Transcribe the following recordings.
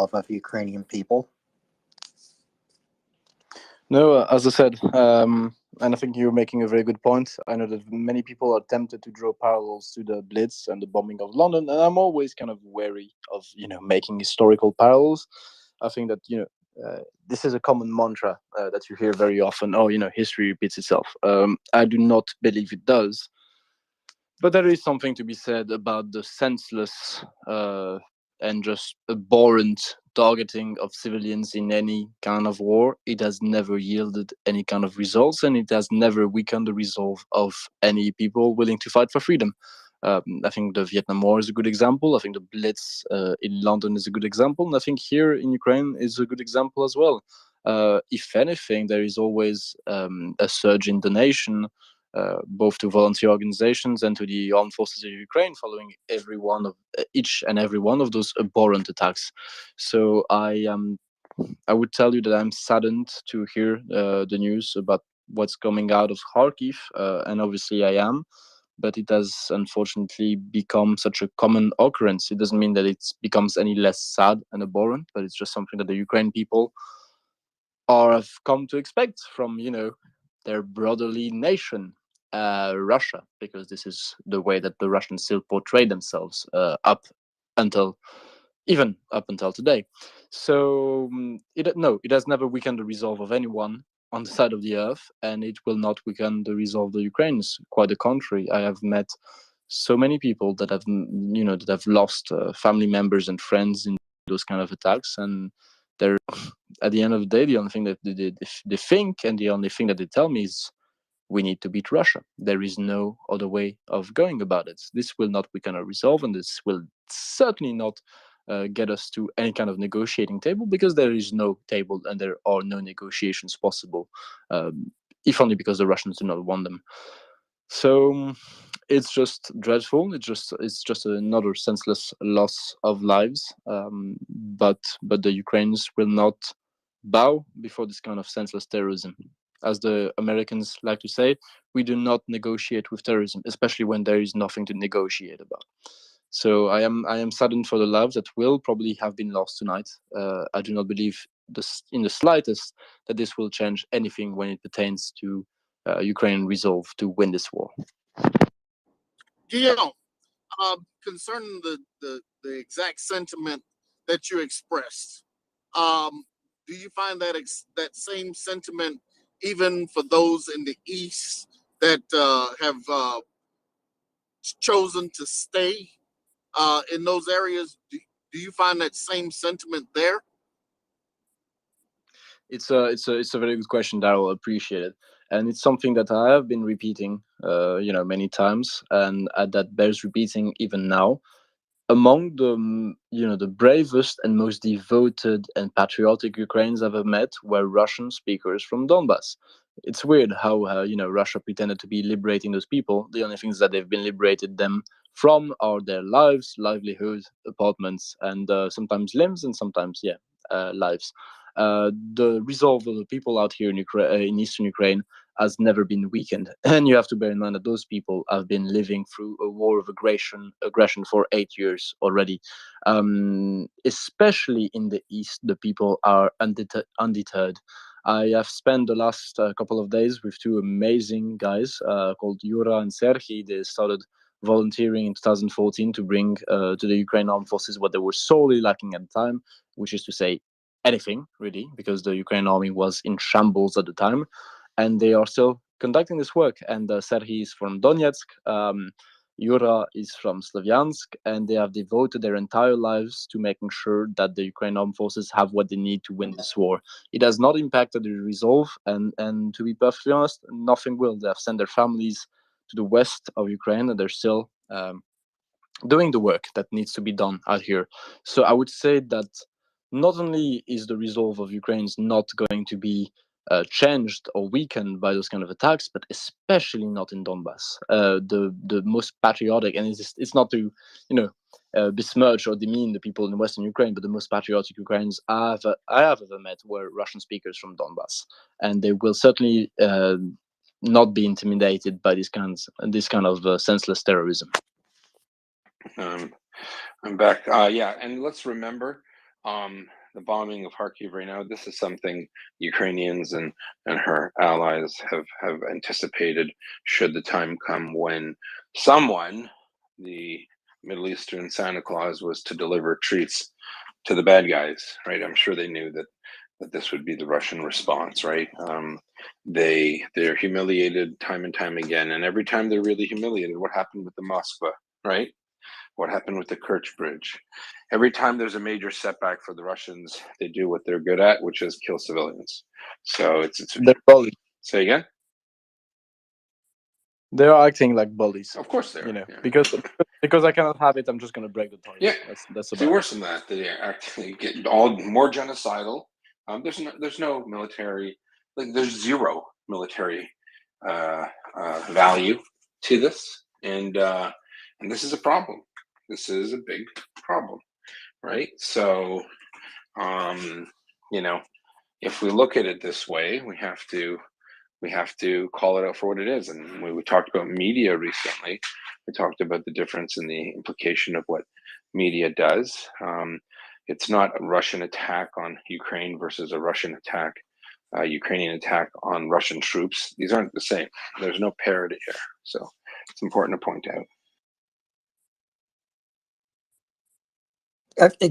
of Ukrainian people? No, as I said, and I think you're making a very good point. I know that many people are tempted to draw parallels to the Blitz and the bombing of London, and I'm always kind of wary of making historical parallels. I think that this is a common mantra that you hear very often. Oh, history repeats itself. I do not believe it does, but there is something to be said about the senseless and just abhorrent targeting of civilians in any kind of war. It has never yielded any kind of results, and it has never weakened the resolve of any people willing to fight for freedom. I think the Vietnam War is a good example. I think the Blitz in London is a good example. And I think here in Ukraine is a good example as well. If anything, there is always a surge in donation, both to volunteer organizations and to the armed forces of Ukraine, following each and every one of those abhorrent attacks. So I would tell you that I'm saddened to hear the news about what's coming out of Kharkiv, and obviously I am. But it has unfortunately become such a common occurrence. It doesn't mean that it becomes any less sad and abhorrent, but it's just something that the Ukrainian people have come to expect from their brotherly nation, Russia, because this is the way that the Russians still portray themselves even up until today. So it has never weakened the resolve of anyone on the side of the earth, and it will not weaken the resolve of the Ukrainians. Quite the contrary. I have met so many people that have lost family members and friends in those kind of attacks, and they're at the end of the day, the only thing that they think, and the only thing that they tell me is, we need to beat Russia. There is no other way of going about it. This will not weaken our resolve, and this will certainly not get us to any kind of negotiating table, because there is no table and there are no negotiations possible, if only because the Russians do not want them. So it's just dreadful. It's just another senseless loss of lives. But the Ukrainians will not bow before this kind of senseless terrorism. As the Americans like to say, we do not negotiate with terrorism, especially when there is nothing to negotiate about. So I am saddened for the lives that will probably have been lost tonight. I do not believe in the slightest that this will change anything when it pertains to Ukrainian resolve to win this war. Guillaume, concerning the exact sentiment that you expressed, do you find that that same sentiment even for those in the East that have chosen to stay in those areas? Do you find that same sentiment there? It's a very good question, Daryl. Appreciate it, and it's something that I have been repeating, many times, and that bears repeating even now. Among the bravest and most devoted and patriotic Ukrainians I've ever met were Russian speakers from Donbass. It's weird how Russia pretended to be liberating those people. The only things that they've been liberated them from are their lives, livelihood, apartments, and sometimes limbs, and sometimes lives. The resolve of the people out here in eastern Ukraine has never been weakened, and you have to bear in mind that those people have been living through a war of aggression for 8 years already. Especially in the east, the people are undeterred. I have spent the last couple of days with two amazing guys called Yura and Serhi. They started volunteering in 2014 to bring to the Ukraine armed forces what they were sorely lacking at the time, which is to say anything, really, because the Ukraine army was in shambles at the time. And they are still conducting this work. And Serhi is from Donetsk, Yura is from Slavyansk, and they have devoted their entire lives to making sure that the Ukraine armed forces have what they need to win this war. It has not impacted the resolve, and to be perfectly honest, nothing will. They have sent their families to the west of Ukraine, and they're still doing the work that needs to be done out here. So I would say that not only is the resolve of Ukrainians not going to be changed or weakened by those kind of attacks, but especially not in Donbass. The most patriotic, and it's not to besmirch or demean the people in Western Ukraine, but the most patriotic Ukrainians I have ever met were Russian speakers from Donbass, and they will certainly not be intimidated by this kind of senseless terrorism. I'm back. And let's remember the bombing of Kharkiv right now, this is something Ukrainians and her allies have anticipated should the time come when someone, the Middle Eastern Santa Claus, was to deliver treats to the bad guys, right? I'm sure they knew that this would be the Russian response, right? They're humiliated time and time again, and every time they're really humiliated, what happened with the Moskva, right? What happened with the Kerch Bridge? Every time there's a major setback for the Russians, they do what they're good at, which is kill civilians. So it's They're bullies. say again. They are acting like bullies. Of course they are. You know, Yeah. because I cannot have it, I'm just going to break the toys. Yeah, that's it's about worse than that. They actually get all more genocidal. There's no military, like there's zero military value to this, and this is a problem. This is a big problem, right? So, you know, if we look at it this way, we have to call it out for what it is. And when we talked about media recently, we talked about the difference in the implication of what media does. It's not a Russian attack on Ukraine versus a Ukrainian attack on Russian troops. These aren't the same. There's no parity here. So it's important to point out.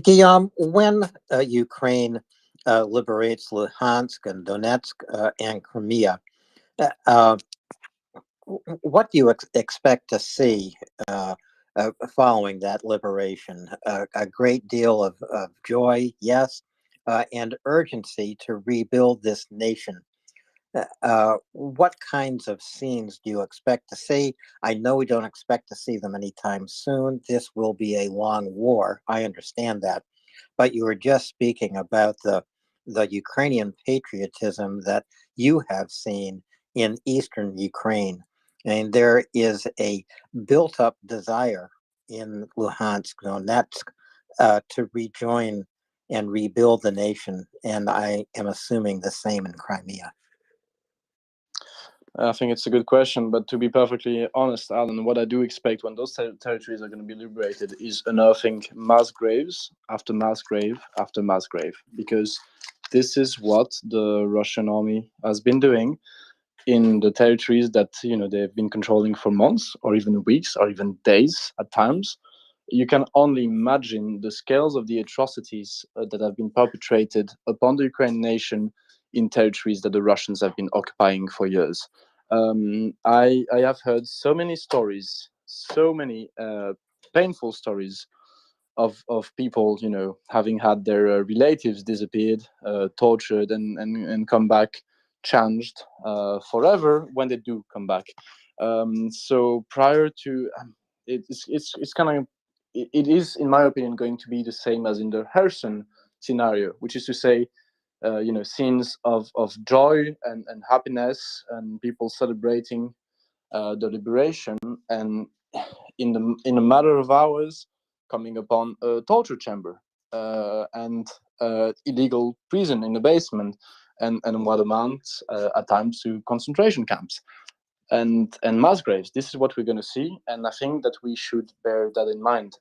Guillaume, when Ukraine liberates Luhansk and Donetsk and Crimea, what do you expect to see following that liberation? A great deal of joy, yes, and urgency to rebuild this nation. What kinds of scenes do you expect to see? I know we don't expect to see them anytime soon. This will be a long war. I understand that. But you were just speaking about the Ukrainian patriotism that you have seen in eastern Ukraine. And there is a built up desire in Luhansk, Donetsk, to rejoin and rebuild the nation. And I am assuming the same in Crimea. I think it's a good question, but to be perfectly honest, Alan, what I do expect when those territories are going to be liberated is unearthing mass graves after mass grave after mass grave, because this is what the Russian army has been doing in the territories that they've been controlling for months or even weeks or even days at times. You can only imagine the scales of the atrocities that have been perpetrated upon the Ukrainian nation in territories that the Russians have been occupying for years. I have heard so many stories, so many painful stories of people, having had their relatives disappeared, tortured, and come back changed forever when they do come back. So prior to it's kind of it is, in my opinion, going to be the same as in the Kherson scenario, which is to say, scenes of joy and happiness and people celebrating the liberation, and in a matter of hours coming upon a torture chamber and illegal prison in the basement, and what amounts at times to concentration camps and mass graves. This is what we're going to see, and I think that we should bear that in mind.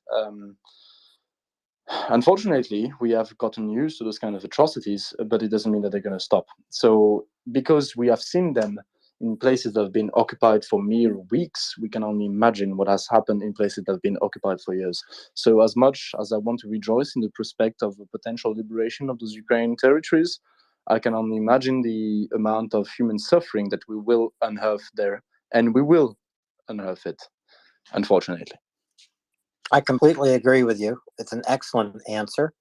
Unfortunately, we have gotten used to those kind of atrocities, but it doesn't mean that they're going to stop. So, because we have seen them in places that have been occupied for mere weeks, we can only imagine what has happened in places that have been occupied for years. So, as much as I want to rejoice in the prospect of a potential liberation of those Ukrainian territories, I can only imagine the amount of human suffering that we will unearth there, and we will unearth it, unfortunately. I completely agree with you. It's an excellent answer.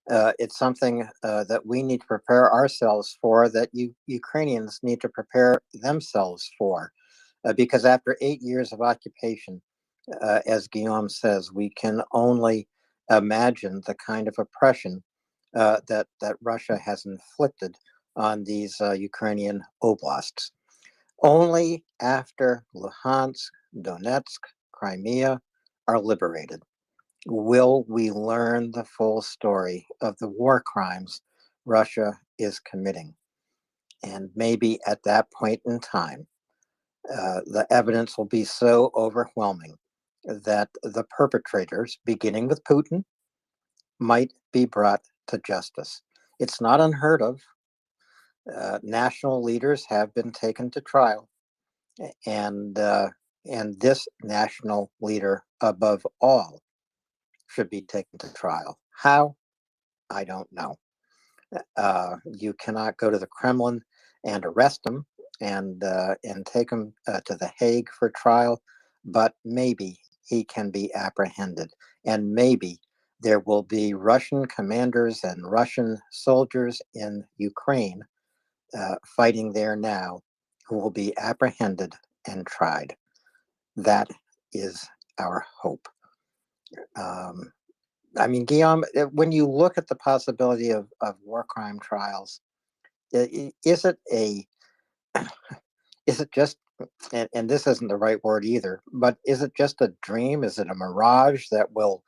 It's something that we need to prepare ourselves for, that Ukrainians need to prepare themselves for. Because after 8 years of occupation, as Guillaume says, we can only imagine the kind of oppression that Russia has inflicted on these Ukrainian oblasts. Only after Luhansk, Donetsk, Crimea are liberated will we learn the full story of the war crimes Russia is committing. And maybe at that point in time, the evidence will be so overwhelming that the perpetrators, beginning with Putin, might be brought to justice. It's not unheard of. National leaders have been taken to trial, and this national leader, above all, should be taken to trial. How? I don't know. You cannot go to the Kremlin and arrest him and take him to the Hague for trial, but maybe he can be apprehended, and maybe there will be Russian commanders and Russian soldiers in Ukraine fighting there now who will be apprehended and tried. That is our hope. I mean, Guillaume, when you look at the possibility of war crime trials, is it just, and this isn't the right word either, but is it just a dream? Is it a mirage that will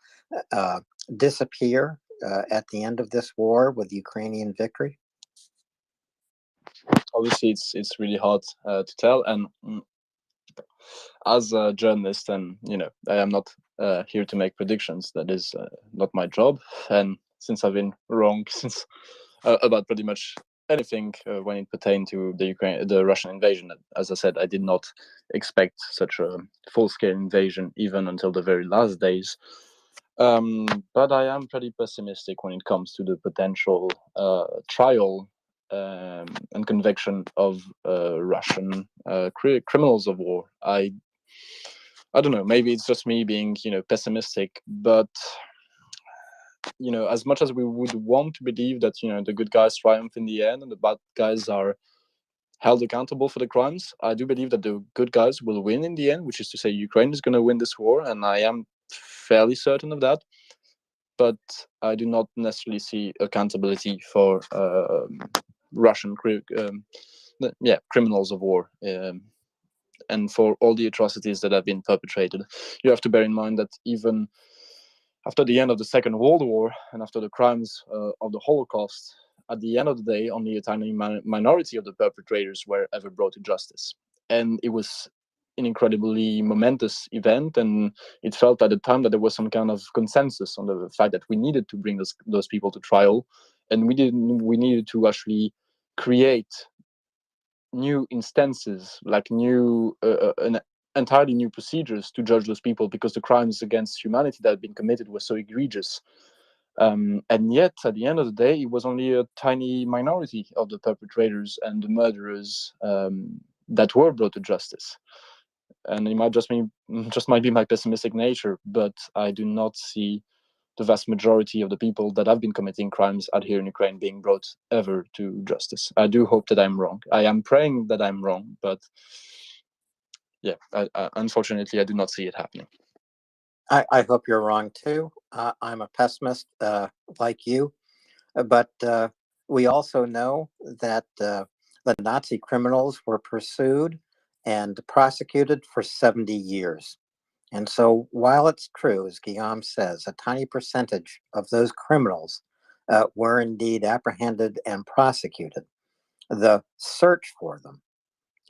disappear at the end of this war with Ukrainian victory? Obviously, it's really hard to tell, and as a journalist, and I am not here to make predictions. That is not my job. And since I've been wrong since about pretty much anything when it pertained to the Russian invasion, as I said, I did not expect such a full-scale invasion even until the very last days. But I am pretty pessimistic when it comes to the potential trial and conviction of Russian criminals of war. I don't know, maybe it's just me being pessimistic, but as much as we would want to believe that the good guys triumph in the end and the bad guys are held accountable for the crimes, I do believe that the good guys will win in the end, which is to say Ukraine is going to win this war, and I am fairly certain of that. But I do not necessarily see accountability for Russian criminals of war, and for all the atrocities that have been perpetrated. You have to bear in mind that even after the end of the Second World War and after the crimes of the Holocaust, at the end of the day, only a tiny minority of the perpetrators were ever brought to justice. And it was an incredibly momentous event, and it felt at the time that there was some kind of consensus on the fact that we needed to bring those people to trial, and we needed to actually create new instances, like an entirely new procedures to judge those people, because the crimes against humanity that had been committed were so egregious. And yet, at the end of the day, it was only a tiny minority of the perpetrators and the murderers that were brought to justice. And it might just might be my pessimistic nature, but I do not see the vast majority of the people that have been committing crimes out here in Ukraine being brought ever to justice. I do hope that I'm wrong. I am praying that I'm wrong, but yeah, unfortunately, I do not see it happening. I hope you're wrong too. I'm a pessimist like you, but we also know that the Nazi criminals were pursued and prosecuted for 70 years. And so while it's true, as Guillaume says, a tiny percentage of those criminals were indeed apprehended and prosecuted, the search for them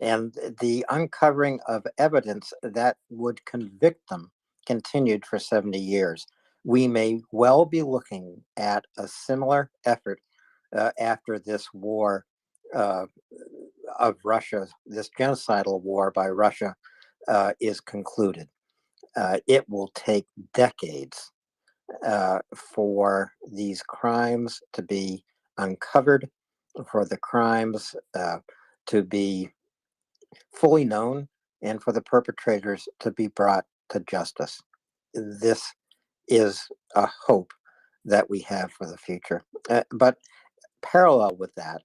and the uncovering of evidence that would convict them continued for 70 years. We may well be looking at a similar effort after this war of Russia, this genocidal war by Russia is concluded. It will take decades for these crimes to be uncovered, for the crimes to be fully known, and for the perpetrators to be brought to justice. This is a hope that we have for the future. But parallel with that,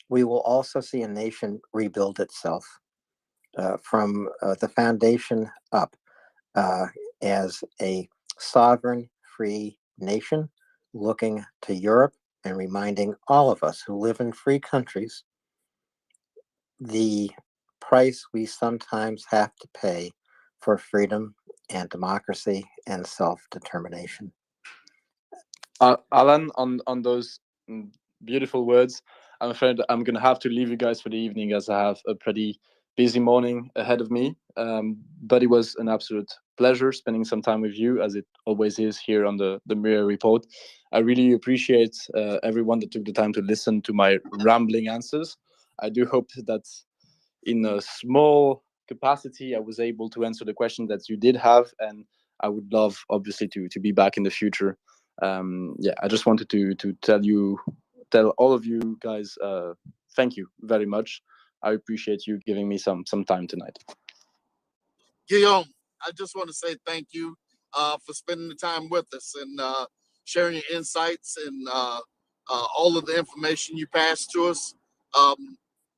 we will also see a nation rebuild itself from the foundation up as a sovereign, free nation, looking to Europe and reminding all of us who live in free countries the price we sometimes have to pay for freedom and democracy and self-determination. Alan, on those beautiful words, I'm afraid I'm going to have to leave you guys for the evening, as I have a pretty busy morning ahead of me. But it was an absolute pleasure spending some time with you, as it always is here on the MriyaReport. I really appreciate everyone that took the time to listen to my rambling answers. I do hope that in a small capacity I was able to answer the question that you did have, and I would love, obviously, to be back in the future. Yeah, I just wanted to tell all of you guys, thank you very much. I appreciate you giving me some time tonight. Guillaume, I just want to say thank you for spending the time with us and sharing your insights and all of the information you passed to us.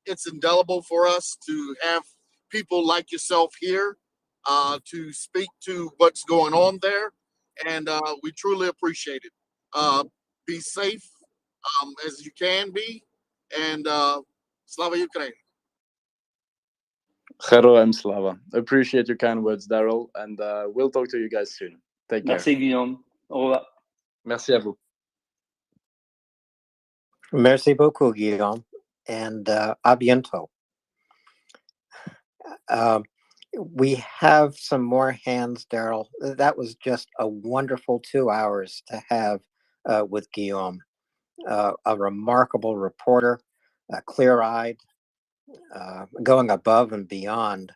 It's indelible for us to have people like yourself here to speak to what's going on there, and we truly appreciate it. Be safe as you can be, and Slava Ukraine. Heroem Slava. Appreciate your kind words, Daryl, and we'll talk to you guys soon. Take care. Merci, Guillaume. Au revoir. Merci à vous. Merci beaucoup, Guillaume, and à bientôt. We have some more hands, Daryl. That was just a wonderful 2 hours to have with Guillaume, a remarkable reporter, clear-eyed, going above and beyond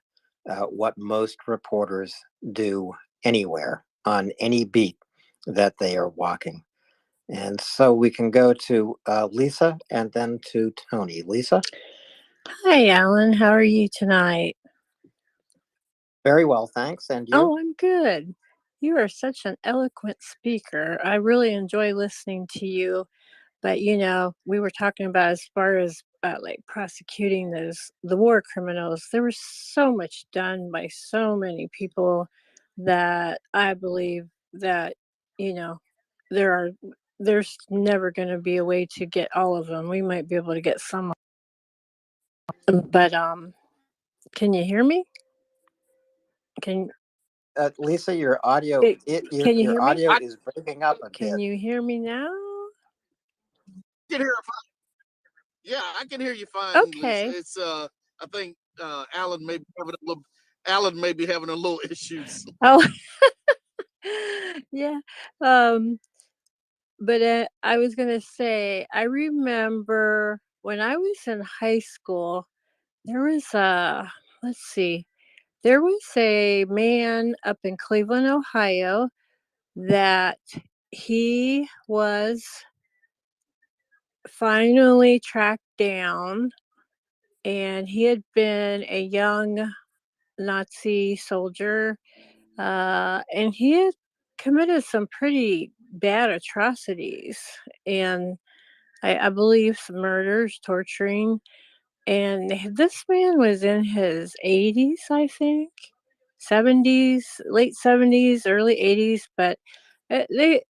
what most reporters do anywhere on any beat that they are walking. And so we can go to Lisa and then to Tony. Lisa? Hi, Alan. How are you tonight? Very well, thanks. And you? Oh, I'm good. You are such an eloquent speaker. I really enjoy listening to you. But, we were talking about as far as like prosecuting the war criminals. There was so much done by so many people that I believe that, there's never going to be a way to get all of them. We might be able to get some. But can you hear me? Lisa, your audio can you hear your me? audio is breaking up a bit. Can you hear me now? I can hear you fine. Yeah, I can hear you fine. Okay. Lisa. It's I think Alan may be having a little issues. Oh, yeah. But I was gonna say, I remember when I was in high school, there was there was a man up in Cleveland, Ohio, that he was finally tracked down, and he had been a young Nazi soldier, and he had committed some pretty bad atrocities, and I believe some murders, torturing. And this man was in his 80s, I think, 70s, late 70s, early 80s. But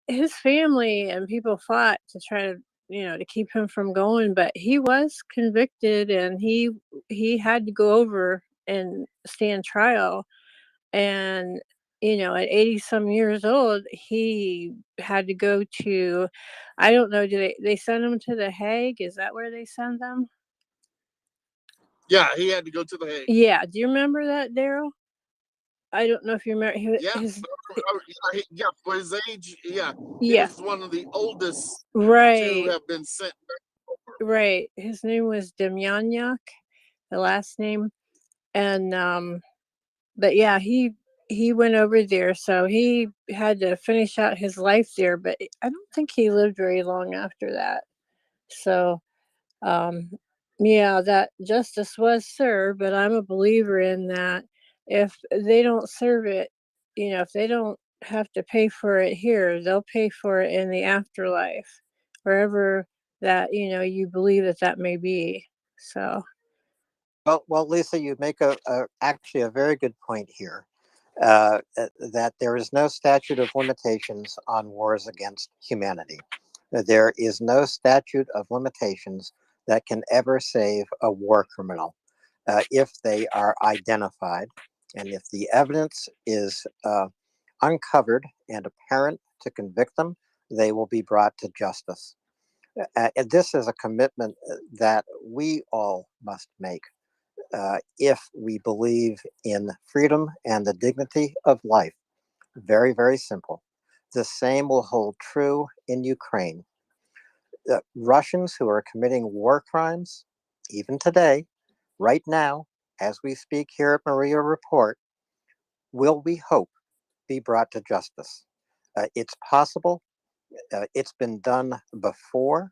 his family and people fought to try to, to keep him from going. But he was convicted, and he had to go over and stand trial. And at 80 some years old, he had to go to, I don't know, do they send him to The Hague? Is that where they send them? Yeah, he had to go to The Hague. Yeah. Do you remember that, Daryl? I don't know if you remember. Yeah, for his age, yeah. Yeah. He was one of the oldest Right. to have been sent. Right. His name was Demyanyak, the last name. And but yeah, he went over there, so he had to finish out his life there, but I don't think he lived very long after that. So yeah, that justice was served, but I'm a believer in that. If they don't serve it, if they don't have to pay for it here, they'll pay for it in the afterlife, wherever that you believe that may be. So Well, Lisa, you make actually a very good point here. That there is no statute of limitations on wars against humanity. There is no statute of limitations that can ever save a war criminal if they are identified, and if the evidence is uncovered and apparent to convict them, they will be brought to justice. And this is a commitment that we all must make. if we believe in freedom and the dignity of life. Very, very simple. The same will hold true in Ukraine. Russians who are committing war crimes, even today, right now, as we speak here at MriyaReport, will, we hope, be brought to justice. It's possible. It's been done before.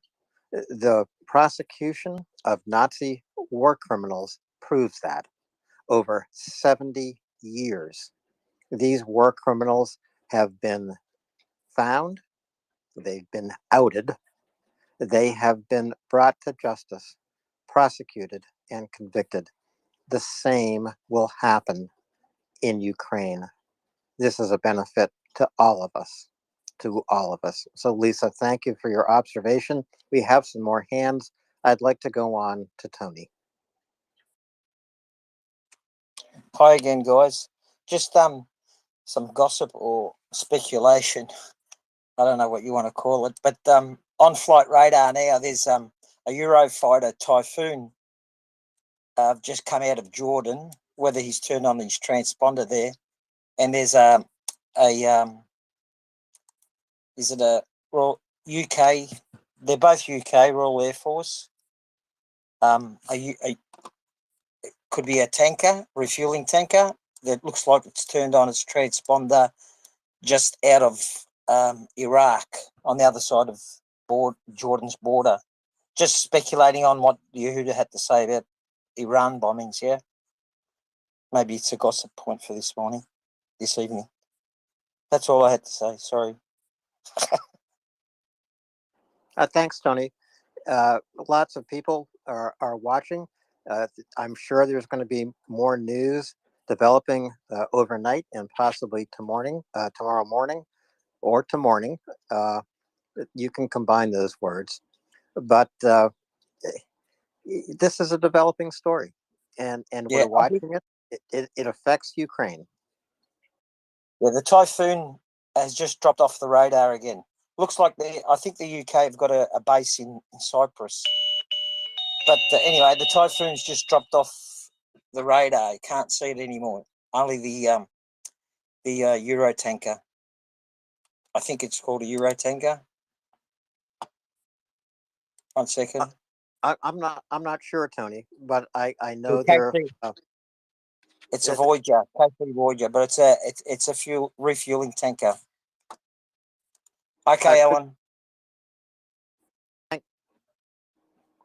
The prosecution of Nazi war criminals proves that. Over 70 years, these war criminals have been found, they've been outed, they have been brought to justice, prosecuted, and convicted. The same will happen in Ukraine. This is a benefit to all of us. To all of us. So, Lisa, thank you for your observation. We have some more hands. I'd like to go on to Tony. Hi again, guys. Just some gossip or speculation. I don't know what you want to call it, but on flight radar now, there's a Eurofighter Typhoon just come out of Jordan. Whether he's turned on his transponder there, and there's is it a Royal UK? They're both UK Royal Air Force. Could be a tanker, refueling tanker that looks like it's turned on its transponder just out of Iraq on the other side of Jordan's border. Just speculating on what Yehuda had to say about Iran bombings, yeah? Maybe it's a gossip point for this evening. That's all I had to say, sorry. Thanks, Tony. Lots of people are watching. I'm sure there's going to be more news developing overnight and possibly tomorrow morning or to morning. You can combine those words. But this is a developing story, and we're watching it. It affects Ukraine. Yeah, the Typhoon has just dropped off the radar again. Looks like I think the UK have got a base in Cyprus. But anyway, the Typhoon's just dropped off the radar. You can't see it anymore. Only the Euro tanker. I think it's called a Euro tanker. 1 second. I'm not sure, Tony, but I know there. It's a Voyager, KP Voyager, but it's a refueling tanker. Okay, Alan.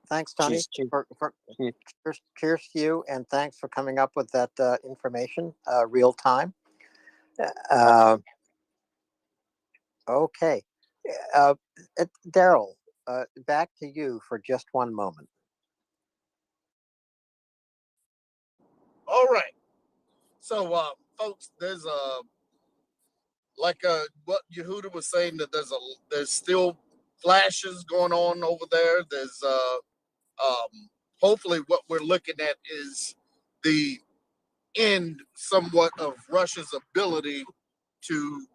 Thanks, Tony. Cheers to you, and thanks for coming up with that information real time. Okay, Daryl, back to you for just one moment. All right. So, folks, there's what Yehuda was saying, that there's still flashes going on over there. There's hopefully what we're looking at is the end somewhat of Russia's ability to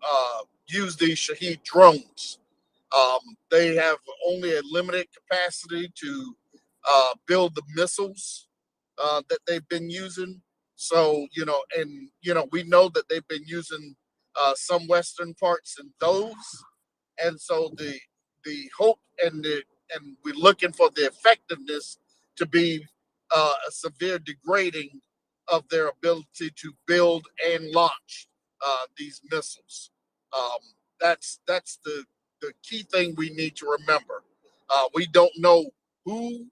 use these Shahed drones. They have only a limited capacity to build the missiles that they've been using. So, we know that they've been using some Western parts in those. And so the hope and we're looking for the effectiveness to be a severe degrading of their ability to build and launch these missiles. That's the key thing we need to remember. We don't know who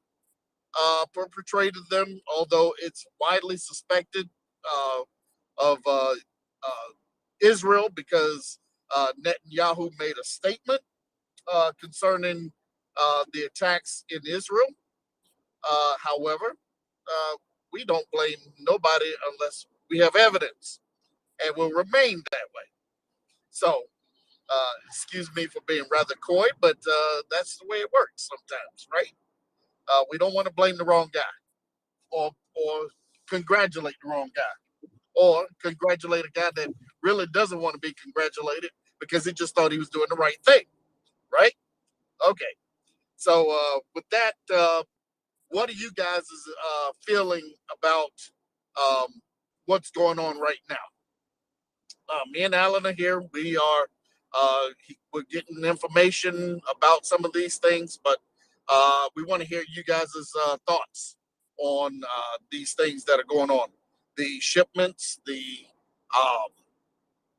perpetrated them, although it's widely suspected of Israel, because Netanyahu made a statement concerning the attacks in Israel. However, we don't blame nobody unless we have evidence, and will remain that way. So, excuse me for being rather coy, but that's the way it works sometimes, right? We don't want to blame the wrong guy, or congratulate the wrong guy, or congratulate a guy that really doesn't want to be congratulated because he just thought he was doing the right thing, right? Okay. So with that, what are you guys' feeling about what's going on right now? Me and Alan are here. We're getting information about some of these things, but we want to hear you guys' thoughts on these things that are going on, the shipments, um,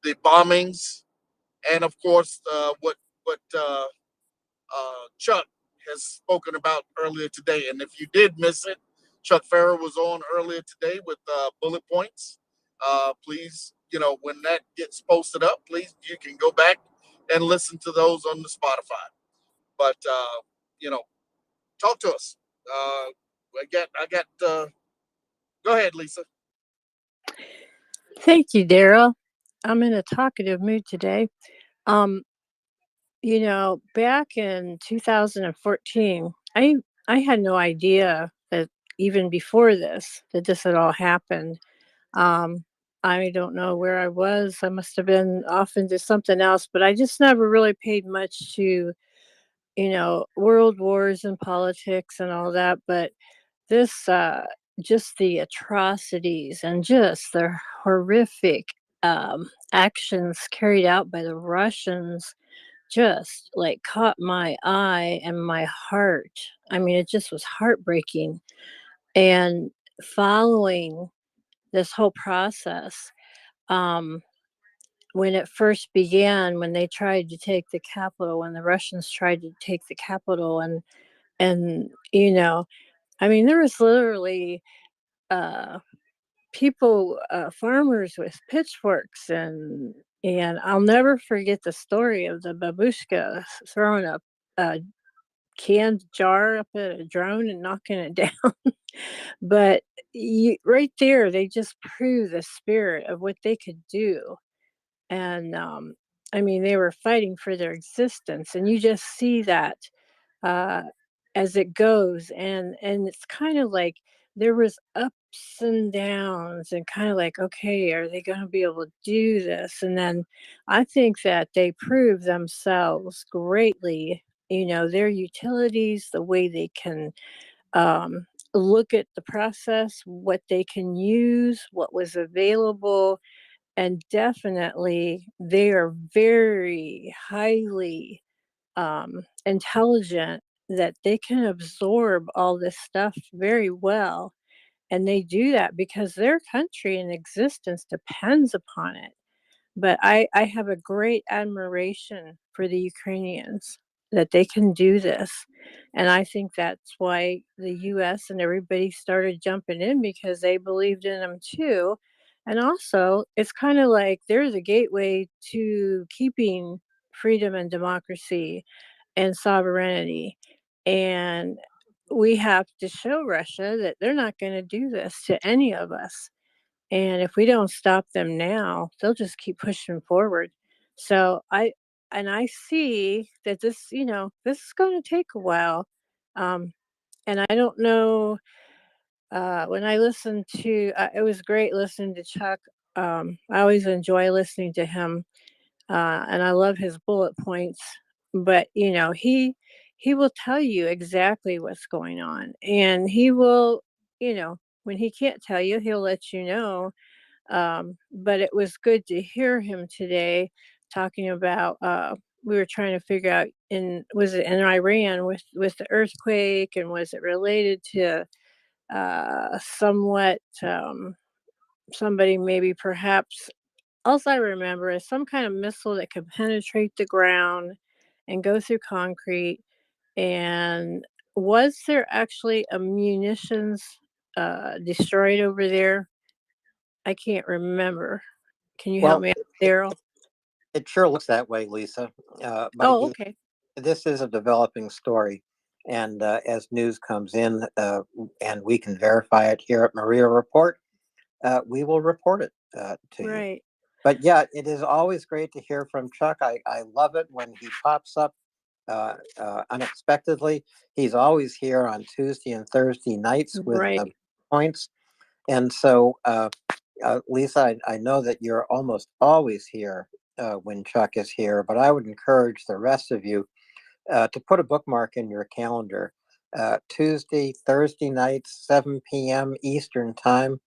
the bombings, and of course what Chuck has spoken about earlier today. And if you did miss it, Chuck Farrer was on earlier today with bullet points. Please, when that gets posted up, please, you can go back and listen to those on the Spotify. But, talk to us. Go ahead, Lisa. Thank you, Daryl. I'm in a talkative mood today. Um, back in 2014, I had no idea that even before this, that this had all happened. Um, I don't know where I was. I must have been off into something else, but I just never really paid much to, world wars and politics and all that. But this, just the atrocities and just the horrific actions carried out by the Russians just like caught my eye and my heart. I mean, it just was heartbreaking. And following this whole process, um, when it first began, when they tried to take the capital, when the Russians tried to take the capital, and I mean, there was literally uh, people, farmers with pitchforks, and I'll never forget the story of the babushka throwing a canned jar up at a drone and knocking it down. But right there, they just prove the spirit of what they could do. And I mean, they were fighting for their existence, and you just see that uh, as it goes, and it's kind of like there was ups and downs, and kind of like, okay, are they going to be able to do this? And then I think that they prove themselves greatly. Their utilities, the way they can um, look at the process, what they can use, what was available, and definitely they are very highly intelligent, that they can absorb all this stuff very well. And they do that because their country and existence depends upon it. But I have a great admiration for the Ukrainians, that they can do this. And I think that's why the US and everybody started jumping in, because they believed in them too. And also, it's kind of like they're the gateway to keeping freedom and democracy and sovereignty. And we have to show Russia that they're not going to do this to any of us. And if we don't stop them now, they'll just keep pushing forward. So I see that this is going to take a while. Um, and I don't know, when I listened to, it was great listening to Chuck. I always enjoy listening to him, and I love his bullet points. But he will tell you exactly what's going on, and he will, when he can't tell you, he'll let you know. But it was good to hear him today talking about. We were trying to figure out, was it in Iran with the earthquake, and was it related to somewhat, somebody maybe perhaps. All I remember is some kind of missile that could penetrate the ground and go through concrete. And was there actually a munitions destroyed over there? I can't remember. Can you help Well, me out, Daryl? it sure looks that way, Lisa. But Oh, okay. this is a developing story. And as news comes in and we can verify it here at MriyaReport, we will report it to you. Right. But yeah, it is always great to hear from Chuck. I love it when he pops up unexpectedly. He's always here on Tuesday and Thursday nights with Right. points. And so, Lisa, I know that you're almost always here when Chuck is here, but I would encourage the rest of you to put a bookmark in your calendar Tuesday, Thursday nights, 7 p.m. Eastern time.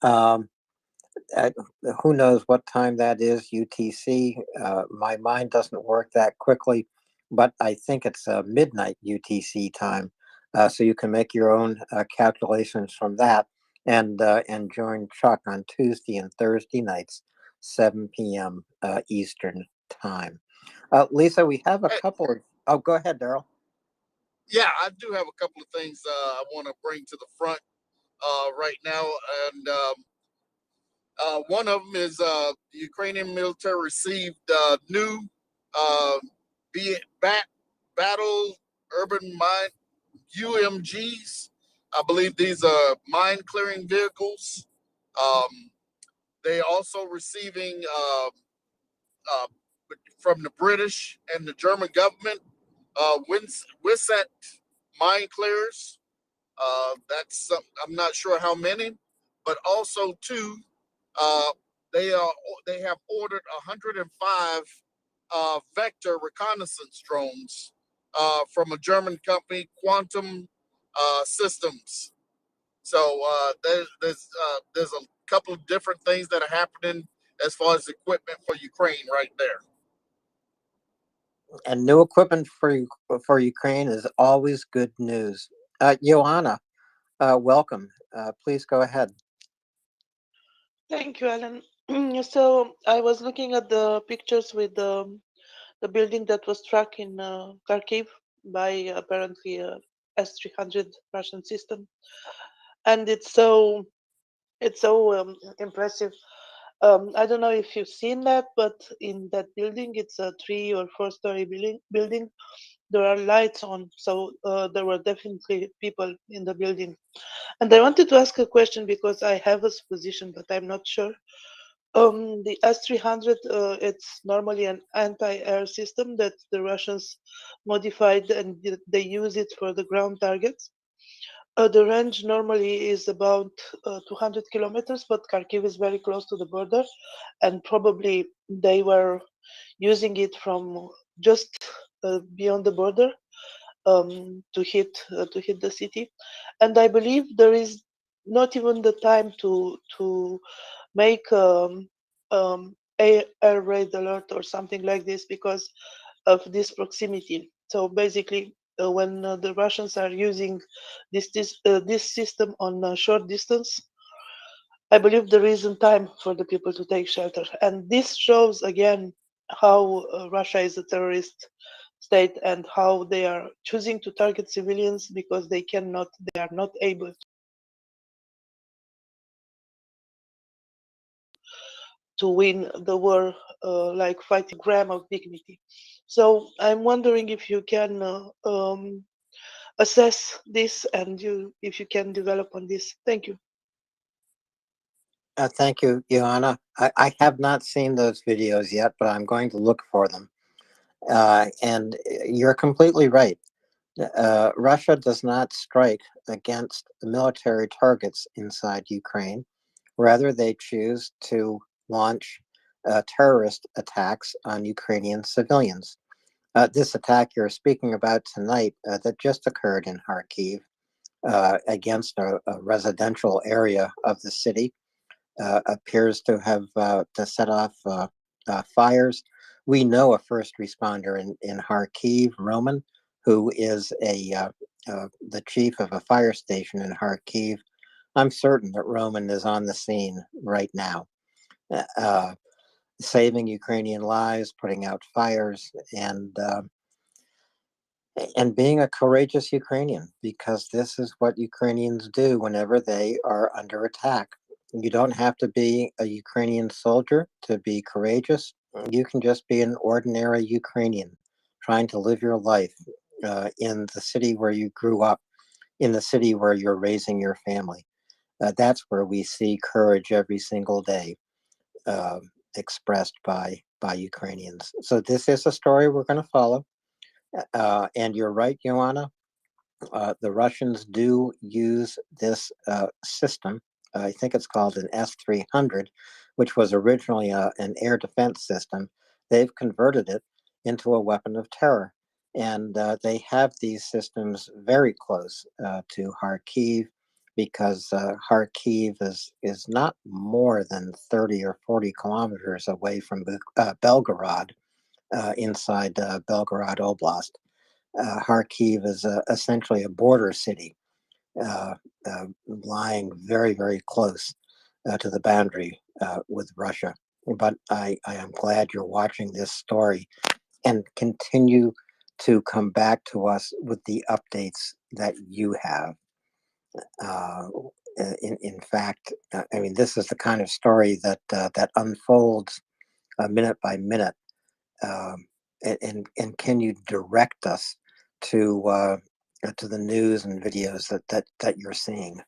Um, who knows what time that is, UTC. My mind doesn't work that quickly, but I think it's midnight UTC time. So you can make your own calculations from that and join Chuck on Tuesday and Thursday nights, 7 p.m. Eastern time. Lisa, we have a Hey, couple of. Oh, go ahead, Daryl. yeah, I do have a couple of things I want to bring to the front right now, and one of them is the Ukrainian military received new uh, battle urban mine UMGs. I believe these are mine clearing vehicles. Um, they also receiving uh, from the British and the German government WISET mine clearers. That's I'm not sure how many, but also too, uh, they are they have ordered 105 vector reconnaissance drones from a German company, Quantum Systems. So there's a couple of different things that are happening as far as equipment for Ukraine right there. And new equipment for Ukraine is always good news. Joanna, welcome. Please go ahead. Thank you, Alan. So I was looking at the pictures with the building that was struck in Kharkiv by apparently a S-300 Russian system, and it's so impressive. I don't know if you've seen that, but in that building, it's a 3 or 4 story building. There are lights on, so there were definitely people in the building. And I wanted to ask a question because I have a supposition, but I'm not sure. The S-300, it's normally an anti-air system that the Russians modified and they use it for the ground targets. The range normally is about 200 kilometers, but Kharkiv is very close to the border, and probably they were using it from just beyond the border to hit the city. And I believe there is not even the time to make air raid alert or something like this because of this proximity. So basically, when the Russians are using this system on a short distance, I believe there isn't time for the people to take shelter, and this shows again how Russia is a terrorist state and how they are choosing to target civilians because they are not able to win the war like fighting gram of dignity. So I'm wondering if you can assess this and if you can develop on this. Thank you. Thank you, Joanna. I have not seen those videos yet, but I'm going to look for them. And you're completely right. Russia does not strike against the military targets inside Ukraine. Rather, they choose to launch terrorist attacks on Ukrainian civilians. This attack you're speaking about tonight that just occurred in Kharkiv against a residential area of the city appears to have to set off fires. We know a first responder in Kharkiv, Roman, who is the chief of a fire station in Kharkiv. I'm certain that Roman is on the scene right now, uh, saving Ukrainian lives, putting out fires, and being a courageous Ukrainian, because this is what Ukrainians do whenever they are under attack. You don't have to be a Ukrainian soldier to be courageous. You can just be an ordinary Ukrainian trying to live your life in the city where you grew up, in the city where you're raising your family. That's where we see courage every single day uh, expressed by Ukrainians. So this is a story we're going to follow. And you're right, Joanna. The Russians do use this system. I think it's called an S-300, which was originally an air defense system. They've converted it into a weapon of terror. And they have these systems very close to Kharkiv, because Kharkiv is not more than 30 or 40 kilometers away from Belgorod, inside Belgorod Oblast. Kharkiv is essentially a border city, uh, lying very, very close to the boundary with Russia. But I am glad you're watching this story and continue to come back to us with the updates that you have. Uh, in fact, I mean, this is the kind of story that unfolds minute by minute. Um, and can you direct us to the news and videos that you're seeing?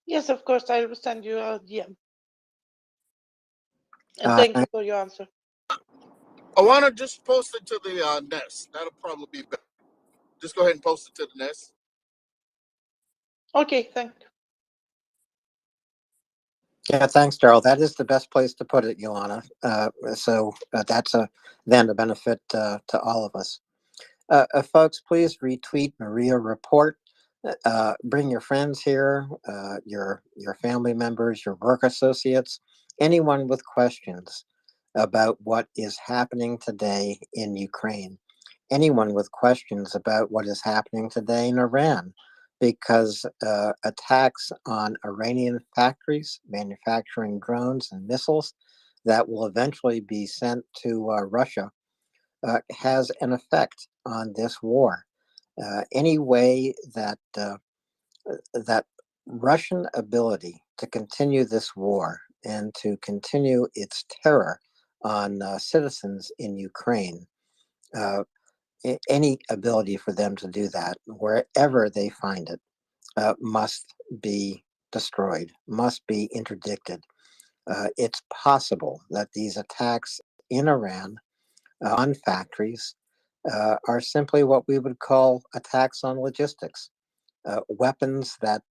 Yes, of course, I will send you a DM. And thank you for your answer. I want to just post it to the nest. That'll probably be better. Just go ahead and post it to the nest. Okay, thank you. Yeah, thanks, Daryl. That is the best place to put it, Joanna. So that's a benefit to all of us. Folks, please retweet MriyaReport. Bring your friends here, your family members, your work associates, anyone with questions about what is happening today in Ukraine, anyone with questions about what is happening today in Iran, because attacks on Iranian factories manufacturing drones and missiles that will eventually be sent to Russia has an effect on this war. Any way that Russian ability to continue this war and to continue its terror on citizens in Ukraine, uh, any ability for them to do that, wherever they find it, must be destroyed, must be interdicted. It's possible that these attacks in Iran on factories are simply what we would call attacks on logistics. Weapons that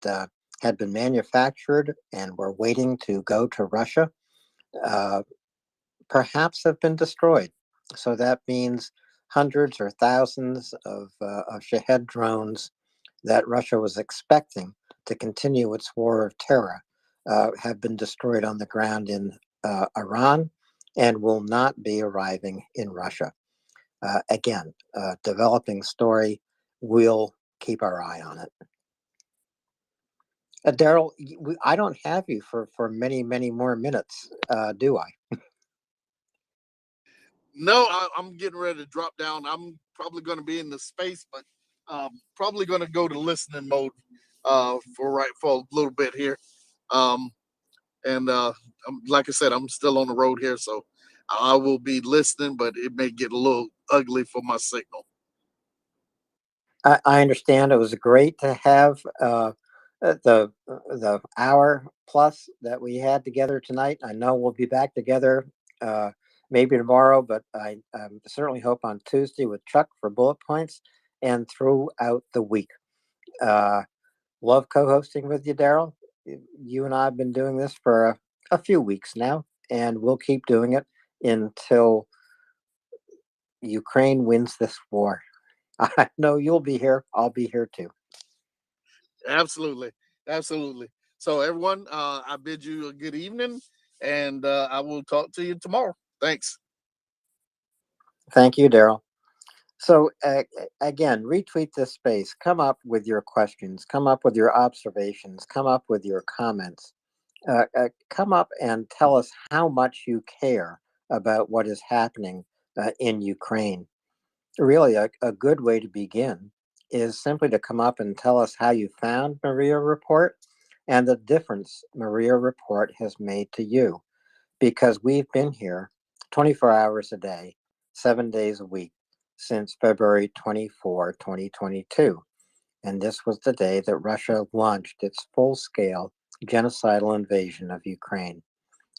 had been manufactured and were waiting to go to Russia uh, perhaps have been destroyed. So that means hundreds or thousands of Shahed drones that Russia was expecting to continue its war of terror have been destroyed on the ground in Iran and will not be arriving in Russia. Again, developing story. We'll keep our eye on it. Daryl, I don't have you for many, many more minutes, do I? No, I'm getting ready to drop down. I'm probably going to be in the space, but probably going to go to listening mode for a little bit here. Um, and like I said, I'm still on the road here, so I will be listening, but it may get a little ugly for my signal. I understand. It was great to have the hour plus that we had together tonight. I know we'll be back together maybe tomorrow, but I certainly hope on Tuesday with Chuck for bullet points and throughout the week. Love co-hosting with you, Daryl. You and I have been doing this for a few weeks now, and we'll keep doing it until Ukraine wins this war. I know you'll be here. I'll be here too. Absolutely, absolutely. So everyone, I bid you a good evening, and I will talk to you tomorrow. Thanks. Thank you, Daryl. So again, retweet this space. Come up with your questions. Come up with your observations. Come up with your comments. Come up and tell us how much you care about what is happening in Ukraine. Really, a good way to begin is simply to come up and tell us how you found MriyaReport and the difference MriyaReport has made to you. Because we've been here 24 hours a day, 7 days a week since February 24, 2022. And this was the day that Russia launched its full-scale genocidal invasion of Ukraine.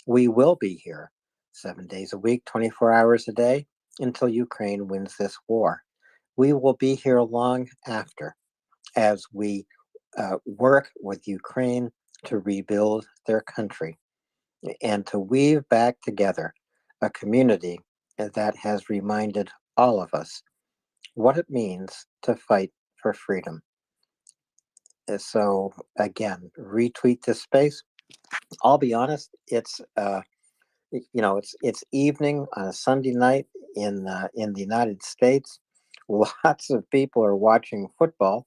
We will be here 7 days a week, 24 hours a day until Ukraine wins this war. We will be here long after as we work with Ukraine to rebuild their country and to weave back together a community that has reminded all of us, what it means to fight for freedom. So again, retweet this space. I'll be honest, it's it's evening on a Sunday night in the United States. Lots of people are watching football.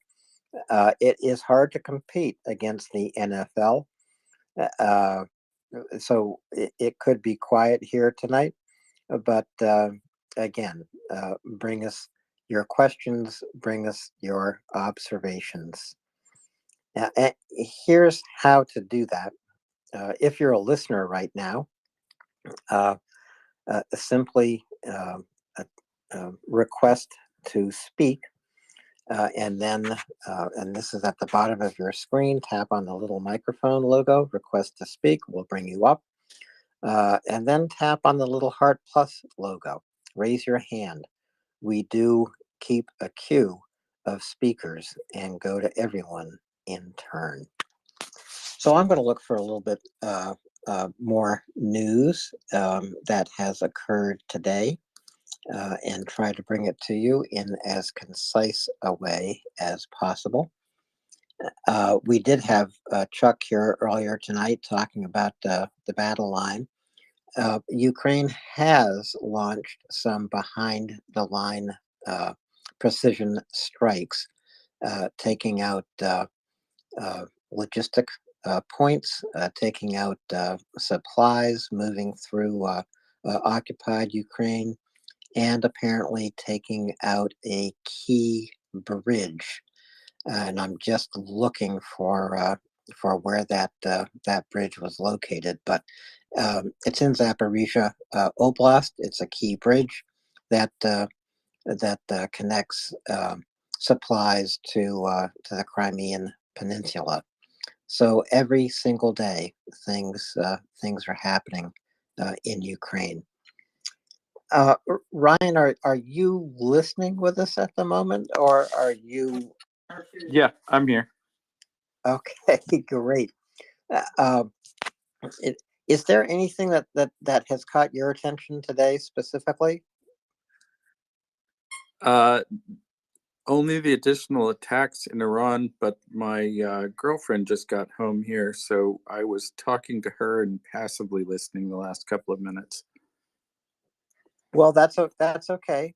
It is hard to compete against the NFL. Uh, so it could be quiet here tonight, but again, bring us your questions, bring us your observations. And here's how to do that. If you're a listener right now, uh, simply request to speak, and then, and this is at the bottom of your screen, tap on the little microphone logo, request to speak, we'll bring you up, and then tap on the little heart plus logo, raise your hand. We do keep a queue of speakers and go to everyone in turn. So I'm going to look for a little bit more news that has occurred today and try to bring it to you in as concise a way as possible. We did have Chuck here earlier tonight talking about the battle line. Ukraine has launched some behind the line precision strikes, taking out logistic points, taking out supplies, moving through occupied Ukraine, and apparently taking out a key bridge. And I'm just looking for where that bridge was located, but it's in Zaporizhia Oblast. It's a key bridge that connects supplies to the Crimean Peninsula. So every single day, things are happening in Ukraine. Ryan, are you listening with us at the moment, or are you? Yeah, I'm here. Okay, great. Is there anything that has caught your attention today specifically? Only the additional attacks in Iran, but my girlfriend just got home here, so I was talking to her and passively listening the last couple of minutes. Well, that's okay.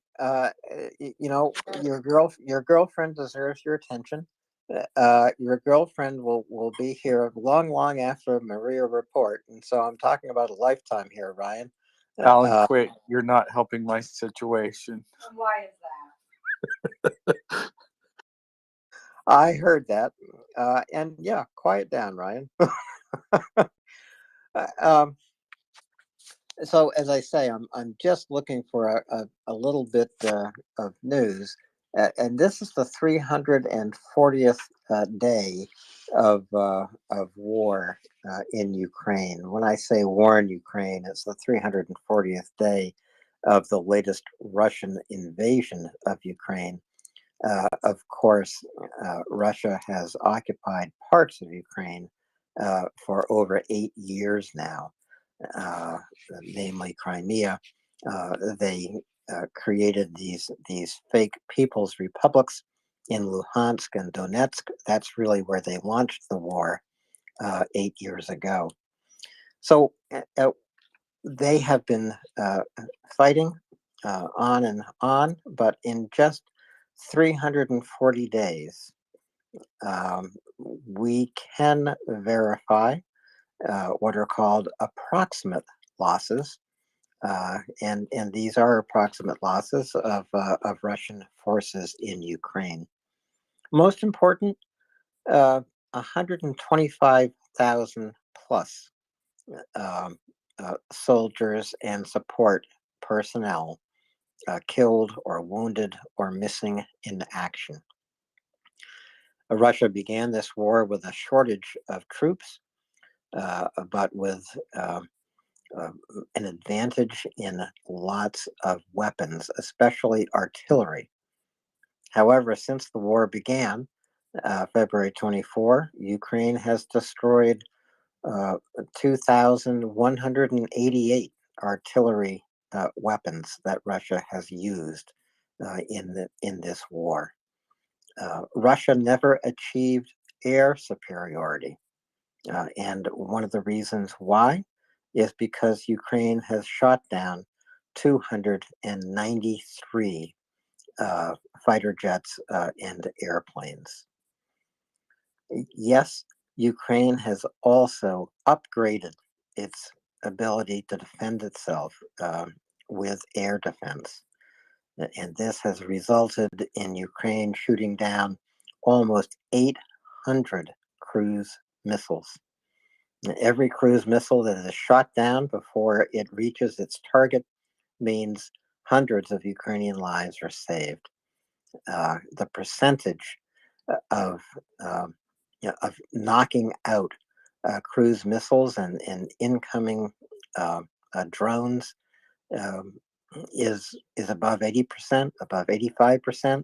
Your girlfriend deserves your attention. Your girlfriend will be here long after MriyaReport, and so I'm talking about a lifetime here, Ryan. Alan, quit! You're not helping my situation. Why is that? I heard that, and yeah, quiet down, Ryan. um, so as I say, I'm just looking for a little bit of news, and this is the 340th day of war in Ukraine. When I say war in Ukraine, it's the 340th day of the latest Russian invasion of Ukraine. Of course, Russia has occupied parts of Ukraine for over 8 years now. Namely Crimea. They created these fake people's republics in Luhansk and Donetsk. That's really where they launched the war 8 years ago. So they have been fighting on and on, but in just 340 days, we can verify what are called approximate losses, and these are approximate losses of Russian forces in Ukraine. Most important, 125,000 plus soldiers and support personnel killed or wounded or missing in action. Russia began this war with a shortage of troops, but with an advantage in lots of weapons, especially artillery. However, since the war began, February 24, Ukraine has destroyed 2,188 artillery weapons that Russia has used. in this war. Russia never achieved air superiority, and one of the reasons why is because Ukraine has shot down 293 fighter jets and airplanes. Yes, Ukraine has also upgraded its ability to defend itself with air defense. And this has resulted in Ukraine shooting down almost 800 cruise missiles. Every cruise missile that is shot down before it reaches its target means hundreds of Ukrainian lives are saved. The percentage of of knocking out cruise missiles and incoming drones is above 80%, above 85%.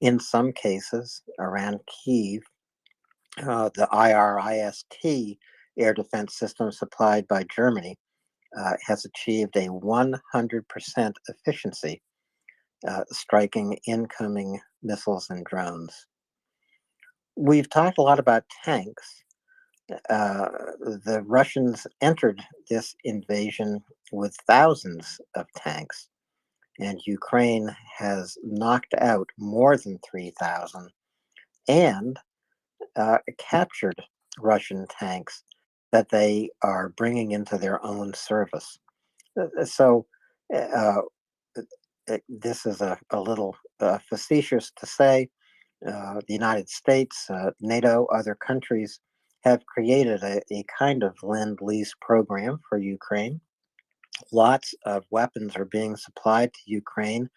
In some cases, around Kyiv, the IRIST air defense system supplied by Germany has achieved a 100% efficiency, striking incoming missiles and drones. We've talked a lot about tanks. The Russians entered this invasion with thousands of tanks, and Ukraine has knocked out more than 3,000 and captured Russian tanks that they are bringing into their own service. So this is a little facetious to say. The United States, NATO, other countries have created a kind of lend-lease program for Ukraine. Lots of weapons are being supplied to Ukraine,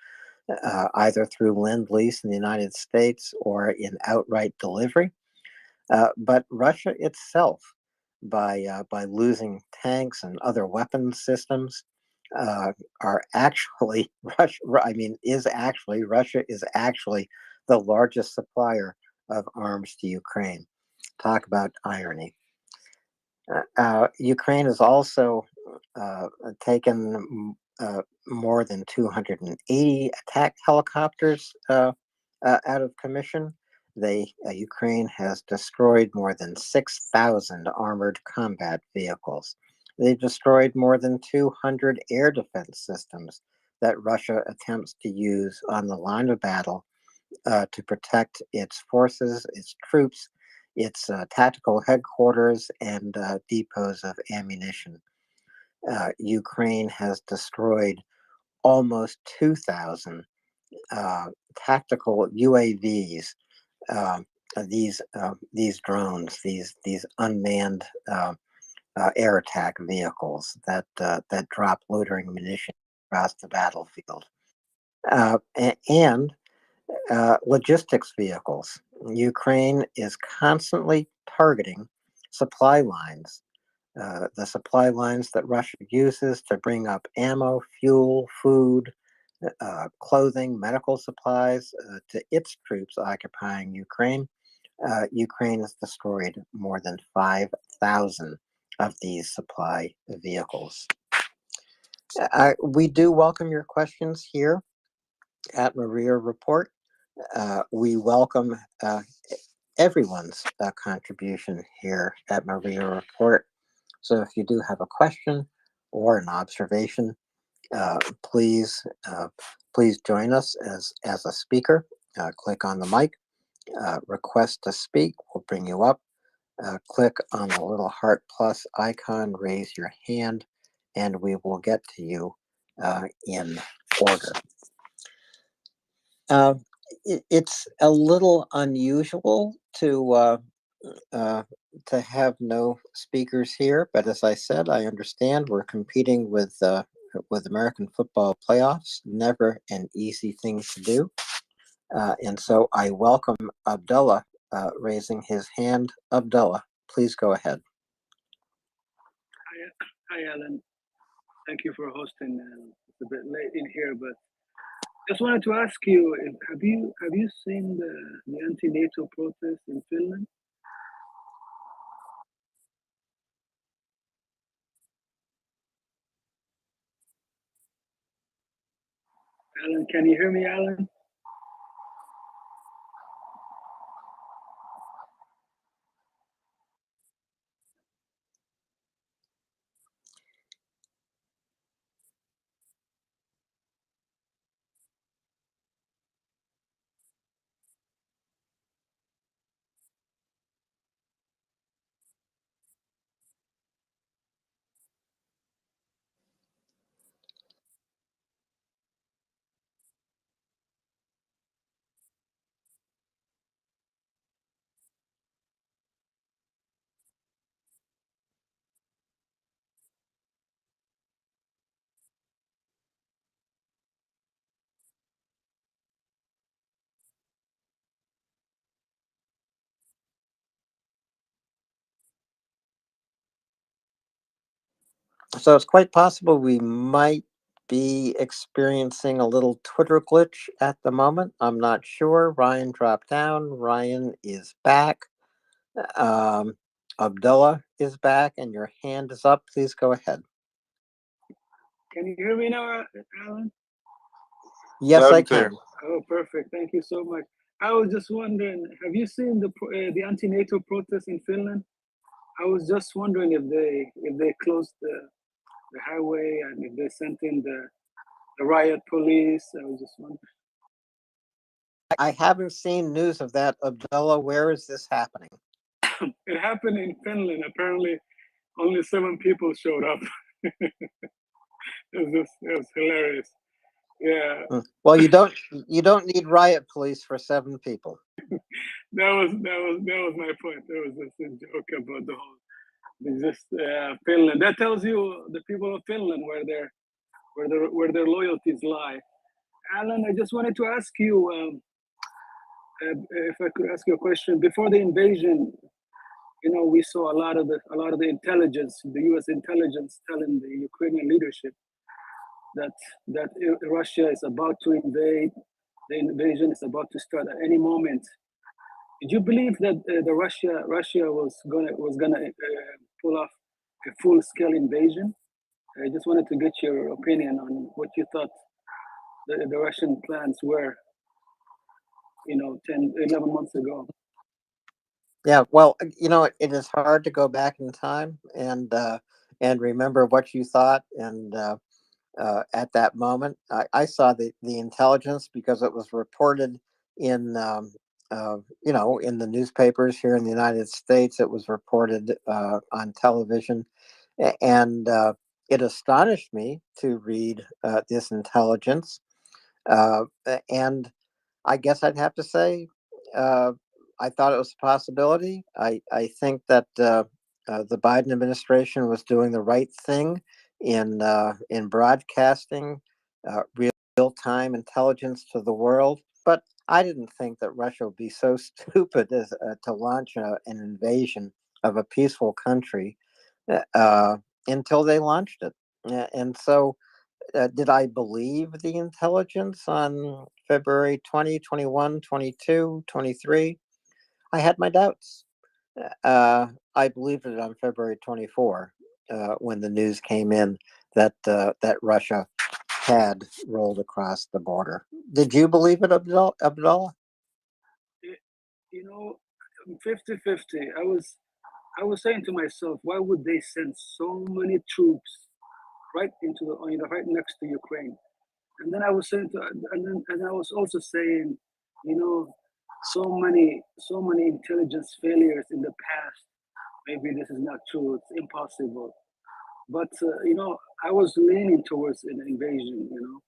either through lend-lease in the United States or in outright delivery. But Russia itself, by losing tanks and other weapons systems, are actually Russia is actually the largest supplier of arms to Ukraine. Talk about irony. Ukraine has also taken more than 280 attack helicopters out of commission. Ukraine has destroyed more than 6,000 armored combat vehicles. They've destroyed more than 200 air defense systems that Russia attempts to use on the line of battle to protect its forces, its troops, its tactical headquarters, and depots of ammunition. Ukraine has destroyed almost 2,000 tactical UAVs. These drones, these unmanned air attack vehicles that drop loitering munitions across the battlefield, and logistics vehicles. Ukraine is constantly targeting supply lines, the supply lines that Russia uses to bring up ammo, fuel, food, clothing, medical supplies to its troops occupying Ukraine. Ukraine has destroyed more than 5,000 of these supply vehicles. We do welcome your questions here at MriyaReport. We welcome everyone's contribution here at MriyaReport. So if you do have a question or an observation, please join us as a speaker. Click on the mic, request to speak. We'll bring you up. Click on the little heart plus icon, raise your hand, and we will get to you in order. It's a little unusual to have no speakers here, but as I said, I understand we're competing with American football playoffs. Never an easy thing to do, and so I welcome Abdullah raising his hand. Abdullah, please go ahead. Hi, Alan. Thank you for hosting. It's a bit late in here, but just wanted to ask you: have you seen the anti-NATO protest in Finland? Alan, can you hear me, Alan? So it's quite possible we might be experiencing a little Twitter glitch at the moment. I'm not sure. Ryan dropped down. Ryan is back. Um, Abdullah is back, and your hand is up. Please go ahead. Can you hear me now, Alan? Yes, Loud I and clear. can. Oh, perfect. Thank you so much. I was just wondering, have you seen the anti-NATO protests in Finland? I was just wondering if they closed the highway and if they sent in the riot police. I was just wondering. I haven't seen news of that. Abdullah, where is this happening? It happened in Finland. Apparently, only 7 people showed up. It was hilarious. Yeah, Well, you don't need riot police for 7 people. that was my point. There was just a joke about the whole just Finland. That tells you the people of Finland where their loyalties lie. Alan, I just wanted to ask you if I could ask you a question. Before the invasion, you know, we saw a lot of the intelligence, the U.S. intelligence, telling the Ukrainian leadership that Russia is about to invade. The invasion is about to start at any moment. Did you believe that the Russia was gonna pull off a full scale invasion? I just wanted to get your opinion on what you thought the Russian plans were, you know, 10, 11 months ago. Yeah, well, it is hard to go back in time and remember what you thought. And at that moment, I saw the intelligence because it was reported in in the newspapers here in the United States. It was reported on television, and it astonished me to read this intelligence. And I guess I'd have to say uh, I thought it was a possibility. I think that the Biden administration was doing the right thing in broadcasting real time intelligence to the world. But I didn't think that Russia would be so stupid as to launch an invasion of a peaceful country uh, until they launched it. And so did I believe the intelligence on February 20, 21, 22, 23? I had my doubts. I believed it on February 24 when the news came in that Russia had rolled across the border. Did you believe it, Abdullah? You know, 50-50. I was saying to myself, why would they send so many troops right into the, you know, right next to Ukraine? And then I was saying to, and I was also saying, you know, so many intelligence failures in the past. Maybe this is not true. It's impossible. But you know, I was leaning towards an invasion. You know,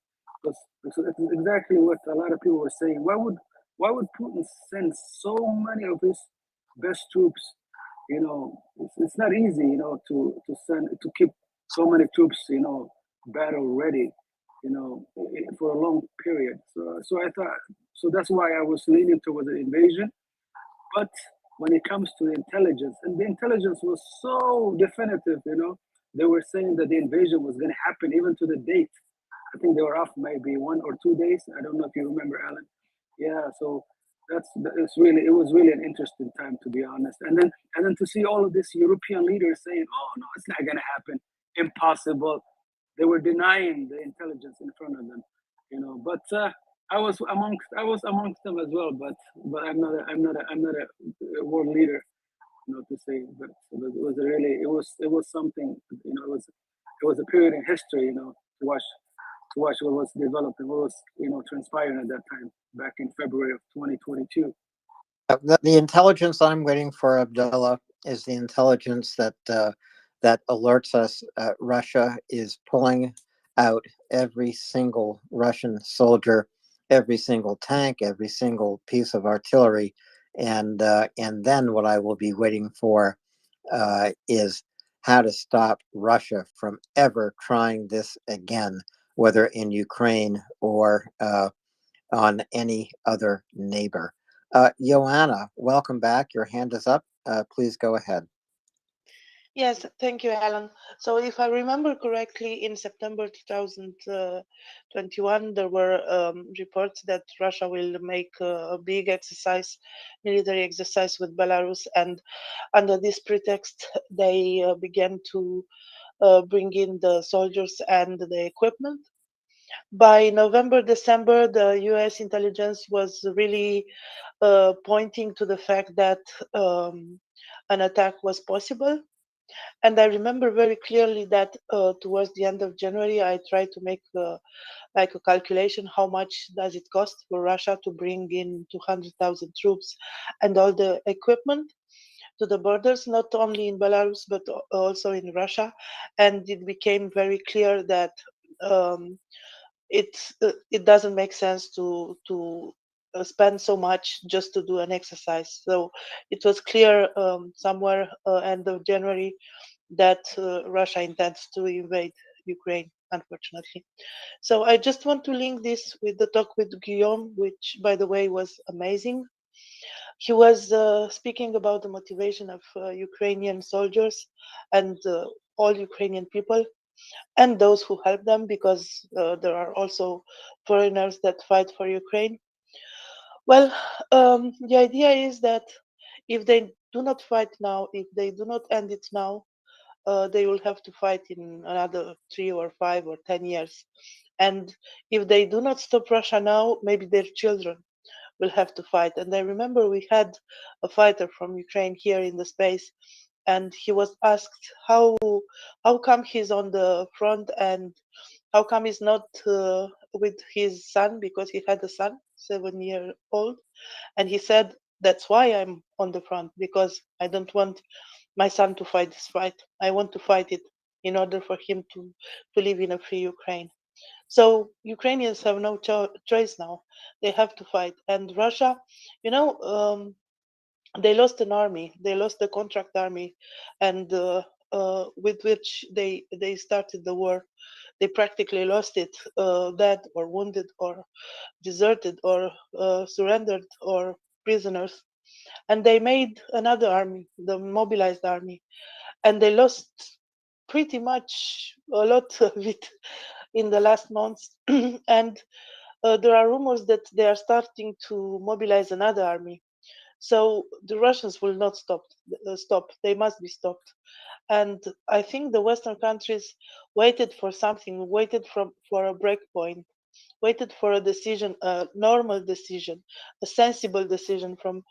because it's exactly what a lot of people were saying. Why would Putin send so many of his best troops? You know, it's not easy. You know, to send to keep so many troops. You know, battle ready. You know, for a long period. So I thought. So that's why I was leaning towards an invasion. But when it comes to intelligence, and the intelligence was so definitive, you know, they were saying that the invasion was going to happen even to the date. I think they were off maybe 1 or 2 days. I don't know if you remember, Alan. Yeah, so it was really an interesting time, to be honest. And then to see all of these European leaders saying, "Oh no, it's not going to happen, impossible." They were denying the intelligence in front of them. But I was amongst them as well. But I'm not a world leader, to say. But it was something. It was a period in history, to watch what was developed and what was transpiring at that time back in February of 2022. The intelligence I'm waiting for, Abdullah, is the intelligence that alerts us Russia is pulling out every single Russian soldier, every single tank, every single piece of artillery, and then what I will be waiting for is how to stop Russia from ever trying this again, whether in Ukraine or on any other neighbor. Joanna, welcome back. Your hand is up. Please go ahead. Yes, thank you, Alan. So, if I remember correctly, in September 2021, there were reports that Russia will make a big exercise, military exercise with Belarus, and under this pretext, they began to bring in the soldiers and the equipment. By November, December, the US intelligence was really pointing to the fact that an attack was possible. And I remember very clearly that towards the end of January, I tried to make like a calculation how much does it cost for Russia to bring in 200,000 troops and all the equipment to the borders, not only in Belarus but also in Russia. And it became very clear that um, it doesn't make sense to spend so much just to do an exercise. So it was clear somewhere end of January that Russia intends to invade Ukraine, unfortunately. So I just want to link this with the talk with Guillaume, which, by the way, was amazing. He was speaking about the motivation of Ukrainian soldiers and all Ukrainian people and those who help them, because there are also foreigners that fight for Ukraine. Well, the idea is that if they do not fight now, if they do not end it now, they will have to fight in another 3 or 5 or 10 years. And if they do not stop Russia now, maybe their children will have to fight. And I remember we had a fighter from Ukraine here in the space, and he was asked how come he's on the front and how come he's not with his son, because he had a son, 7 year old, and he said, "That's why I'm on the front, because I don't want my son to fight this fight. I want to fight it in order for him to live in a free Ukraine." So Ukrainians have no choice now. They have to fight. And Russia, you know, they lost an army. They lost the contract army, and with which they started the war. They practically lost it, dead or wounded or deserted or surrendered or prisoners. And they made another army, the mobilized army, and they lost pretty much a lot of it in the last months. And there are rumors that they are starting to mobilize another army. So the Russians will not stop. They must be stopped. And I think the Western countries waited for something, waited for a break point, waited for a decision, a normal decision, a sensible decision from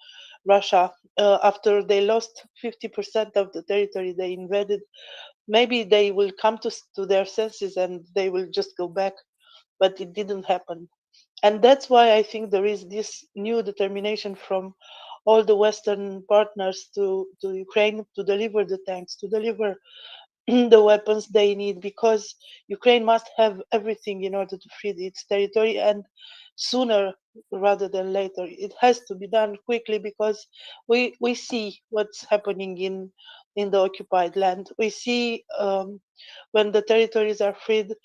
Russia after they lost 50% of the territory they invaded. Maybe they will come to their senses and they will just go back, but it didn't happen. And that's why I think there is this new determination from all the Western partners to Ukraine to deliver the tanks, to deliver the weapons they need, because Ukraine must have everything in order to free its territory, and sooner rather than later. It has to be done quickly, because we see what's happening in the occupied land. We see when the territories are freed,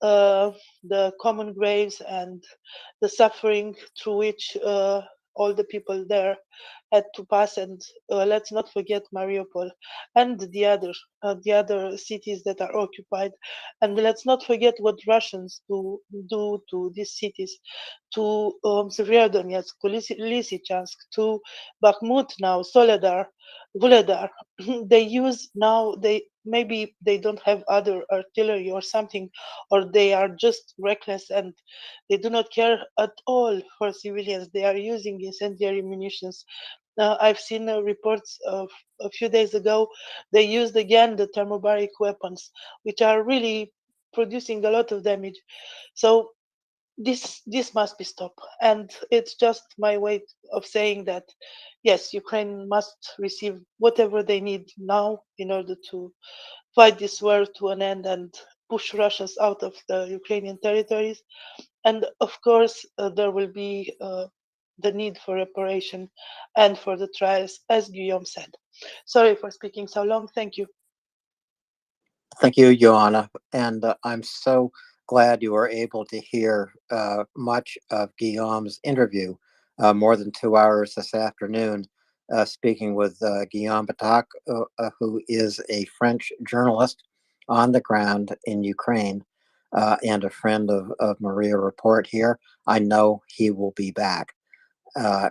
uh, the common graves and the suffering through which all the people there had to pass, and let's not forget Mariupol and the other cities that are occupied, and let's not forget what Russians do to these cities, to Severodonetsk, to Lysychansk, to Bakhmut now, Soledar, Vuledar. They use now, they maybe they don't have other artillery or something, or they are just reckless and they do not care at all for civilians. They are using incendiary munitions. I've seen reports of a few days ago. They used again the thermobaric weapons, which are really producing a lot of damage. So this must be stopped, and it's just my way of saying that yes, Ukraine must receive whatever they need now in order to fight this war to an end and push Russians out of the Ukrainian territories. And of course, there will be the need for reparation and for the trials, as Guillaume said. Sorry for speaking so long. Thank you. Thank you, Joanna. And I'm so glad you were able to hear much of Guillaume's interview, more than 2 hours this afternoon, speaking with Guillaume Batak, who is a French journalist on the ground in Ukraine and a friend of MriyaReport here. I know he will be back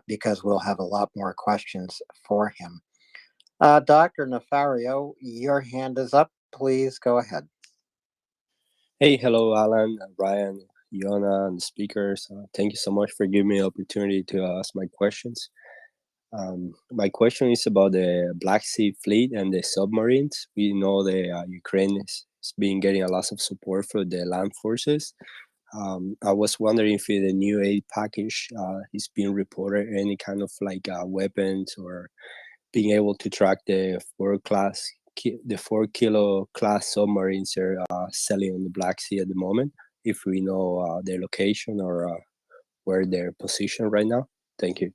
because we'll have a lot more questions for him. Dr. Nefario, your hand is up. Please go ahead. Hey, hello, Alan, Brian, Yona, and the speakers. Thank you so much for giving me the opportunity to ask my questions. My question is about the Black Sea Fleet and the submarines. We know the Ukraine is been getting a lot of support for the land forces. I was wondering if the new aid package is being reported any kind of like weapons or being able to track the 4 kilo class submarines are selling on the Black Sea at the moment, if we know their location or where they're positioned right now. Thank you.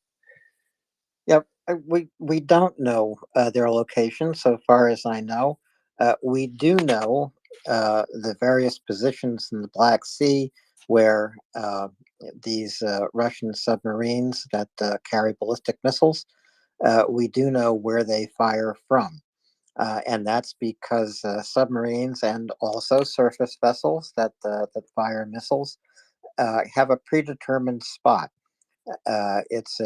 Yep, we don't know their location so far as I know. We do know the various positions in the Black Sea where these Russian submarines that carry ballistic missiles, we do know where they fire from. And that's because submarines and also surface vessels that fire missiles have a predetermined spot. It's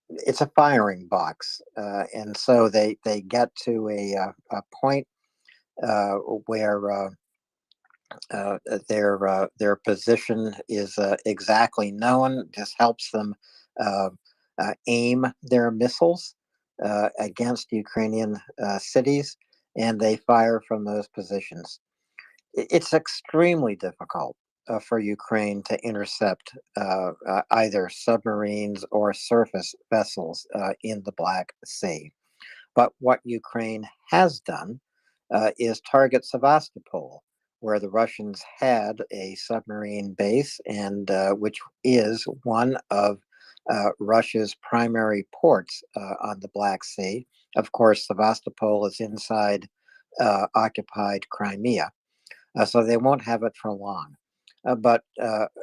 it's a firing box, and so they get to a point where their position is exactly known. Just helps them uh, aim their missiles against Ukrainian cities, and they fire from those positions. It's extremely difficult for Ukraine to intercept either submarines or surface vessels in the Black Sea. But what Ukraine has done is target Sevastopol, where the Russians had a submarine base, and which is one of Russia's primary ports on the Black Sea. Of course, Sevastopol is inside occupied Crimea, so they won't have it for long. But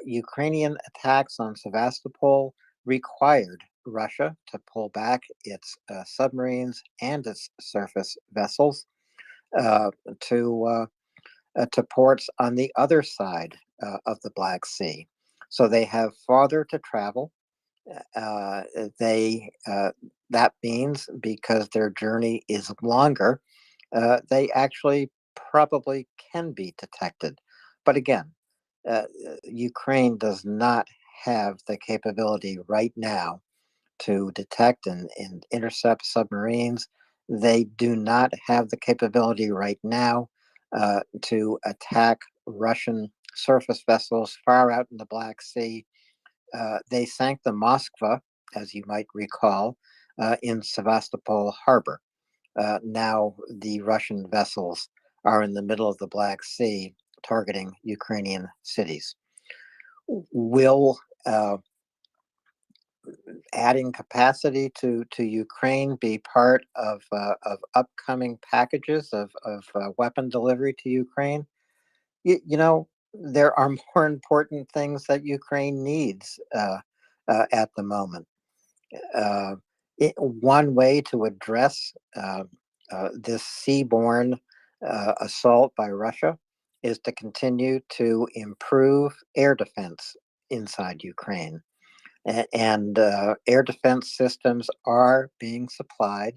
Ukrainian attacks on Sevastopol required Russia to pull back its submarines and its surface vessels uh, to ports on the other side of the Black Sea. So they have farther to travel. They that means because their journey is longer, they actually probably can be detected. But again, Ukraine does not have the capability right now to detect and intercept submarines. They do not have the capability right now to attack Russian surface vessels far out in the Black Sea. They sank the Moskva, as you might recall, in Sevastopol harbor. Now the Russian vessels are in the middle of the Black Sea targeting Ukrainian cities. Will adding capacity to Ukraine be part of upcoming packages of weapon delivery to Ukraine? You know, there are more important things that Ukraine needs at the moment. one way to address this seaborne assault by Russia is to continue to improve air defense inside Ukraine. And air defense systems are being supplied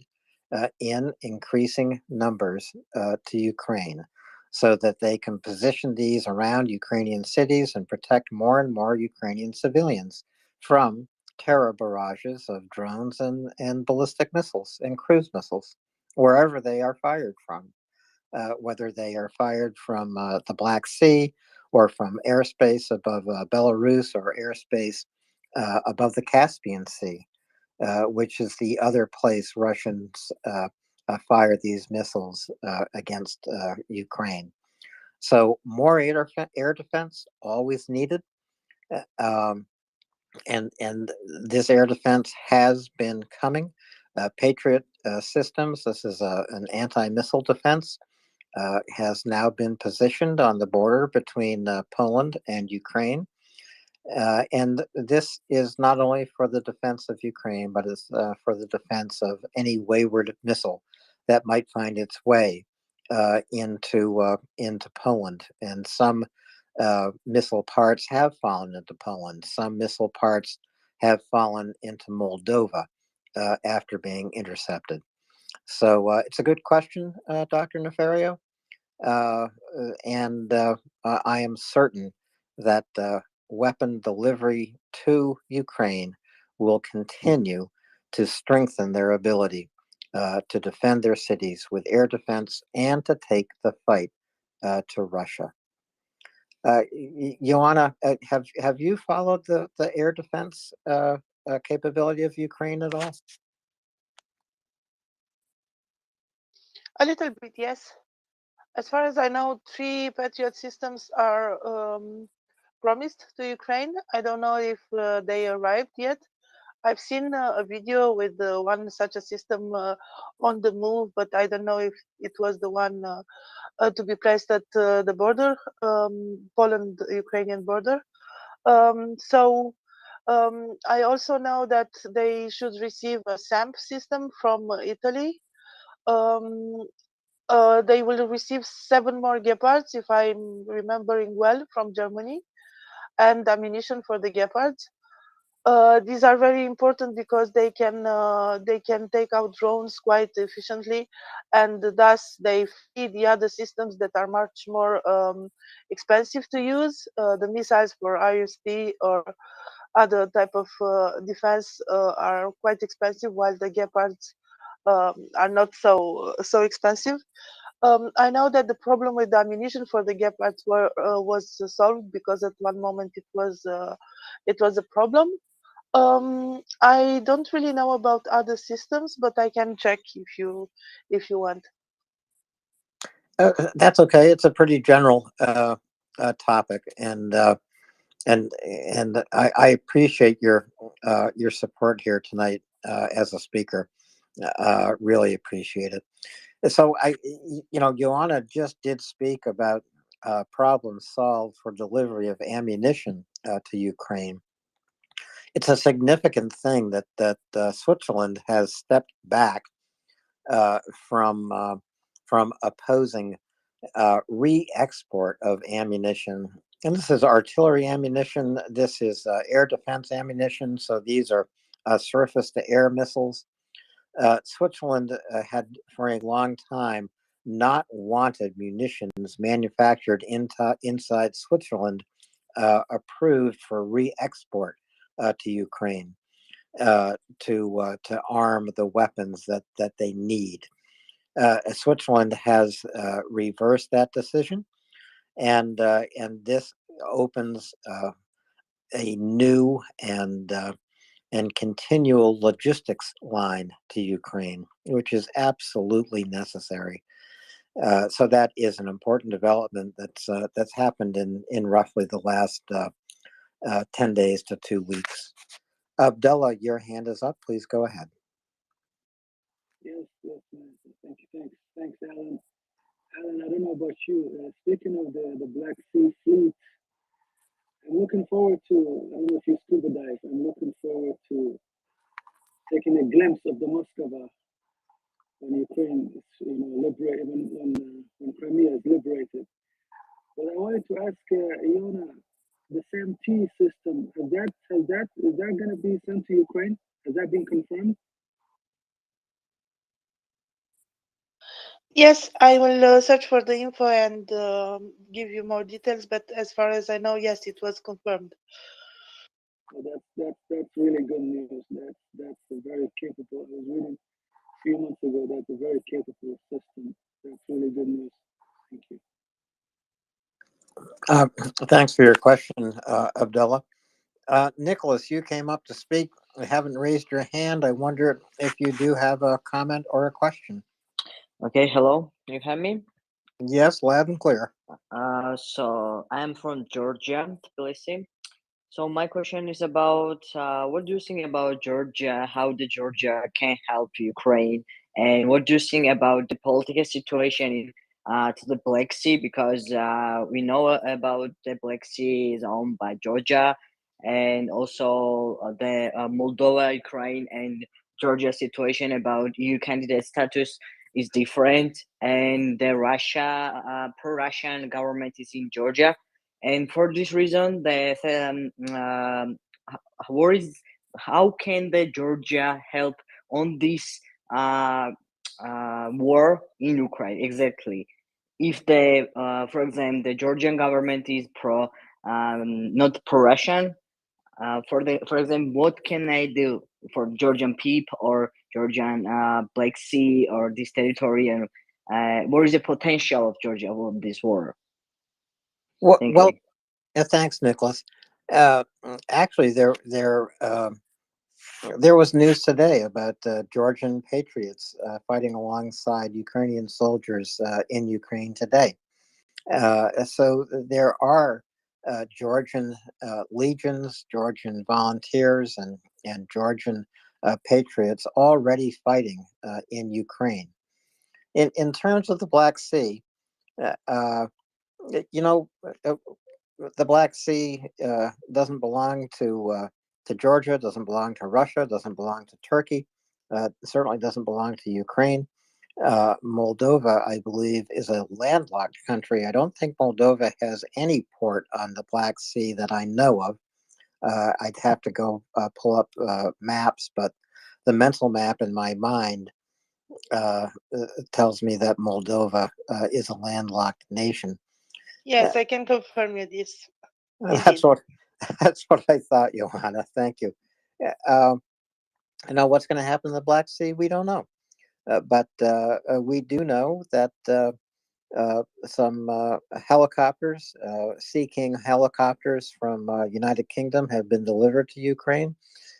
in increasing numbers to Ukraine so that they can position these around Ukrainian cities and protect more and more Ukrainian civilians from terror barrages of drones and ballistic missiles and cruise missiles, wherever they are fired from. Whether they are fired from the Black Sea or from airspace above Belarus or airspace above the Caspian Sea, which is the other place Russians fire these missiles against Ukraine. So more air defense always needed. And this air defense has been coming. Patriot systems, this is an anti-missile defense, has now been positioned on the border between Poland and Ukraine. And this is not only for the defense of Ukraine, but it's for the defense of any wayward missile that might find its way into Poland. And some missile parts have fallen into Poland. Some missile parts have fallen into Moldova after being intercepted. So it's a good question, Dr. Nefario. And I am certain that weapon delivery to Ukraine will continue to strengthen their ability to defend their cities with air defense and to take the fight to Russia. Joanna, have you followed the air defense capability of Ukraine at all? A little bit, yes. As far as I know, 3 Patriot systems are promised to Ukraine. I don't know if they arrived yet. I've seen a video with one such a system on the move, but I don't know if it was the one to be placed at the border, Poland-Ukrainian border. I also know that they should receive a SAMP system from Italy. They will receive 7 more Gepards, if I'm remembering well, from Germany, and ammunition for the Gepards. These are very important because they can take out drones quite efficiently, and thus they feed the other systems that are much more expensive to use. The missiles for ISP or other type of defense are quite expensive, while the Gepards are not so expensive. I know that the problem with the ammunition for the Gepards was solved, because at one moment it was a problem. I don't really know about other systems, but I can check if you want. That's okay. It's a pretty general topic, and I appreciate your support here tonight as a speaker. Really appreciate it. So Joanna just did speak about problems solved for delivery of ammunition to Ukraine. It's a significant thing that Switzerland has stepped back from opposing re-export of ammunition. And this is artillery ammunition. This is air defense ammunition. So these are surface-to-air missiles. Switzerland had for a long time not wanted munitions manufactured inside Switzerland approved for re-export to Ukraine to arm the weapons that they need. Switzerland has reversed that decision, and this opens a new and continual logistics line to Ukraine, which is absolutely necessary. So that is an important development that's happened in roughly the last 10 days to 2 weeks. Abdullah, your hand is up. Please go ahead. Yes, thanks, Alan. Alan, I don't know about you. Speaking of the Black Sea Fleet, I'm looking forward to, I don't know if you scuba dive, I'm looking forward to taking a glimpse of the Moskva when Ukraine is, liberated, when Crimea is liberated. But I wanted to ask Iona, the SAM T system, is that going to be sent to Ukraine? Has that been confirmed? Yes, I will search for the info and give you more details. But as far as I know, yes, it was confirmed. Well, that's really good news. That's a very capable. I was reading a few months ago. That's a very capable system. That's really good news. Thank you. Thanks for your question, Abdullah. Nicholas, you came up to speak. You haven't raised your hand. I wonder if you do have a comment or a question. Okay, hello. You hear me? Yes, loud and clear. So I am from Georgia, Tbilisi. So my question is about what do you think about Georgia? How the Georgia can help Ukraine, and what do you think about the political situation in to the Black Sea? Because we know about the Black Sea is owned by Georgia, and also the Moldova, Ukraine, and Georgia situation about EU candidate status is different, and the Russia pro-Russian government is in Georgia, and for this reason the what is how can the Georgia help on this war in Ukraine exactly? If the for example the Georgian government is not pro-Russian, for example, what can I do for Georgian people or Georgian Black Sea or this territory, and what is the potential of Georgia of this war? Thank Well, you. thanks, Nicholas. Actually, there was news today about Georgian patriots fighting alongside Ukrainian soldiers in Ukraine today. So there are Georgian legions, Georgian volunteers, and Georgian patriots already fighting in Ukraine. In terms of the Black Sea, uh, you know, the Black Sea doesn't belong to Georgia, doesn't belong to Russia, doesn't belong to Turkey, certainly doesn't belong to Ukraine. Moldova, I believe, is a landlocked country. I don't think Moldova has any port on the Black Sea that I know of. I'd have to go pull up maps, but the mental map in my mind tells me that Moldova is a landlocked nation. Yes, I can confirm you this. That's what that's what I thought, Johanna. Thank you. Now, what's going to happen in the Black Sea? We don't know, but we do know that some helicopters, Sea King helicopters from United Kingdom, have been delivered to Ukraine.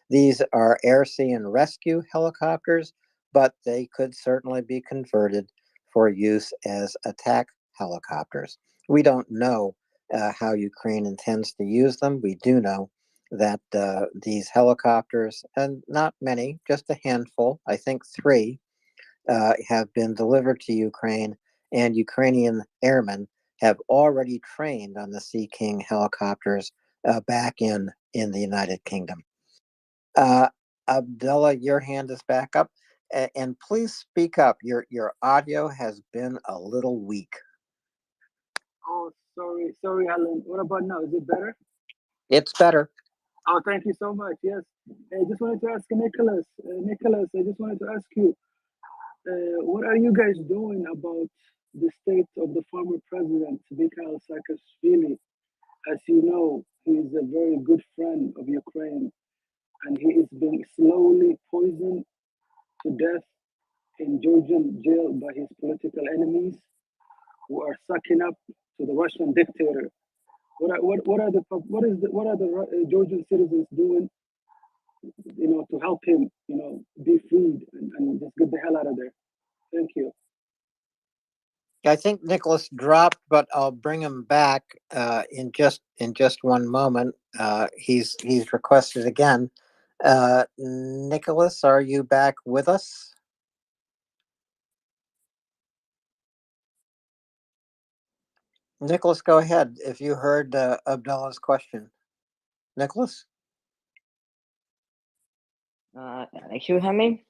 These are air, sea, and rescue helicopters, but they could certainly be converted for use as attack helicopters. We don't know how Ukraine intends to use them. We do know that these helicopters, and not many, just a handful, I think 3, have been delivered to Ukraine, and Ukrainian airmen have already trained on the Sea King helicopters back in the United Kingdom. Abdullah, your hand is back up, and please speak up. Your audio has been a little weak. Oh, sorry, Alan. What about now? Is it better? It's better. Oh, thank you so much. Yes, I just wanted to ask Nicholas. Nicholas, I just wanted to ask you, what are you guys doing about the state of the former president, Mikhail Saakashvili? As you know, he is a very good friend of Ukraine, and he is being slowly poisoned to death in Georgian jail by his political enemies, who are sucking up to the Russian dictator. What are the Georgian citizens doing, to help him, be freed and just get the hell out of there? Thank you. I think Nicholas dropped, but I'll bring him back in just one moment. He's requested again. Nicholas, are you back with us? Nicholas, go ahead if you heard Abdullah's question. Nicholas? You hear me?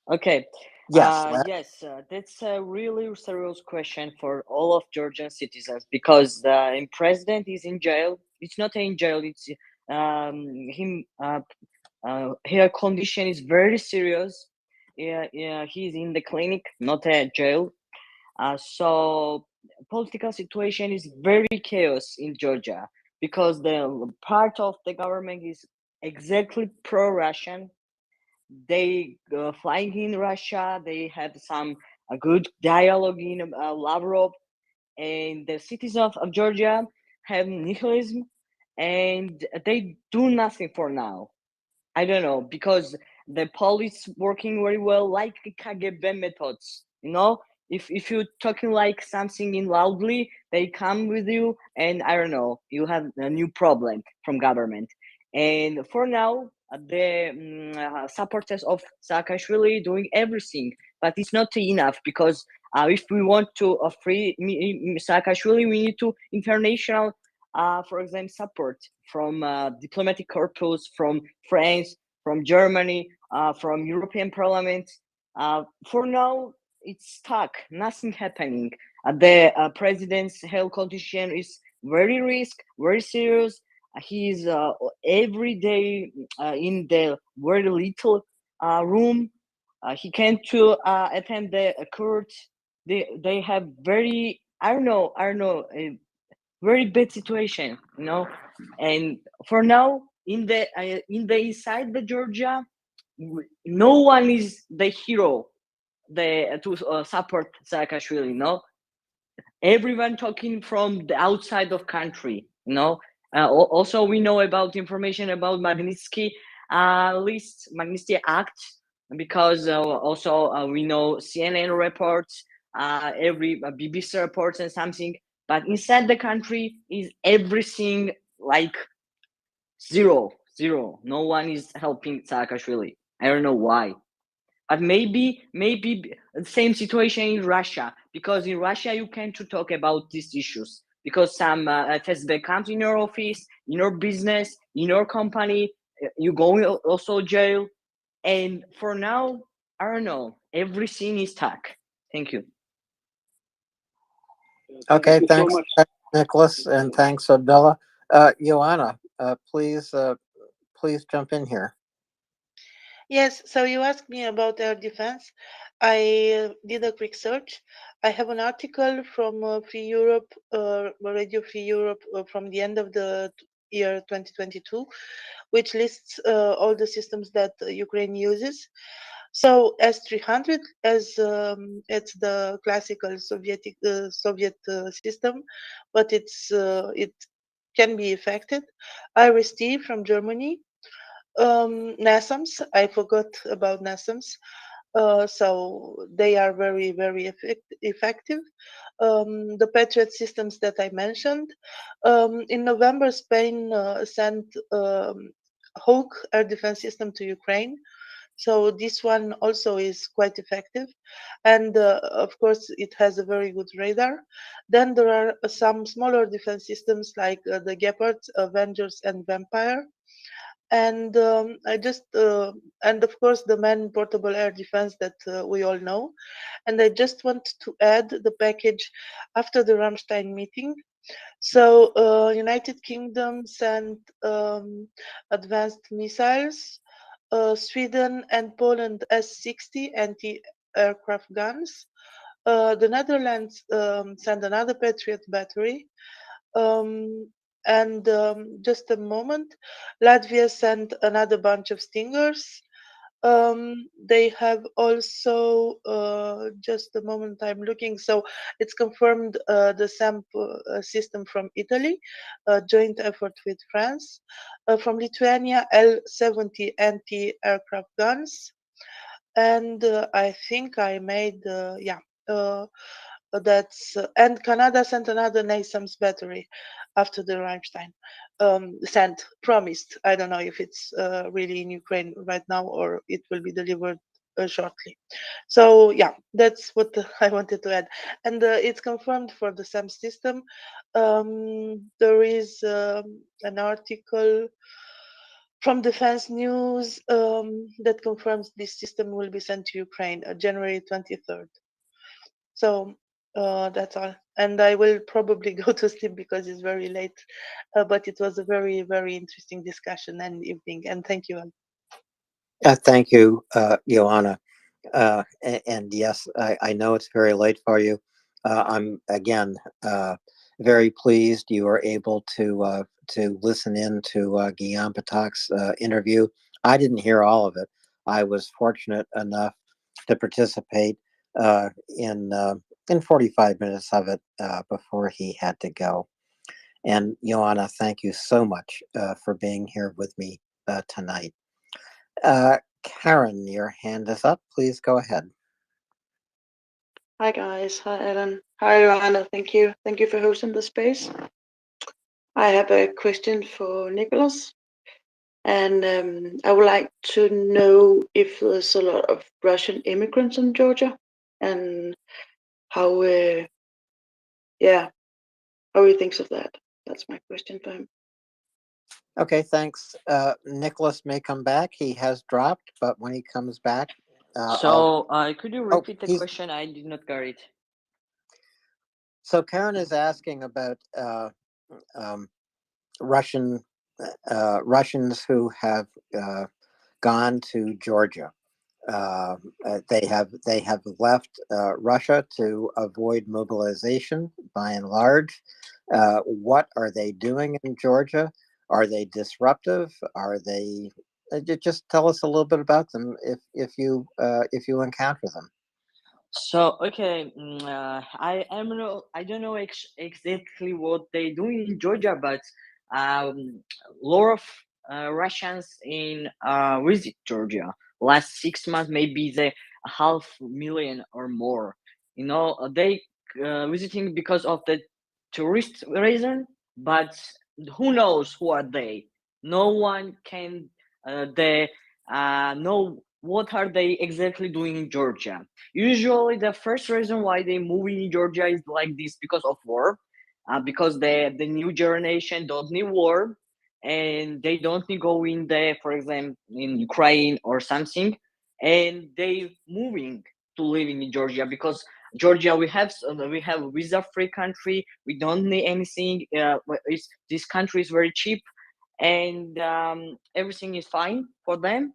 Okay. Yes. Yes, that's a really serious question for all of Georgian citizens because the president is in jail. It's not in jail. It's him. Her condition is very serious. Yeah, he's in the clinic, not a jail. So political situation is very chaos in Georgia because the part of the government is exactly pro-Russian. They flying in Russia. They have some good dialogue in Lavrov, and the citizens of Georgia have nihilism, and they do nothing for now. I don't know because the police working very well like KGB methods. You know, if you're talking like something in loudly, they come with you, and I don't know, you have a new problem from government. And for now, the supporters of Saakashvili doing everything, but it's not enough because if we want to free Saakashvili, we need to international, for example, support from diplomatic corpus, from France, from Germany, from European Parliament. For now, it's stuck. Nothing happening. The president's health condition is very risk, very serious. He's every day in the very little room. He can't to attend the court. They have very I don't know a very bad situation, you know. And for now, in the inside the Georgia, no one is the hero the to support Saakashvili, no. Everyone talking from the outside of country, you know. Also, we know about information about Magnitsky list, Magnitsky Act, because also we know CNN reports, every BBC reports and something. But inside the country is everything like zero, zero. No one is helping Saakashvili. I don't know why. But maybe the same situation in Russia, because in Russia you can't talk about these issues because some FSB comes in your office, in your business, in your company, you go also jail. And for now, I don't know, everything is stuck. Thank you. Okay. Thank you so Thanks, much. Nicholas, and thanks, Abdullah. Joanna, please jump in here. Yes, so you asked me about air defense. I did a quick search. I have an article from Free Europe, Radio Free Europe, from the end of the year 2022, which lists all the systems that Ukraine uses. So S-300, as it's the classical Soviet system, but it can be affected. Iris-T from Germany, NASAMS. I forgot about NASAMS. So they are very, very effective. The Patriot systems that I mentioned. In November, Spain sent Hawk air defense system to Ukraine. So this one also is quite effective. And of course, it has a very good radar. Then there are some smaller defense systems like the Gepard, Avengers, and Vampire. And I just and of course the man portable air defense that we all know. And I just want to add the package after the Ramstein meeting. So United Kingdom sent advanced missiles, Sweden and Poland S-60 anti-aircraft guns. The Netherlands sent another Patriot battery. And just a moment, Latvia sent another bunch of Stingers. They have also, just a moment, I'm looking. So it's confirmed the SAMP system from Italy, joint effort with France. From Lithuania, L-70 anti-aircraft guns. And I think I made, yeah. That's and Canada sent another NASAMS battery after the Rammstein sent promised. I don't know if it's really in Ukraine right now or it will be delivered shortly. So yeah, that's what I wanted to add, and it's confirmed for the SAM system. There is an article from Defense News that confirms this system will be sent to Ukraine January 23rd. So that's all. And I will probably go to sleep because it's very late. But it was a very, very interesting discussion and evening. And thank you all. Thank you, Joanna. And yes, I know it's very late for you. I'm again very pleased you were able to listen in to Guillaume Patak's interview. I didn't hear all of it. I was fortunate enough to participate in 45 minutes of it before he had to go. And Joanna, thank you so much for being here with me tonight. Karen, your hand is up. Please go ahead. Hi guys, hi Ellen, hi Joanna. Thank you for hosting the space. I have a question for Nicholas, and I would like to know if there's a lot of Russian immigrants in Georgia, and how how he thinks of that. That's my question for him. Okay, thanks. Nicholas may come back. He has dropped, but when he comes back, Could you repeat the question? I did not get it. So Karen is asking about Russians who have gone to Georgia. They have left Russia to avoid mobilization by and large. What are they doing in Georgia? Are they disruptive? Are they? Just tell us a little bit about them if you encounter them. So okay, I don't know exactly what they do in Georgia, but a lot of Russians in visit Georgia last 6 months, maybe the 500,000 or more. You know, they visiting because of the tourist reason, but who knows who are they? No one can they know what are they exactly doing in Georgia. Usually, the first reason why they move in Georgia is like this because of war, because the new generation don't need war, and they don't need go in there, for example, in Ukraine or something, and they moving to living in Georgia because Georgia we have a visa free country. We don't need anything. This country is very cheap, and everything is fine for them.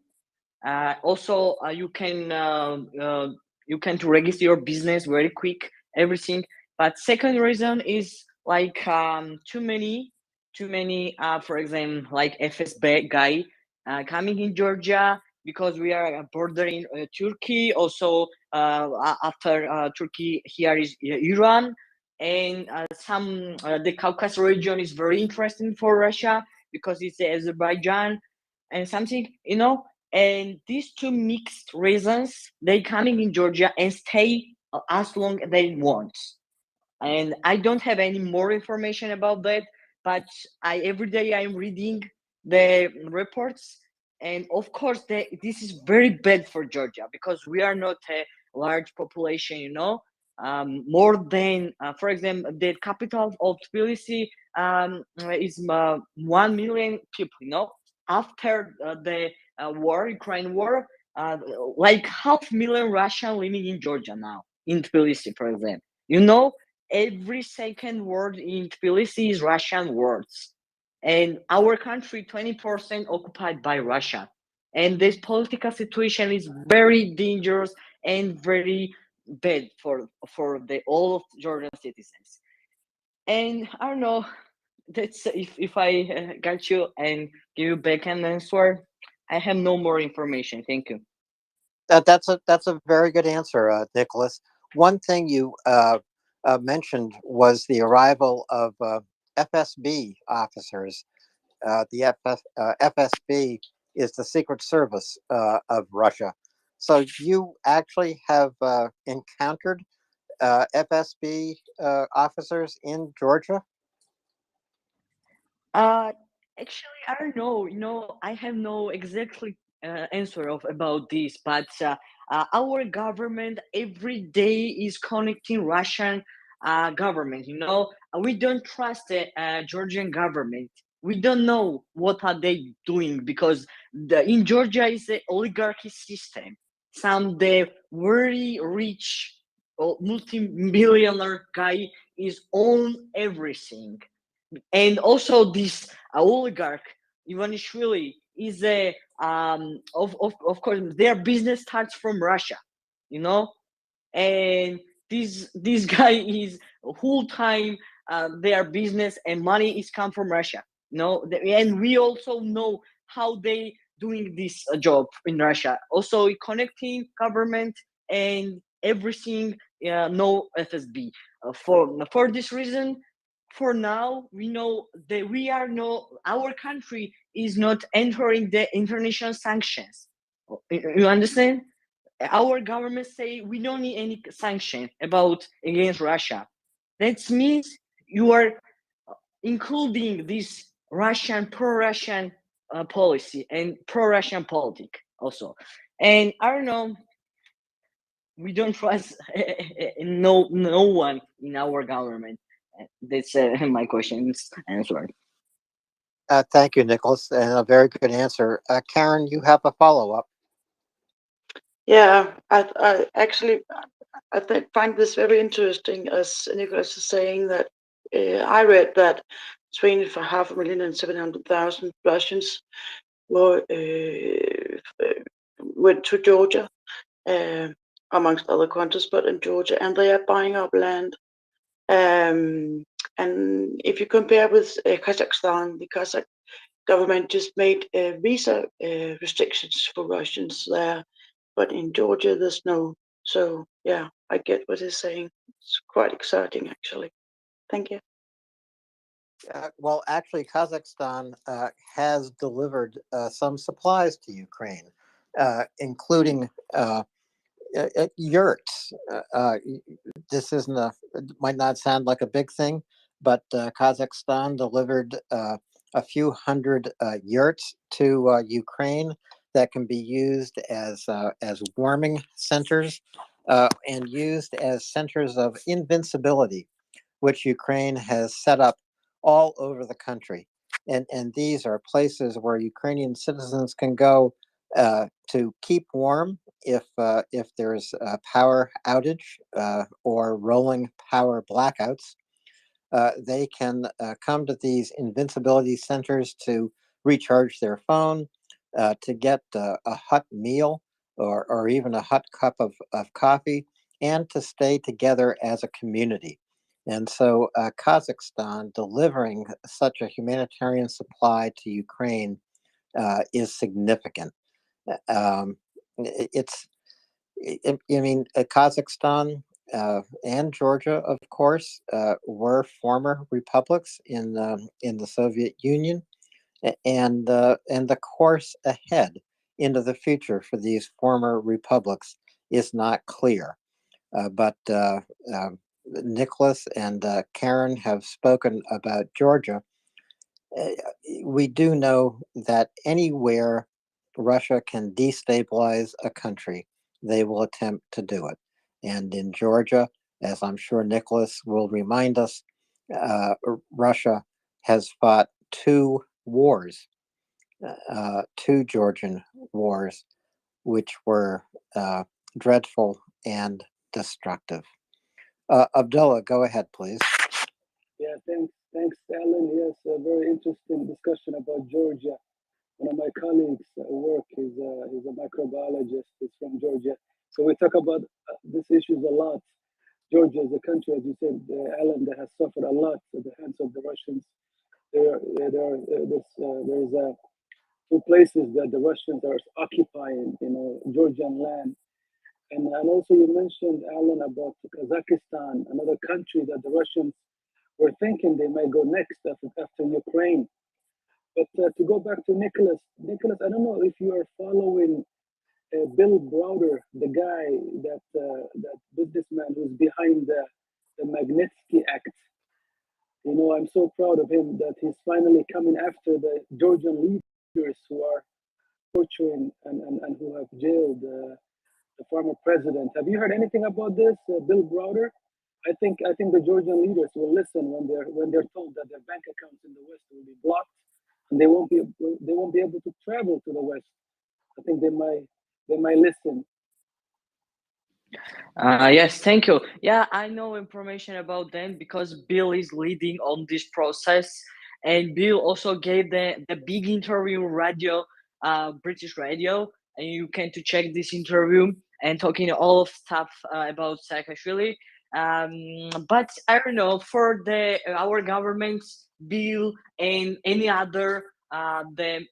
Also, you can to register your business very quick, everything. But second reason is like too many. For example, like FSB guy coming in Georgia because we are bordering Turkey. Also, after Turkey, here is Iran, and the Caucasus region is very interesting for Russia because it's Azerbaijan and something, you know. And these two mixed reasons, they coming in Georgia and stay as long as they want. And I don't have any more information about that, but every day I'm reading the reports, and of course this is very bad for Georgia because we are not a large population, you know. More than for example, the capital of Tbilisi is 1 million people, you know. After the Ukraine war, like 500,000 Russian living in Georgia now, in Tbilisi, for example. You know, every second word in Tbilisi is Russian words. And our country, 20% occupied by Russia. And this political situation is very dangerous and very bad for the all of Georgian citizens. And I don't know, that's if I got you and give you back an answer. I have no more information. Thank you. That's a very good answer, Nicholas. One thing you mentioned was the arrival of FSB officers. The FSB is the Secret Service of Russia. So you actually have encountered FSB officers in Georgia? Actually, I don't know. You know, I have no exactly answer of about this, but our government every day is connecting Russian government. You know, we don't trust the Georgian government. We don't know what are they doing because in Georgia is an oligarchy system. Some the very rich multi-millionaire guy is own everything, and also this oligarch Ivanishvili is a of course their business starts from Russia, you know, and this guy is whole time their business and money is come from Russia, you know, and we also know how they doing this job in Russia, also connecting government and everything. No FSB for this reason. For now, we know that we are no, our country is not entering the international sanctions. You understand? Our government say we don't need any sanction about against Russia. That means you are including this Russian pro-Russian policy and pro-Russian politic also. And I don't know, we don't trust no one in our government. That's my questions answered. Thank you, Nicholas, and a very good answer. Karen, you have a follow-up. Yeah, I actually find this very interesting, as Nicholas is saying that I read that between for 500,000 and 700,000 Russians were went to Georgia, amongst other countries, but in Georgia, and they are buying up land. And if you compare with Kazakhstan, the Kazakh government just made visa restrictions for Russians there, but in Georgia there's no. So yeah, I get what he's saying. It's quite exciting, actually. Thank you. Well, actually, Kazakhstan has delivered some supplies to Ukraine, including yurts. This isn't might not sound like a big thing, but Kazakhstan delivered a few hundred yurts to Ukraine that can be used as warming centers and used as centers of invincibility, which Ukraine has set up all over the country. And these are places where Ukrainian citizens can go to keep warm if there's a power outage or rolling power blackouts. They can come to these invincibility centers to recharge their phone, to get a hot meal or even a hot cup of coffee, and to stay together as a community. And so Kazakhstan delivering such a humanitarian supply to Ukraine is significant. It's, I mean, Kazakhstan and Georgia, of course, were former republics in the Soviet Union, and the course ahead into the future for these former republics is not clear. But Nicholas and Karen have spoken about Georgia. We do know that anywhere Russia can destabilize a country, they will attempt to do it. And in Georgia, as I'm sure Nicholas will remind us, Russia has fought two wars, two Georgian wars, which were dreadful and destructive. Abdullah, go ahead, please. Yeah, thanks, Alan. Yes, a very interesting discussion about Georgia. One of my colleagues at work is a microbiologist. He's from Georgia, so we talk about these issues a lot. Georgia is a country, as you said, Alan, that has suffered a lot at the hands of the Russians. There's two places that the Russians are occupying, Georgian land. And also you mentioned, Alan, about Kazakhstan, another country that the Russians were thinking they might go next after Ukraine. But to go back to Nicholas, I don't know if you are following Bill Browder, the guy that businessman who's behind the Magnitsky Act. I'm so proud of him that he's finally coming after the Georgian leaders who are torturing and who have jailed the former president. Have you heard anything about this, Bill Browder? I think the Georgian leaders will listen when they're told that their bank accounts in the West will be blocked and they won't be able to travel to the West. I think they might listen. Yes, thank you. Yeah, I know information about them because Bill is leading on this process, and Bill also gave the big interview radio, British radio, and you can to check this interview and talking all of stuff about Saakashvili. But I don't know for the our government, Bill and any other the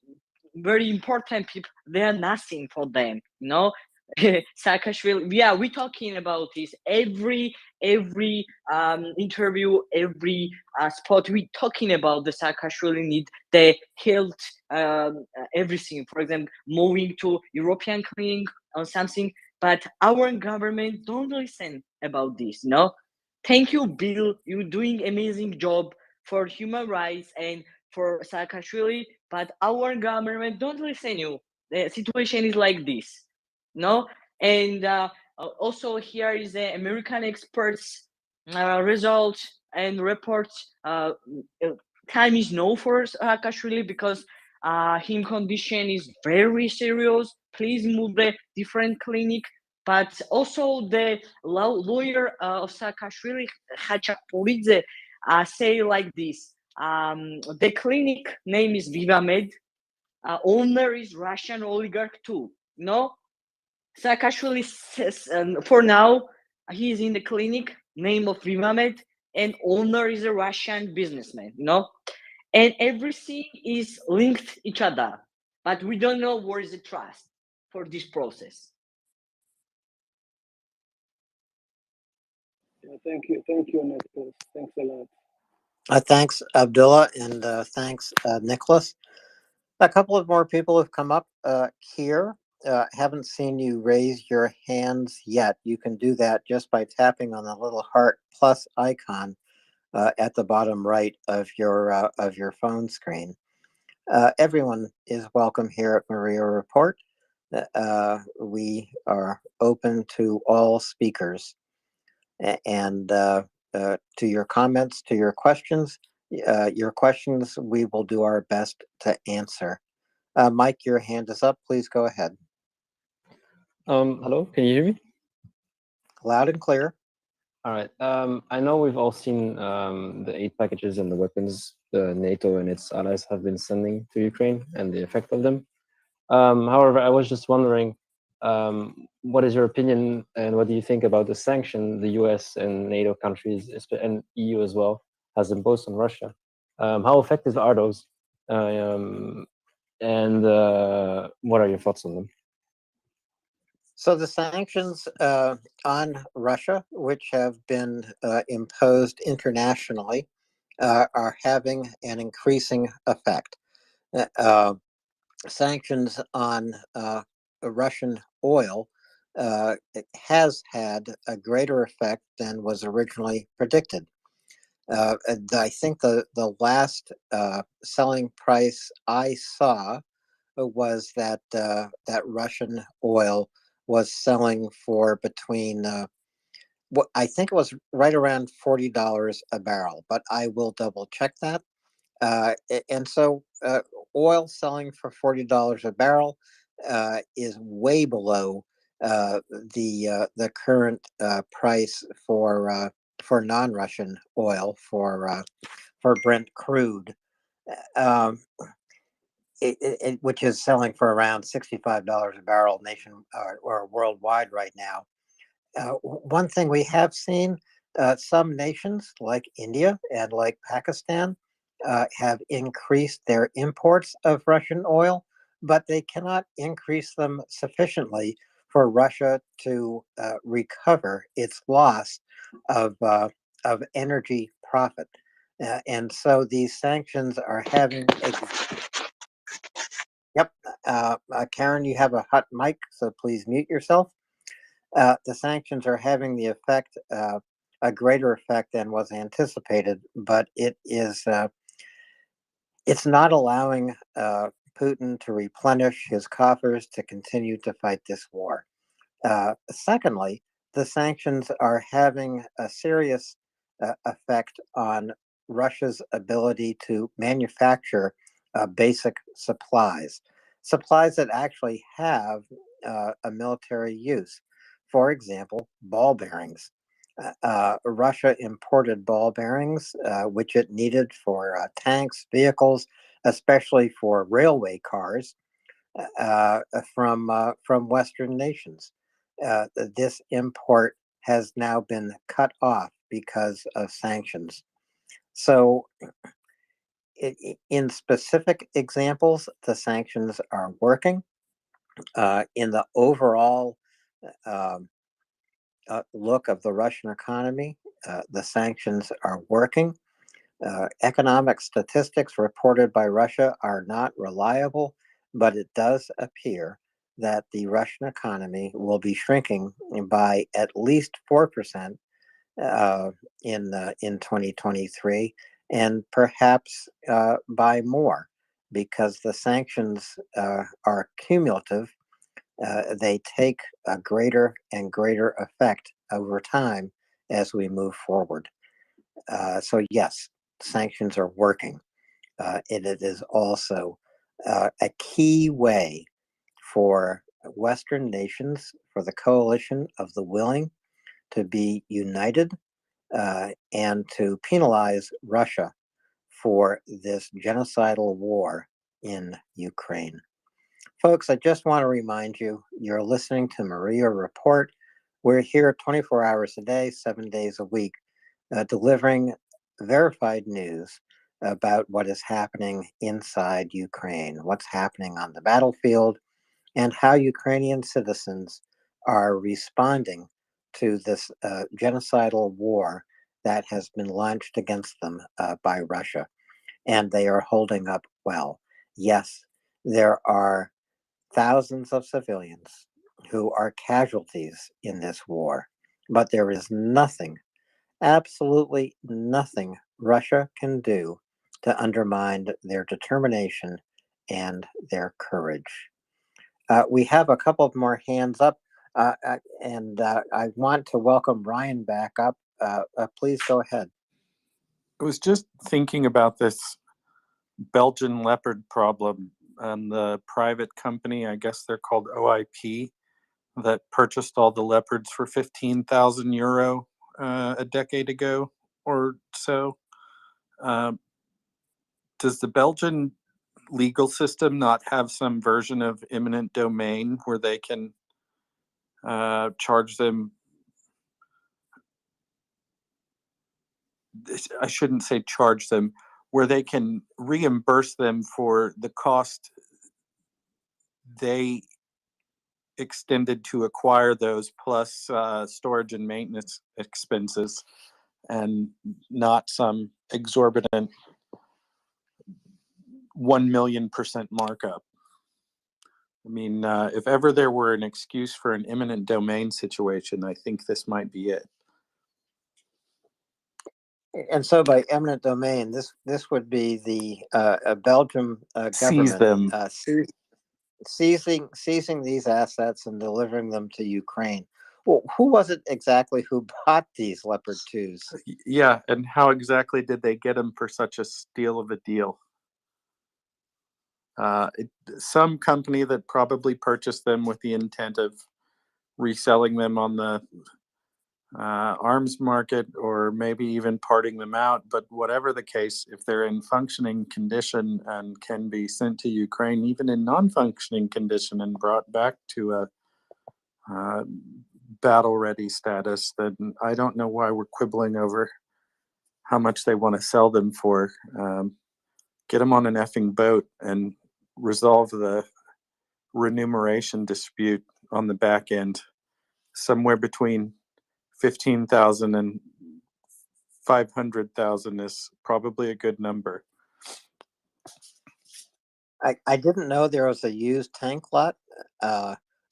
very important people, they are nothing for them, you know. Saakashvili, yeah, we're talking about this every interview, every spot. We talking about the Saakashvili need the health, everything. For example, moving to European clinic or something. But our government don't listen about this. No, thank you, Bill. You're doing amazing job for human rights and for Saakashvili. But our government don't listen you. The situation is like this. No, and also here is the American experts results and reports. Time is no for Saakashvili because him condition is very serious. Please move the different clinic. But also the lawyer of Saakashvili, Khachapuridzhe, say like this. The clinic name is VivaMed. Owner is Russian oligarch too. No, Saakashvili says, for now, he is in the clinic, name of VivaMed, and owner is a Russian businessman, you know? And everything is linked each other, but we don't know where is the trust for this process. Yeah, thank you, Nicholas. Thanks a lot. Thanks, Abdullah, and thanks, Nicholas. A couple of more people have come up here. Haven't seen you raise your hands yet. You can do that just by tapping on the little heart plus icon at the bottom right of your phone screen. Everyone is welcome here at MriyaReport. We are open to all speakers, and to your comments, to your questions. We will do our best to answer. Mike, your hand is up. Please go ahead. Hello, can you hear me? Loud and clear. All right. I know we've all seen the aid packages and the weapons the NATO and its allies have been sending to Ukraine and the effect of them. However, I was just wondering, what is your opinion and what do you think about the sanction the US and NATO countries and EU as well has imposed on Russia? How effective are those? And what are your thoughts on them? So the sanctions on Russia, which have been imposed internationally, are having an increasing effect. Sanctions on Russian oil has had a greater effect than was originally predicted. I think the last selling price I saw was that Russian oil was selling for between what I think it was right around $40 a barrel, but I will double check that. And so oil selling for $40 a barrel is way below the current price for non-Russian oil for Brent crude. Which is selling for around $65 a barrel or worldwide right now. One thing we have seen, some nations like India and like Pakistan have increased their imports of Russian oil, but they cannot increase them sufficiently for Russia to recover its loss of energy profit. And so these sanctions are having Yep. Karen, you have a hot mic, so please mute yourself. The sanctions are having the effect, a greater effect than was anticipated, but it's not allowing Putin to replenish his coffers to continue to fight this war. Secondly, the sanctions are having a serious effect on Russia's ability to manufacture basic supplies, supplies that actually have a military use. For example, ball bearings. Russia imported ball bearings, which it needed for tanks, vehicles, especially for railway cars, from Western nations. This import has now been cut off because of sanctions. So, in specific examples, the sanctions are working. In the overall look of the Russian economy, the sanctions are working. Economic statistics reported by Russia are not reliable, but it does appear that the Russian economy will be shrinking by at least 4% in 2023, and perhaps by more, because the sanctions are cumulative. They take a greater and greater effect over time as we move forward. So yes, sanctions are working. And it is also a key way for Western nations, for the coalition of the willing, to be united and to penalize Russia for this genocidal war in Ukraine. Folks, I just want to remind you, you're listening to MriyaReport. We're here 24 hours a day, 7 days a week, delivering verified news about what is happening inside Ukraine, what's happening on the battlefield, and how Ukrainian citizens are responding to this genocidal war that has been launched against them by Russia. And they are holding up well. Yes, there are thousands of civilians who are casualties in this war, but there is nothing, absolutely nothing Russia can do to undermine their determination and their courage. We have a couple of more hands up, and I want to welcome Ryan back up. Please go ahead. I was just thinking about this Belgian leopard problem and the private company, I guess they're called OIP, that purchased all the leopards for 15,000 euro a decade ago or so. Does the Belgian legal system not have some version of eminent domain where they can charge them? I shouldn't say charge them, where they can reimburse them for the cost they extended to acquire those, plus storage and maintenance expenses, and not some exorbitant 1,000,000% markup. I mean, if ever there were an excuse for an eminent domain situation, I think this might be it. And so, by eminent domain, this would be the Belgium Seize government them. seizing these assets and delivering them to Ukraine. Well, who was it exactly who bought these Leopard 2s? Yeah, and how exactly did they get them for such a steal of a deal? Some company that probably purchased them with the intent of reselling them on the arms market, or maybe even parting them out. But whatever the case, if they're in functioning condition and can be sent to Ukraine, even in non-functioning condition, and brought back to a battle-ready status, then I don't know why we're quibbling over how much they want to sell them for. Get them on an effing boat and resolve the remuneration dispute on the back end. Somewhere between 15,000 and 500,000 is probably a good number. I didn't know there was a used tank lot.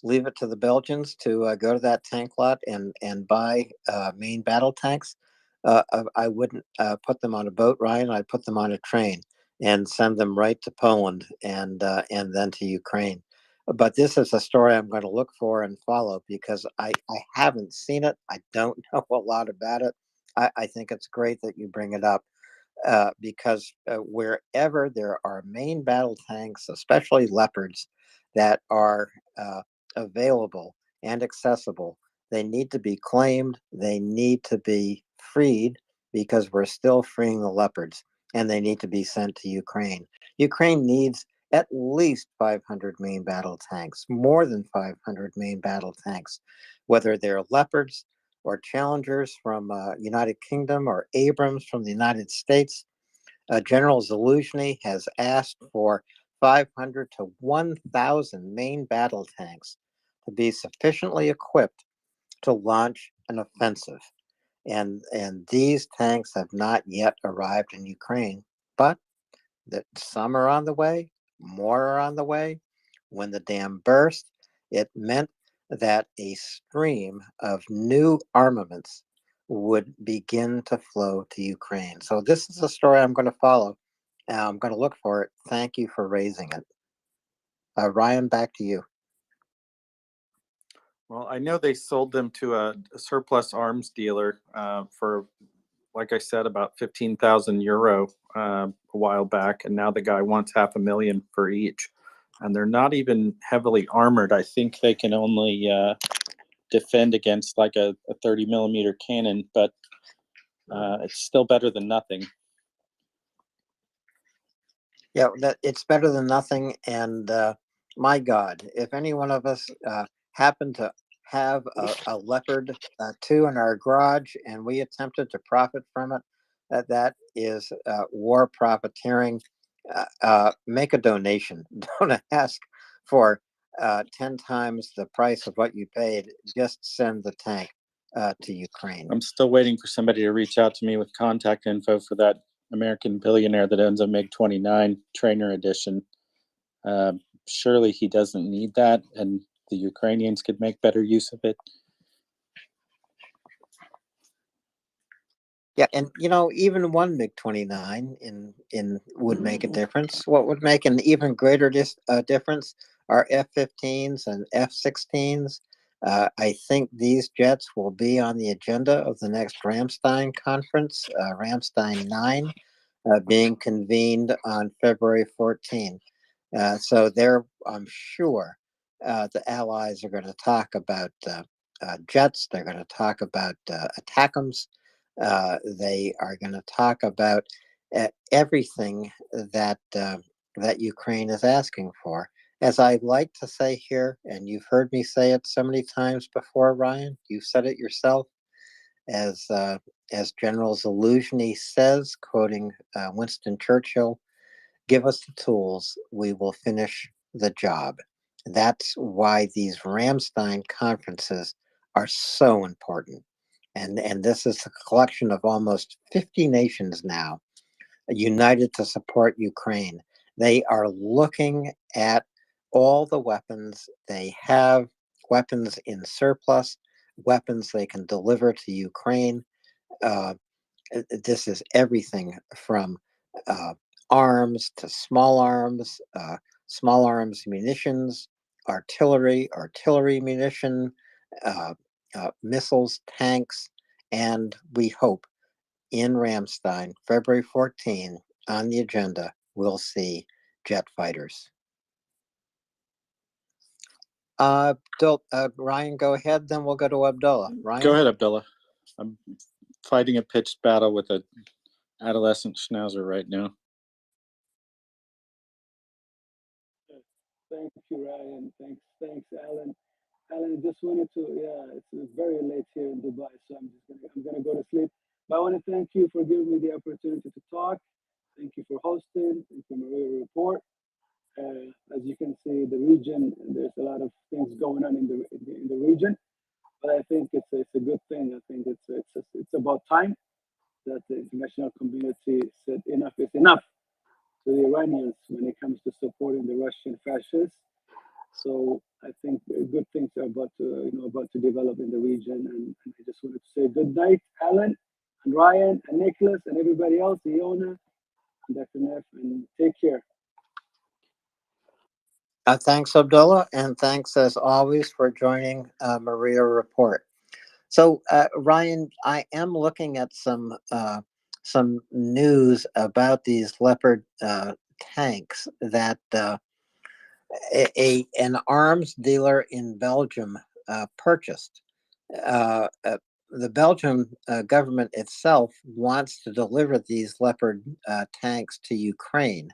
Leave it to the Belgians to go to that tank lot and buy main battle tanks. I wouldn't put them on a boat, Ryan. I'd put them on a train and send them right to Poland and then to Ukraine. But this is a story I'm going to look for and follow, because I haven't seen it. I don't know a lot about it. I think it's great that you bring it up. because wherever there are main battle tanks, especially Leopards, that are available and accessible, they need to be claimed. They need to be freed because we're still freeing the Leopards, and they need to be sent to Ukraine. Ukraine needs at least 500 main battle tanks, more than 500 main battle tanks, whether they're Leopards or Challengers from United Kingdom or Abrams from the United States. General Zaluzhny has asked for 500 to 1,000 main battle tanks to be sufficiently equipped to launch an offensive. And these tanks have not yet arrived in Ukraine, but that some are on the way, more are on the way. When the dam burst, it meant that a stream of new armaments would begin to flow to Ukraine. So this is a story I'm going to follow. I'm going to look for it. Thank you for raising it. Ryan, back to you. Well, I know they sold them to a surplus arms dealer for, like I said, about 15,000 euro a while back, and now the guy wants 500,000 for each. And they're not even heavily armored. I think they can only defend against like a 30 millimeter cannon, but it's still better than nothing. Yeah, it's better than nothing. And my God, if any one of us happen to have a Leopard 2 in our garage and we attempted to profit from it, that is war profiteering. Make a donation. Don't ask for 10 times the price of what you paid. Just send the tank to Ukraine. I'm still waiting for somebody to reach out to me with contact info for that American billionaire that owns a MiG-29 trainer edition. Surely he doesn't need that, and the Ukrainians could make better use of it. Yeah, and even one MiG-29 in would make a difference. What would make an even greater difference are F-15s and F-16s. I think these jets will be on the agenda of the next Ramstein conference, Ramstein 9, being convened on February 14. So there, I'm sure the Allies are going to talk about jets. They're going to talk about ATACMS. They are going to talk about everything that that Ukraine is asking for. As I like to say here, and you've heard me say it so many times before, Ryan, you've said it yourself, as General Zaluzhny says, quoting Winston Churchill, "Give us the tools, we will finish the job." That's why these Ramstein conferences are so important. And this is a collection of almost 50 nations now united to support Ukraine. They are looking at all the weapons they have, weapons in surplus, weapons they can deliver to Ukraine. This is everything from arms to small arms munitions, artillery munition, missiles, tanks, and we hope in Ramstein, February 14, on the agenda, we'll see jet fighters. Ryan, go ahead, then we'll go to Abdullah. Ryan? Go ahead, Abdullah. I'm fighting a pitched battle with an adolescent schnauzer right now. Thank you, Ryan. Thanks, Alan. Alan, just wanted to, it's very late here in Dubai, so I'm gonna go to sleep. But I want to thank you for giving me the opportunity to talk. Thank you for hosting. Thank you, MriyaReport. As you can see, the region, there's a lot of things going on in the region, but I think it's a good thing. I think it's about time that the international community said enough is enough to the Iranians when it comes to supporting the Russian fascists. So I think good things are about to develop in the region, and I just wanted to say good night, Alan and Ryan and Nicholas and everybody else, Iona and Dr. Neff, and take care. Thanks, Abdullah, and thanks as always for joining MriyaReport. So, Ryan, I am looking at some some news about these Leopard tanks that an arms dealer in Belgium purchased. The Belgian government itself wants to deliver these Leopard tanks to Ukraine.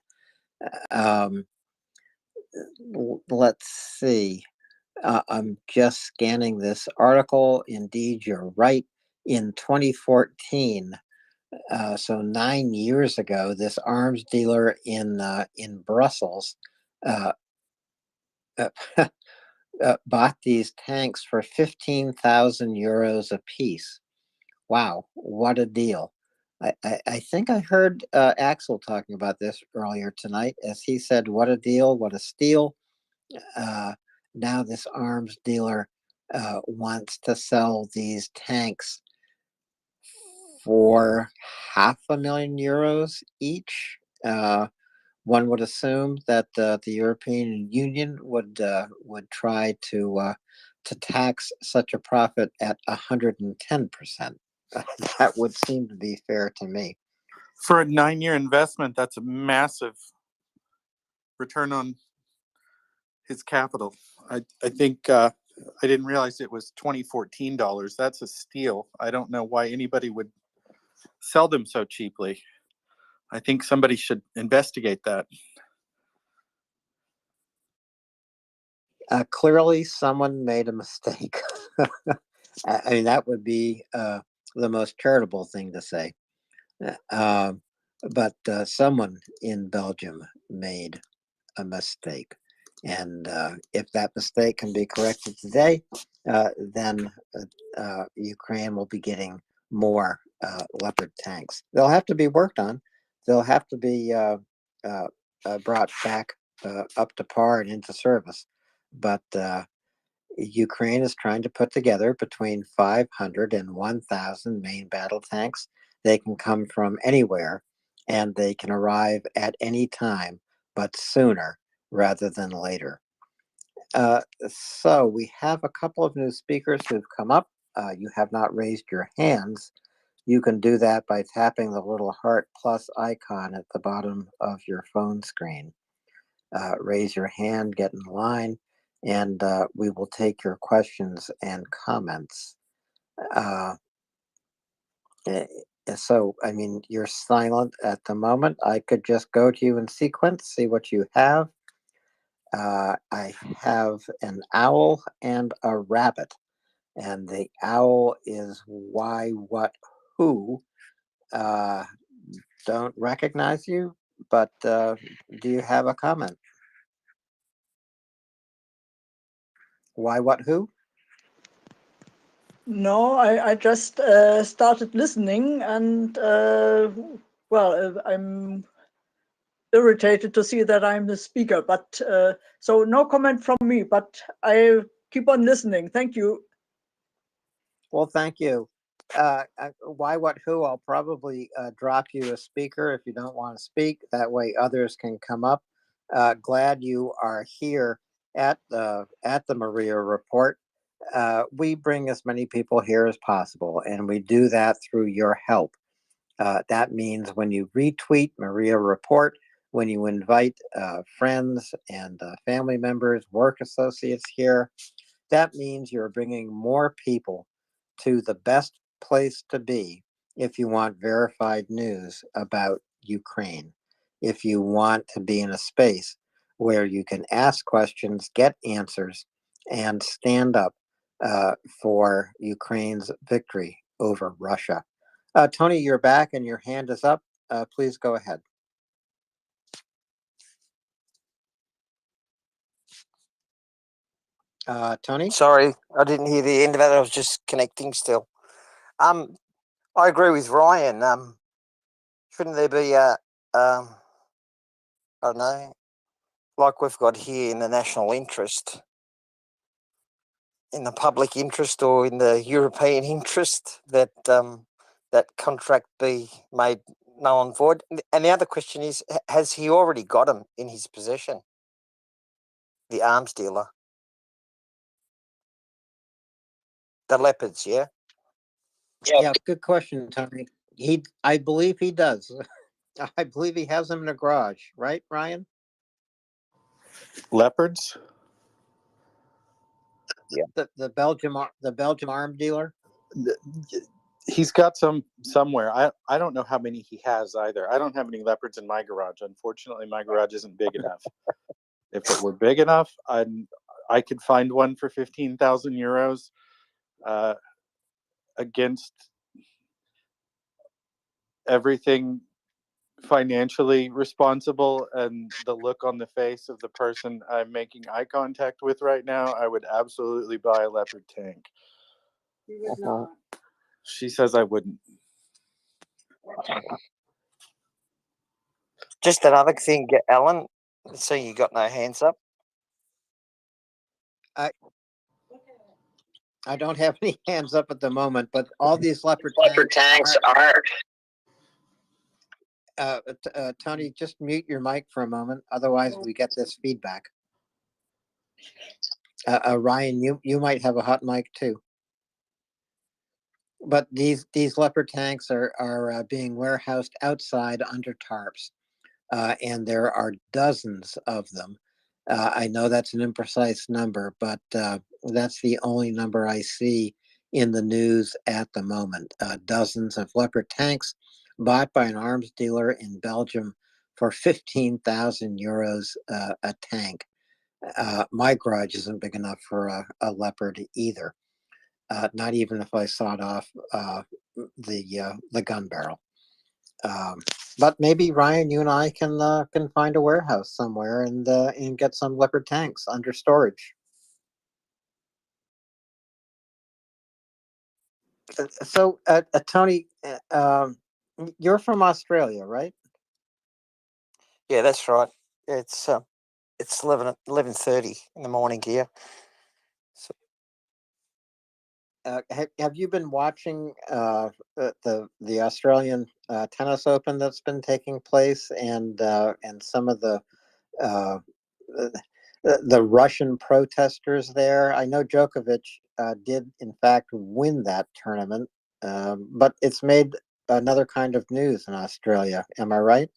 Let's see. I'm just scanning this article. Indeed, you're right. In 2014, so 9 years ago, this arms dealer in Brussels bought these tanks for 15,000 euros a piece. Wow, what a deal! I think I heard Axel talking about this earlier tonight, as he said, "What a deal! What a steal!" Now this arms dealer wants to sell these tanks for €500,000 each. One would assume that the European Union would try to tax such a profit at 110%. That would seem to be fair to me. For a 9-year investment, that's a massive return on his capital. I think I didn't realize it was $2014. That's a steal. I don't know why anybody would sell them so cheaply. I think somebody should investigate that. Clearly, someone made a mistake. I mean, that would be the most charitable thing to say. But someone in Belgium made a mistake. And if that mistake can be corrected today, then Ukraine will be getting more Leopard tanks. They'll have to be worked on. They'll have to be brought back up to par and into service. But Ukraine is trying to put together between 500 and 1,000 main battle tanks. They can come from anywhere and they can arrive at any time, but sooner rather than later. So we have a couple of new speakers who've come up. You have not raised your hands. You can do that by tapping the little heart plus icon at the bottom of your phone screen. Raise your hand, get in line, and we will take your questions and comments. So, I mean, you're silent at the moment. I could just go to you in sequence, see what you have. I have an owl and a rabbit, and the owl is why, what, who. Don't recognize you, but do you have a comment? Why, what, who? No, I just started listening, and I'm irritated to see that I'm the speaker, but so no comment from me, but I keep on listening. Thank you. Well, thank you. Why, what, who? I'll probably drop you a speaker if you don't want to speak. That way others can come up. Glad you are here at the Maria Report. We bring as many people here as possible, and we do that through your help. That means when you retweet Maria Report, when you invite friends and family members, work associates here, that means you're bringing more people to the best place to be if you want verified news about Ukraine. If you want to be in a space where you can ask questions, get answers, and stand up for Ukraine's victory over Russia. Tony, you're back and your hand is up. Please go ahead. Tony? Sorry, I didn't hear the end of it. I was just connecting still. I agree with Ryan. Shouldn't there be I don't know, like we've got here in the national interest, in the public interest or in the European interest, that that contract be made null and void? And the other question is, has he already got them in his possession, the arms dealer? The Leopards, yeah? Yeah, good question, Tony. I believe he does. I believe he has them in a garage, right, Ryan? Leopards? Yeah. The Belgium arm dealer. He's got some somewhere. I don't know how many he has either. I don't have any leopards in my garage. Unfortunately, my garage isn't big enough. If it were big enough, I could find one for 15,000 euros against everything financially responsible and the look on the face of the person I'm making eye contact with right now. I would absolutely buy a leopard tank. You would not. She says I wouldn't. Just another thing, Alan. So you got no hands up. I don't have any hands up at the moment, but all these leopard tanks are. Tony, just mute your mic for a moment. Otherwise, we get this feedback. Ryan, you might have a hot mic too. But these leopard tanks are being warehoused outside under tarps, and there are dozens of them. I know that's an imprecise number, but that's the only number I see in the news at the moment. Dozens of leopard tanks bought by an arms dealer in Belgium for 15,000 euros a tank. My garage isn't big enough for a leopard either. Not even if I sawed off the gun barrel. But maybe Ryan, you and I can find a warehouse somewhere and get some leopard tanks under storage. So, Tony, you're from Australia, right? Yeah, that's right. It's 11:30 in the morning here. So, Have you been watching the Australian tennis Open that's been taking place, and some of the Russian protesters there? I know Djokovic did in fact win that tournament, but it's made another kind of news in Australia. Am I right?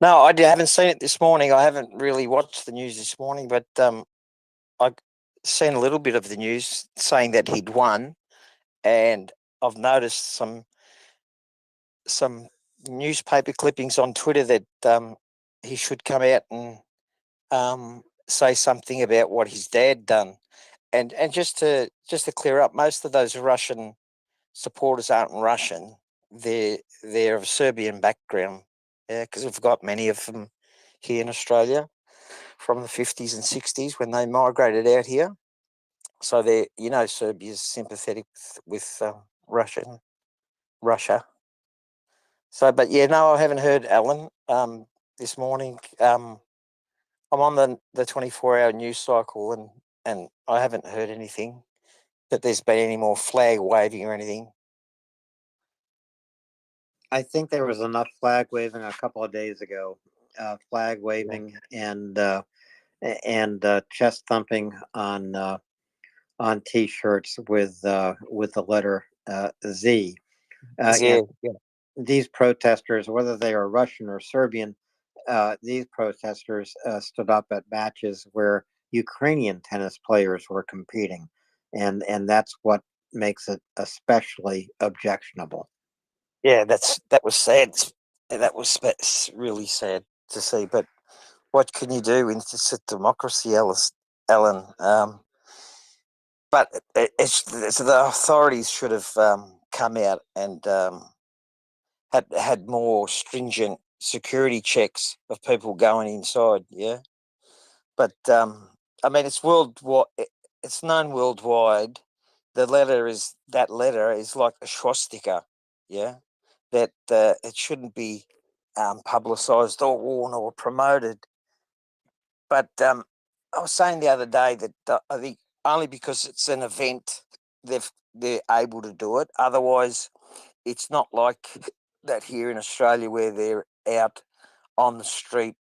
no, I haven't seen it this morning. I haven't really watched the news this morning, but I've seen a little bit of the news saying that he'd won, and I've noticed some newspaper clippings on Twitter that he should come out and say something about what his dad done. And just to clear up, most of those Russian supporters aren't Russian. They're of Serbian background. Yeah, because we've got many of them here in Australia from the 50s and 60s when they migrated out here. So Serbia's sympathetic with Russia. So, but yeah, no, I haven't heard Alan this morning. I'm on the 24-hour news cycle, and I haven't heard anything that there's been any more flag waving or anything. I think there was enough flag waving a couple of days ago. Flag waving and chest thumping on T-shirts with the letter Z. Yeah. These protesters, whether they are Russian or Serbian, these protesters stood up at matches where Ukrainian tennis players were competing, and that's what makes it especially objectionable. Yeah, that was sad. That's really sad to see. But what can you do? It's a democracy, Alan. But it's the authorities should have come out and had more stringent security checks of people going inside. Yeah, but I mean, it's worldwide. It's known worldwide. That letter is like a swastika. Yeah, that it shouldn't be publicised or worn or promoted. But I was saying the other day that I think only because it's an event they're able to do it. Otherwise, it's not like that here in Australia where they're out on the street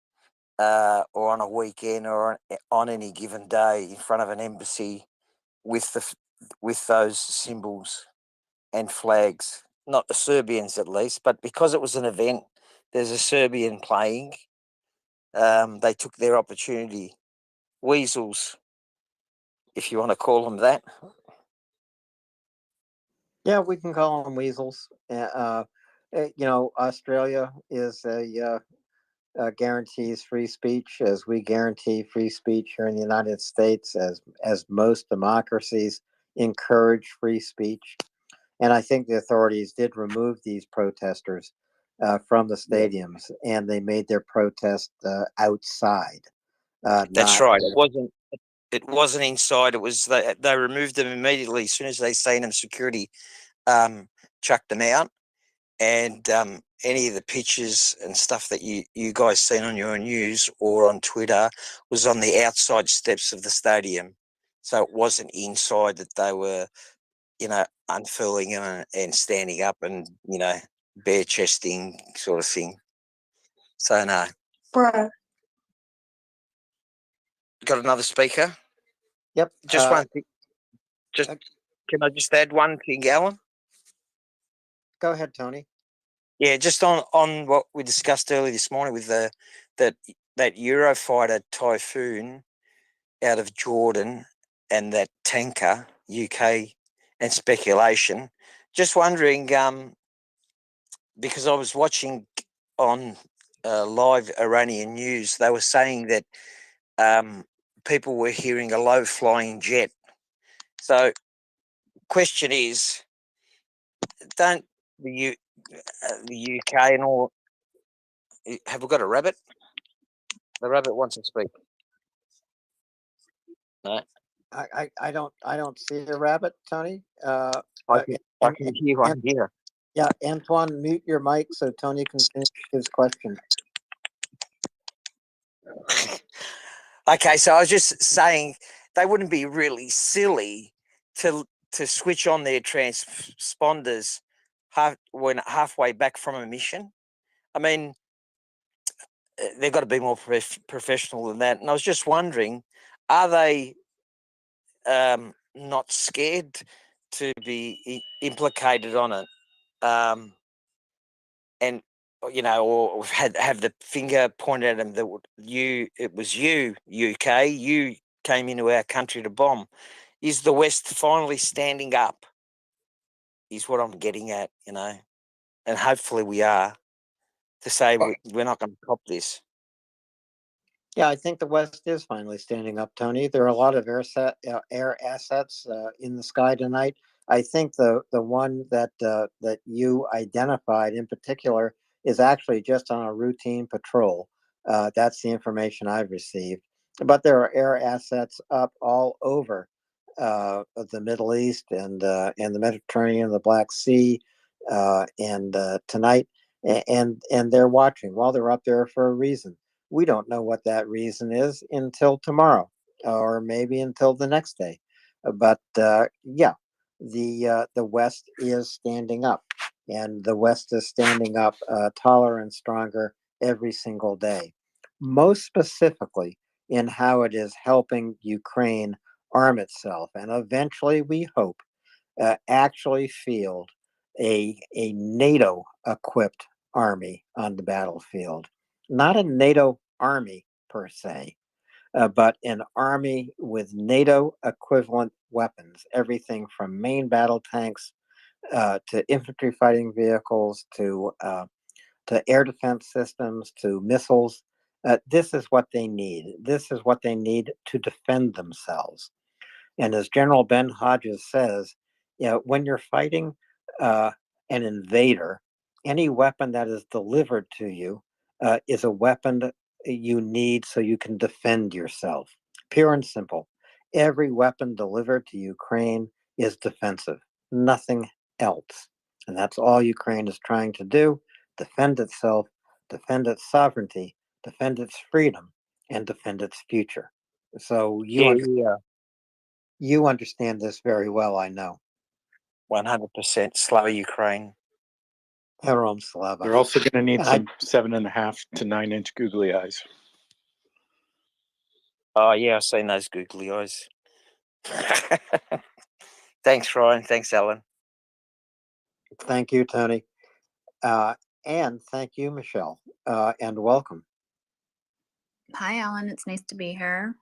or on a weekend or on any given day in front of an embassy with those symbols and flags. not the Serbians at least, but because it was an event, there's a Serbian playing. They took their opportunity. Weasels, if you want to call them that. Yeah, we can call them weasels. Australia is guarantees free speech, as we guarantee free speech here in the United States, as most democracies encourage free speech. And I think the authorities did remove these protesters from the stadiums, and they made their protest outside. That's right. It wasn't inside. It was they removed them immediately as soon as they seen them. Security chucked them out, and any of the pictures and stuff that you guys seen on your news or on Twitter was on the outside steps of the stadium. So it wasn't inside that they were, unfurling and standing up and, bare chesting sort of thing. So no. Right. Got another speaker? Yep. Just one thing. Can I just add one thing, Alan? Go ahead, Tony. Yeah, just on what we discussed earlier this morning with that Eurofighter Typhoon out of Jordan and that tanker UK and speculation. Just wondering, because I was watching on live Iranian news, they were saying that people were hearing a low flying jet. So, question is, don't the UK and all? Have we got a rabbit? The rabbit wants to speak. No. I don't see a rabbit, Tony. I can hear one here. Yeah, Antoine, mute your mic so Tony can finish his question. Okay, so I was just saying they wouldn't be really silly to switch on their transponders halfway back from a mission. I mean, they've got to be more professional than that. And I was just wondering, are they not scared to be implicated on it? And or have the finger pointed at them that it was you, UK, you came into our country to bomb. Is the West finally standing up? Is what I'm getting at, and hopefully we are, to say we're not going to cop this. Yeah, I think the West is finally standing up, Tony. There are a lot of air assets in the sky tonight. I think the one that you identified in particular is actually just on a routine patrol. That's the information I've received. But there are air assets up all over the Middle East and the Mediterranean, the Black Sea, and tonight, and they're watching. Well, they're up there for a reason. We don't know what that reason is until tomorrow, or maybe until the next day. But yeah, the West is standing up, and the West is standing up taller and stronger every single day. Most specifically, in how it is helping Ukraine arm itself, and eventually, we hope, actually field a NATO equipped army on the battlefield. Not a NATO army per se, but an army with NATO equivalent weapons, everything from main battle tanks to infantry fighting vehicles to air defense systems to missiles. This is what they need. This is what they need to defend themselves. And as General Ben Hodges says, when you're fighting an invader, any weapon that is delivered to you is a weapon that you need so you can defend yourself. Pure and simple. Every weapon delivered to Ukraine is defensive, nothing else. And that's all Ukraine is trying to do: defend itself, defend its sovereignty, defend its freedom, and defend its future. So you understand this very well, I know. 100% Slava Ukraine. Herom Slava. They're also going to need some 7.5 to 9 inch googly eyes. Oh yeah, I've seen those googly eyes. Thanks, Ryan. Thanks, Alan. Thank you, Tony. And thank you, Michelle, and welcome. Hi, Alan. It's nice to be here.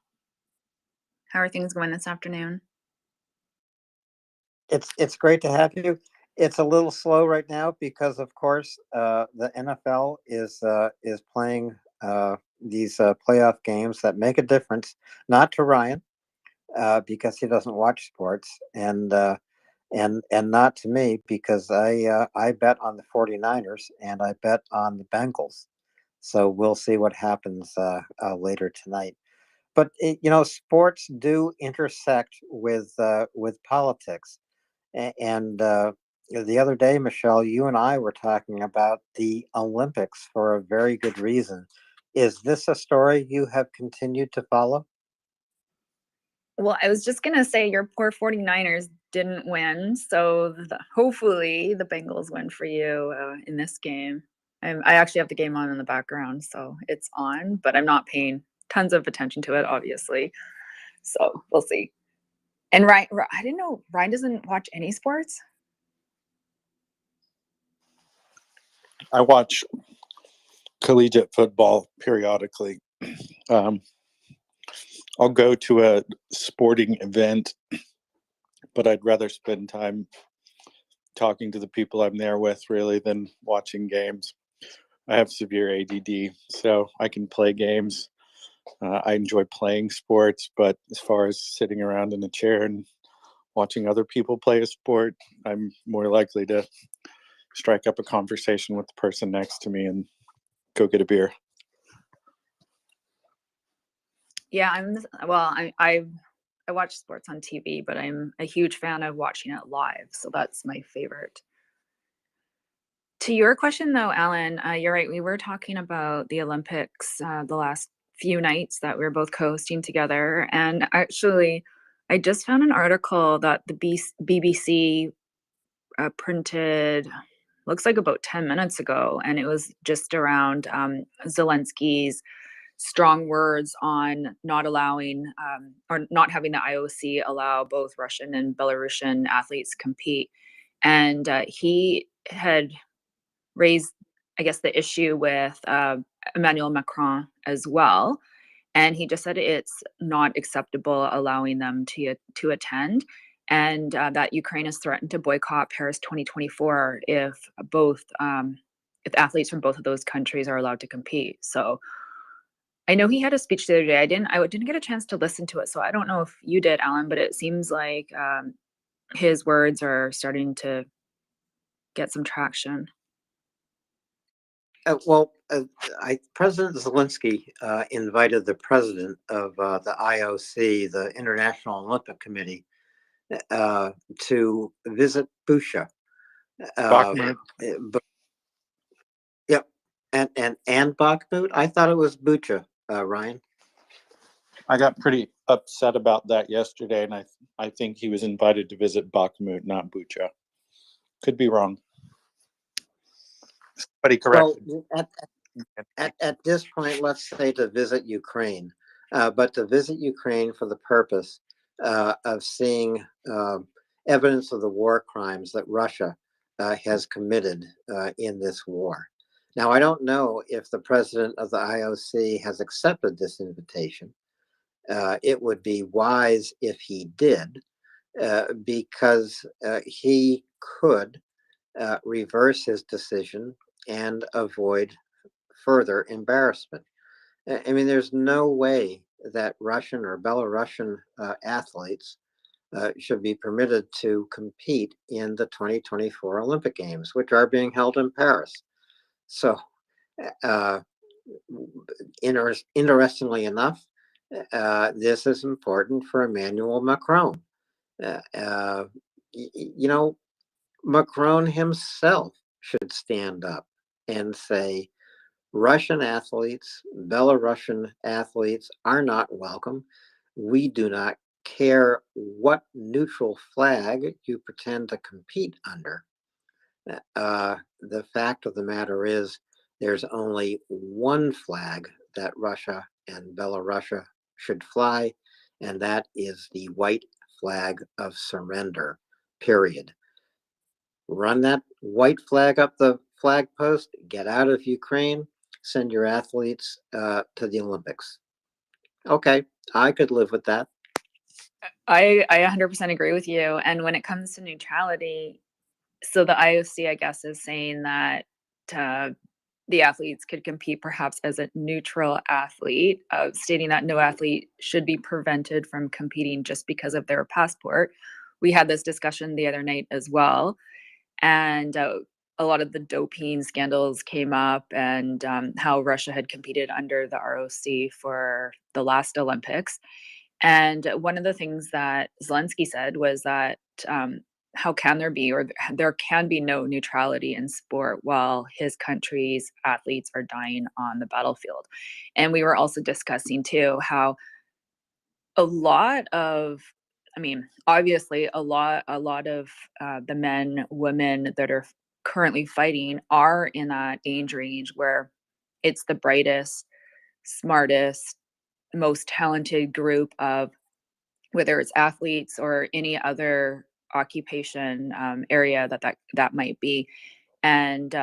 How are things going this afternoon? It's great to have you. It's a little slow right now because, of course, the NFL is playing these playoff games that make a difference. Not to Ryan, because he doesn't watch sports, and not to me because I bet on the 49ers and I bet on the Bengals. So we'll see what happens later tonight. But sports do intersect with politics. And the other day, Michelle, you and I were talking about the Olympics for a very good reason. Is this a story you have continued to follow? Well, I was just going to say your poor 49ers didn't win. So hopefully the Bengals win for you in this game. I actually have the game on in the background, so it's on, but I'm not paying tons of attention to it, obviously. So we'll see. And Ryan, I didn't know Ryan doesn't watch any sports. I watch collegiate football periodically. I'll go to a sporting event, but I'd rather spend time talking to the people I'm there with really than watching games. I have severe ADD, so I can play games. I enjoy playing sports, but as far as sitting around in a chair and watching other people play a sport, I'm more likely to strike up a conversation with the person next to me and go get a beer. Yeah, I watch sports on TV, but I'm a huge fan of watching it live, so that's my favorite. To your question, though, Alan, you're right. We were talking about the Olympics the last few nights that we were both co-hosting together, and actually, I just found an article that the BBC printed, looks like about 10 minutes ago, and it was just around Zelensky's strong words on not allowing or not having the IOC allow both Russian and Belarusian athletes compete. And he had raised, I guess, the issue with Emmanuel Macron as well. And he just said it's not acceptable allowing them to attend, and that Ukraine has threatened to boycott Paris 2024 if athletes from both of those countries are allowed to compete. So I know he had a speech the other day. I didn't get a chance to listen to it, so I don't know if you did, Alan. But it seems like his words are starting to get some traction. President Zelensky invited the president of the IOC, the International Olympic Committee, to visit Bucha. Yep, and Bakhmut. I thought it was Bucha, Ryan. I got pretty upset about that yesterday, and I think he was invited to visit Bakhmut, not Bucha. Could be wrong. But he corrected. Well, at this point, let's say to visit Ukraine, but to visit Ukraine for the purpose of seeing evidence of the war crimes that Russia has committed in this war. Now, I don't know if the president of the IOC has accepted this invitation. It would be wise if he did, because he could reverse his decision and avoid further embarrassment. I mean, there's no way that Russian or Belarusian athletes should be permitted to compete in the 2024 Olympic Games, which are being held in Paris. So, interestingly enough, this is important for Emmanuel Macron. Macron himself should stand up and say, Russian athletes, Belarusian athletes are not welcome. We do not care what neutral flag you pretend to compete under. The fact of the matter is, there's only one flag that Russia and Belarus should fly, and that is the white flag of surrender, period. run that white flag up the flag post, get out of Ukraine, send your athletes to the Olympics. Okay, I could live with that. I 100% agree with you. And when it comes to neutrality, so the IOC, I guess, is saying that the athletes could compete perhaps as a neutral athlete, stating that no athlete should be prevented from competing just because of their passport. We had this discussion the other night as well. And a lot of the doping scandals came up, and how Russia had competed under the ROC for the last Olympics. And one of the things that Zelensky said was that how can there be, or there can be no neutrality in sport while his country's athletes are dying on the battlefield. And we were also discussing too how a lot of, I mean, obviously a lot of the men, women that are currently fighting are in that age range where it's the brightest, smartest, most talented group of, whether it's athletes or any other occupation area that might be. And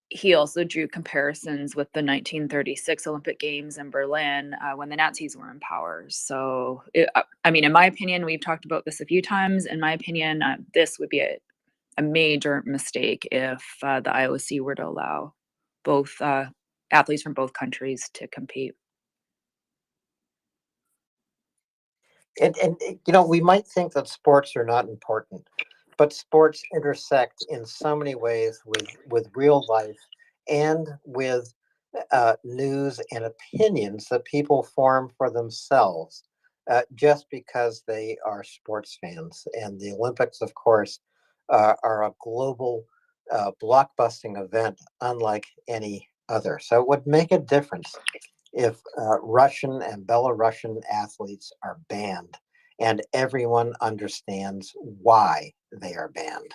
he also drew comparisons with the 1936 Olympic Games in Berlin when the Nazis were in power. So, I mean, in my opinion, we've talked about this a few times. In my opinion, this would be a major mistake if the IOC were to allow both athletes from both countries to compete. And you know, we might think that sports are not important, but sports intersect in so many ways with real life and with news and opinions that people form for themselves just because they are sports fans. And the Olympics, of course, are a global blockbusting event unlike any other. So it would make a difference if Russian and Belarusian athletes are banned and everyone understands why they are banned.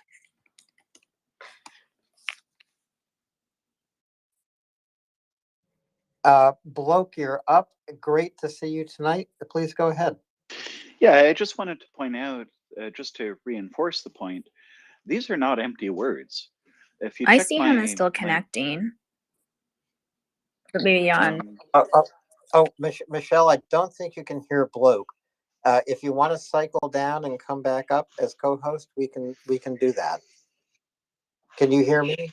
Bloke, you're up. Great to see you tonight. Please go ahead. Yeah, I just wanted to point out, just to reinforce the point, these are not empty words. If you I check see him as still connecting. But maybe on. Michelle, I don't think you can hear Bloke. If you want to cycle down and come back up as co-host, we can do that. Can you hear me?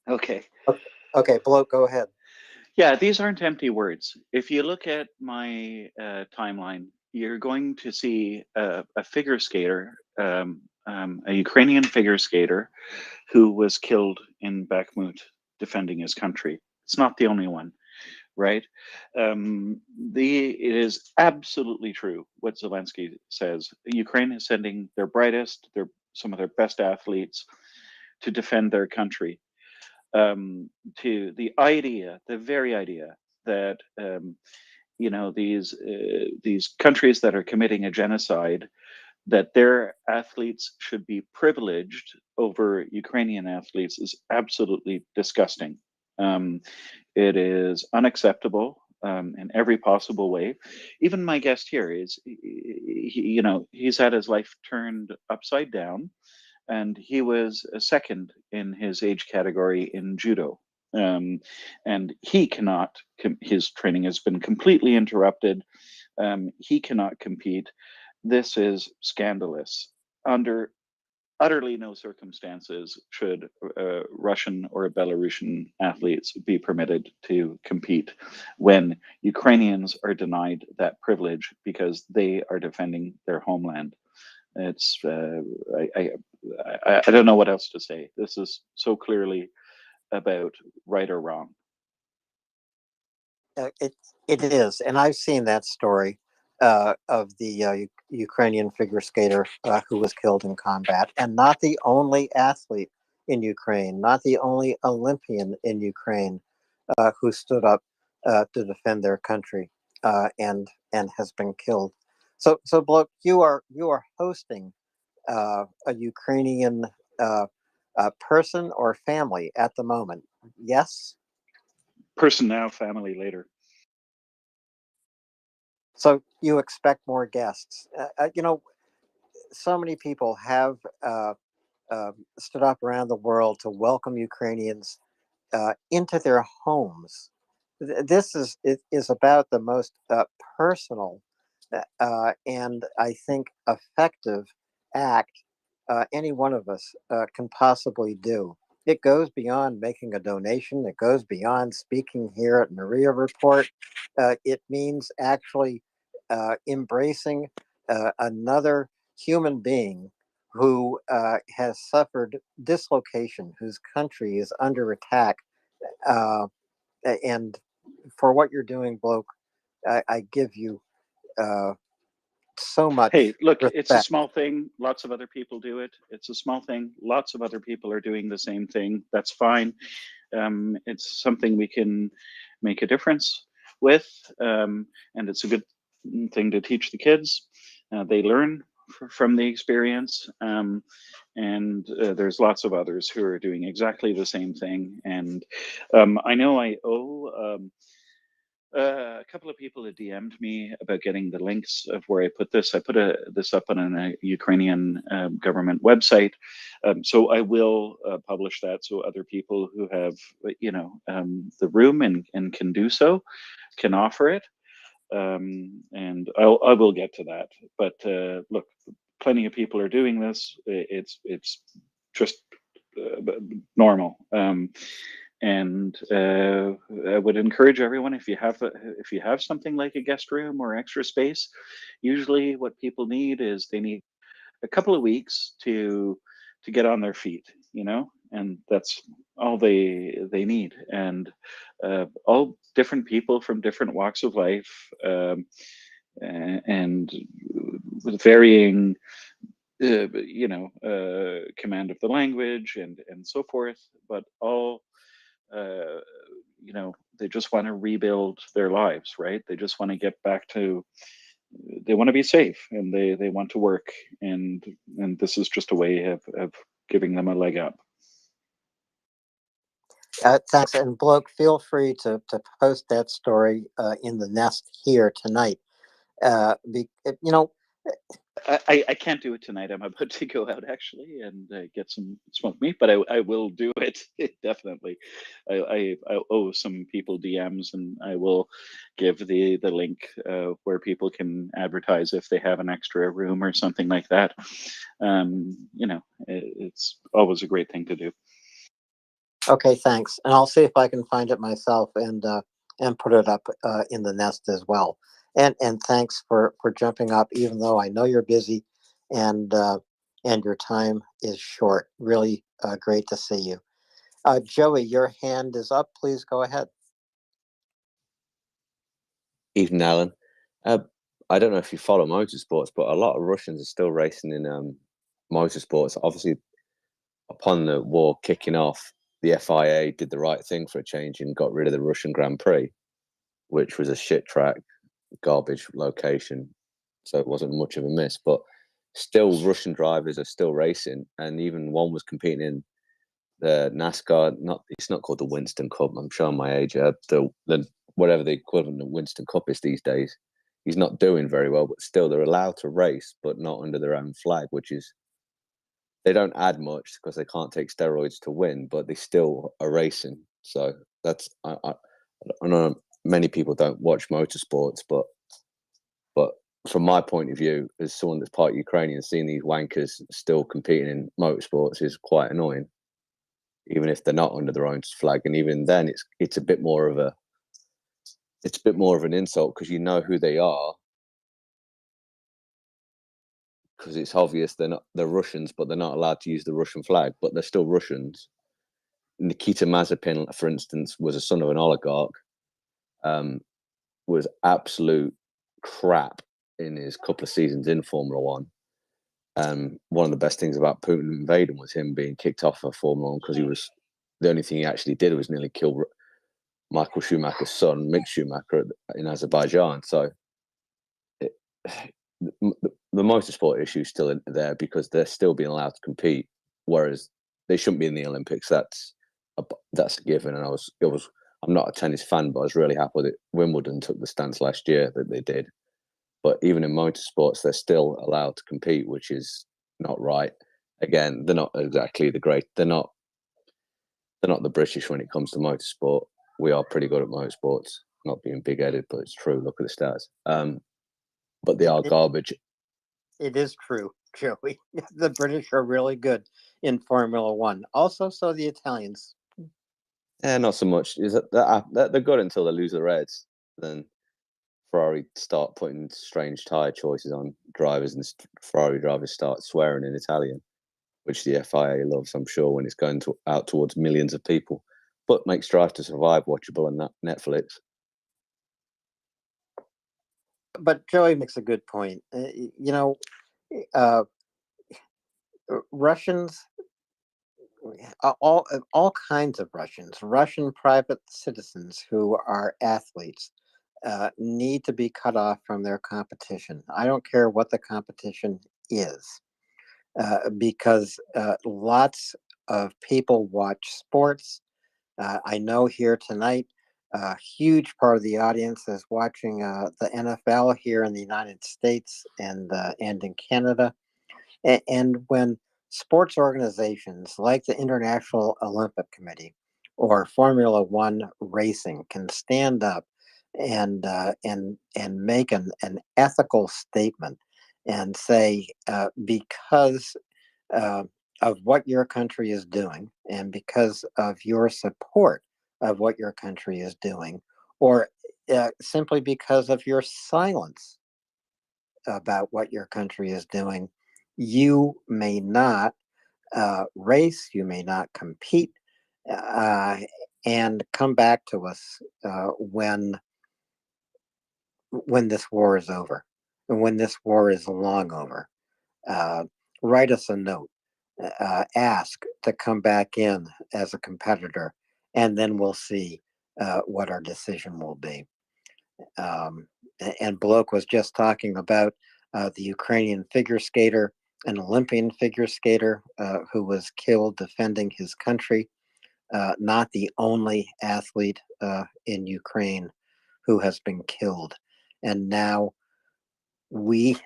Okay. Okay, Bloke, go ahead. Yeah, these aren't empty words. If you look at my timeline, you're going to see a figure skater, a Ukrainian figure skater, who was killed in Bakhmut defending his country. It's not the only one, right? It is absolutely true what Zelensky says. Ukraine is sending their brightest, some of their best athletes to defend their country. To the very idea that these countries that are committing a genocide, that their athletes should be privileged over Ukrainian athletes is absolutely disgusting. It is unacceptable in every possible way. Even my guest here he's had his life turned upside down, and he was a second in his age category in judo. And he cannot, his training has been completely interrupted. He cannot compete. This is scandalous. Under utterly no circumstances should Russian or Belarusian athletes be permitted to compete when Ukrainians are denied that privilege because they are defending their homeland. It's I don't know what else to say. This is so clearly about right or wrong. It is, and I've seen that story of the Ukrainian figure skater who was killed in combat, and not the only athlete in Ukraine, not the only Olympian in Ukraine who stood up to defend their country and has been killed. So, Bloke, you are hosting a Ukrainian person or family at the moment. Yes. Person now, family later. So you expect more guests. so many people have stood up around the world to welcome Ukrainians into their homes. This is about the most personal and I think effective act any one of us can possibly do. It goes beyond making a donation. It goes beyond speaking here at MriyaReport. It means actually embracing another human being who has suffered dislocation, whose country is under attack. And for what you're doing, Bloke, I give you so much Hey, look, respect. it's a small thing. Lots of other people do it. It's a small thing. Lots of other people are doing the same thing. That's fine. It's something we can make a difference with. And it's a good thing to teach the kids. They learn from the experience. And there's lots of others who are doing exactly the same thing. And I know I owe a couple of people had DM'd me about getting the links of where I put this. I put this up on a Ukrainian government website, so I will publish that so other people who have, the room and can do so, can offer it. And I will get to that. But look, plenty of people are doing this. It's just normal. And I would encourage everyone, if you have something like a guest room or extra space, usually what people need is they need a couple of weeks to get on their feet, and that's all they need. And all different people from different walks of life, and with varying command of the language and so forth, but all they just want to rebuild their lives, right? They just want to get back to, they want to be safe, and they want to work, and this is just a way of giving them a leg up. Thanks, and Bloke, feel free to post that story in the nest here tonight. I can't do it tonight. I'm about to go out actually and get some smoked meat, but I will do it definitely. I owe some people DMs, and I will give the link where people can advertise if they have an extra room or something like that. It's always a great thing to do. Okay, thanks, and I'll see if I can find it myself and put it up in the nest as well. And thanks for jumping up, even though I know you're busy, and your time is short. Really great to see you. Joey, your hand is up. Please go ahead. Evening, Alan. I don't know if you follow motorsports, but a lot of Russians are still racing in motorsports. Obviously, upon the war kicking off, the FIA did the right thing for a change and got rid of the Russian Grand Prix, which was a shit track, garbage location, so it wasn't much of a miss. But still, Russian drivers are still racing, and even one was competing in the NASCAR. It's not called the Winston Cup. I'm showing my age. The whatever the equivalent of Winston Cup is these days. He's not doing very well, but still they're allowed to race, but not under their own flag, which is, they don't add much because they can't take steroids to win, but they still are racing. So that's, I know many people don't watch motorsports, but from my point of view, as someone that's part Ukrainian, seeing these wankers still competing in motorsports is quite annoying, even if they're not under their own flag. And even then, it's a bit more of an insult, because you know who they are, because it's obvious they're Russians, but they're not allowed to use the Russian flag, but they're still Russians. Nikita Mazepin, for instance, was a son of an oligarch, was absolute crap in his couple of seasons in Formula One. One of the best things about Putin invading was him being kicked off of Formula One, because the only thing he actually did was nearly kill Michael Schumacher's son, Mick Schumacher, in Azerbaijan. So the motorsport issue is still there, because they're still being allowed to compete, whereas they shouldn't be in the Olympics. That's a given. And I'm not a tennis fan, but I was really happy that Wimbledon took the stance last year that they did. But even in motorsports, they're still allowed to compete, which is not right. Again, they're not exactly they're not the British when it comes to motorsport. We are pretty good at motorsports, not being big-headed, but it's true. Look at the stats. But they are garbage. It is true, Joey. The British are really good in Formula One. Also, so the Italians. Not so much. Is that they're good until they lose the Reds. Then Ferrari start putting strange tyre choices on drivers, and Ferrari drivers start swearing in Italian, which the FIA loves, I'm sure, when it's going out towards millions of people. But makes Drive to Survive watchable on Netflix. But Joey makes a good point. Russians, all kinds of Russian private citizens who are athletes, need to be cut off from their competition. I don't care what the competition is, because lots of people watch sports. I know here tonight, a huge part of the audience is watching the NFL here in the United States and in Canada. And when sports organizations like the International Olympic Committee or Formula One racing can stand up and make an ethical statement and say, because of what your country is doing and because of your support of what your country is doing, or simply because of your silence about what your country is doing, you may not race, you may not compete, and come back to us when this war is over, and when this war is long over. Write us a note, ask to come back in as a competitor, and then we'll see what our decision will be. And Bloke was just talking about the Ukrainian figure skater, an Olympian figure skater who was killed defending his country, not the only athlete in Ukraine who has been killed. And now we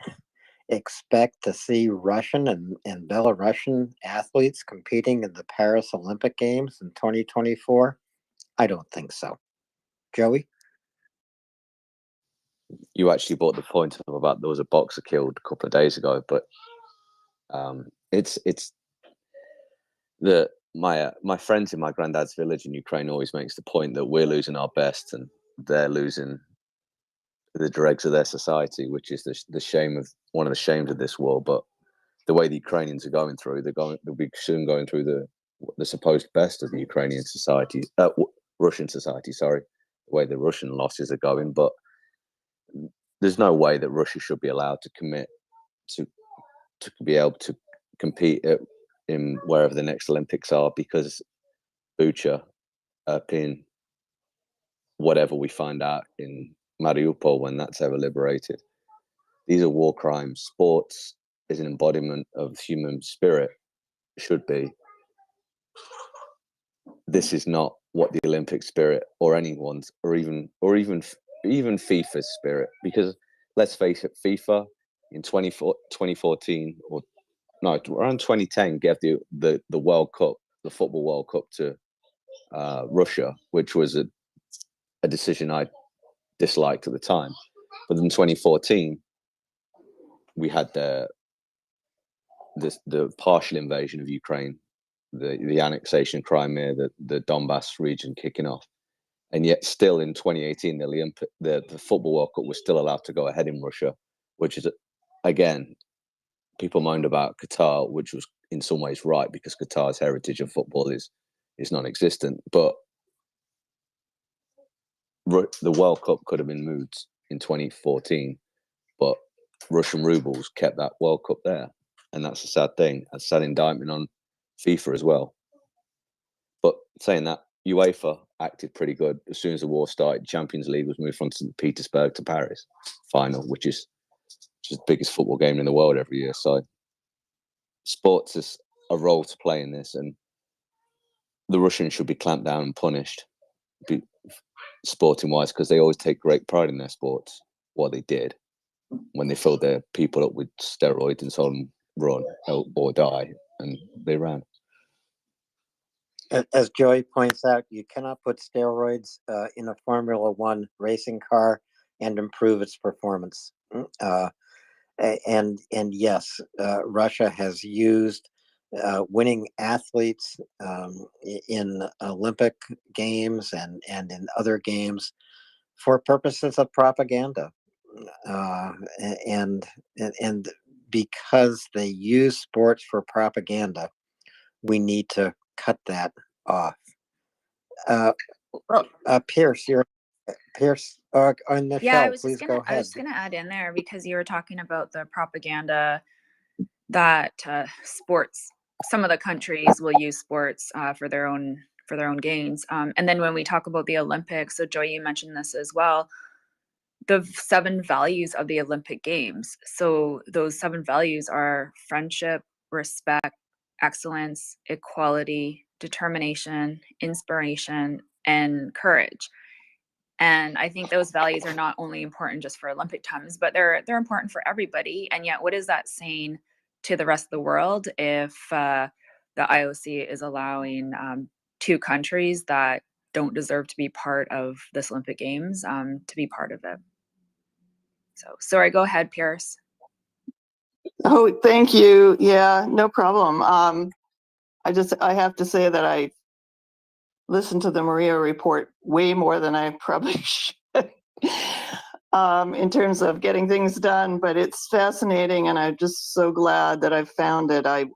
expect to see Russian and Belarusian athletes competing in the Paris Olympic Games in 2024? I don't think so. Joey? You actually brought the point up about there was a boxer killed a couple of days ago, but it's my friends in my granddad's village in Ukraine always makes the point that we're losing our best and they're losing the dregs of their society, which is the shame of one of the shames of this war. But the way the Ukrainians are going through, they'll be soon going through the supposed best of the Ukrainian society, Russian society. Sorry, the way the Russian losses are going, but there's no way that Russia should be allowed to commit to be able to compete in wherever the next Olympics are, because Bucha, in whatever we find out in Mariupol when that's ever liberated, these are war crimes. Sports is an embodiment of human spirit, should be. This is not what the Olympic spirit or anyone's or even FIFA's spirit, because let's face it, FIFA in 2014 or no, around 2010 gave the World Cup, the Football World Cup, to Russia, which was a decision I disliked at the time. But in 2014, we had the partial invasion of Ukraine, the annexation of Crimea, the Donbass region kicking off. And yet still in 2018, the Football World Cup was still allowed to go ahead in Russia, which is, again, people moaned about Qatar, which was in some ways right, because Qatar's heritage of football is non-existent. But the World Cup could have been moved in 2014, but Russian rubles kept that World Cup there. And that's a sad thing, a sad indictment on FIFA as well. But saying that, UEFA acted pretty good. As soon as the war started, Champions League was moved from St. Petersburg to Paris final, which is the biggest football game in the world every year. So sports is a role to play in this, and the Russians should be clamped down and punished, sporting wise, because they always take great pride in their sports, what they did. when they filled their people up with steroids and told them run or die, and they ran. As Joey points out, you cannot put steroids in a Formula One racing car and improve its performance. And yes, Russia has used winning athletes in Olympic games and in other games for purposes of propaganda, and because they use sports for propaganda, we need to cut that off. Pierce, on the Yeah, show. Please go I ahead. was just gonna add in there because you were talking about the propaganda that sports. Some of the countries will use sports for their own gains, and then when we talk about the Olympics, so Joy, you mentioned this as well. The 7 values of the Olympic Games. So those 7 values are friendship, respect, excellence, equality, determination, inspiration, and courage. And I think those values are not only important just for Olympic times, but they're important for everybody. And yet, what is that saying to the rest of the world if the IOC is allowing 2 countries that don't deserve to be part of this Olympic Games to be part of it? So, sorry, go ahead, Pierce. Oh, thank you. Yeah, no problem. I have to say that I listen to the Maria Report way more than I probably should in terms of getting things done, but it's fascinating, and I'm just so glad that I've found it. I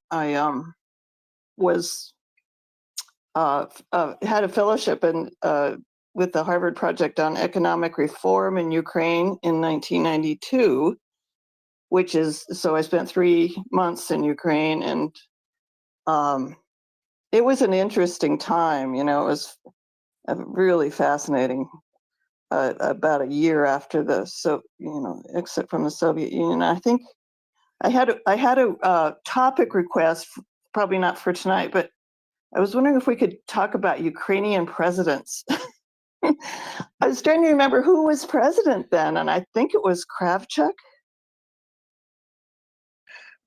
was had a fellowship in with the Harvard Project on Economic Reform in Ukraine in 1992, which is, so I spent 3 months in Ukraine, and it was an interesting time. You know, it was really fascinating. About a year after the exit from the Soviet Union, I think I had a topic request, probably not for tonight, but I was wondering if we could talk about Ukrainian presidents. I was trying to remember who was president then, and I think it was Kravchuk.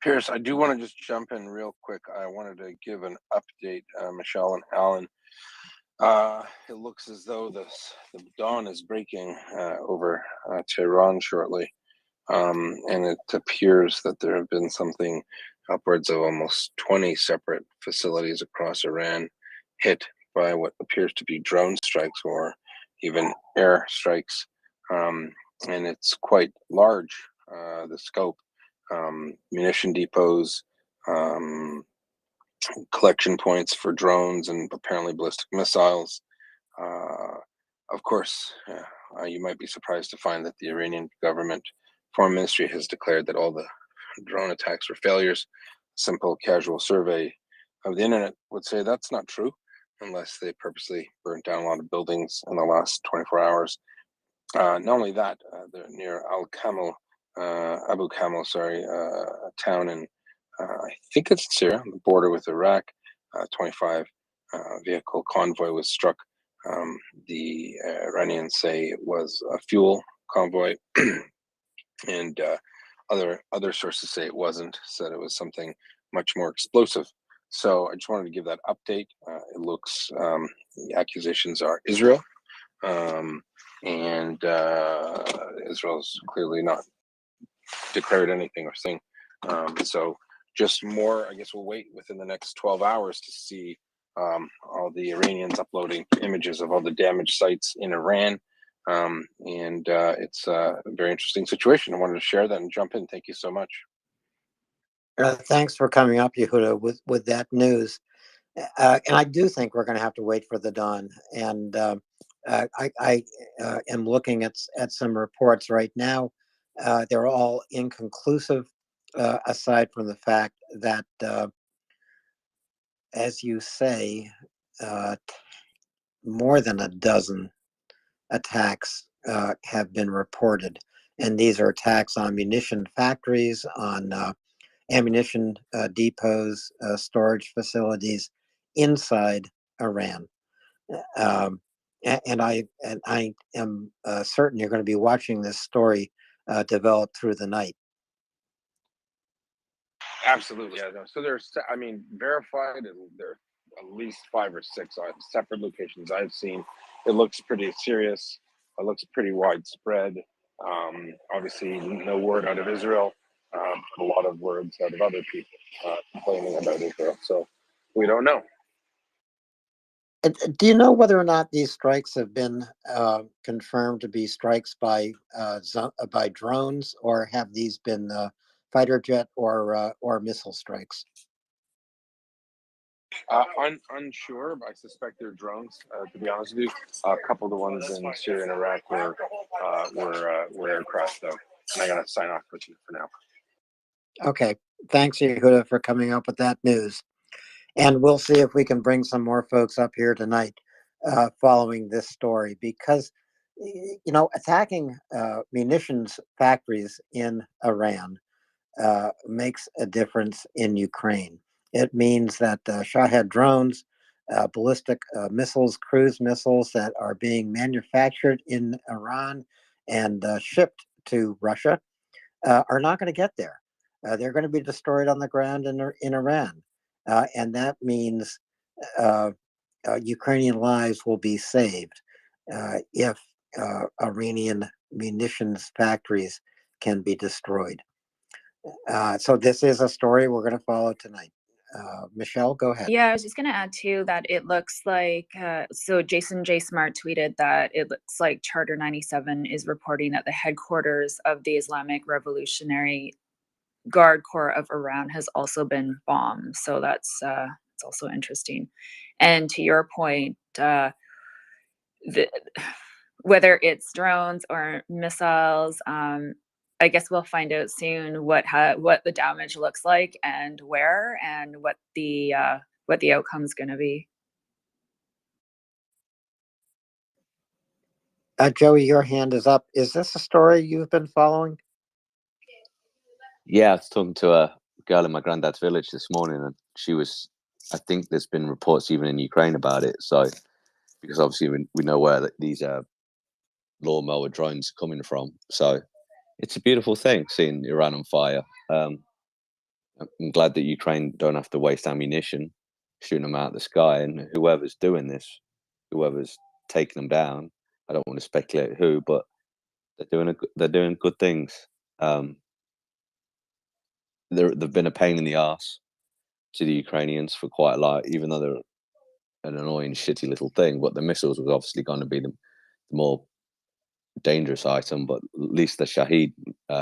Pierce, I do want to just jump in real quick. I wanted to give an update, Michelle and Alan. It looks as though the dawn is breaking over Tehran shortly, and it appears that there have been something upwards of almost 20 separate facilities across Iran hit by what appears to be drone strikes or even air strikes, and it's quite large, the scope. Munition depots, collection points for drones and apparently ballistic missiles. Of course, you might be surprised to find that the Iranian government foreign ministry has declared that all the drone attacks were failures. Simple casual survey of the internet would say that's not true, unless they purposely burnt down a lot of buildings in the last 24 hours. Not only that, they're near Abu Kamel, a town in, I think it's Syria, on the border with Iraq. 25 vehicle convoy was struck. The Iranians say it was a fuel convoy, and other sources say it wasn't, said it was something much more explosive. So I just wanted to give that update. It looks, the accusations are Israel, and Israel's clearly not declared anything or saying. So just more, I guess we'll wait within the next 12 hours to see all the Iranians uploading images of all the damaged sites in Iran. And it's a very interesting situation. I wanted to share that and jump in. Thank you so much. Thanks for coming up, Yehuda, with that news. And I do think we're going to have to wait for the dawn. And I am looking at some reports right now. They're all inconclusive, aside from the fact that, as you say, more than a dozen attacks have been reported. And these are attacks on munition factories, on ammunition depots, storage facilities inside Iran. And I am certain you're going to be watching this story developed through the night. Absolutely, yeah. No. So there's, I mean, verified, and there are at least 5 or 6 separate locations I've seen. It looks pretty serious. It looks pretty widespread. Obviously, no word out of Israel. A lot of words out of other people complaining about Israel. So we don't know. Do you know whether or not these strikes have been confirmed to be strikes by drones, or have these been fighter jet or missile strikes? Unsure, but I suspect they're drones. To be honest with you, a couple of the ones in Syria and Iraq were aircraft, though. And I gotta sign off with you for now. Okay, thanks, Yehuda, for coming up with that news. And we'll see if we can bring some more folks up here tonight following this story, because, you know, attacking munitions factories in Iran makes a difference in Ukraine. It means that Shahed drones, ballistic missiles, cruise missiles that are being manufactured in Iran and shipped to Russia are not going to get there. They're going to be destroyed on the ground in Iran. And that means Ukrainian lives will be saved if Iranian munitions factories can be destroyed. So this is a story we're going to follow tonight. Michelle, go ahead. Yeah, I was just going to add too that it looks like, so Jason J. Smart tweeted that it looks like Charter 97 is reporting that the headquarters of the Islamic Revolutionary Guard Corps of Iran has also been bombed. So that's it's also interesting. And to your point, whether it's drones or missiles, I guess we'll find out soon what the damage looks like and where, and what the outcome is going to be. Joey, your hand is up. Is this a story you've been following? Yeah, I was talking to a girl in my granddad's village this morning, and she was. I think there's been reports even in Ukraine about it. So, because obviously we know where these lawnmower drones are coming from. So, it's a beautiful thing seeing Iran on fire. I'm glad that Ukraine don't have to waste ammunition shooting them out of the sky, and whoever's doing this, whoever's taking them down, I don't want to speculate who, but they're doing good things. They've been a pain in the ass to the Ukrainians for quite a lot, even though they're an annoying, shitty little thing. But the missiles was obviously going to be the more dangerous item. But at least the Shahed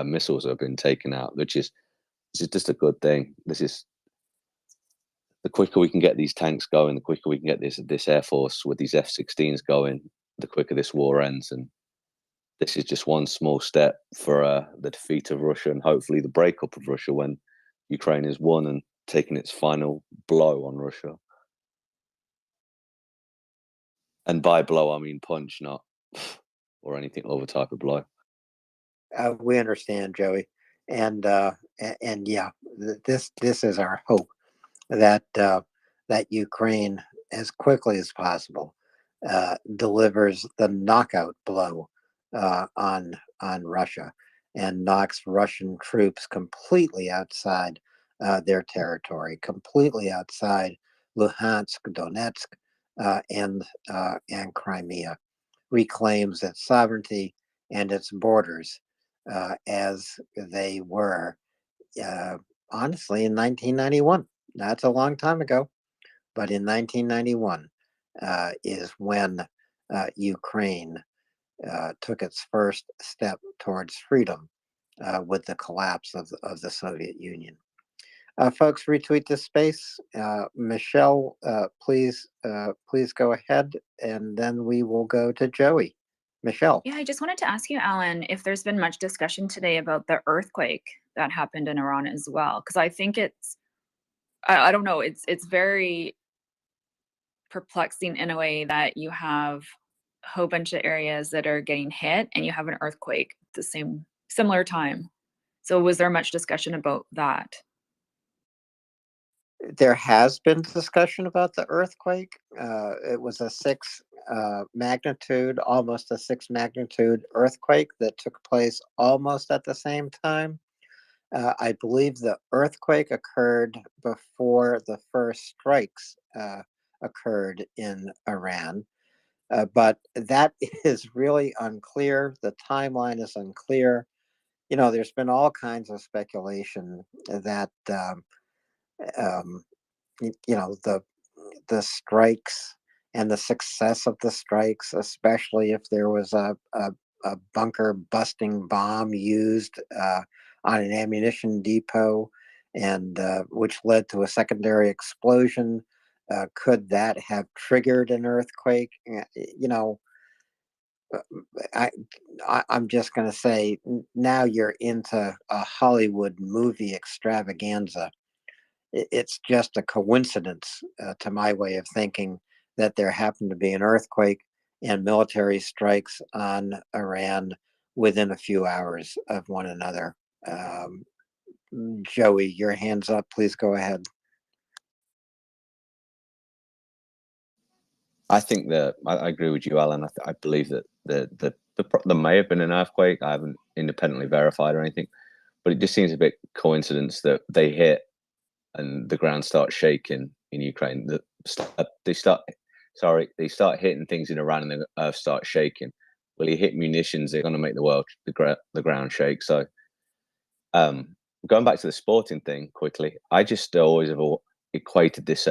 missiles have been taken out, which is just a good thing. This is the quicker we can get these tanks going, the quicker we can get this Air Force with these F-16s going, the quicker this war ends. And this is just one small step for the defeat of Russia, and hopefully the breakup of Russia when Ukraine is won and taking its final blow on Russia. And by blow, I mean punch, not or anything other type of blow. We understand, Joey, and yeah, this is our hope that that Ukraine, as quickly as possible, delivers the knockout blow on Russia and knocks Russian troops completely outside their territory, completely outside Luhansk, Donetsk, and Crimea, reclaims its sovereignty and its borders as they were, honestly, in 1991. That's a long time ago, but in 1991 is when Ukraine took its first step towards freedom with the collapse of the Soviet Union. Folks, retweet this space. Michelle, please go ahead, and then we will go to Joey. Michelle. Yeah, I just wanted to ask you, Alan, if there's been much discussion today about the earthquake that happened in Iran as well, because I think it's, I don't know, it's very perplexing in a way that you have a whole bunch of areas that are getting hit and you have an earthquake at the similar time. So was there much discussion about that? There has been discussion about the earthquake. It was a 6 magnitude, almost a 6 magnitude earthquake that took place almost at the same time. I believe the earthquake occurred before the first strikes occurred in Iran. But that is really unclear. The timeline is unclear. You know, there's been all kinds of speculation that, you know, the strikes and the success of the strikes, especially if there was a bunker busting bomb used on an ammunition depot, and which led to a secondary explosion. Could that have triggered an earthquake? You know, I, I'm just going to say now you're into a Hollywood movie extravaganza. It's just a coincidence, to my way of thinking, that there happened to be an earthquake and military strikes on Iran within a few hours of one another. Joey, your hand's up. Please go ahead. I think that I agree with you, Alan. I believe that there may have been an earthquake. I haven't independently verified or anything, but it just seems a bit coincidence that they hit and the ground starts shaking in Ukraine. They start hitting things in Iran and the earth starts shaking. Well, you hit munitions, they're going to make the ground shake. So, going back to the sporting thing quickly, I just always have equated this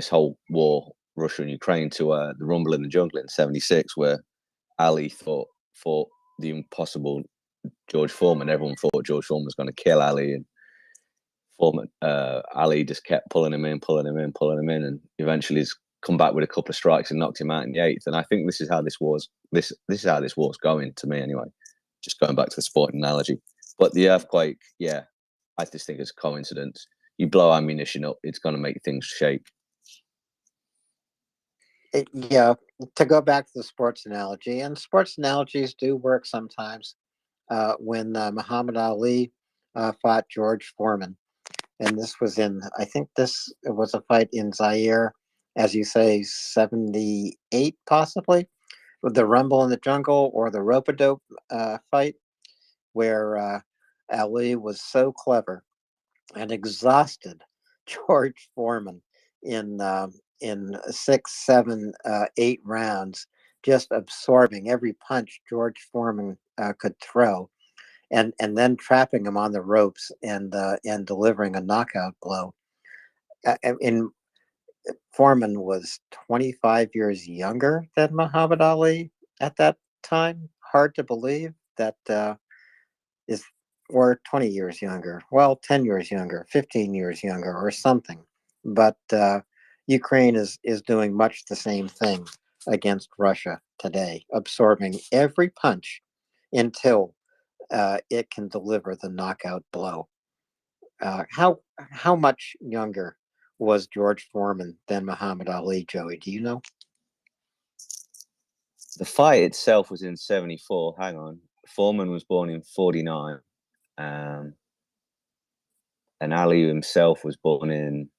whole war, Russia and Ukraine, to the Rumble in the Jungle in '76, where Ali fought the impossible George Foreman. Everyone thought George Foreman was going to kill Ali, and Ali just kept pulling him in, and eventually he's come back with a couple of strikes and knocked him out in the 8th. And I think this is how this war's going, to me anyway. Just going back to the sporting analogy, but the earthquake, yeah, I just think it's a coincidence. You blow ammunition up, it's going to make things shake. Yeah, to go back to the sports analogy, and sports analogies do work sometimes. When Muhammad Ali fought George Foreman, and this was I think this was a fight in Zaire, as you say, 78 possibly, with the Rumble in the Jungle or the Rope-a-Dope fight, where Ali was so clever and exhausted George Foreman in 6, 7, 8 rounds, just absorbing every punch George Foreman could throw, and then trapping him on the ropes and delivering a knockout blow. And Foreman was 25 years younger than Muhammad Ali at that time. Hard to believe that is, or 20 years younger. Well, 10 years younger, 15 years younger, or something. But Ukraine is doing much the same thing against Russia today, absorbing every punch until it can deliver the knockout blow. How much younger was George Foreman than Muhammad Ali, Joey? Do you know? The fight itself was in '74. Hang on, Foreman was born in '49, and Ali himself was born in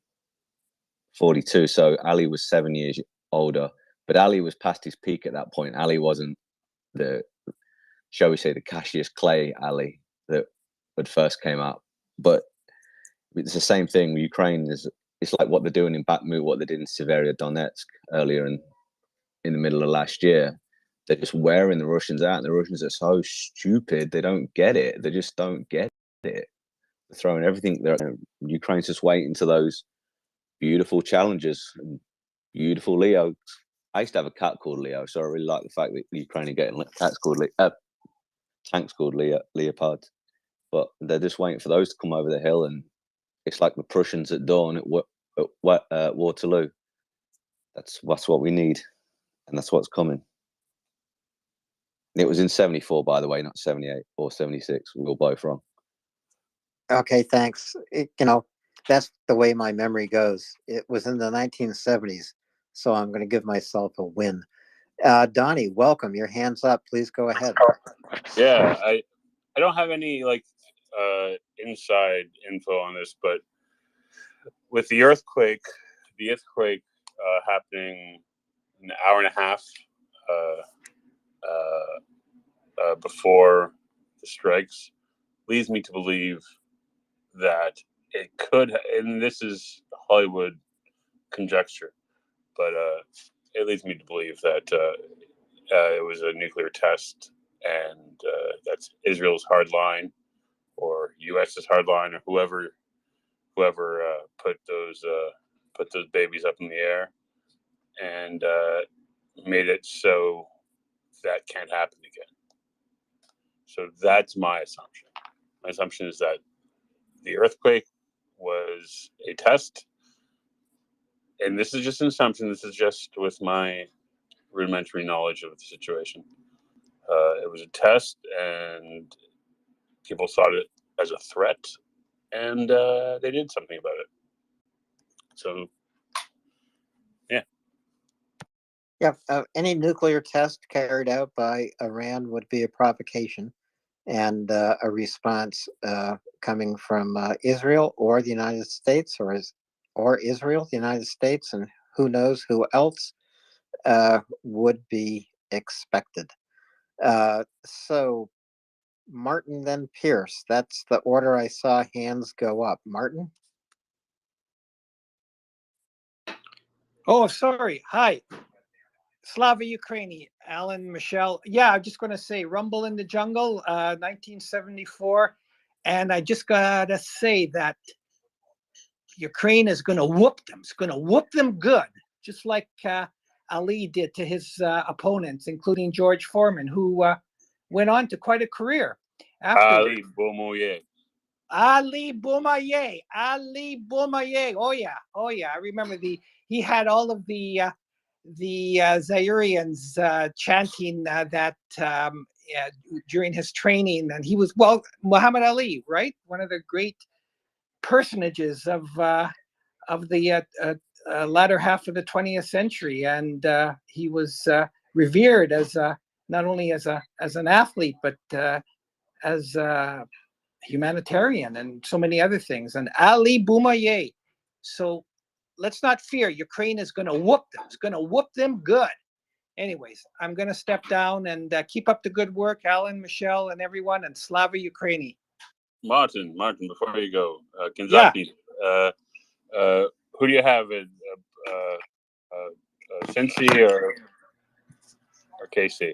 '42. So Ali was 7 years older, but Ali was past his peak at that point. Ali wasn't the, shall we say, the Cassius Clay Ali that had first came out. But it's the same thing. Ukraine it's like what they're doing in Bakhmut, what they did in Severodonetsk earlier in the middle of last year. They're just wearing the Russians out, and the Russians are so stupid. They don't get it. They just don't get it. They're throwing everything. Ukraine's just waiting to those beautiful challengers and beautiful Leo. I used to have a cat called Leo, so I really like the fact that Ukraine are getting tanks called Leopards. But they're just waiting for those to come over the hill, and it's like the Prussians at dawn at Waterloo. That's what we need, and that's what's coming. It was in '74, by the way, not '78 or '76. We were both wrong. Okay, thanks. That's the way my memory goes. It was in the 1970s, so I'm going to give myself a win. Donnie, welcome. Your hand's up. Please go ahead. Yeah, I don't have any inside info on this, but with the earthquake happening an hour and a half before the strikes leads me to believe that it could, and this is Hollywood conjecture, but it leads me to believe that it was a nuclear test, and that's Israel's hard line, or U.S.'s hard line, or whoever put those babies up in the air and made it so that can't happen again. So that's my assumption. My assumption is that the earthquake was a test, and this is just an assumption. This is just with my rudimentary knowledge of the situation. It was a test, and people saw it as a threat, and they did something about it. So, yeah. Yeah, any nuclear test carried out by Iran would be a provocation and a response coming from Israel or the United States, or Israel, the United States, and who knows who else would be expected. So Martin, then Pierce. That's the order I saw hands go up. Martin? Oh, sorry. Hi. Slava Ukraini, Alan, Michelle. Yeah, I'm just going to say Rumble in the Jungle, 1974. And I just got to say that Ukraine is going to whoop them. It's going to whoop them good, just like Ali did to his opponents, including George Foreman, who went on to quite a career afterwards. Ali Beaumoyer. Ali Beaumoyer. Ali Beaumoyer. Oh yeah. I remember he had all of the Zairians chanting that during his training, and he was, well, Muhammad Ali, right? One of the great personages of the latter half of the 20th century, and he was revered as not only as an athlete, but as a humanitarian and so many other things. And Ali Beaumoyer. So let's not fear. Ukraine is going to whoop them. It's going to whoop them good. Anyways, I'm going to step down and keep up the good work, Alan, Michelle, and everyone, and Slava Ukraini. Martin, before you go, Kinzaki, who do you have in Cincy or KC?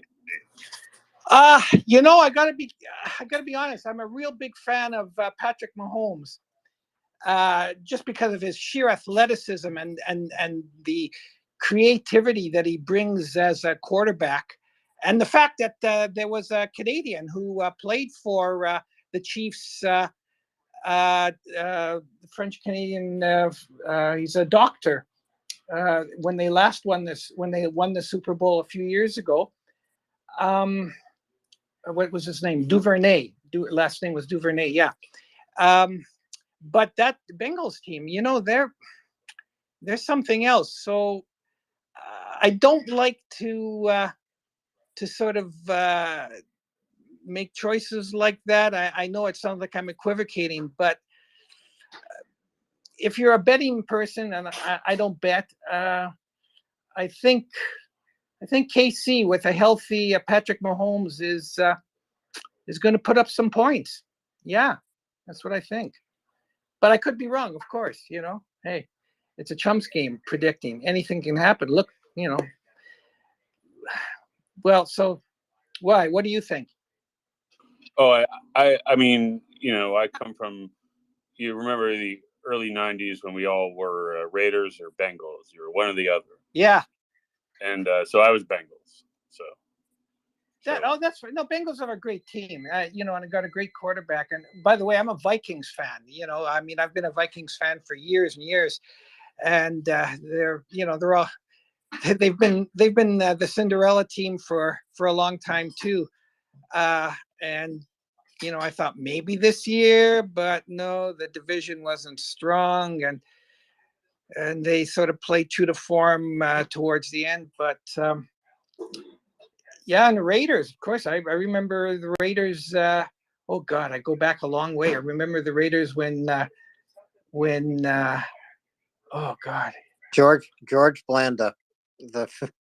I gotta be honest. I'm a real big fan of Patrick Mahomes, just because of his sheer athleticism and the creativity that he brings as a quarterback, and the fact that there was a Canadian who played for the Chiefs. The French Canadian. He's a doctor. When they won the Super Bowl a few years ago. What was his name? Duvernay. Last name was Duvernay. Yeah. But that Bengals team, there's something else. So I don't like to sort of make choices like that. I know it sounds like I'm equivocating, but if you're a betting person, and I don't bet, I think KC with a healthy Patrick Mahomes is going to put up some points. Yeah, that's what I think. But I could be wrong, of course. Hey, it's a chumps game. Predicting anything can happen. Look, Well, so why? What do you think? Oh, I mean, I come from. You remember the early '90s when we all were Raiders or Bengals. You were one or the other. Yeah. And so I was Bengals. So. That's right. No, Bengals are a great team, and I got a great quarterback. And by the way, I'm a Vikings fan. I mean, I've been a Vikings fan for years and years, and they're all they've been the Cinderella team for a long time too. And I thought maybe this year, but no, the division wasn't strong, and they sort of played true to form towards the end, but. Yeah, and the Raiders, of course. I remember the Raiders. Oh God, I go back a long way. I remember the Raiders when oh God, George Blanda.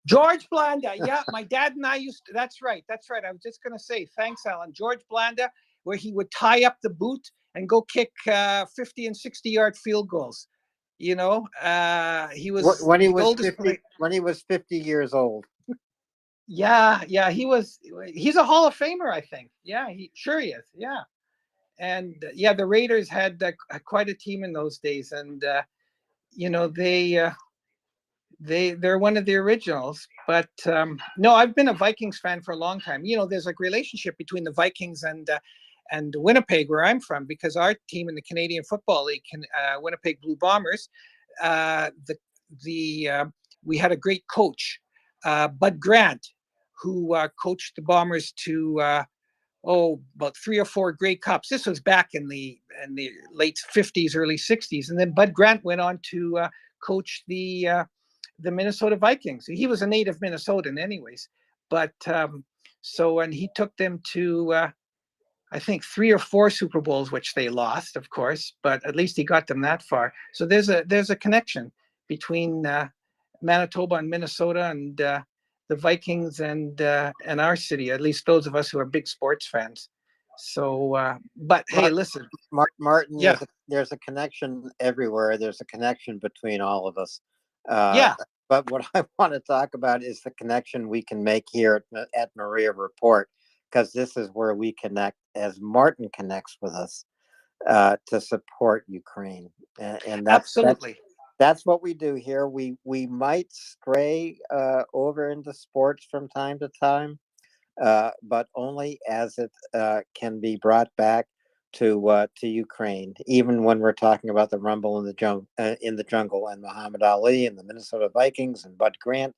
George Blanda. Yeah, my dad and I used to. That's right. That's right. I was just going to say, thanks, Alan. George Blanda, where he would tie up the boot and go kick 50 and 60-yard field goals. You know, he was when he the was oldest 50, player. when he was 50 years old. Yeah, yeah, he's a Hall of Famer, I think. Yeah, he is. Yeah. And yeah, the Raiders had quite a team in those days, and you know, they're one of the originals. But no, I've been a Vikings fan for a long time. You know, there's like relationship between the Vikings and Winnipeg, where I'm from, because our team in the Canadian Football League, Winnipeg Blue Bombers, we had a great coach, Bud Grant, who coached the Bombers to about 3 or 4 Grey Cups. This was back in the late 50s, early 60s, and then Bud Grant went on to coach the Minnesota Vikings. He was a native Minnesotan, anyways. But and he took them to I think 3 or 4 Super Bowls, which they lost, of course, but at least he got them that far. So there's a connection between Manitoba and Minnesota, and the Vikings and our city. At least those of us who are big sports fans. So, but hey, listen, Martin, yeah, there's a connection everywhere. There's a connection between all of us. Yeah. But what I want to talk about is the connection we can make here at MriyaReport, because this is where we connect, as Martin connects with us, to support Ukraine, and absolutely. That's what we do here. We might stray over into sports from time to time, but only as it can be brought back to Ukraine. Even when we're talking about the rumble in the jungle, and Muhammad Ali and the Minnesota Vikings and Bud Grant,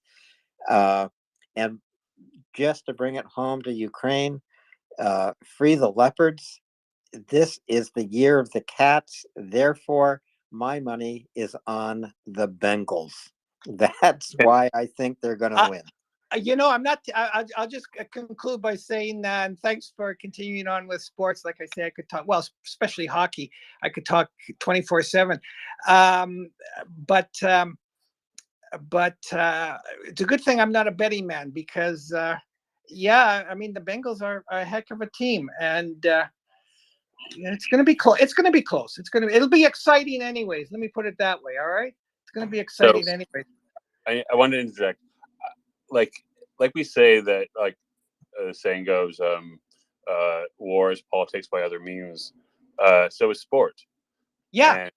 and just to bring it home to Ukraine, free the leopards. This is the year of the cats. Therefore, my money is on the Bengals. That's why I think they're going to win. You know, I'm not. I'll just conclude by saying, and thanks for continuing on with sports. Like I say, I could talk. Well, especially hockey, I could talk 24/7. But it's a good thing I'm not a betting man, because, yeah, I mean, the Bengals are a heck of a team, and it's going to be close. It's going to be close. It'll be exciting, anyways. Let me put it that way. All right, it's going to be exciting, anyways. I want to interject. Like we say that, like the saying goes, war is politics by other means. So is sport. Yeah.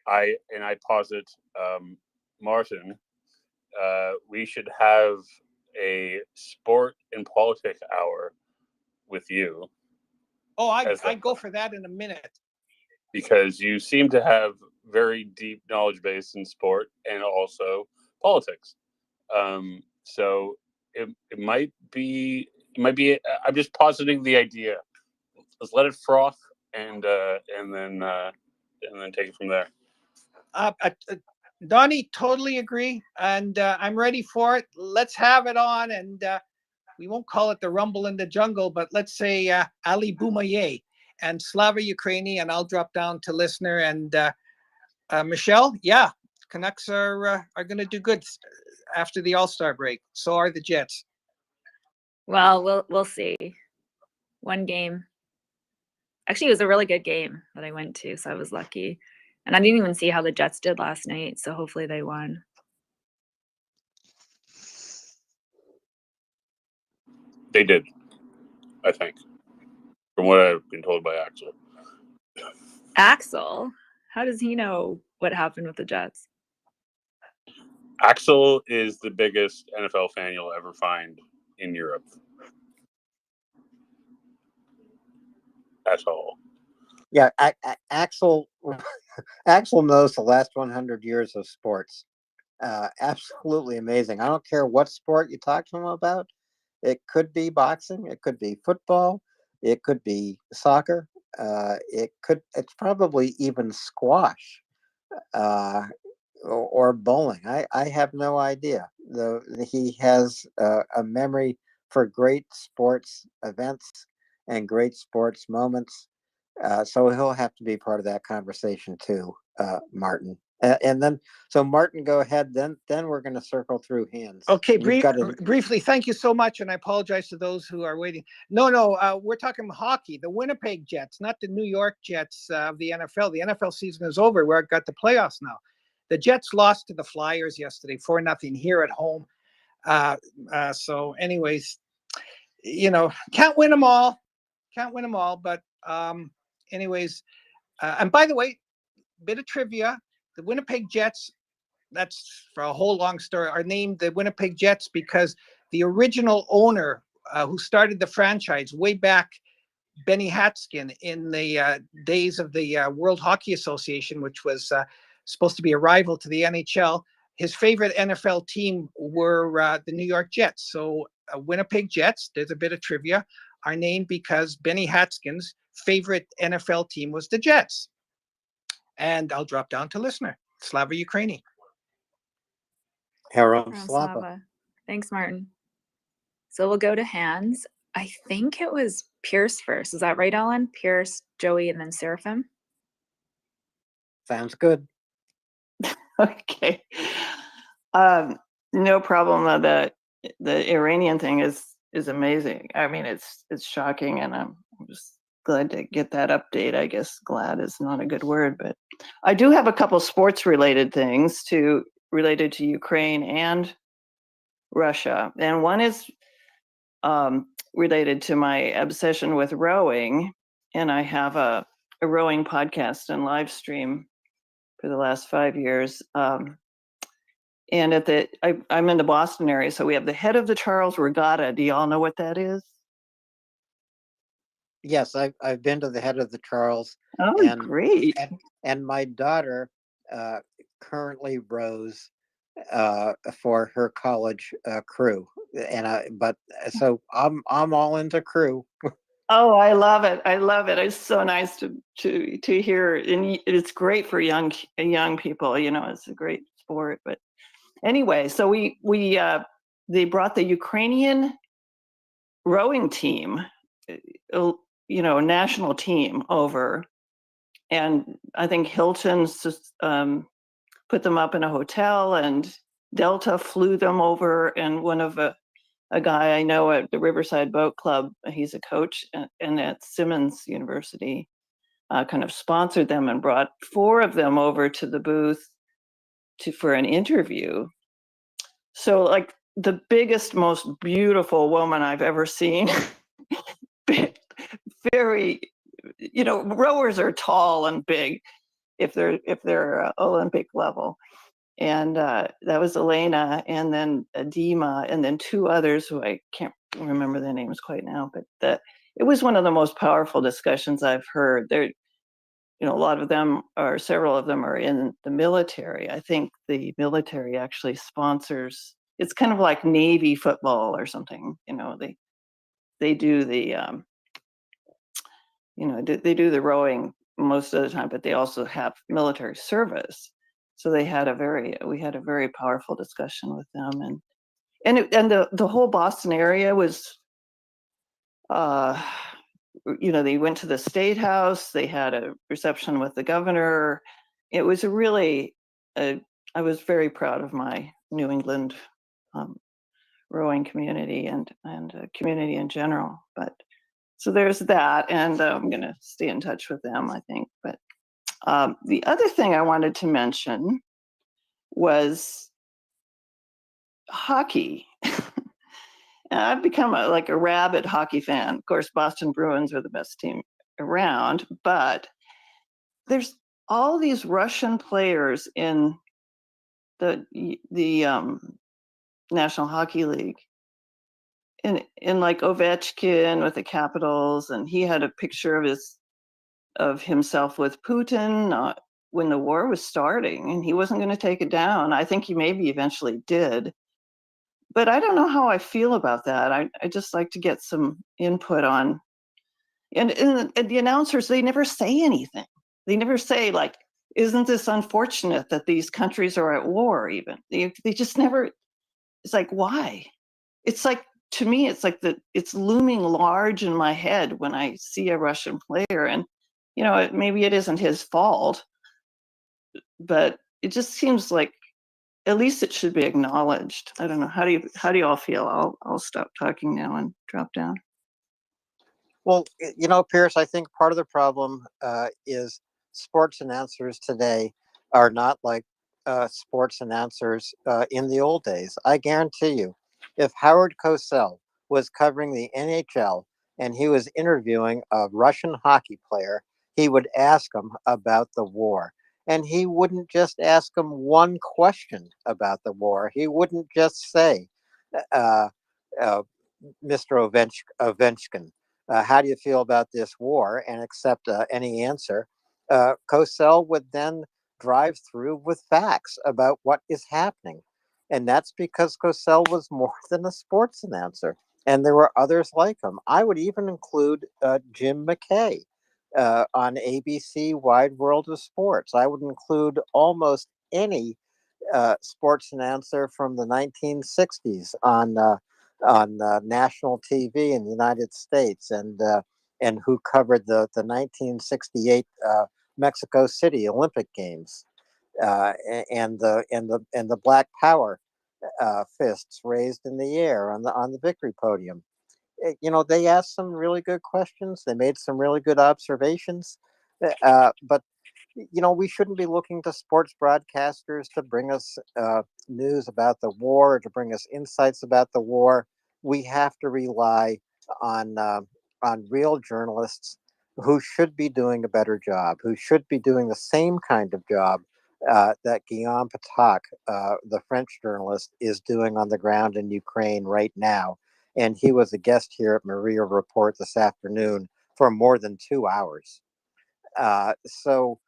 And I posit, Martin, we should have a sport and politics hour with you. Oh, I'd go for that in a minute. Because you seem to have very deep knowledge base in sport and also politics. So it might be. I'm just positing the idea. Let's let it froth, and then take it from there. Donnie, totally agree, and I'm ready for it. Let's have it on, and we won't call it the Rumble in the Jungle, but let's say Ali Boumaye and Slava Ukraini, and I'll drop down to listener. And Michelle, yeah, Canucks are going to do good after the All-Star break. So are the Jets. Well, we'll see. One game. Actually, it was a really good game that I went to, so I was lucky. And I didn't even see how the Jets did last night, so hopefully they won. They did, I think, from what I've been told by Axel. Axel? How does he know what happened with the Jets? Axel is the biggest NFL fan you'll ever find in Europe. That's all. Yeah, Axel knows the last 100 years of sports. Absolutely amazing. I don't care what sport you talk to him about. It could be boxing. It could be football. It could be soccer. It's probably even squash, or bowling. I have no idea. Though he has a memory for great sports events and great sports moments. So he'll have to be part of that conversation too, Martin. And then, so Martin, go ahead. Then we're going to circle through hands. Okay, You've got to. briefly, thank you so much, and I apologize to those who are waiting. No, we're talking hockey. The Winnipeg Jets, not the New York Jets of the NFL. The NFL season is over. We've got the playoffs now. The Jets lost to the Flyers yesterday, 4-0 here at home. So, anyways, can't win them all. But anyways, and by the way, bit of trivia: the Winnipeg Jets. That's for a whole long story, are named the Winnipeg Jets because the original owner who started the franchise way back, Benny Hatskin, in the days of the World Hockey Association, which was supposed to be a rival to the NHL, his favorite NFL team were the New York Jets. So Winnipeg Jets, there's a bit of trivia, are named because Benny Hatskin's favorite NFL team was the Jets. And I'll drop down to listener. Slava Ukraini. Haram Slava. Slava. Thanks, Martin. So we'll go to hands. I think it was Pierce first. Is that right, Alan? Pierce, Joey, and then Seraphim? Sounds good. Okay. No problem. The Iranian thing is amazing. I mean, it's shocking, and I'm just glad to get that update. I guess glad is not a good word, but I do have a couple sports related things related to Ukraine and Russia, and one is related to my obsession with rowing, and I have a rowing podcast and live stream for the last 5 years. And I'm in the Boston area, so we have the Head of the Charles Regatta. Do y'all know what that is? Yes, I've been to the Head of the Charles. Oh, great! And my daughter currently rows for her college crew, so I'm all into crew. Oh, I love it! I love it. It's so nice to hear, and it's great for young people. It's a great sport. But anyway, so they brought the Ukrainian rowing team, national team over, and I think Hilton's just put them up in a hotel, and Delta flew them over, and one of a guy I know at the Riverside Boat Club, he's a coach, and at Simmons University, kind of sponsored them and brought 4 of them over to the booth for an interview. So, like, the biggest, most beautiful woman I've ever seen. Very, rowers are tall and big if they're Olympic level. And that was Elena, and then Dima, and then 2 others who I can't remember their names quite now. But it was one of the most powerful discussions I've heard. There, a lot of them, or several of them, are in the military. I think the military actually sponsors. It's kind of like Navy football or something. They do the they do the rowing most of the time, but they also have military service. So we had a very powerful discussion with them, and the whole Boston area was, they went to the State House. They had a reception with the governor. It was I was very proud of my New England rowing community and community in general. But so there's that, and I'm going to stay in touch with them, I think. But the other thing I wanted to mention was hockey. I've become a rabid hockey fan. Of course, Boston Bruins are the best team around, but there's all these Russian players in the National Hockey League. In like Ovechkin with the Capitals, and he had a picture of himself with Putin when the war was starting, and he wasn't going to take it down. I think he maybe eventually did, but I don't know how I feel about that. I just like to get some input on, and the announcers, they never say anything. They never say, like, isn't this unfortunate that these countries are at war? Even they just never. It's like, why? It's like, to me, it's like it's looming large in my head when I see a Russian player, and maybe it isn't his fault, but it just seems like at least it should be acknowledged. I don't know. How do you all feel? I'll stop talking now and drop down. Well, you know, Pierce, I think part of the problem is sports announcers today are not like sports announcers in the old days. I guarantee you, if Howard Cosell was covering the NHL and he was interviewing a Russian hockey player, he would ask him about the war. And he wouldn't just ask him one question about the war. He wouldn't just say, uh, uh, Mr. Ovechkin, how do you feel about this war, and accept any answer. Cosell would then drive through with facts about what is happening. And that's because Cosell was more than a sports announcer. And there were others like him. I would even include Jim McKay on ABC Wide World of Sports. I would include almost any sports announcer from the 1960s on national TV in the United States, and who covered the 1968 Mexico City Olympic Games, and the Black Power fists raised in the air on the victory podium. You know, they asked some really good questions. They made some really good observations, but you know, we shouldn't be looking to sports broadcasters to bring us news about the war, or to bring us insights about the war. We have to rely on real journalists who should be doing a better job, who should be doing the same kind of job that Guillaume Patak, the French journalist, is doing on the ground in Ukraine right now. And he was a guest here at MriyaReport this afternoon for more than 2 hours. So,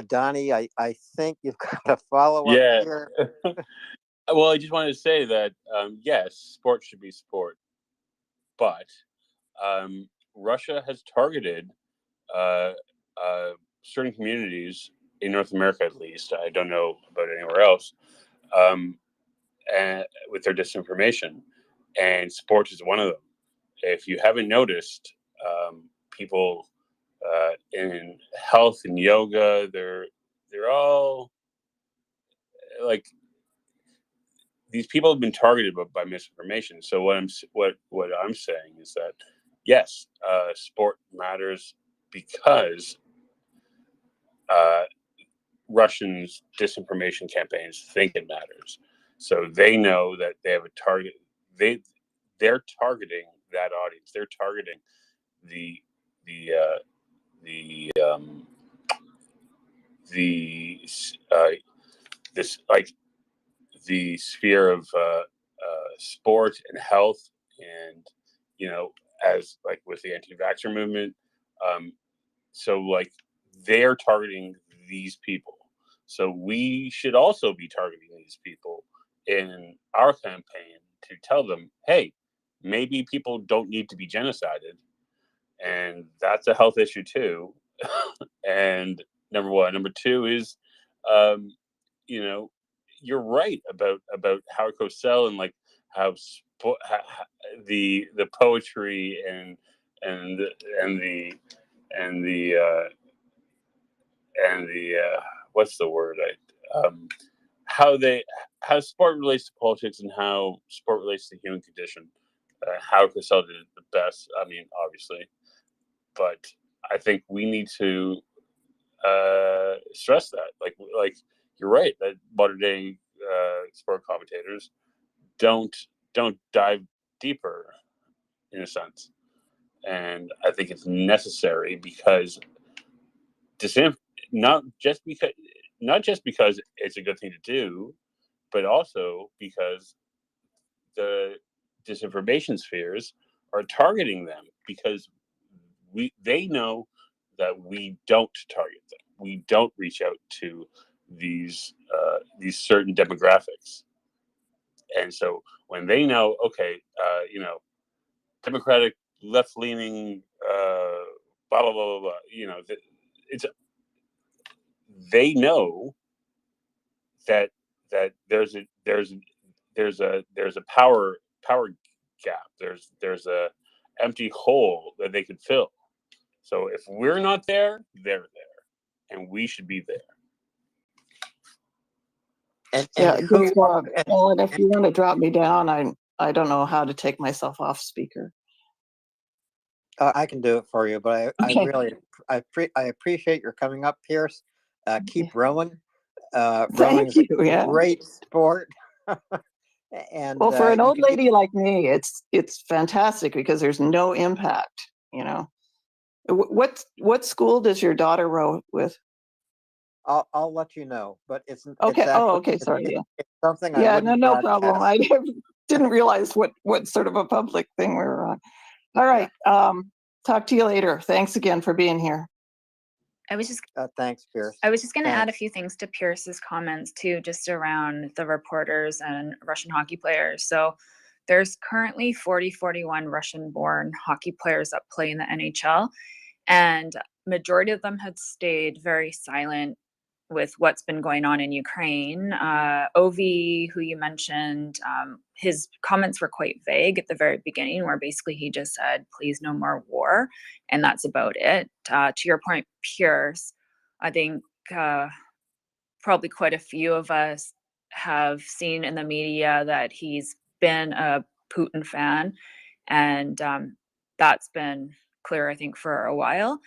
Donnie, I think you've got a follow up Yeah. here. Well, I just wanted to say that yes, sport should be sport, but Russia has targeted uh, certain communities in North America, at least. I don't know about anywhere else, and with their disinformation, and sports is one of them. If you haven't noticed, people in health and yoga, they're all like, these people have been targeted by misinformation. So what I'm saying is that yes, sport matters because Russians' disinformation campaigns think it matters. So they know that they have a target. They're targeting that audience. They're targeting the the uh, the the this, like, the sphere of sport and health, and you know, as like with the anti-vaxxer movement, so like they're targeting these people. So we should also be targeting these people in our campaign to tell them, hey, maybe people don't need to be genocided, and that's a health issue too. And number one, number two is, you know, you're right about Howard Cosell, and like how the poetry and and the and the what's the word, how sport relates to politics and how sport relates to the human condition. Howard Cosell did it the best. I mean, obviously, but I think we need to stress that, like you're right, that modern day sport commentators don't dive deeper, in a sense, and I think it's necessary because not just because it's a good thing to do, but also because the disinformation spheres are targeting them, because they know that we don't target them. We don't reach out to these certain demographics, and so when they know, okay, you know, Democratic left leaning, blah blah blah blah blah, you know, it's they know that there's a power gap. There's a empty hole that they could fill. So if we're not there, they're there, and we should be there. Yeah, And good who? job. Ellen, if And, you want to drop me down, I don't know how to take myself off speaker. I can do it for you, but I Okay. really I appreciate your coming up, Pierce. Keep rowing. Thank Rowing's you. a Yeah. great sport. And Well, for an you old can keep. lady like me, it's fantastic because there's no impact. You know, what school does your daughter row with? I'll let you know, but it's Okay. Oh, actually okay. Sorry. Yeah. it's something I Yeah. No, wouldn't no problem. broadcast. I didn't realize what sort of a public thing we were on. All right. Talk to you later. Thanks again for being here. I was just Thanks, Pierce. I was just going to add a Thanks. few things to Pierce's comments too, just around the reporters and Russian hockey players. So there's currently 41 Russian-born hockey players that play in the NHL, and majority of them had stayed very silent with what's been going on in Ukraine. Ovi, who you mentioned, his comments were quite vague at the very beginning, where basically he just said, please no more war, and that's about it. To your point, Pierce, I think probably quite a few of us have seen in the media that he's been a Putin fan, and that's been clear, I think, for a while.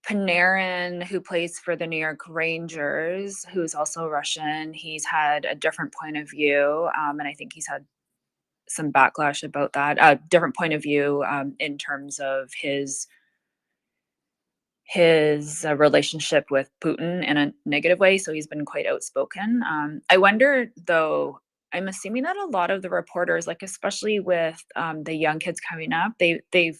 Panarin, who plays for the New York Rangers, who's also Russian, he's had a different point of view, and I think he's had some backlash about that. A different point of view in terms of his relationship with Putin in a negative way. So he's been quite outspoken. I wonder, though, I'm assuming that a lot of the reporters, like especially with the young kids coming up, they've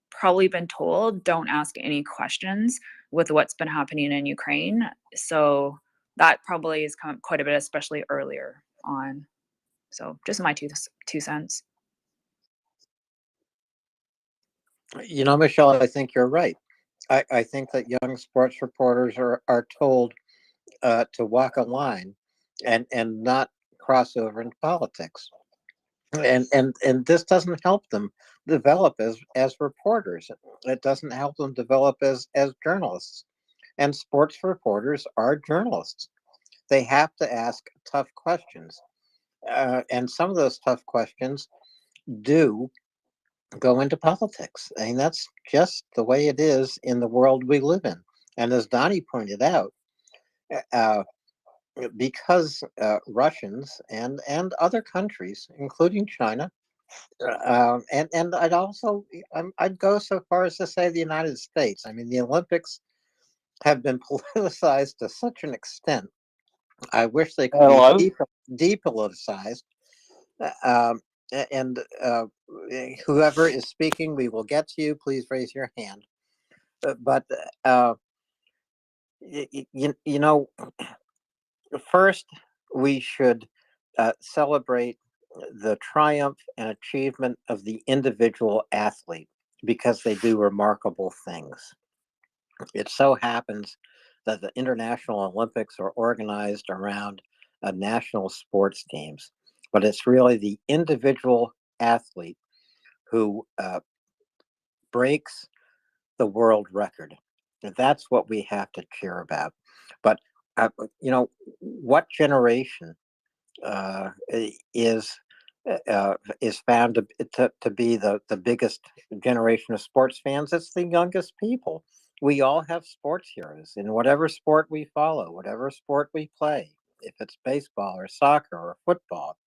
probably been told don't ask any questions with what's been happening in Ukraine. So that probably has come up quite a bit, especially earlier on. So just my two cents. You know, Michelle, I think you're right. I think that young sports reporters are told to walk a line and not cross over into politics. And this doesn't help them develop as reporters. It doesn't help them develop as journalists. And sports reporters are journalists. They have to ask tough questions. And some of those tough questions do go into politics. I mean, that's just the way it is in the world we live in. And as Donnie pointed out, uh, because Russians and other countries, including China, and I'd go so far as to say the United States. I mean, the Olympics have been politicized to such an extent. I wish they could Hello. be depoliticized. Um, and whoever is speaking, we will get to you. Please raise your hand. But you know, first we should celebrate the triumph and achievement of the individual athlete because they do remarkable things. It so happens that the International Olympics are organized around national sports teams, but it's really the individual athlete who breaks the world record. And that's what we have to cheer about. But, you know, what generation is found to be the biggest generation of sports fans? It's the youngest people. We all have sports heroes in whatever sport we follow, whatever sport we play, if it's baseball or soccer or football.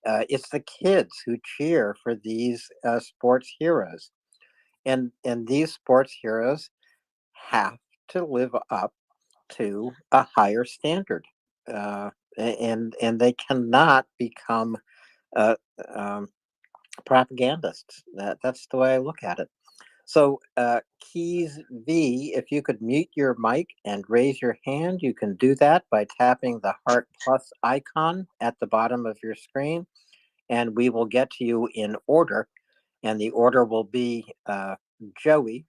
It's the kids who cheer for these sports heroes. And these sports heroes have to live up to a higher standard. And they cannot become uh, um, propagandists. That's the way I look at it. So, Keys V, if you could mute your mic and raise your hand, you can do that by tapping the heart plus icon at the bottom of your screen, and we will get to you in order. And the order will be Joey,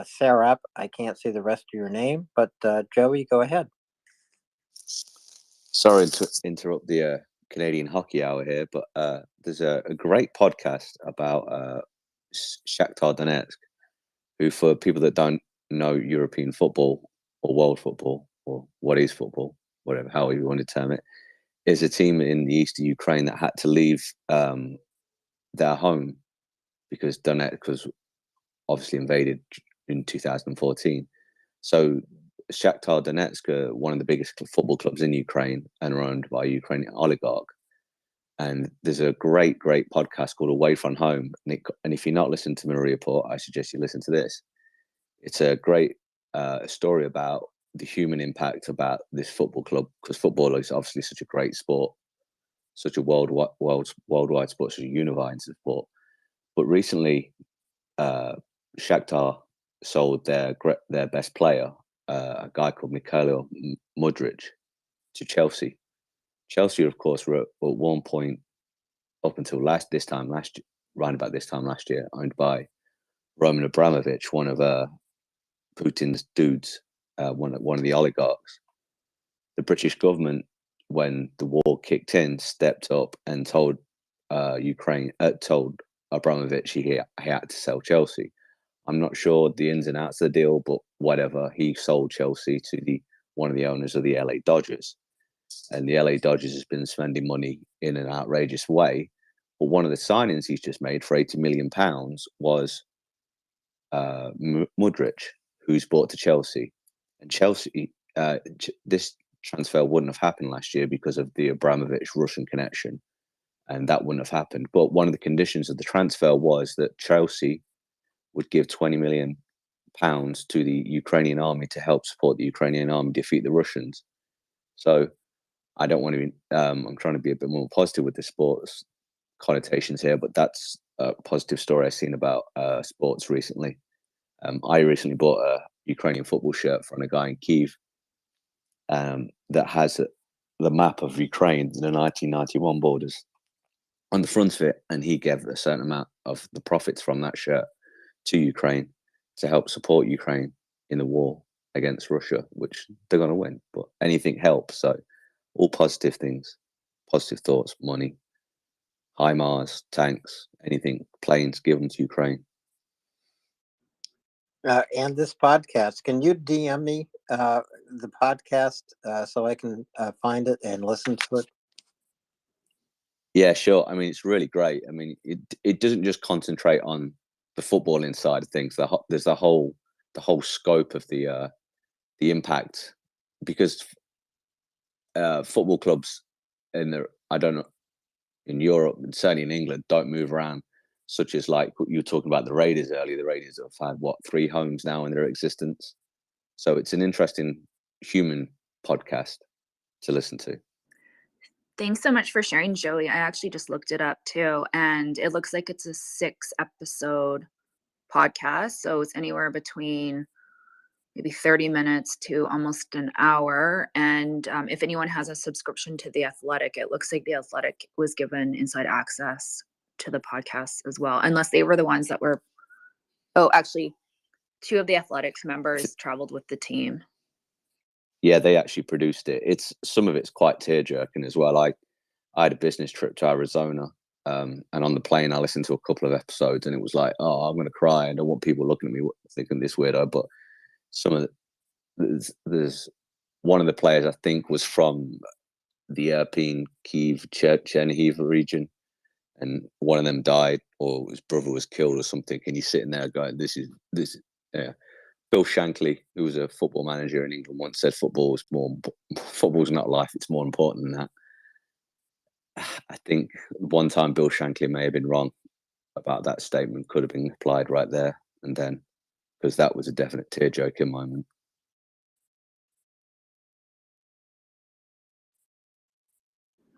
Sarah. I can't see the rest of your name, but Joey, go ahead. Sorry to interrupt the Canadian Hockey Hour here, but there's a great podcast about Shakhtar Donetsk, who, for people that don't know European football or world football or what is football, whatever, however you want to term it, is a team in the east of Ukraine that had to leave their home because Donetsk was obviously invaded in 2014. So Shakhtar Donetsk are one of the biggest football clubs in Ukraine and are owned by a Ukrainian oligarch. And there's a great podcast called Away From Home. And if you're not listening to MriyaReport, I suggest you listen to this. It's a great story about the human impact about this football club, because football is obviously such a great sport, such a worldwide sport, such a unifying sport. But recently, Shakhtar sold their best player, a guy called Mikhail Mudryk, to Chelsea. Chelsea, of course, were at one point up until around about this time last year, owned by Roman Abramovich, one of Putin's dudes, one of the oligarchs. The British government, when the war kicked in, stepped up and told told Abramovich he had to sell Chelsea. I'm not sure the ins and outs of the deal, but whatever, he sold Chelsea to one of the owners of the LA Dodgers. And the LA Dodgers has been spending money in an outrageous way. But one of the signings he's just made for £80 million was Mudryk, who's bought to Chelsea. And Chelsea, this transfer wouldn't have happened last year because of the Abramovich Russian connection, and that wouldn't have happened. But one of the conditions of the transfer was that Chelsea would give £20 million to the Ukrainian army to help support the Ukrainian army defeat the Russians. So I don't want to be, I'm trying to be a bit more positive with the sports connotations here, but that's a positive story I've seen about sports recently. I recently bought a Ukrainian football shirt from a guy in Kyiv that has the map of Ukraine, the 1991 borders on the front of it, and he gave a certain amount of the profits from that shirt to Ukraine to help support Ukraine in the war against Russia, which they're going to win, but anything helps. So all positive things, positive thoughts, money, HIMARS, tanks, anything, planes, give them to Ukraine. And this podcast, can you DM me the podcast so I can find it and listen to it? Yeah, sure. I mean, it's really great. I mean, it doesn't just concentrate on the footballing side of things. There's the whole scope of the impact, because football clubs I don't know, in Europe, and certainly in England, don't move around, such as like you were talking about the Raiders earlier. The Raiders have had 3 homes now in their existence. So it's an interesting human podcast to listen to. Thanks so much for sharing, Joey. I actually just looked it up too, and it looks like it's a 6-episode podcast. So it's anywhere between maybe 30 minutes to almost an hour. And if anyone has a subscription to The Athletic, it looks like The Athletic was given inside access to the podcast as well, unless they were the ones that were. Oh, actually, 2 of The Athletic's members traveled with the team. Yeah, they actually produced it. Some of it's quite tear-jerking as well. I had a business trip to Arizona, and on the plane I listened to a couple of episodes, and it was like, oh, I'm going to cry. I don't want people looking at me thinking this weirdo. But some of there's one of the players I think was from the European Kyiv, Chernihiv region, and one of them died, or his brother was killed or something. And he's sitting there going, this is yeah. Bill Shankly, who was a football manager in England, once said football's not life, it's more important than that. I think one time Bill Shankly may have been wrong about that statement, could have been applied right there and then, because that was a definite tear-jerking moment.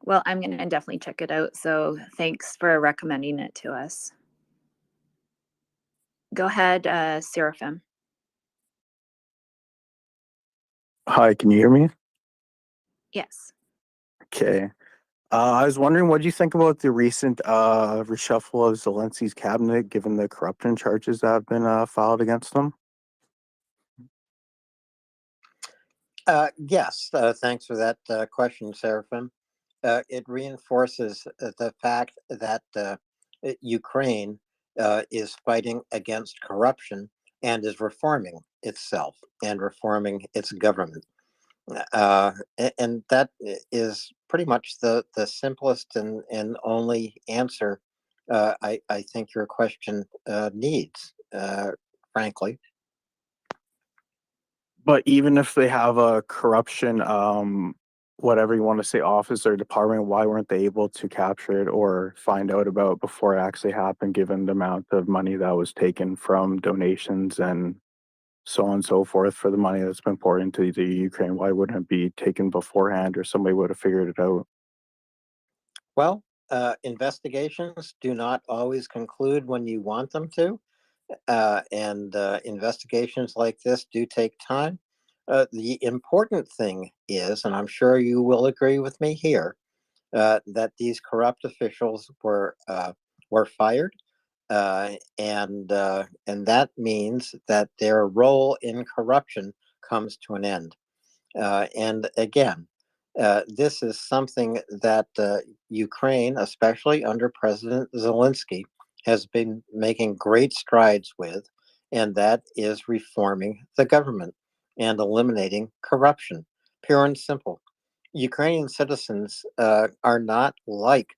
Well, I'm going to definitely check it out. So thanks for recommending it to us. Go ahead, Seraphim. Hi, can you hear me? Yes. Okay. I was wondering, what do you think about the recent reshuffle of Zelensky's cabinet, given the corruption charges that have been filed against them? Yes, thanks for that question, Seraphim. It reinforces the fact that Ukraine is fighting against corruption and is reforming itself and reforming its government. And that is pretty much the simplest and only answer I think your question needs, frankly. But even if they have a corruption, whatever you want to say, office or department, why weren't they able to capture it or find out about before it actually happened, given the amount of money that was taken from donations and so on and so forth for the money that's been poured into the Ukraine? Why wouldn't it be taken beforehand or somebody would have figured it out? Well, investigations do not always conclude when you want them to. And investigations like this do take time. The important thing is, and I'm sure you will agree with me here, that these corrupt officials were fired, and that means that their role in corruption comes to an end. And again, this is something that Ukraine, especially under President Zelensky, has been making great strides with, and that is reforming the government and eliminating corruption. Pure and simple. Ukrainian citizens are not like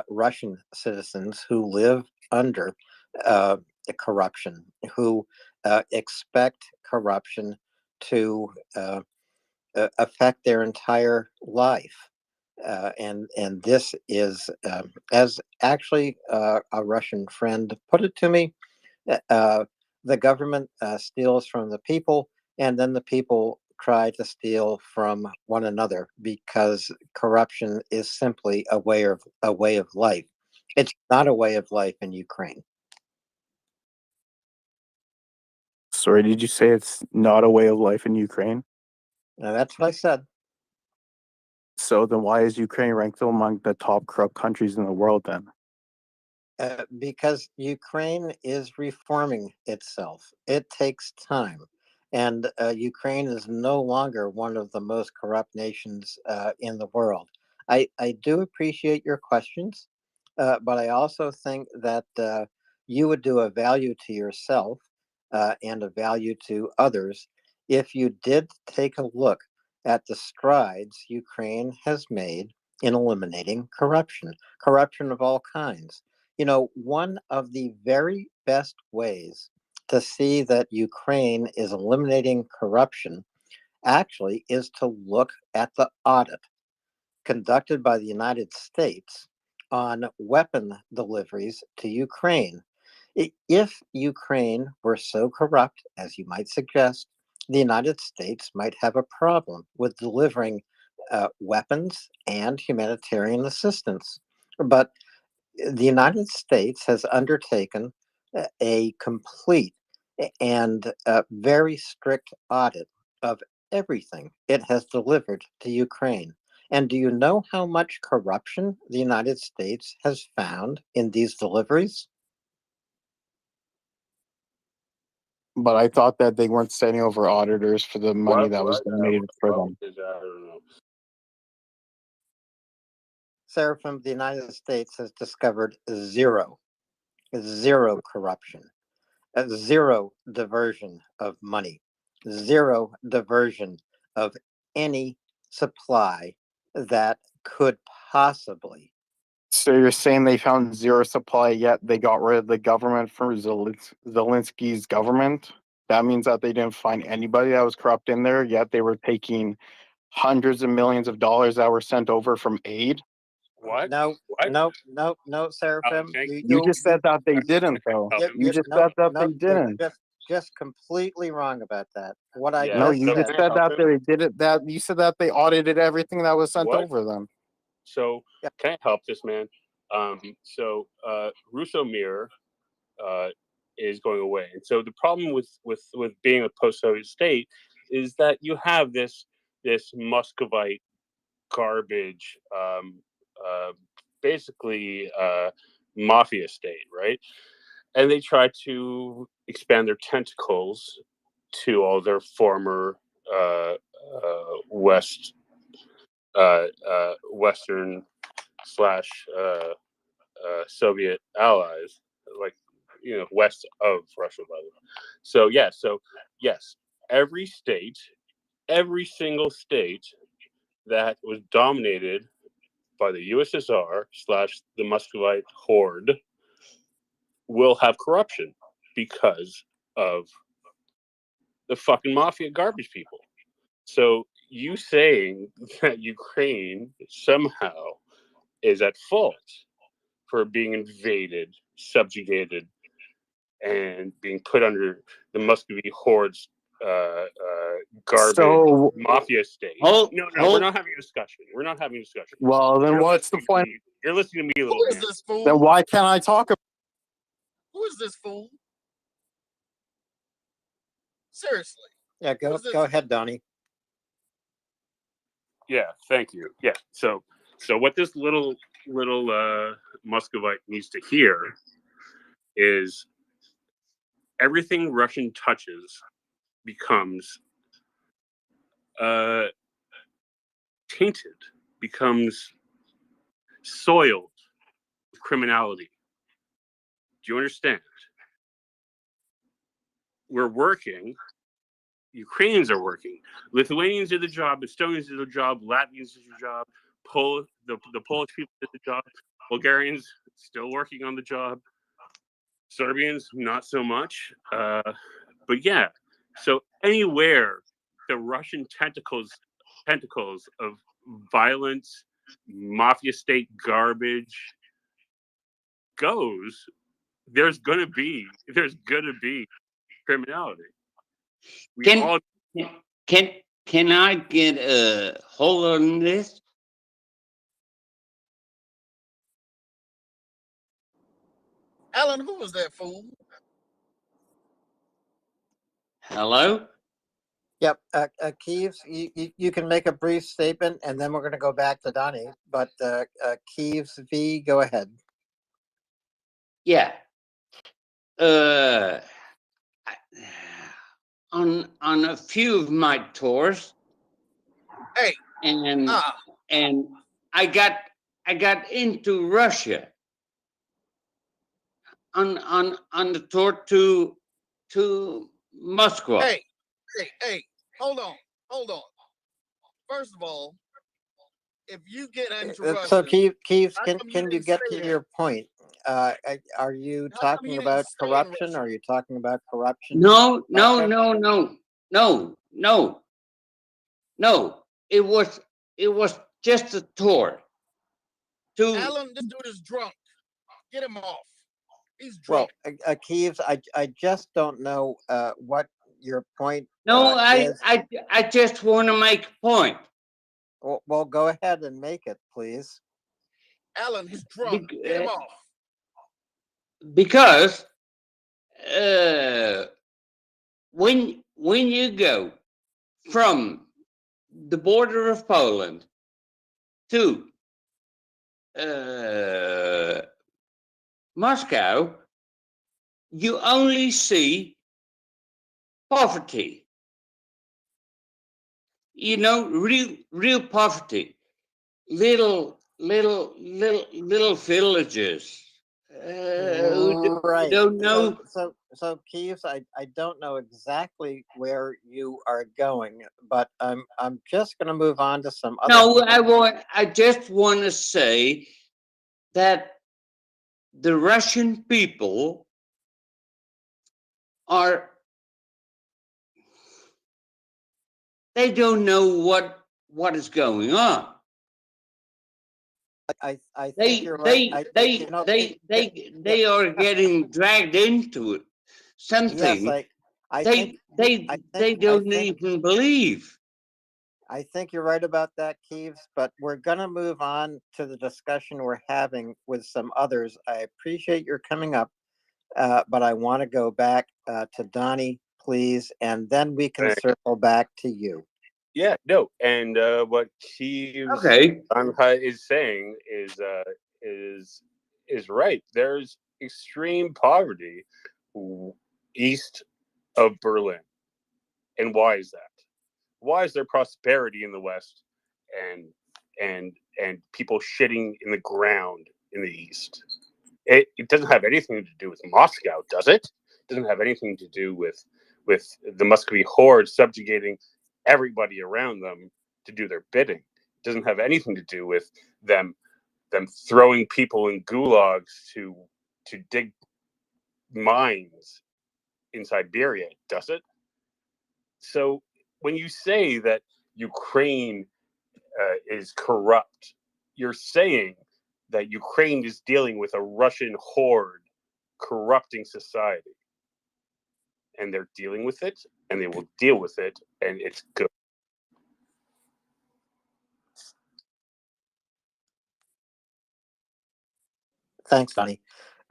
Russian citizens who live under corruption, who expect corruption to affect their entire life. And this is, as actually a Russian friend put it to me, uh, the government steals from the people, and then the people try to steal from one another because corruption is simply a way of life. It's not a way of life in Ukraine. Sorry, did you say it's not a way of life in Ukraine? Now, that's what I said. So then why is Ukraine ranked among the top corrupt countries in the world then? Because Ukraine is reforming itself. It takes time. And Ukraine is no longer one of the most corrupt nations in the world. I do appreciate your questions, but I also think that you would do a value to yourself and a value to others if you did take a look at the strides Ukraine has made in eliminating corruption of all kinds. You know, one of the very best ways to see that Ukraine is eliminating corruption actually is to look at the audit conducted by the United States on weapon deliveries to Ukraine. If Ukraine were so corrupt, as you might suggest, the United States might have a problem with delivering weapons and humanitarian assistance. But the United States has undertaken a complete and very strict audit of everything it has delivered to Ukraine. And do you know how much corruption the United States has found in these deliveries? But I thought that they weren't sending over auditors for the money that was donated for them. I don't know. Seraphim, the United States has discovered zero corruption, zero diversion of money, zero diversion of any supply that could possibly. So you're saying they found zero supply, yet they got rid of the government for Zelensky's government? That means that they didn't find anybody that was corrupt in there, yet they were taking hundreds of millions of dollars that were sent over from aid? What? No, What? no, Seraphim. You just said that they didn't, though. You just said that they didn't. Just completely wrong about that. What I No, just you just said. said that they did it. That you said that they audited everything that was sent What? over them. So can I help this man? Russo Mirror is going away, and so the problem with being a post-Soviet state is that you have this Muscovite garbage, basically mafia state, right? And they try to expand their tentacles to all their former Western slash Soviet allies, like west of Russia, by the way. So yes, every state every single state that was dominated by the USSR / the Muscovite horde will have corruption because of the fucking mafia garbage people. So you saying that Ukraine somehow is at fault for being invaded, subjugated, and being put under the Muscovy horde's garbage So, mafia state. hold, No, we're hold. not having a discussion. We're not having a discussion. Well, then You're what's the listening to point? me. You're listening to me, Who little is man. this fool? Then why can't I talk about? Who is this fool? Seriously. Yeah, Who go is this? go ahead, Donnie. Yeah, thank you. Yeah, so what this little Muscovite needs to hear is everything Russian touches becomes tainted, becomes soiled with criminality. Do you understand? We're working. Ukrainians are working. Lithuanians did the job. Estonians did the job. Latvians did the job. The Polish people did the job. Bulgarians still working on the job. Serbians not so much. But yeah. So anywhere the Russian tentacles of violence, mafia state garbage goes, there's gonna be criminality. We all Can I get a hold on this? Alan, who was that fool? Hello? Yep, Kiev, you can make a brief statement, and then we're going to go back to Donnie. But Kiev V, go ahead. Yeah. On a few of my tours, Hey, and I got into Russia on the tour to Moscow. Hey, hold on. First of all, if you get into Russia, So, Kiev, how can come you can you didn't get stay to there? your point? Are you How come talking you didn't about stay in corruption? Russia? Or are you talking about corruption? No. It was just a tour. Alan, this dude is drunk. Get him off. He's drunk. Well, Kiev, I just don't know what your point No, is. I just want to make a point. Well, go ahead and make it, please. Alan, he's drunk. Get him off. Because when you go from the border of Poland to Moscow, you only see poverty. You know, real poverty. Little villages. Right. Don't know. So Kiev, I don't know exactly where you are going, but I'm just going to move on to some other. No, I just want to say that the Russian people they don't know what is going on. I think you're right. They are getting dragged into it. Something Yes, they don't even believe. I think you're right about that, Keeves, but we're going to move on to the discussion we're having with some others. I appreciate your coming up, but I want to go back to Donnie, please, and then we can circle back to you. Yeah, no, and what Keeves is saying is right. There's extreme poverty east of Berlin, and why is that? Why is there prosperity in the West and people shitting in the ground in the East? It doesn't have anything to do with Moscow, does it? It doesn't have anything to do with the Muscovy horde subjugating everybody around them to do their bidding. It doesn't have anything to do with them throwing people in gulags to dig mines in Siberia, does it? So when you say that Ukraine is corrupt, you're saying that Ukraine is dealing with a Russian horde corrupting society. And they're dealing with it, and they will deal with it, and it's good. Thanks, Donnie.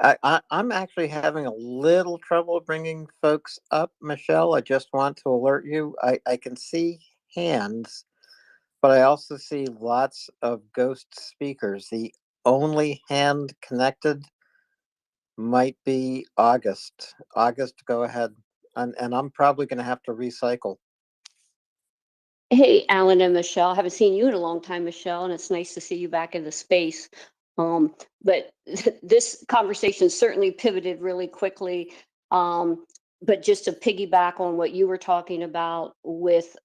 I'm actually having a little trouble bringing folks up, Michelle. I just want to alert you. I can see hands, but I also see lots of ghost speakers. The only hand connected might be August. August, go ahead. And I'm probably going to have to recycle. Hey, Alan and Michelle. Haven't seen you in a long time, Michelle, and it's nice to see you back in the space. But this conversation certainly pivoted really quickly. But just to piggyback on what you were talking about with,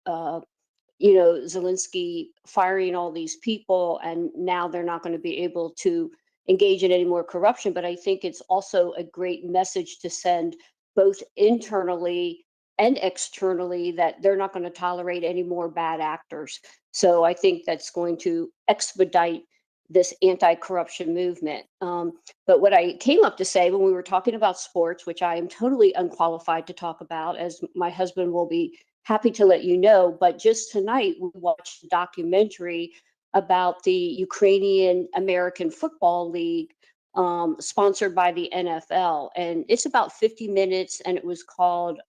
Zelensky firing all these people, and now they're not going to be able to engage in any more corruption. But I think it's also a great message to send both internally and externally that they're not going to tolerate any more bad actors. So I think that's going to expedite this anti-corruption movement. But what I came up to say when we were talking about sports, which I am totally unqualified to talk about, as my husband will be happy to let you know, but just tonight we watched a documentary about the Ukrainian American Football League, sponsored by the NFL. And it's about 50 minutes, and it was called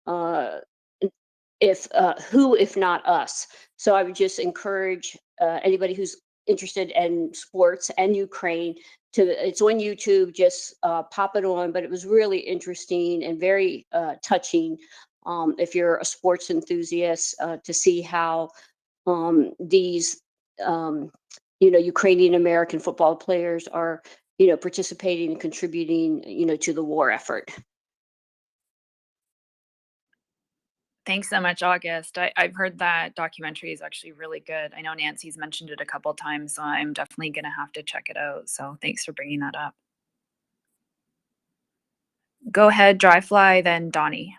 Who If Not Us. So I would just encourage anybody who's interested in sports and Ukraine it's on YouTube, just pop it on. But it was really interesting and very touching, if you're a sports enthusiast, to see how these Ukrainian American football players are participating and contributing to the war effort. Thanks so much, August. I've heard that documentary is actually really good. I know Nancy's mentioned it a couple times, so I'm definitely going to have to check it out. So thanks for bringing that up. Go ahead, Dryfly, then Donnie.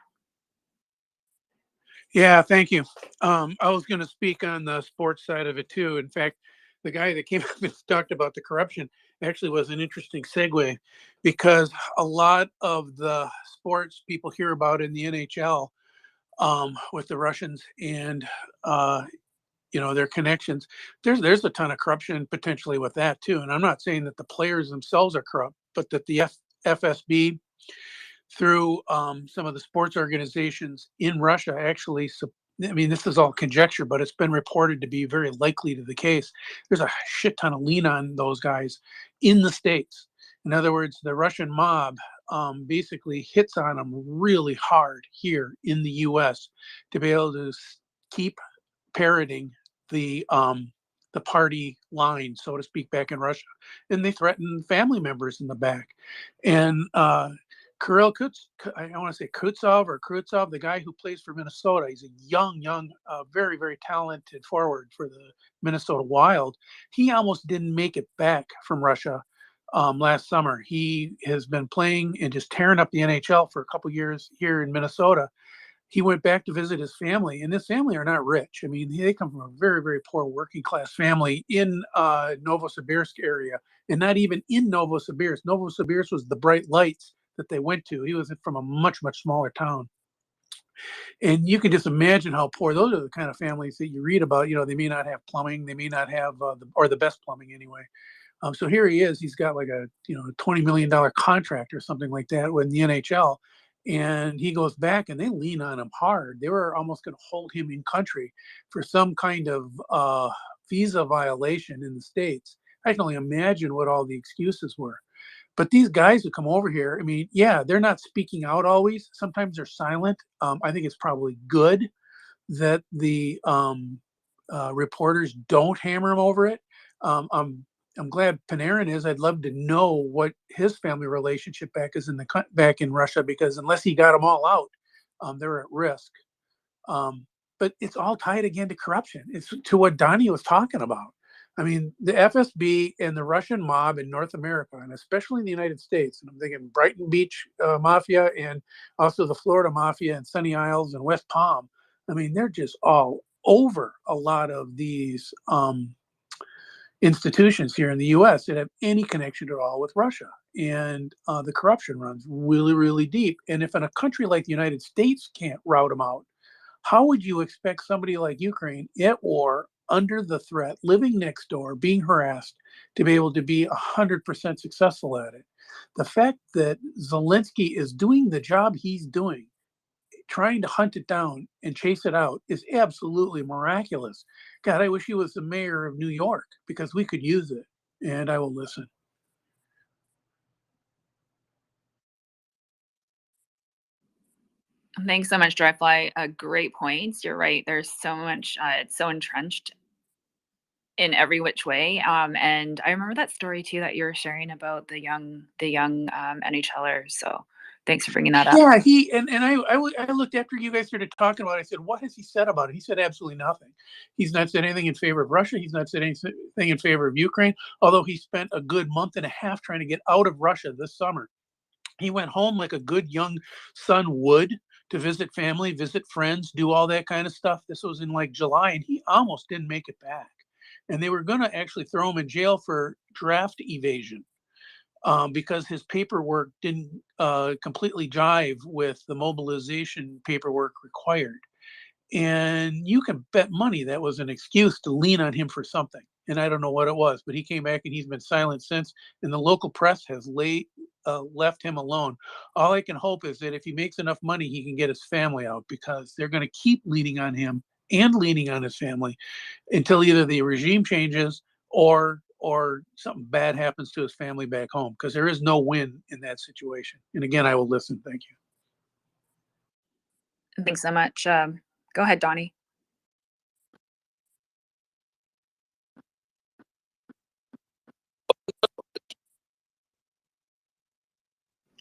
Yeah, thank you. I was going to speak on the sports side of it too. In fact, the guy that came up and talked about the corruption actually was an interesting segue, because a lot of the sports people hear about in the NHL, with the Russians and their connections, there's a ton of corruption potentially with that too. And I'm not saying that the players themselves are corrupt, but that the FSB through some of the sports organizations in Russia actually, I mean, this is all conjecture, but it's been reported to be very likely to the case. There's a shit ton of lean on those guys in the States. In other words, the Russian mob basically hits on them really hard here in the US to be able to keep parroting the party line, so to speak, back in Russia. And they threaten family members in the back. And Kirill I want to say Kutsov, the guy who plays for Minnesota. He's a young, very, very talented forward for the Minnesota Wild. He almost didn't make it back from Russia last summer. He has been playing and just tearing up the NHL for a couple years here in Minnesota. He went back to visit his family, and his family are not rich. I mean, they come from a very, very poor working class family in Novosibirsk area, and not even in Novosibirsk. Novosibirsk was the bright lights that they went to. He was from a much, much smaller town. And you can just imagine how poor. Those are the kind of families that you read about. They may not have plumbing. They may not have, the best plumbing anyway. So here he is. He's got like a $20 million contract or something like that with the NHL. And he goes back and they lean on him hard. They were almost going to hold him in country for some kind of visa violation in the States. I can only imagine what all the excuses were. But these guys who come over here, I mean, yeah, they're not speaking out always. Sometimes they're silent. I think it's probably good that the reporters don't hammer them over it. I'm glad Panarin is. I'd love to know what his family relationship back in Russia, because unless he got them all out, they're at risk. but it's all tied again to corruption. It's to what Donnie was talking about. I mean, the FSB and the Russian mob in North America, and especially in the United States, and I'm thinking Brighton Beach Mafia and also the Florida Mafia and Sunny Isles and West Palm. I mean, they're just all over a lot of these institutions here in the U.S. that have any connection at all with Russia. And the corruption runs really, really deep. And if in a country like the United States can't rout them out, how would you expect somebody like Ukraine at war, under the threat, living next door, being harassed, to be able to be 100% successful at it? The fact that Zelensky is doing the job he's doing, trying to hunt it down and chase it out, is absolutely miraculous. God, I wish he was the mayor of New York, because we could use it. And I will listen. Thanks so much, Dryfly. Great points. You're right. There's so much. It's so entrenched in every which way. And I remember that story too that you were sharing about the young NHLers. So thanks for bringing that up. Yeah, he and I looked after you guys started talking about it. I said, what has he said about it? He said absolutely nothing. He's not said anything in favor of Russia. He's not said anything in favor of Ukraine, although he spent a good month and a half trying to get out of Russia this summer. He went home like a good young son would, to visit family, visit friends, do all that kind of stuff. This was in like July, and he almost didn't make it back. And they were going to actually throw him in jail for draft evasion, because his paperwork didn't completely jive with the mobilization paperwork required. And you can bet money that was an excuse to lean on him for something. And I don't know what it was, but he came back and he's been silent since. And the local press has left him alone. All I can hope is that if he makes enough money, he can get his family out, because they're going to keep leaning on him and leaning on his family until either the regime changes or something bad happens to his family back home, because there is no win in that situation. And again, I will listen. Thank you. Thanks so much. Go ahead, Donnie.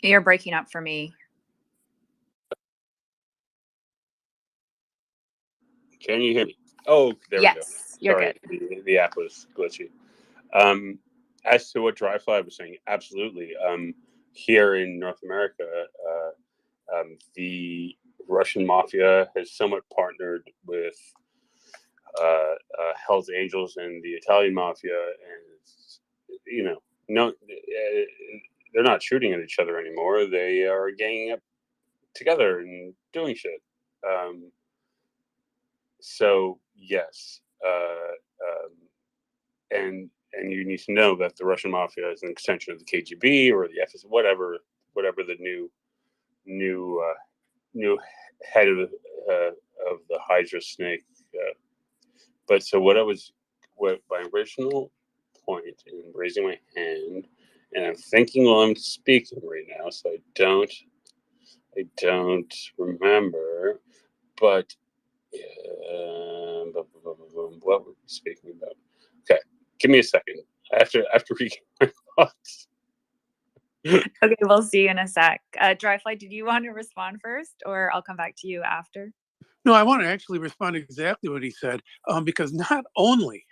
You're breaking up for me. Can you hear me? Oh, there Yes, we go. you're Sorry, the app was glitchy. As to what Dryfly was saying, absolutely. Here in North America, the Russian mafia has somewhat partnered with Hell's Angels and the Italian mafia, and no, they're not shooting at each other anymore. They are ganging up together and doing shit. So yes, and you need to know that the Russian mafia is an extension of the KGB or the FS, whatever the new head of the Hydra snake. But so what my original point in raising my hand, and I'm thinking while I'm speaking right now, so I don't remember, but what were we speaking about? Okay, give me a second. I have to read my thoughts. Okay, we'll see you in a sec. Dryfly, did you want to respond first, or I'll come back to you after? No, I want to actually respond to exactly what he said, because not only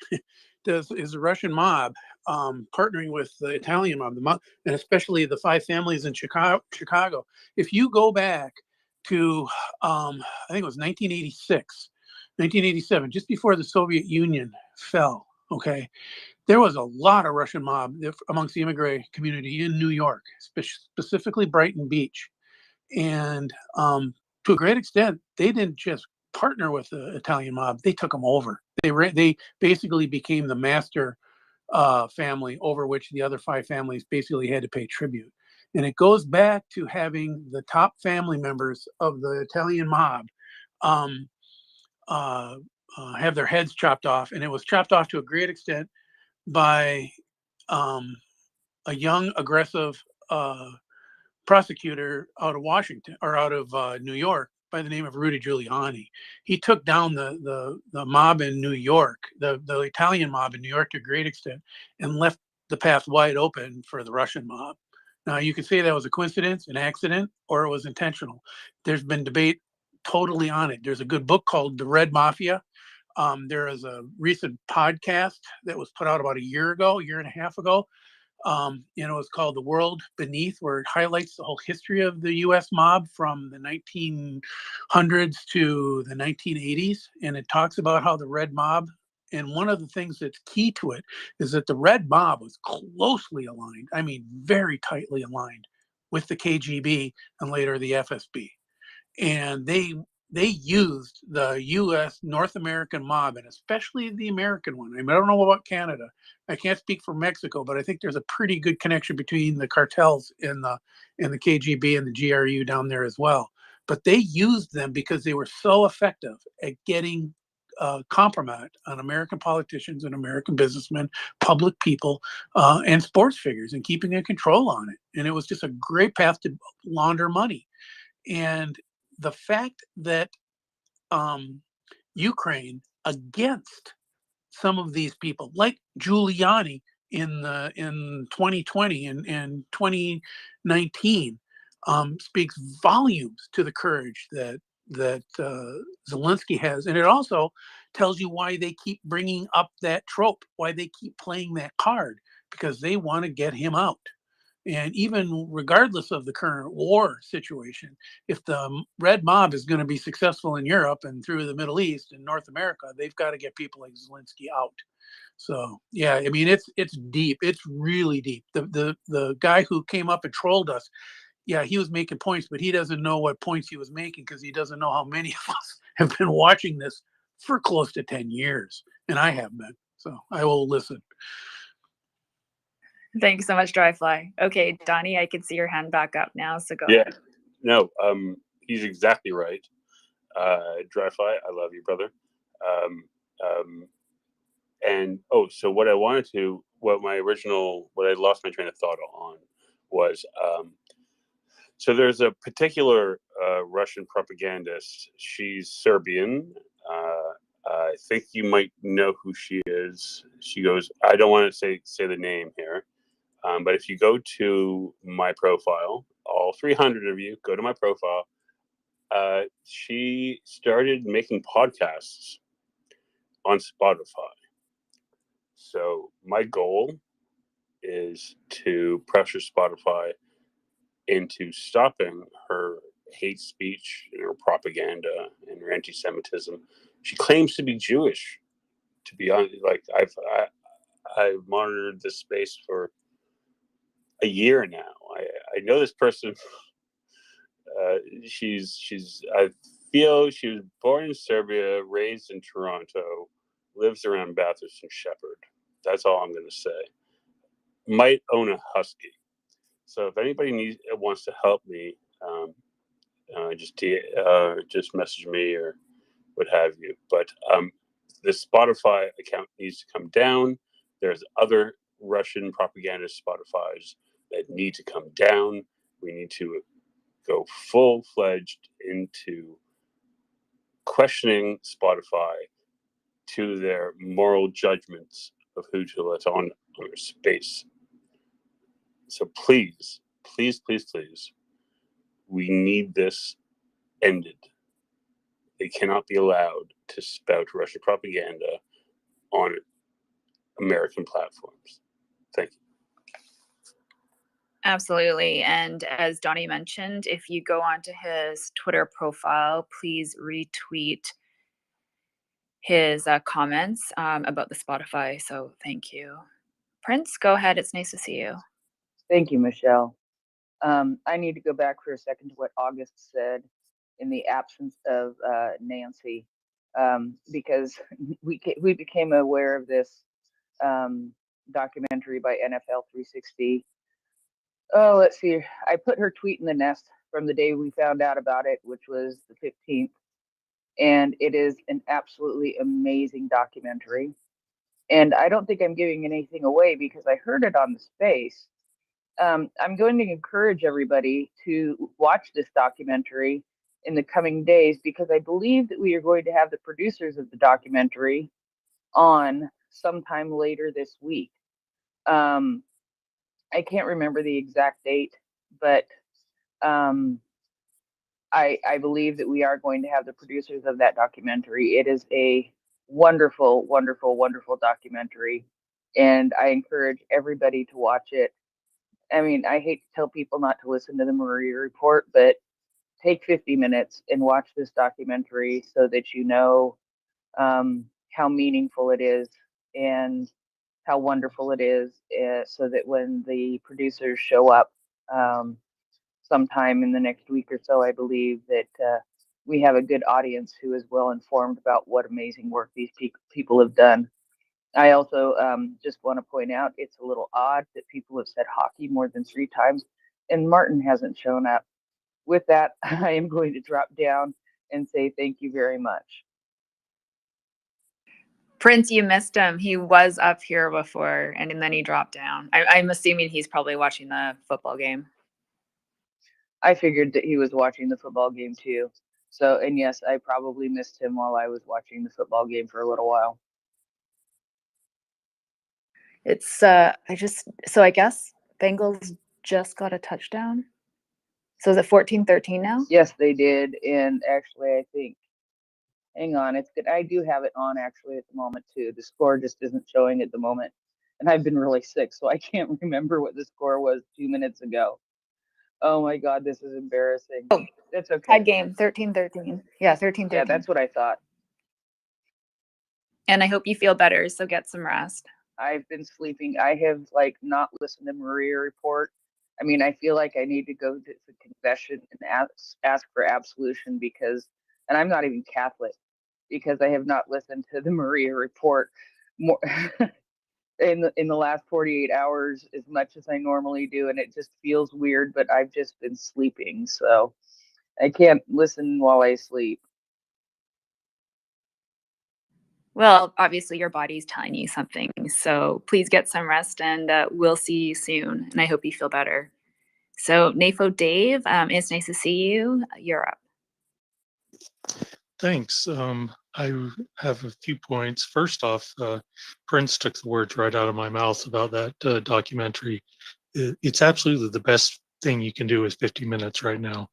is the Russian mob partnering with the Italian mob, and especially the five families in Chicago. If you go back to, I think it was 1986, 1987, just before the Soviet Union fell, okay, there was a lot of Russian mob amongst the immigrant community in New York, specifically Brighton Beach. And to a great extent, they didn't just partner with the Italian mob; they took them over. They basically became the master family over which the other five families basically had to pay tribute. And it goes back to having the top family members of the Italian mob have their heads chopped off, and it was chopped off to a great extent by a young, aggressive prosecutor out of Washington or out of New York by the name of Rudy Giuliani. He took down the mob in New York, the Italian mob in New York to a great extent, and left the path wide open for the Russian mob. Now, you could say that was a coincidence, an accident, or it was intentional. There's been debate totally on it. There's a good book called The Red Mafia. There is a recent podcast that was put out about a year and a half ago. It's called The World Beneath, where it highlights the whole history of the U.S. mob from the 1900s to the 1980s. And it talks about how the Red Mob, and one of the things that's key to it is that the Red Mob was closely aligned, I mean, very tightly aligned with the KGB and later the FSB. And they used the U.S. North American mob, and especially the American one. I mean, I don't know about Canada. I can't speak for Mexico, but I think there's a pretty good connection between the cartels and the KGB and the GRU down there as well. But they used them because they were so effective at getting compromise on American politicians and American businessmen, public people, and sports figures, and keeping a control on it. And it was just a great path to launder money. And the fact that Ukraine, against some of these people, like Giuliani in 2020 and 2019, speaks volumes to the courage that Zelensky has, and it also tells you why they keep bringing up that trope, why they keep playing that card, because they want to get him out. And even regardless of the current war situation, if the Red Mob is going to be successful in Europe and through the Middle East and North America, they've got to get people like Zelensky out. So yeah, I mean, it's deep. It's really deep. The guy who came up and trolled us, yeah, he was making points, but he doesn't know what points he was making, because he doesn't know how many of us have been watching this for close to 10 years, and I have been. So I will listen. Thanks so much, Dryfly. Okay, Donnie, I can see your hand back up now, so go Yeah, ahead. no, he's exactly right. Dryfly, I love you, brother. And so what I wanted to, what I lost my train of thought on was, so there's a particular Russian propagandist. She's Serbian. I think you might know who she is. She goes, I don't want to say the name here, but if you go to my profile, all 300 of you, go to my profile. She started making podcasts on Spotify. So my goal is to pressure Spotify into stopping her hate speech and her propaganda and her anti-Semitism. She claims to be Jewish. To be honest, like I've monitored this space for a year now. I know this person. I feel she was born in Serbia, raised in Toronto, lives around Bathurst and Shepherd. That's all I'm going to say. Might own a husky. So if anybody wants to help me, just message me or what have you. But the Spotify account needs to come down. There's other Russian propaganda Spotifys that need to come down. We need to go full-fledged into questioning Spotify to their moral judgments of who to let on their space. So please, please, please, please, we need this ended. They cannot be allowed to spout Russian propaganda on American platforms. Thank you. Absolutely. And as Donnie mentioned, if you go onto his Twitter profile, please retweet his comments about the Spotify. So thank you. Prince, go ahead. It's nice to see you. Thank you, Michelle. I need to go back for a second to what August said in the absence of Nancy, because we became aware of this documentary by NFL 360. Oh, let's see. I put her tweet in the nest from the day we found out about it, which was the 15th. And it is an absolutely amazing documentary. And I don't think I'm giving anything away because I heard it on the space. I'm going to encourage everybody to watch this documentary in the coming days, because I believe that we are going to have the producers of the documentary on sometime later this week. I can't remember the exact date, but I believe that we are going to have the producers of that documentary. It is a wonderful, wonderful, wonderful documentary, and I encourage everybody to watch it. I mean, I hate to tell people not to listen to the Maria Report, but take 50 minutes and watch this documentary so that you know how meaningful it is and how wonderful it is, so that when the producers show up sometime in the next week or so, I believe that we have a good audience who is well informed about what amazing work these people have done. I also just want to point out it's a little odd that people have said hockey more than 3 times, and Martin hasn't shown up. With that, I am going to drop down and say thank you very much. Prince, you missed him. He was up here before, and then he dropped down. I'm assuming he's probably watching the football game. I figured that he was watching the football game too. So, and yes, I probably missed him while I was watching the football game for a little while. It's I guess Bengals just got a touchdown. So is it 14-13 now? Yes, they did. And actually, I think, hang on, it's good. I do have it on actually at the moment too. The score just isn't showing at the moment. And I've been really sick, so I can't remember what the score was 2 minutes ago. Oh my God, this is embarrassing. Oh, that's okay. Tied game, 13-13. Yeah, 13-13. Yeah, that's what I thought. And I hope you feel better, so get some rest. I've been sleeping. I have not listened to Maria Report. I mean, I feel like I need to go to the confession and ask for absolution because, and I'm not even Catholic, because I have not listened to the Maria Report more in the last 48 hours as much as I normally do, and it just feels weird. But I've just been sleeping, so I can't listen while I sleep. Well, obviously your body's telling you something, so please get some rest, and we'll see you soon. And I hope you feel better. So, NAFO Dave, it's nice to see you. You're up. Thanks. I have a few points. First off, Prince took the words right out of my mouth about that documentary. It's absolutely the best thing you can do with 50 minutes right now.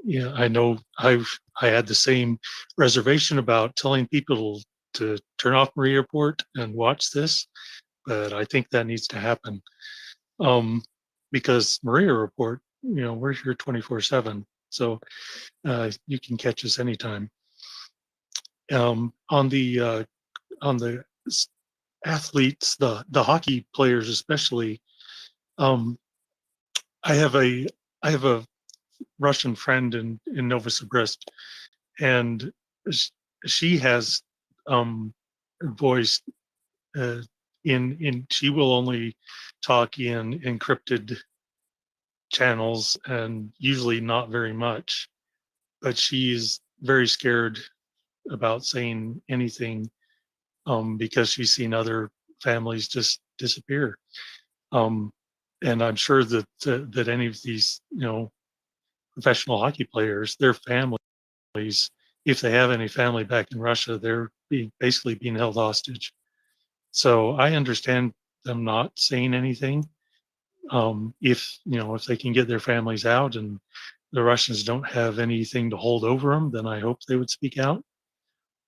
Yeah, I know I had the same reservation about telling people to turn off MriyaReport and watch this, but I think that needs to happen. Because MriyaReport, we're here 24/7, so you can catch us anytime. On the athletes, the hockey players especially, I have a Russian friend in Novosibirsk, and she has voiced she will only talk in encrypted channels and usually not very much, but she's very scared about saying anything because she's seen other families just disappear. And I'm sure that any of these, professional hockey players, their families, if they have any family back in Russia, they're basically being held hostage. So I understand them not saying anything. If they can get their families out and the Russians don't have anything to hold over them, then I hope they would speak out.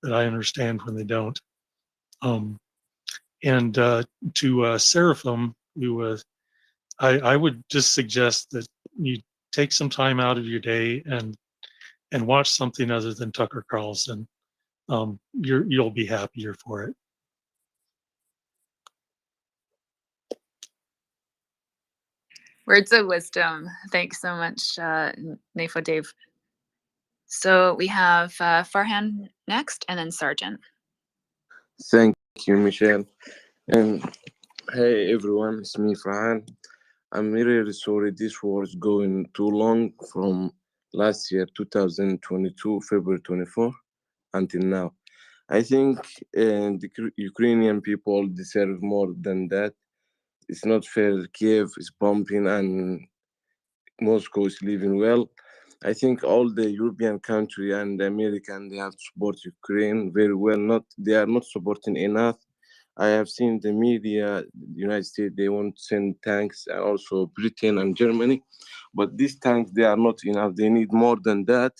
But I understand when they don't. And to Seraphim, I would just suggest that you take some time out of your day and watch something other than Tucker Carlson. You'll be happier for it. Words of wisdom. Thanks so much, NAFO Dave. So we have Farhan next, and then Sargent. Thank you, Michelle. And hey, everyone, it's me, Farhan. I'm really sorry this was going too long from last year, 2022, February 24, until now. I think the Ukrainian people deserve more than that. It's not fair. Kiev is bombing and Moscow is living well. I think all the European country and the American, they have to support Ukraine very well. They are not supporting enough. I have seen the media, the United States, they want to send tanks, and also Britain and Germany, but these tanks they are not enough. They need more than that.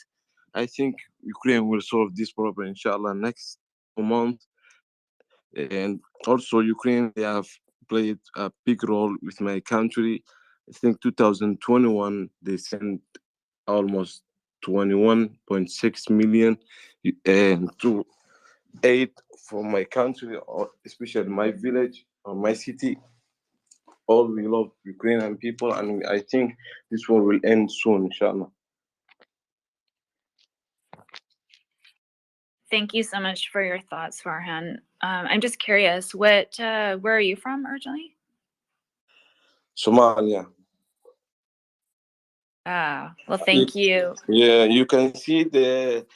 I think Ukraine will solve this problem, inshallah, next month. And also Ukraine, they have played a big role with my country. I think 2021 they sent almost 21.6 million to aid for my country, or especially my village or my city. All we love Ukrainian people, and I think this war will end soon, inshallah. Thank you so much for your thoughts, Farhan. I'm just curious, where are you from originally? Somalia. Well, thank you. Yeah, you can see the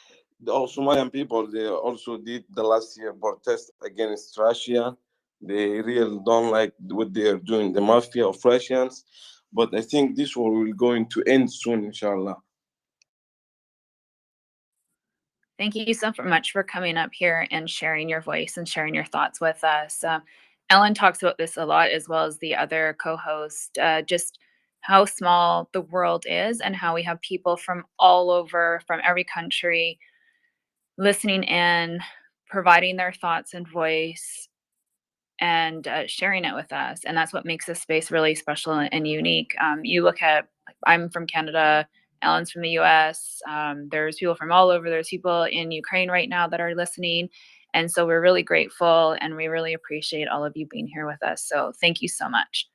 all Somalian people. They also did the last year protest against Russia. They really don't like what they are doing, the mafia of Russians. But I think this war will going to end soon, inshallah. Thank you so much for coming up here and sharing your voice and sharing your thoughts with us. Ellen talks about this a lot, as well as the other co-host, just how small the world is and how we have people from all over, from every country, listening in, providing their thoughts and voice, and sharing it with us. And that's what makes this space really special and unique. You look at, I'm from Canada, Ellen's from the US, there's people from all over, there's people in Ukraine right now that are listening. And so we're really grateful and we really appreciate all of you being here with us. So thank you so much.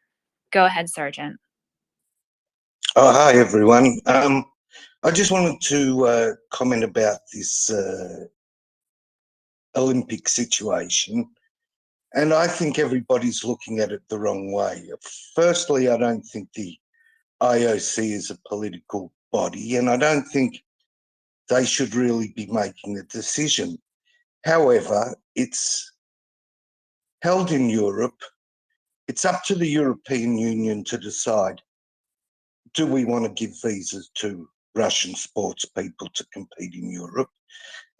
Go ahead, Sergeant. Oh, hi, everyone. I just wanted to comment about this Olympic situation. And I think everybody's looking at it the wrong way. Firstly, I don't think the IOC is a political body, and I don't think they should really be making a decision. However, it's held in Europe. It's up to the European Union to decide, do we want to give visas to Russian sports people to compete in Europe?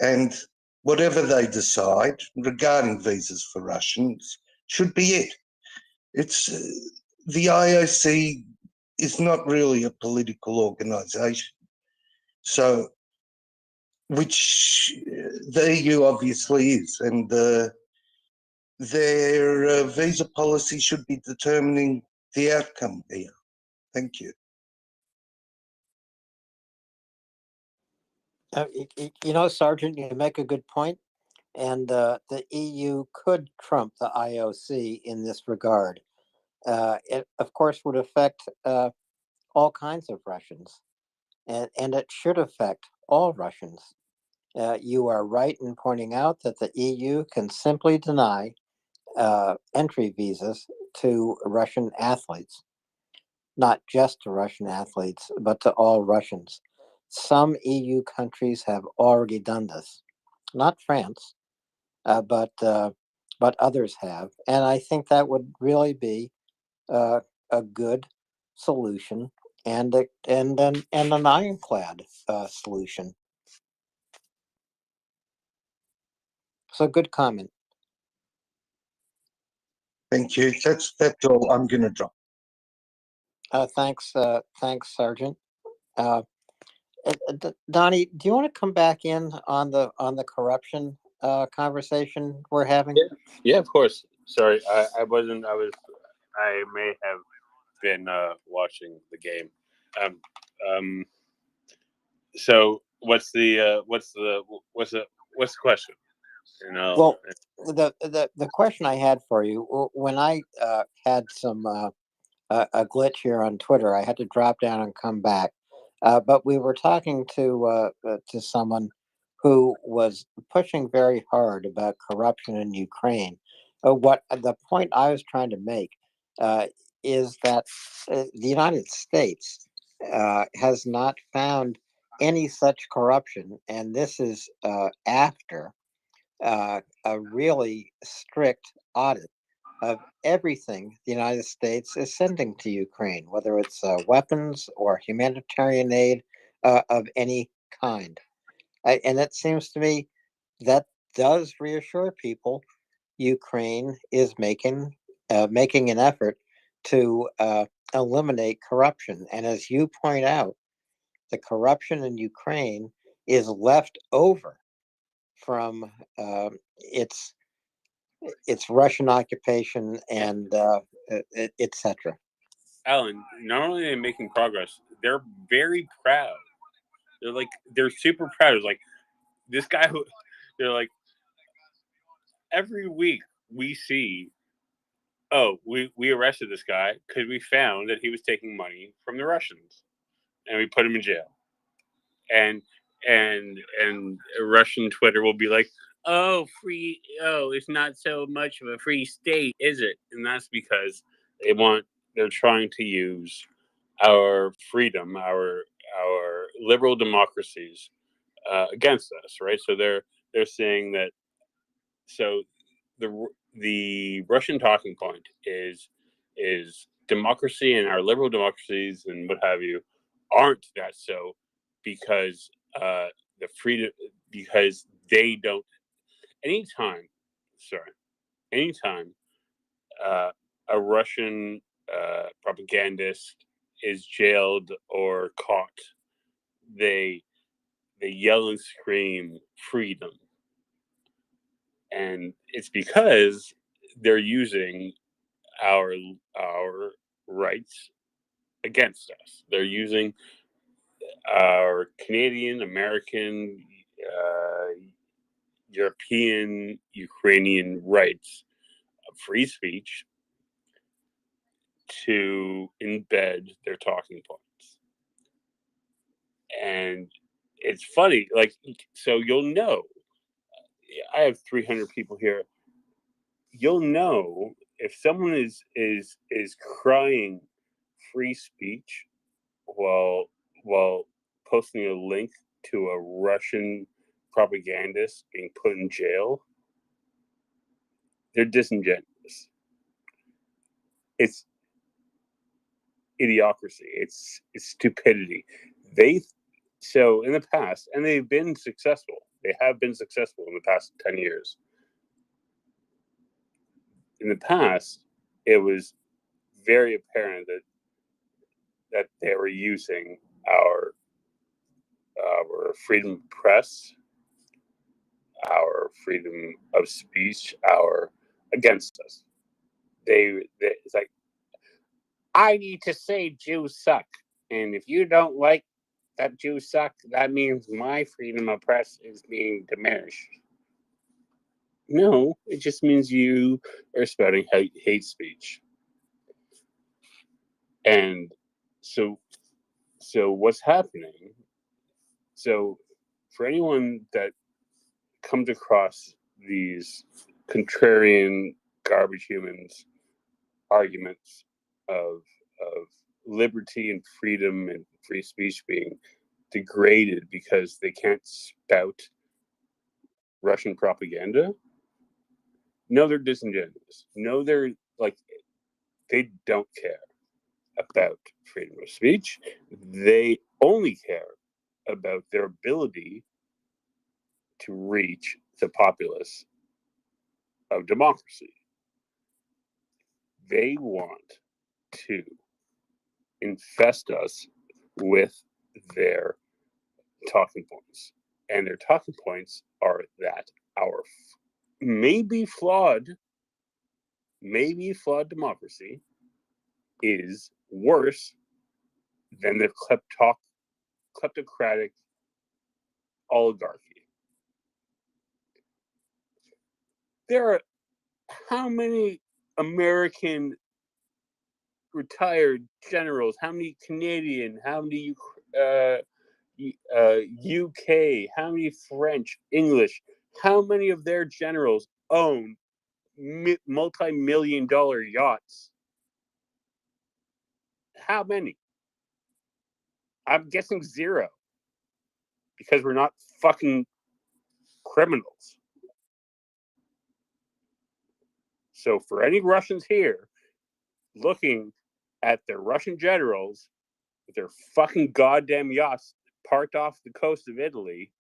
And whatever they decide regarding visas for Russians should be it. It's the IOC is not really a political organisation, so which the EU obviously is, and their visa policy should be determining the outcome here. Thank you. You know, Sergeant, you make a good point, and the EU could trump the IOC in this regard. It, of course, would affect all kinds of Russians, and it should affect all Russians. You are right in pointing out that the EU can simply deny entry visas to Russian athletes, not just to Russian athletes, but to all Russians. Some EU countries have already done this, not France, but others have, and I think that would really be a good solution and an ironclad solution. So good comment. Thank you. That's all I'm going to drop. Thanks, Sergeant. Donnie, do you want to come back in on the corruption conversation we're having? Yeah, of course. Sorry, I wasn't. I may have been watching the game. So what's the question? You know. Well, the question I had for you, when I had some a glitch here on Twitter, I had to drop down and come back. But we were talking to someone who was pushing very hard about corruption in Ukraine. What the point I was trying to make is that the United States has not found any such corruption, and this is after a really strict audit of everything the United States is sending to Ukraine, whether it's weapons or humanitarian aid of any kind. And it seems to me that does reassure people Ukraine is making an effort to eliminate corruption. And as you point out, the corruption in Ukraine is left over from its Russian occupation and etc. Alan, not only are they making progress, they're very proud. They're super proud. It's like this guy who they're like every week we see, oh, we arrested this guy because we found that he was taking money from the Russians and we put him in jail. And Russian Twitter will be like, oh, it's not so much of a free state, is it? And that's because they're trying to use our freedom, our liberal democracies against us, right? So they're saying that. So the Russian talking point is democracy, and our liberal democracies and what have you aren't that so because the freedom, because they don't. Anytime a Russian propagandist is jailed or caught, they yell and scream freedom, and it's because they're using our rights against us. They're using our Canadian, American, European, Ukrainian rights of free speech to embed their talking points. And it's funny, so you'll know. I have 300 people here. You'll know if someone is crying free speech while posting a link to a Russian propagandist being put in jail. They're disingenuous. It's idiocracy. It's stupidity. So in the past, and they've been successful. They have been successful in the past 10 years. In the past, it was very apparent that they were using our freedom of press, our freedom of speech, against us. It's like, I need to say Jews suck, and if you don't like that Jews suck, that means my freedom of press is being diminished. No, it just means you are spouting hate speech. And so what's happening? So for anyone that comes across these contrarian garbage humans arguments of liberty and freedom and free speech being degraded because they can't spout Russian propaganda, no, they're disingenuous. No, they're they don't care about freedom of speech. They only care about their ability to reach the populace of democracy. They want to infest us with their talking points. And their talking points are that our maybe flawed democracy is worse than the kleptocratic oligarchy. There are how many American retired generals, how many Canadian, how many UK, how many French, English, how many of their generals own multi-million-dollar yachts? How many? I'm guessing zero, because we're not fucking criminals. So for any Russians here looking at their Russian generals with their fucking goddamn yachts parked off the coast of Italy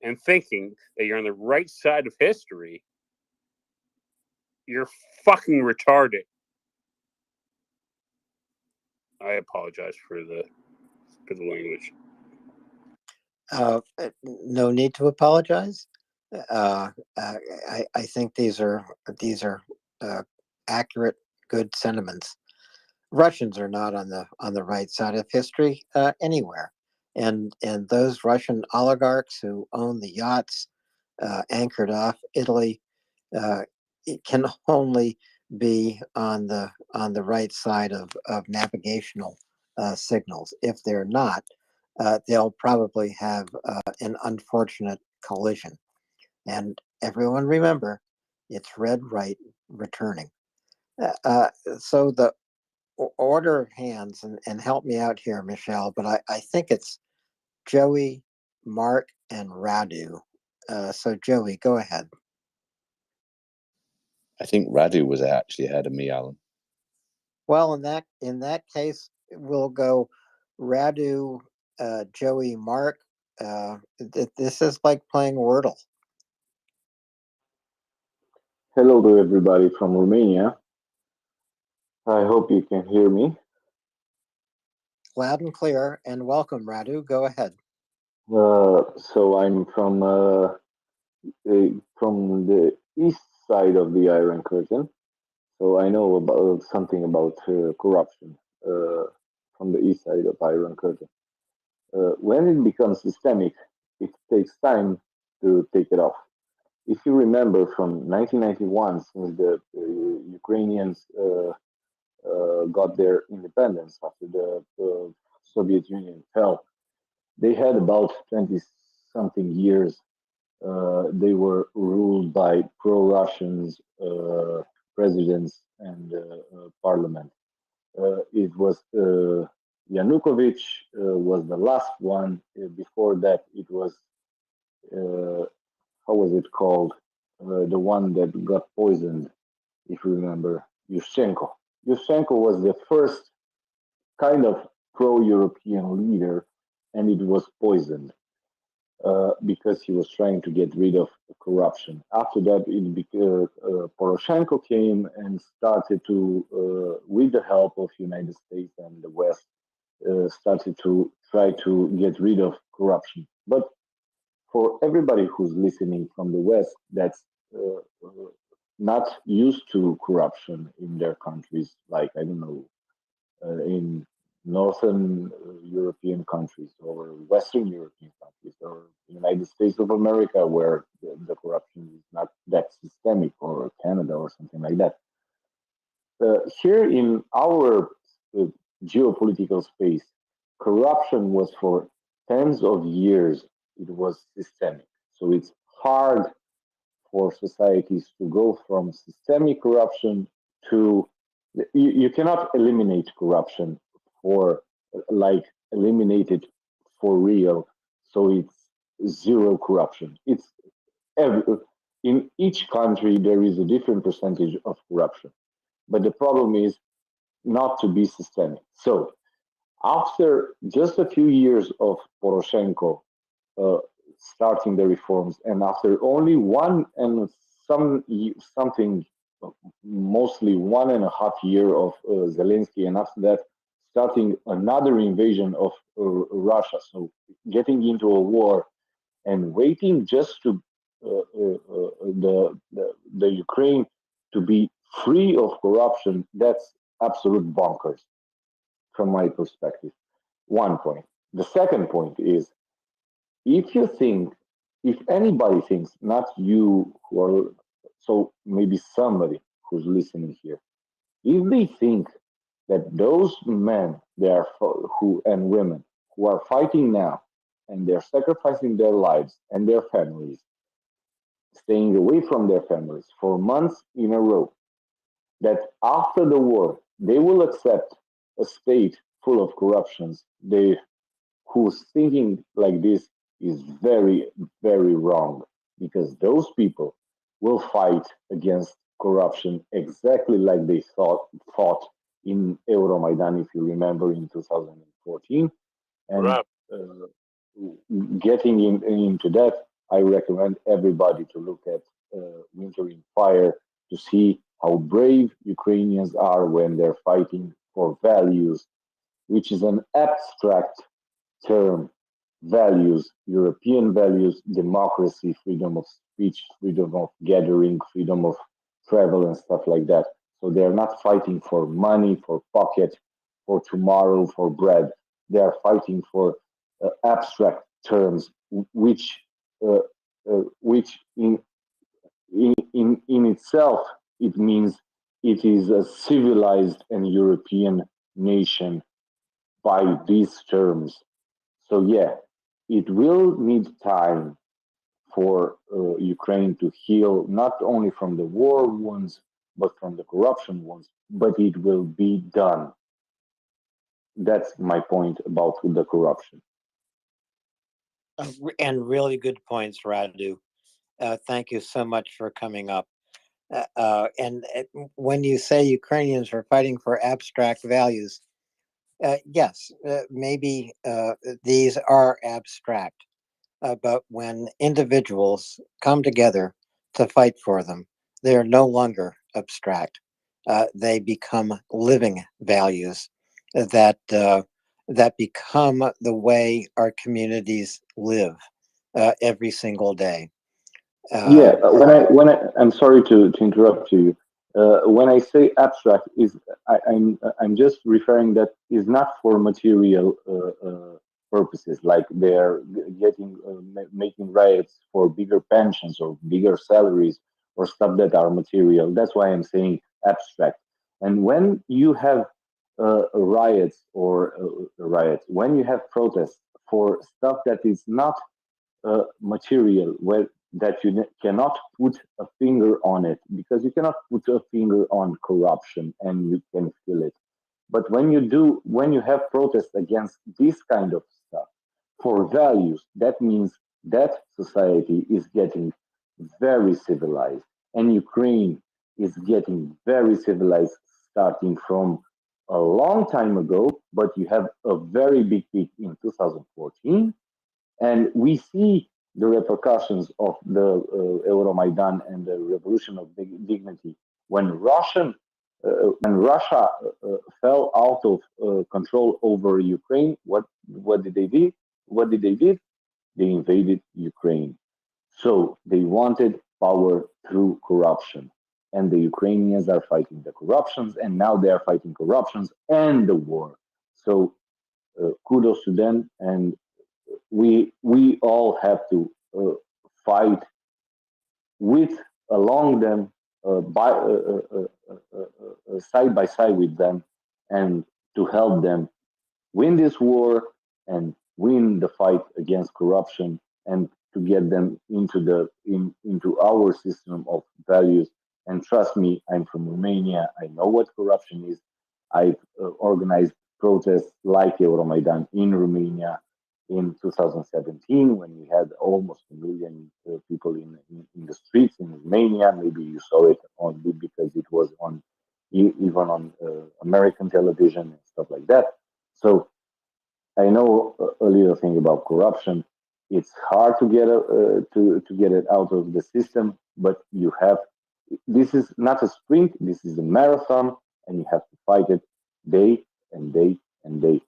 and thinking that you're on the right side of history, You're fucking retarded. I apologize for the language. No need to apologize. I think these are accurate, good sentiments. Russians are not on the right side of history anywhere, and those Russian oligarchs who own the yachts anchored off Italy, it can only be on the right side of navigational signals. If they're not, they'll probably have an unfortunate collision. And everyone remember, it's red right returning. So the order of hands, and help me out here, Michelle, but I think it's Joey, Mark, and Radu. So Joey, go ahead. I think Radu was actually ahead of me, Alan. Well, in that case, we'll go Radu, Joey, Mark. This is like playing Wordle. Hello to everybody from Romania. I hope you can hear me. Loud and clear, and welcome, Radu. Go ahead. So I'm from the east side of the Iron Curtain, so I know about something about corruption from the east side of Iron Curtain. When it becomes systemic, it takes time to take it off. If you remember from 1991, since the Ukrainians got their independence after the Soviet Union fell, they had about 20 something years. They were ruled by pro-Russians presidents and parliament. It was Yanukovych was the last one. Before that, it was how was it called? The one that got poisoned, if you remember, Yushchenko. Yushchenko was the first kind of pro-European leader, and it was poisoned because he was trying to get rid of corruption. After that, Poroshenko came and started to, with the help of United States and the West, started to try to get rid of corruption. But for everybody who's listening from the West, that's not used to corruption in their countries, like, I don't know, in Northern European countries or Western European countries or United States of America, where the corruption is not that systemic, or Canada or something like that. Here in our geopolitical space, corruption was for tens of years, it was systemic. So it's hard for societies to go from systemic corruption to, you cannot eliminate corruption for, like, eliminate it for real, so it's zero corruption. It's in each country there is a different percentage of corruption, but the problem is not to be systemic. So after just a few years of Poroshenko uh, starting the reforms, and after only one and something, mostly 1.5 years of Zelensky, and after that starting another invasion of Russia, so getting into a war and waiting just to the Ukraine to be free of corruption, that's absolute bonkers from my perspective. One point. The second point is, if you think, if anybody thinks, not you who are, so maybe somebody who's listening here, if they think that those men who and women who are fighting now and they're sacrificing their lives and their families, staying away from their families for months in a row, that after the war they will accept a state full of corruptions, who's thinking like this is very, very wrong, because those people will fight against corruption exactly like they fought in Euromaidan, if you remember, in 2014. And getting into that, I recommend everybody to look at Winter in Fire to see how brave Ukrainians are when they're fighting for values, which is an abstract term. Values, European values, democracy, freedom of speech, freedom of gathering, freedom of travel, and stuff like that. So they're not fighting for money, for pocket, for tomorrow, for bread. They are fighting for abstract terms, uh, which in itself it means it is a civilized and European nation by these terms. So yeah, it will need time for Ukraine to heal, not only from the war wounds, but from the corruption wounds, but it will be done. That's my point about the corruption. And really good points, Radu. Thank you so much for coming up. And when you say Ukrainians are fighting for abstract values, yes, maybe these are abstract, but when individuals come together to fight for them, they are no longer abstract. They become living values that that become the way our communities live every single day. Yeah, I'm sorry to interrupt you. When I say abstract, I'm just referring that is not for material purposes, like they're making riots for bigger pensions or bigger salaries or stuff that are material. That's why I'm saying abstract. And when you have riots, when you have protests for stuff that is not material, where that you cannot put a finger on it, because you cannot put a finger on corruption and you can feel it. But when you have protests against this kind of stuff for values, that means that society is getting very civilized, and Ukraine is getting very civilized starting from a long time ago. But you have a very big peak in 2014, and we see the repercussions of the Euromaidan and the revolution of dignity when when Russia fell out of control over Ukraine. What did they do? What did they did? They invaded Ukraine. So they wanted power through corruption, and the Ukrainians are fighting the corruptions, and now they are fighting corruptions and the war. So kudos to them, and we all have to fight with along them side by side with them, and to help them win this war and win the fight against corruption, and to get them into our system of values. And trust me, I'm from Romania. I know what corruption is. I've organized protests like Euromaidan in Romania in 2017, when we had almost a million people in the streets in Romania. Maybe you saw it on because it was on even on American television and stuff like that. So I know a little thing about corruption. It's hard to get to get it out of the system, but you have. This is not a sprint. This is a marathon, and you have to fight it day and day and day.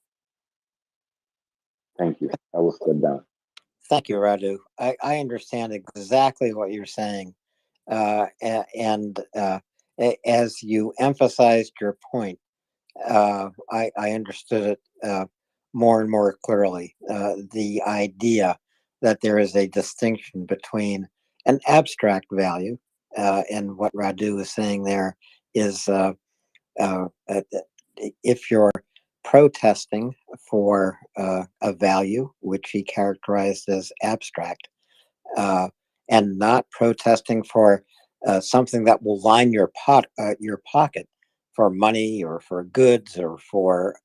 Thank you. I will step down. Thank you, Radu. I understand exactly what you're saying. And as you emphasized your point, I understood it more and more clearly. The idea that there is a distinction between an abstract value, and what Radu is saying there is if you're protesting for a value, which he characterized as abstract, and not protesting for something that will line your pocket for money or for goods or for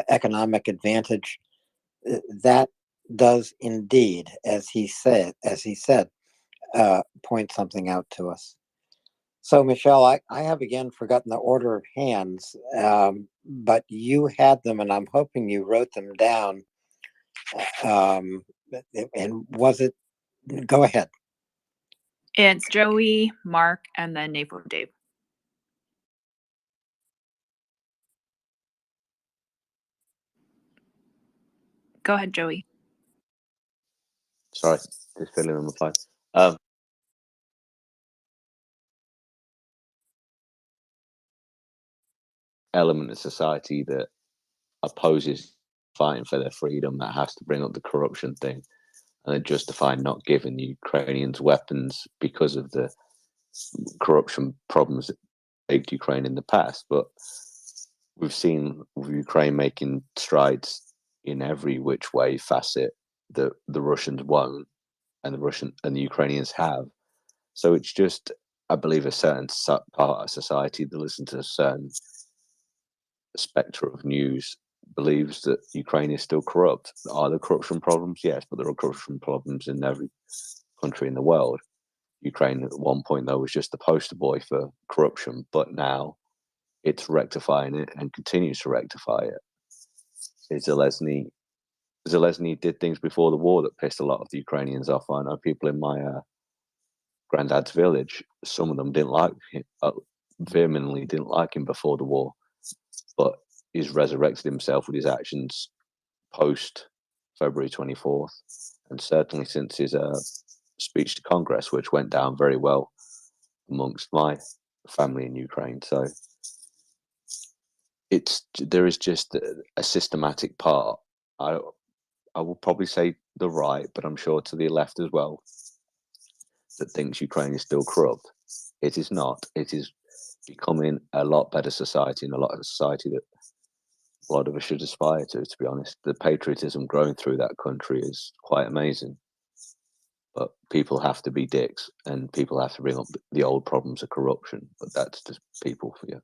economic advantage, that does indeed, as he said, point something out to us. So, Michelle, I have again forgotten the order of hands, but you had them, and I'm hoping you wrote them down. And was it? Go ahead. It's Joey, Mark, and then Nate Dave. Go ahead, Joey. Sorry, just filling in the phone. Element of society that opposes fighting for their freedom, that has to bring up the corruption thing, and they justify not giving the Ukrainians weapons because of the corruption problems that plagued Ukraine in the past. But we've seen Ukraine making strides in every which way facet that the Russians won't, and the Ukrainians have. So it's just, I believe, a certain part of society that listens to a certain spectre of news believes that Ukraine is still corrupt. Are there corruption problems? Yes, but there are corruption problems in every country in the world. Ukraine at one point, though, was just the poster boy for corruption, but now it's rectifying it and continues to rectify it. Zelensky did things before the war that pissed a lot of the Ukrainians off. I know people in my granddad's village, some of them didn't like him, vehemently didn't like him before the war, but he's resurrected himself with his actions post February 24th, and certainly since his speech to Congress, which went down very well amongst my family in Ukraine. So there is just a systematic part. I will probably say the right, but I'm sure to the left as well, that thinks Ukraine is still corrupt. It is not. It is becoming a lot better society, and a lot of society that a lot of us should aspire to be honest. The patriotism growing through that country is quite amazing. But people have to be dicks, and people have to bring up the old problems of corruption. But that's just people for you.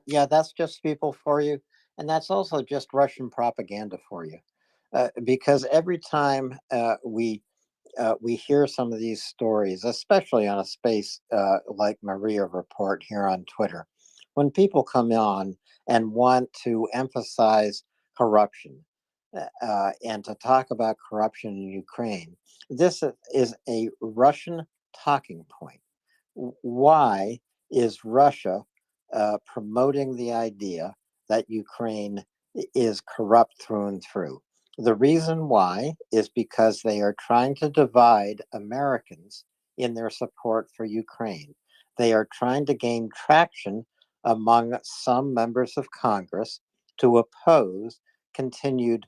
Yeah, that's just people for you. And that's also just Russian propaganda for you. Because every time we hear some of these stories, especially on a space like MriyaReport here on Twitter, when people come on and want to emphasize corruption and to talk about corruption in Ukraine, this is a Russian talking point. Why is Russia promoting the idea that Ukraine is corrupt through and through? The reason why is because they are trying to divide Americans in their support for Ukraine. They are trying to gain traction among some members of Congress to oppose continued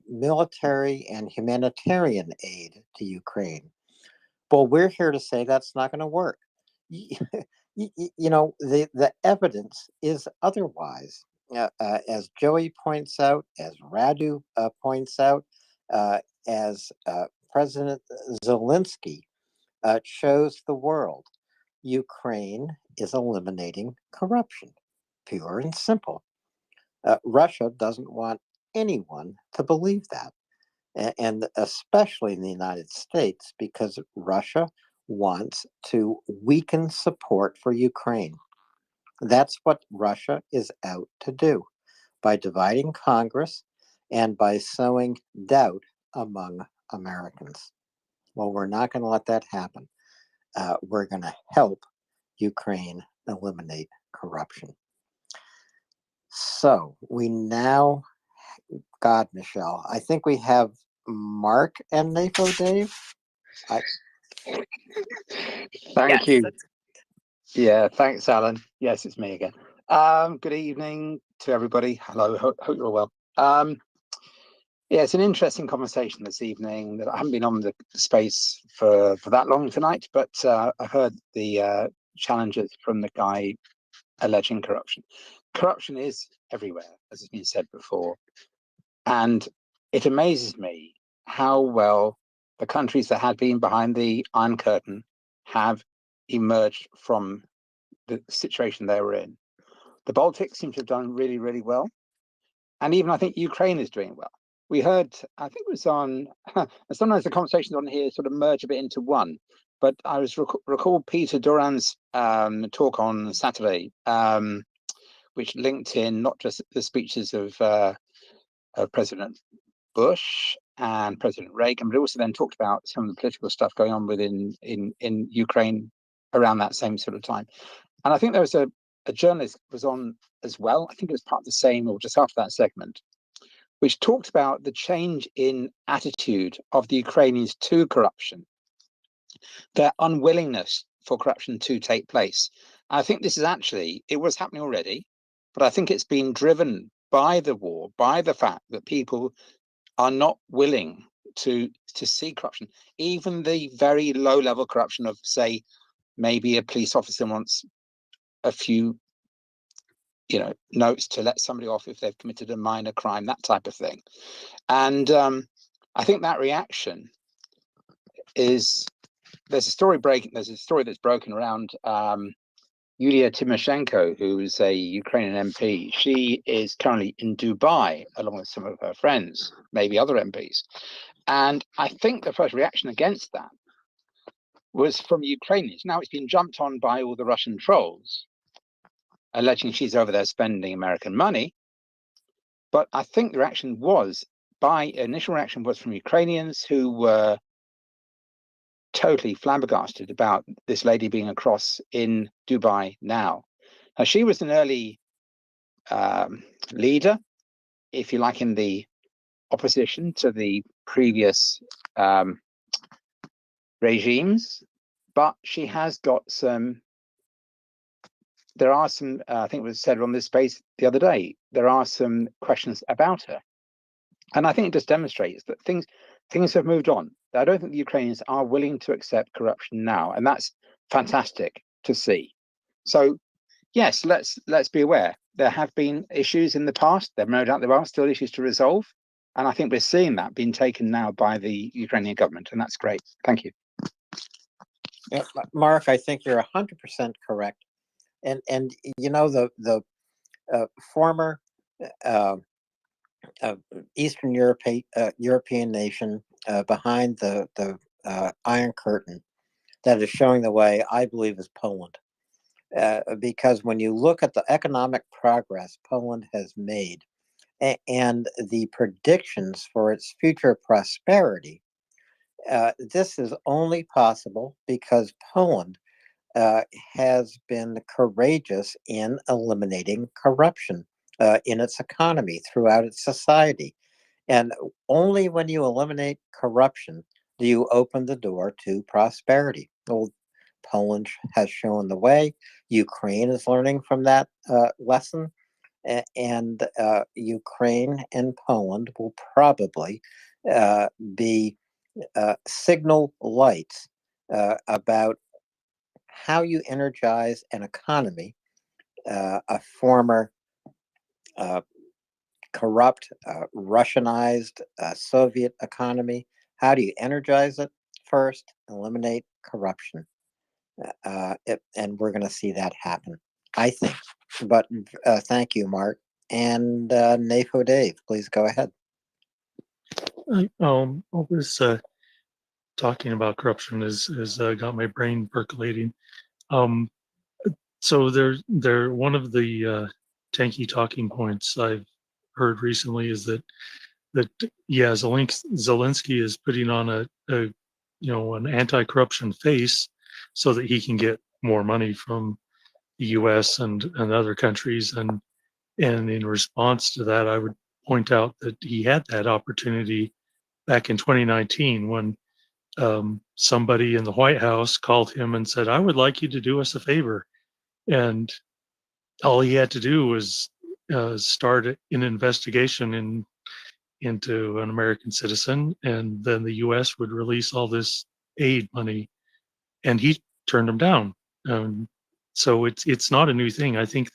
military and humanitarian aid to Ukraine. Well, we're here to say that's not going to work. The evidence is otherwise. As Joey points out, as Radu points out, as President Zelensky shows the world, Ukraine is eliminating corruption, pure and simple. Russia doesn't want anyone to believe that, and especially in the United States, because Russia wants to weaken support for Ukraine. That's what Russia is out to do by dividing Congress and by sowing doubt among Americans. Well, we're not going to let that happen. We're going to help Ukraine eliminate corruption. So we now, God, Michelle, I think we have Mark and NAFO Dave. Thank Yes, you. that's Yeah, thanks, Alan. Yes, it's me again. Good evening to everybody. Hello, hope you're all well. Yeah, it's an interesting conversation this evening. That I haven't been on the space for that long tonight, but I've heard the challenges from the guy alleging corruption. Corruption is everywhere, as has been said before, and it amazes me how well the countries that had been behind the Iron Curtain have emerged from the situation they were in. The Baltics seem to have done really, really well. And even I think Ukraine is doing well. We heard, I think it was on, sometimes the conversations on here sort of merge a bit into one, but I was recall Peter Duran's talk on Saturday, which linked in not just the speeches of President Bush and President Reagan, but also then talked about some of the political stuff going on within in Ukraine around that same sort of time. And I think there was a a journalist was on as well. I think it was part of the same or just after that segment, which talked about the change in attitude of the Ukrainians to corruption, their unwillingness for corruption to take place. And I think this is actually, it was happening already, but I think it's been driven by the war, by the fact that people are not willing to see corruption, even the very low level corruption of, say, maybe a police officer wants a few, notes to let somebody off if they've committed a minor crime, that type of thing. And I think that reaction is, there's a story that's broken around Yulia Tymoshenko, who is a Ukrainian MP. She is currently in Dubai along with some of her friends, maybe other MPs. And I think the first reaction against that was from Ukrainians. Now it's been jumped on by all the Russian trolls, alleging she's over there spending American money. But I think the initial reaction was from Ukrainians who were totally flabbergasted about this lady being across in Dubai now. Now, she was an early leader, if you like, in the opposition to the previous regimes, but she has got there are some, I think it was said on this space the other day, there are some questions about her. And I think it just demonstrates that things have moved on. I don't think the Ukrainians are willing to accept corruption now, and that's fantastic to see. So, yes, let's be aware. There have been issues in the past. No doubt there are still issues to resolve, and I think we're seeing that being taken now by the Ukrainian government, and that's great. Thank you. Yeah, Mark, I think you're 100% correct. And the former Eastern European nation behind the Iron Curtain that is showing the way, I believe, is Poland. Because when you look at the economic progress Poland has made and the predictions for its future prosperity, this is only possible because Poland has been courageous in eliminating corruption in its economy throughout its society. And only when you eliminate corruption do you open the door to prosperity. Well, Poland has shown the way. Ukraine is learning from that lesson. And Ukraine and Poland will probably be signal lights about how you energize an economy, a former corrupt, Russianized Soviet economy. How do you energize it? First, eliminate corruption. And we're going to see that happen, I think. But thank you, Mark. And NAFO Dave, please go ahead. I was talking about corruption has got my brain percolating. So there one of the tanky talking points I've heard recently is that Zelensky is putting on an anti-corruption face so that he can get more money from the U.S. and other countries, and in response to that, I would point out that he had that opportunity back in 2019 when somebody in the White House called him and said, "I would like you to do us a favor," and all he had to do was start an investigation into an American citizen, and then the U.S. would release all this aid money, and he turned them down. So it's not a new thing. I think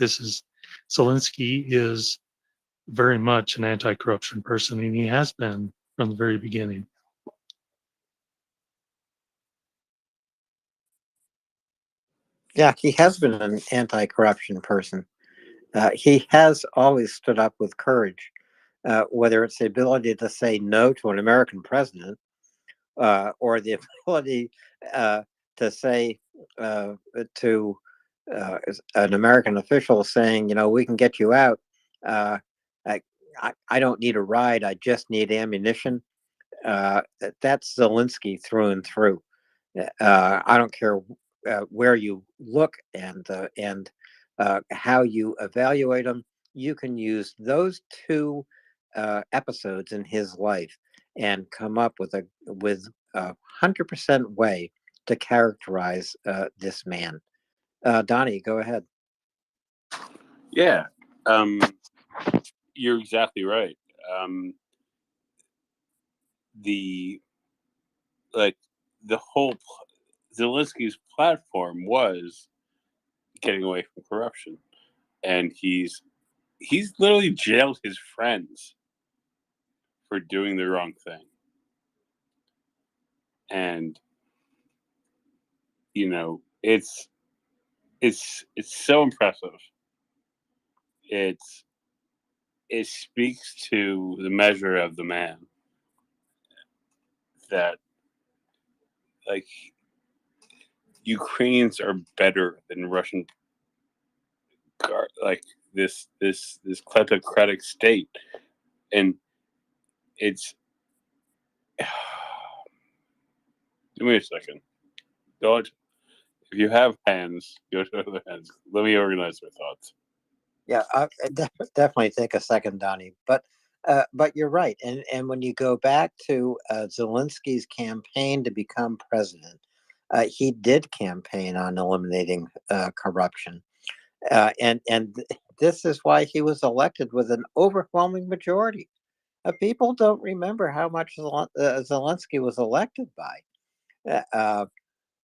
Zelensky is very much an anti-corruption person, and he has been from the very beginning. Yeah, he has been an anti-corruption person. He has always stood up with courage, whether it's the ability to say no to an American president or the ability to say to an American official saying, we can get you out. I don't need a ride. I just need ammunition. That's Zelensky through and through. I don't care where you look, and how you evaluate them. You can use those two episodes in his life and come up with a 100% way to characterize this man. Donnie, go ahead. Yeah, you're exactly right. The whole Zelensky's platform was getting away from corruption, and he's literally jailed his friends for doing the wrong thing. And it's so impressive. It speaks to the measure of the man that Ukrainians are better than Russian, this kleptocratic state, and it's. Give me a second. Don't. If you have hands, go to other hands. Let me organize my thoughts. Yeah, definitely take a second, Donnie. But you're right, and when you go back to Zelensky's campaign to become president, he did campaign on eliminating corruption, and this is why he was elected with an overwhelming majority. People don't remember how much Zelensky was elected by.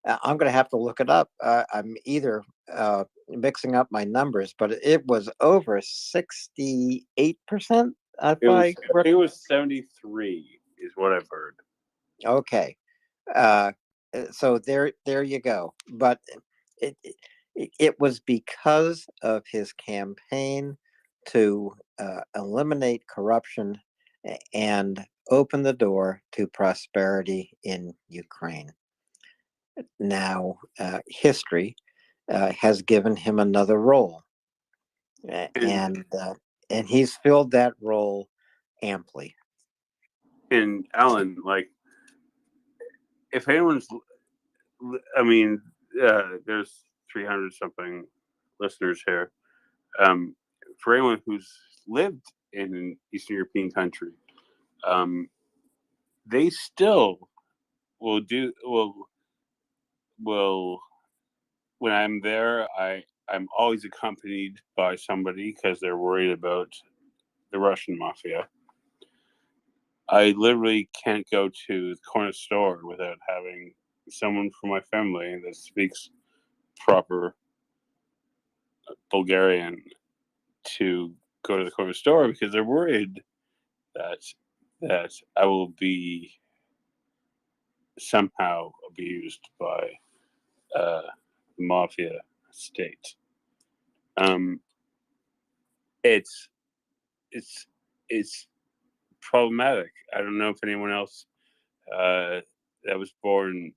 I'm going to have to look it up. I'm either mixing up my numbers, but it was over 68%. It was 73 is what I've heard. Okay. So there you go. But it was because of his campaign to eliminate corruption and open the door to prosperity in Ukraine. Now, history has given him another role, and he's filled that role amply. And Alan, if anyone's, there's 300 something listeners here. For anyone who's lived in an Eastern European country, they still will when I'm there, I'm always accompanied by somebody because they're worried about the Russian mafia. I literally can't go to the corner store without having someone from my family that speaks proper Bulgarian to go to the corner store because they're worried that I will be somehow abused by the mafia state. It's problematic. I don't know if anyone else that was born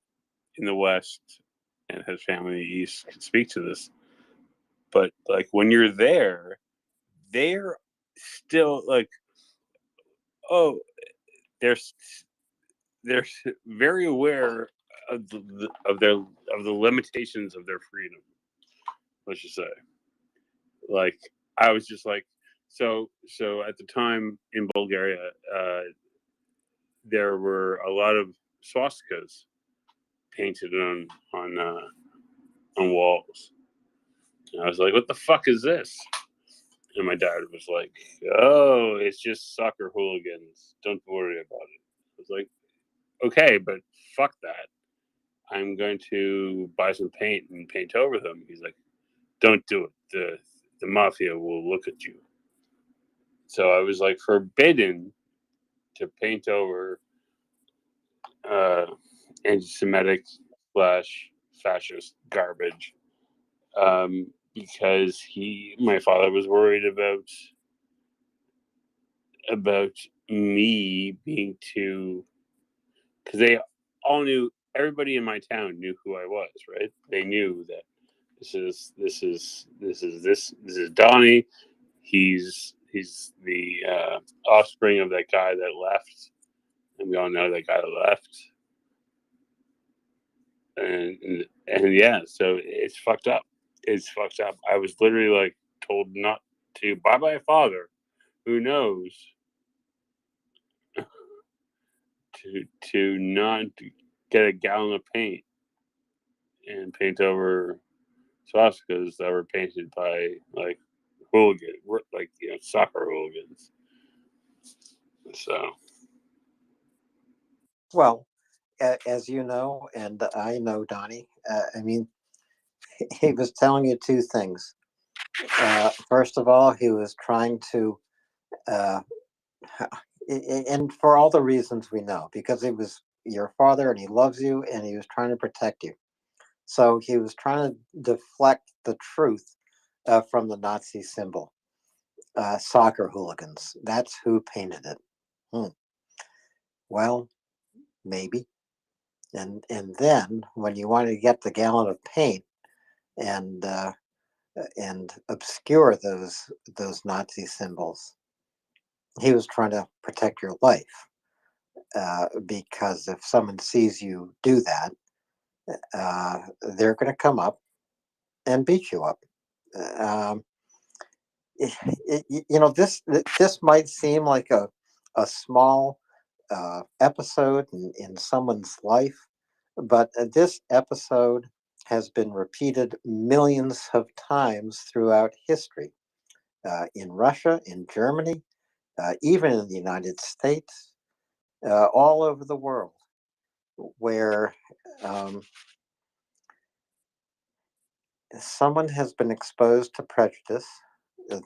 in the West and has family in the East could speak to this. But when you're there, they're still they're very aware of the limitations of their freedom. Let's just say, I was just so at the time in Bulgaria, there were a lot of swastikas painted on walls. And I was like, "What the fuck is this?" And my dad was like, "Oh, it's just soccer hooligans. Don't worry about it." I was like, "Okay, but fuck that. I'm going to buy some paint and paint over them." He's like, "Don't do it. The mafia will look at you." So I was forbidden to paint over anti-Semitic / fascist garbage because my father was worried about me being too, because they all knew, everybody in my town knew who I was, right? They knew that this is Donnie. He's the offspring of that guy that left, and we all know that guy that left. And yeah, so it's fucked up. it's fucked up. I was literally like told not to buy by a father who knows to not get a gallon of paint and paint over swastikas that were painted by like hooligans, like soccer hooligans. So, Well, as you know, and I know, Donnie, I mean, he was telling you two things. First of all, he was trying to, and for all the reasons we know, because he was your father and he loves you and he was trying to protect you. So he was trying to deflect the truth from the Nazi symbol. Soccer hooligans. That's who painted it. Well, maybe. And then when you want to get the gallon of paint and obscure those Nazi symbols, he was trying to protect your life. Because if someone sees you do that, they're going to come up and beat you up. This might seem like a small episode in someone's life, but this episode has been repeated millions of times throughout history, in Russia, in Germany, even in the United States, all over the world, where someone has been exposed to prejudice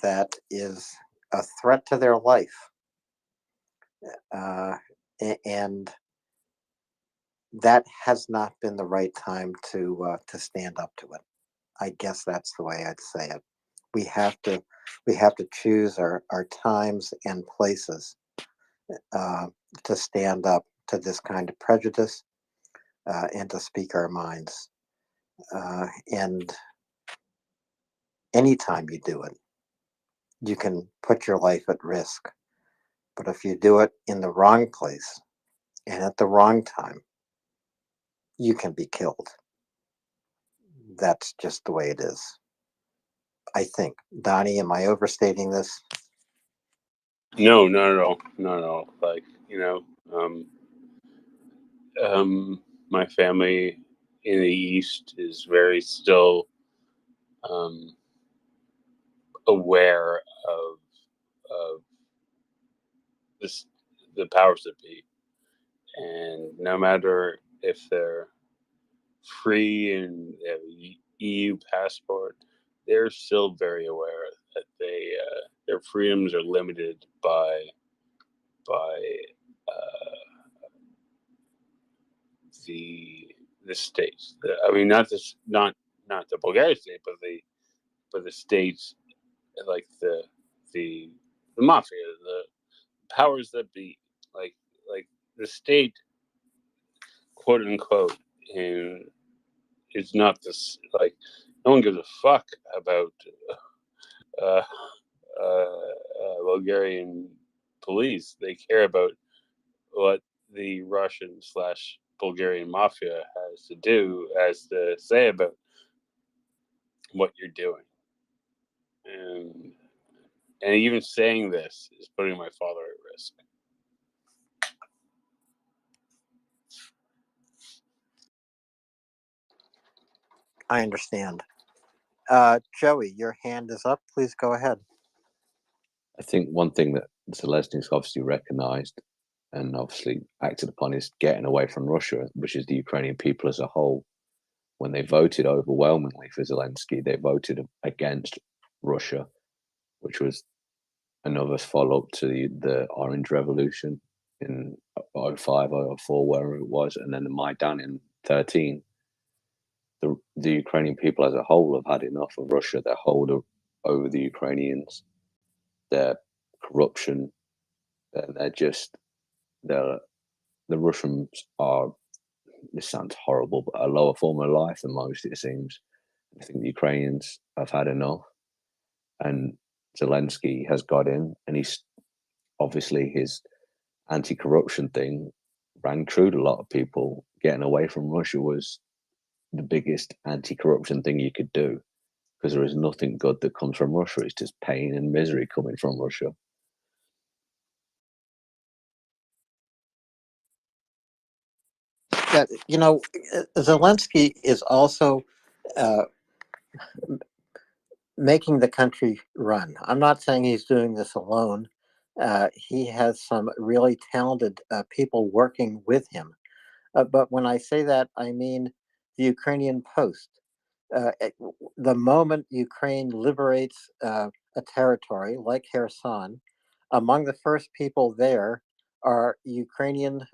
that is a threat to their life. And that has not been the right time to stand up to it. I guess that's the way I'd say it. We have to choose our times and places to stand up to this kind of prejudice and to speak our minds. And anytime you do it, you can put your life at risk. But if you do it in the wrong place and at the wrong time, you can be killed. That's just the way it is. I think. Donnie, am I overstating this? no, not at all. Not at all. Like, my family in the East is very still aware of the powers that be, and no matter if they're free and they have a EU passport, they're still very aware that their freedoms are limited by the states. I mean, not the Bulgarian state, but the states, like the mafia, the powers that be, like the state, quote unquote, and it's not this, like, no one gives a fuck about uh, Bulgarian police. They care about what the Russian / Bulgarian mafia has to say about what you're doing. And even saying this is putting my father at risk. I understand. Joey, your hand is up. Please go ahead. I think one thing that Zelensky's obviously recognized and obviously acted upon is getting away from Russia, which is the Ukrainian people as a whole. When they voted overwhelmingly for Zelensky, they voted against Russia, which was another follow-up to the Orange Revolution in 05, 04, wherever it was, and then the Maidan in 13. The Ukrainian people as a whole have had enough of Russia, their hold over the Ukrainians, their corruption, and the Russians are, this sounds horrible, but a lower form of life than most, it seems. I think the Ukrainians have had enough, and Zelensky has got in, and he's obviously his anti-corruption thing rang true to a lot of people. Getting away from Russia was the biggest anti-corruption thing you could do. because there is nothing good that comes from Russia. It's just pain and misery coming from Russia. Yeah, you know, Zelensky is also uh, making the country run. I'm not saying he's doing this alone. He has some really talented people working with him. But when I say that, I mean the Ukrainian Post. The moment Ukraine liberates a territory like Kherson, among the first people there are Ukrainian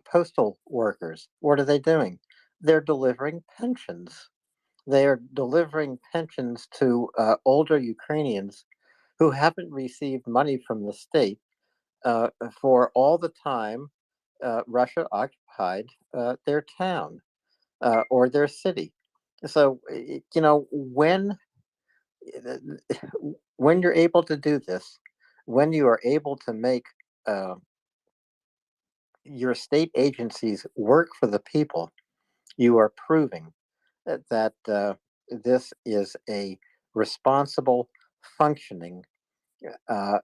postal workers. What are they doing? They're delivering pensions. They are delivering pensions to older Ukrainians who haven't received money from the state for all the time Russia occupied their town or their city. So, you know, when you're able to do this, when you are able to make your state agencies work for the people, you are proving that this is a responsible, functioning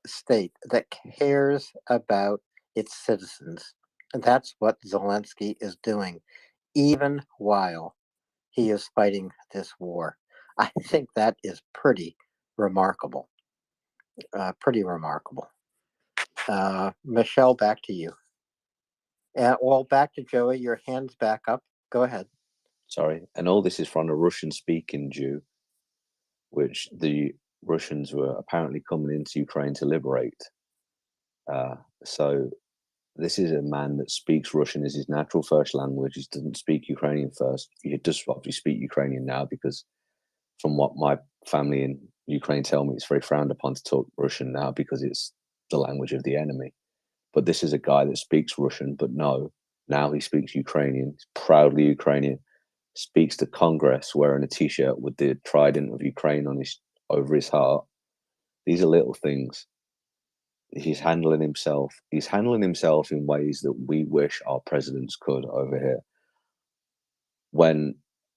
state that cares about its citizens. And that's what Zelensky is doing, even while he is fighting this war. I think that is pretty remarkable. Pretty remarkable. Michelle, back to you. Well, back to Joey. Your hand's back up. Go ahead. Sorry. And all this is from a Russian-speaking Jew, which the Russians were apparently coming into Ukraine to liberate. So this is a man that speaks Russian as his natural first language. He doesn't speak Ukrainian first. He does obviously speak Ukrainian now because from what my family in Ukraine tell me, it's very frowned upon to talk Russian now because it's the language of the enemy. But this is a guy that speaks Russian, but no, now he speaks Ukrainian. He's proudly Ukrainian. Speaks to Congress wearing a T-shirt with the trident of Ukraine on his over his heart. These are little things. He's handling himself. He's handling himself in ways that we wish our presidents could over here. When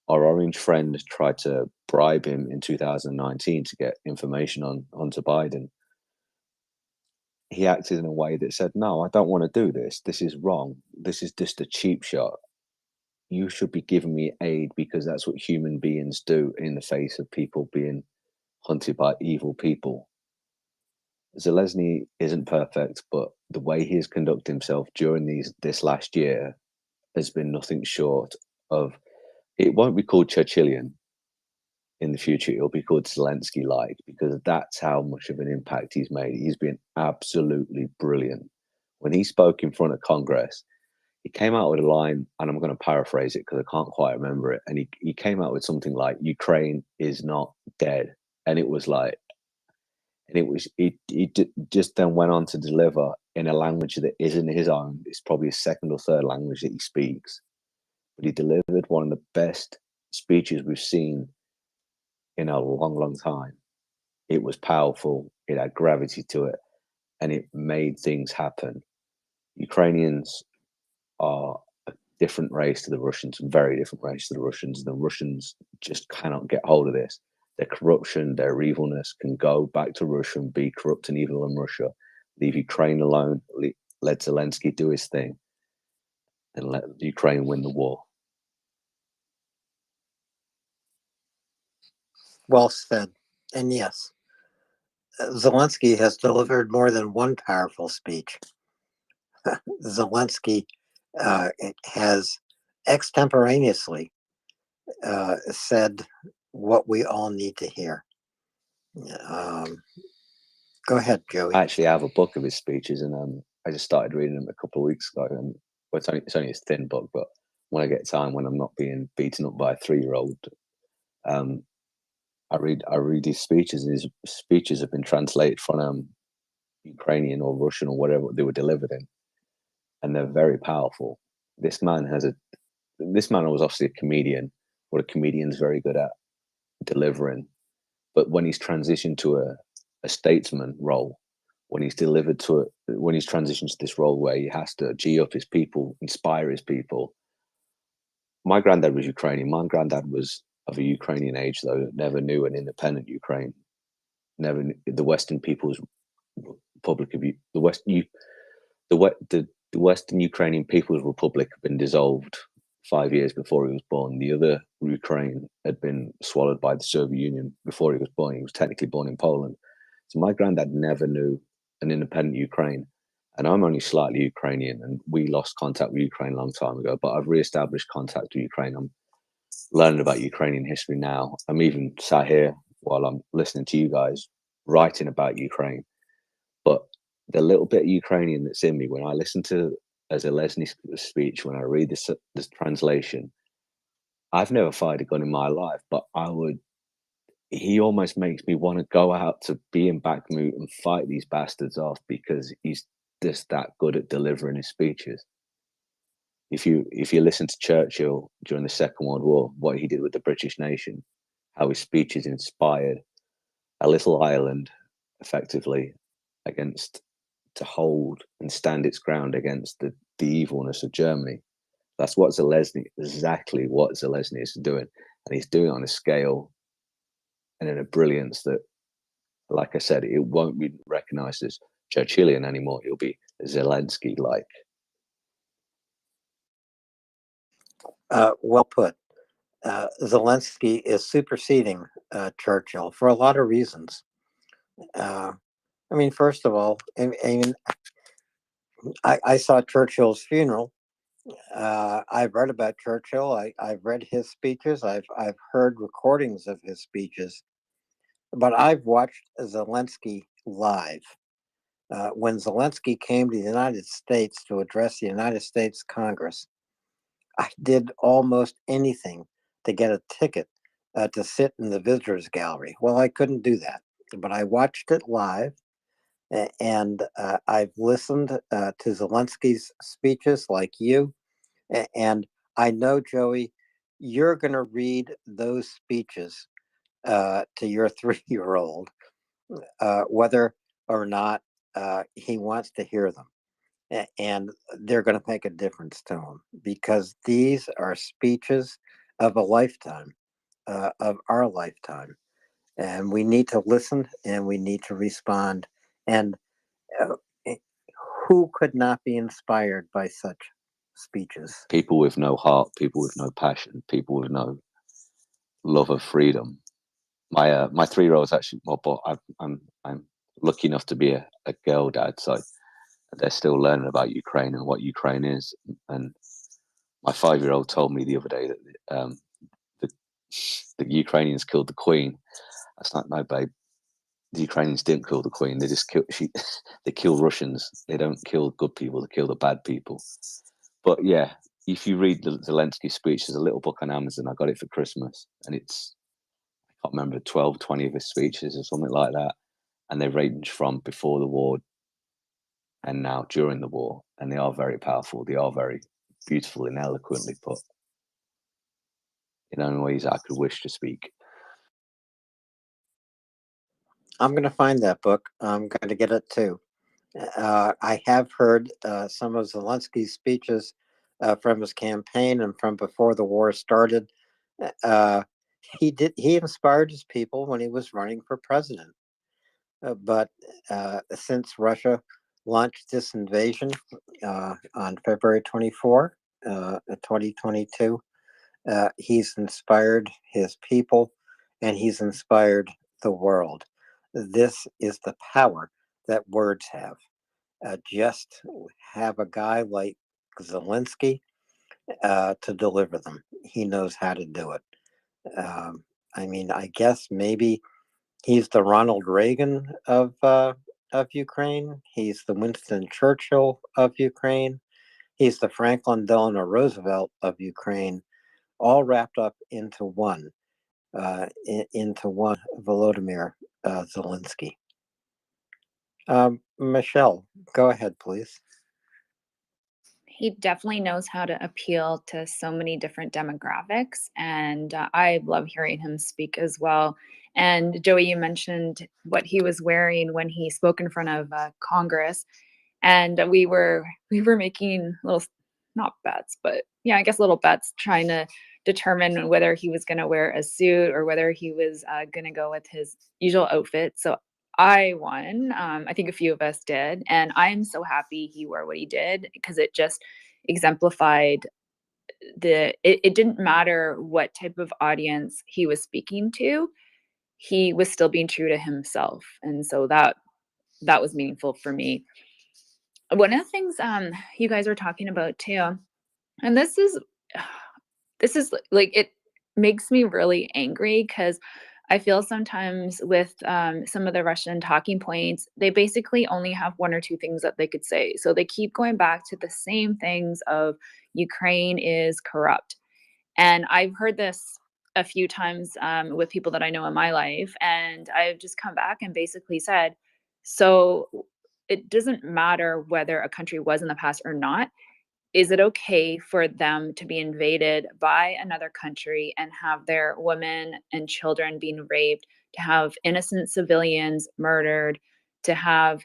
our orange friend tried to bribe him in 2019 to get information on Hunter Biden, he acted in a way that said, no, I don't want to do this. This is wrong. This is just a cheap shot. You should be giving me aid because that's what human beings do in the face of people being hunted by evil people. Zelensky isn't perfect, but the way he has conducted himself during this last year has been nothing short of, it won't be called Churchillian in the future, it'll be called Zelensky-like, because that's how much of an impact he's made. He's been absolutely brilliant. When he spoke in front of Congress, he came out with a line, and I'm going to paraphrase it because I can't quite remember it. And he came out with something like, Ukraine is not dead. And it was like, and it was, he just then went on to deliver in a language that isn't his own. It's probably his second or third language that he speaks. But he delivered one of the best speeches we've seen in a long, long time. It was powerful. It had gravity to it, and it made things happen. Ukrainians are a different race to the Russians, a very different race to the Russians. The Russians just cannot get hold of this. Their corruption, their evilness can go back to Russia and be corrupt and evil in Russia. Leave Ukraine alone, let Zelensky do his thing, and let Ukraine win the war. Well said. And yes, Zelensky has delivered more than one powerful speech. Zelensky has extemporaneously said what we all need to hear. Go ahead, Joey. I actually have a book of his speeches, and I just started reading them a couple of weeks ago. And well, it's only a thin book, but when I get time, when I'm not being beaten up by a 3-year-old, I read his speeches, and his speeches have been translated from Ukrainian or Russian or whatever they were delivered in, and they're very powerful. This man was obviously a comedian. What a comedian's very good at delivering, but when he's transitioned to a statesman role, when he's transitioned to this role where he has to G up his people, inspire his people. My granddad was Ukrainian. My granddad was of a Ukrainian age, though, that never knew an independent Ukraine, never knew the Western People's Republic of the Western Ukrainian People's Republic had been dissolved 5 years before he was born. The other Ukraine had been swallowed by the Soviet Union before he was born. He was technically born in Poland. So my granddad never knew an independent Ukraine. And I'm only slightly Ukrainian, and we lost contact with Ukraine a long time ago, but I've reestablished contact with Ukraine. I'm learning about Ukrainian history now. I'm even sat here while I'm listening to you guys writing about Ukraine. But the little bit of Ukrainian that's in me, when I listen to Zelensky's speech, when I read this translation, I've never fired a gun in my life, but he almost makes me want to go out to be in Bakhmut and fight these bastards off, because he's just that good at delivering his speeches. If you listen to Churchill during the Second World War, what he did with the British nation, how his speeches inspired a little island effectively to hold and stand its ground against the evilness of Germany. That's exactly what Zelensky is doing. And he's doing it on a scale and in a brilliance that, like I said, it won't be recognized as Churchillian anymore. It'll be Zelensky-like. Well put. Zelensky is superseding Churchill for a lot of reasons. I mean, first of all, I saw Churchill's funeral. I've read about Churchill. I've read his speeches. I've heard recordings of his speeches, but I've watched Zelensky live. When Zelensky came to the United States to address the United States Congress, I did almost anything to get a ticket to sit in the visitors gallery. Well, I couldn't do that, but I watched it live. And I've listened to Zelensky's speeches like you. And I know, Joey, you're going to read those speeches to your 3-year-old, whether or not he wants to hear them. And they're going to make a difference to him, because these are speeches of a lifetime, of our lifetime. And we need to listen and we need to respond. And who could not be inspired by such speeches? People with no heart, people with no passion, people with no love of freedom. My 3-year-old's actually, but I'm lucky enough to be a girl dad, so they're still learning about Ukraine and what Ukraine is. And my 5-year-old told me the other day that the Ukrainians killed the Queen. I was like, no, babe, the Ukrainians didn't kill the Queen. They just they kill Russians. They don't kill good people. They kill the bad people. But yeah, if you read the Zelensky speech, there's a little book on Amazon. I got it for Christmas, and I can't remember, 12, 20 of his speeches or something like that. And they range from before the war and now during the war. And they are very powerful. They are very beautiful and eloquently put in only ways I could wish to speak. I'm going to find that book. I'm going to get it too. I have heard some of Zelensky's speeches from his campaign and from before the war started. He inspired his people when he was running for president. But since Russia launched this invasion on February 24, 2022, he's inspired his people and he's inspired the world. This is the power that words have. Just have a guy like Zelensky to deliver them. He knows how to do it. I mean, I guess maybe he's the Ronald Reagan of Ukraine. He's the Winston Churchill of Ukraine. He's the Franklin Delano Roosevelt of Ukraine, all wrapped up into one Volodymyr Zelensky. Michelle, go ahead, please. He definitely knows how to appeal to so many different demographics, and I love hearing him speak as well. And Joey, you mentioned what he was wearing when he spoke in front of Congress, and we were making little, not bets, but yeah, I guess little bets, trying to determine whether he was going to wear a suit or whether he was going to go with his usual outfit. So I won. I think a few of us did. And I'm so happy he wore what he did, because it just exemplified it didn't matter what type of audience he was speaking to, he was still being true to himself. And so that was meaningful for me. One of the things you guys were talking about too, and this is like, it makes me really angry, because I feel sometimes with some of the Russian talking points, they basically only have one or two things that they could say. So they keep going back to the same things of Ukraine is corrupt. And I've heard this a few times with people that I know in my life. And I've just come back and basically said, so it doesn't matter whether a country was in the past or not. Is it okay for them to be invaded by another country and have their women and children being raped, to have innocent civilians murdered, to have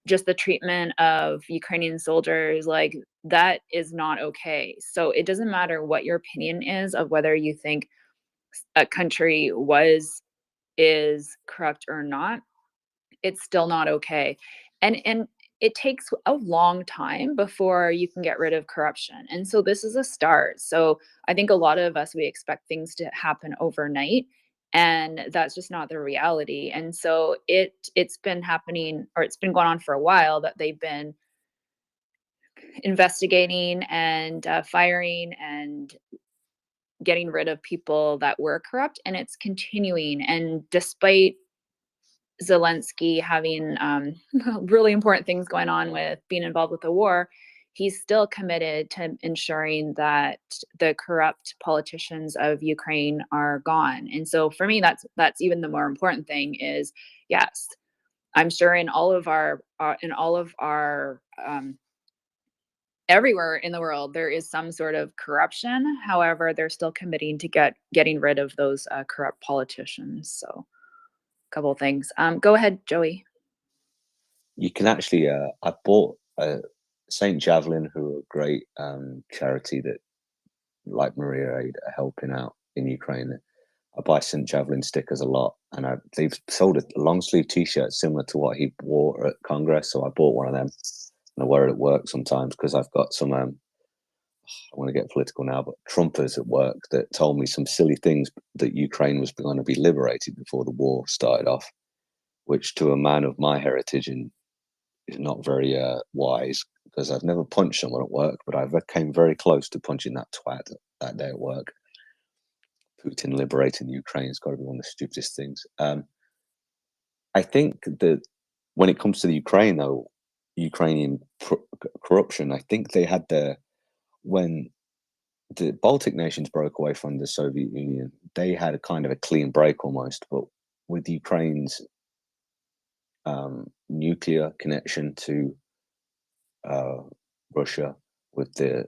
just the treatment of Ukrainian soldiers? Like, that is not okay. So it doesn't matter what your opinion is of whether you think a country is corrupt or not, it's still not okay. And it takes a long time before you can get rid of corruption. And so this is a start. So I think a lot of us, we expect things to happen overnight, and that's just not the reality. And so it's been happening, or it's been going on for a while, that they've been investigating and firing and getting rid of people that were corrupt, and it's continuing. And despite Zelensky having really important things going on with being involved with the war, he's still committed to ensuring that the corrupt politicians of Ukraine are gone. And so for me, that's even the more important thing is, yes, I'm sure in all of our everywhere in the world, there is some sort of corruption. However, they're still committing to getting rid of those corrupt politicians. So couple of things. Go ahead, Joey. You can actually, I bought St. Javelin, who are a great charity that, like Maria Aid, are helping out in Ukraine. I buy St. Javelin stickers a lot, and they've sold a long sleeve T-shirt similar to what he wore at Congress. So I bought one of them, and I wear it at work sometimes because I've got some. I want to get political now, but Trumpers at work that told me some silly things that Ukraine was going to be liberated before the war started off, which to a man of my heritage is not very wise, because I've never punched someone at work, but I came very close to punching that twat that day at work. Putin liberating Ukraine has got to be one of the stupidest things. I think that when it comes to the Ukraine, though, Ukrainian corruption, I think they had when the Baltic nations broke away from the Soviet Union, they had a kind of a clean break almost. But with Ukraine's nuclear connection to Russia, with the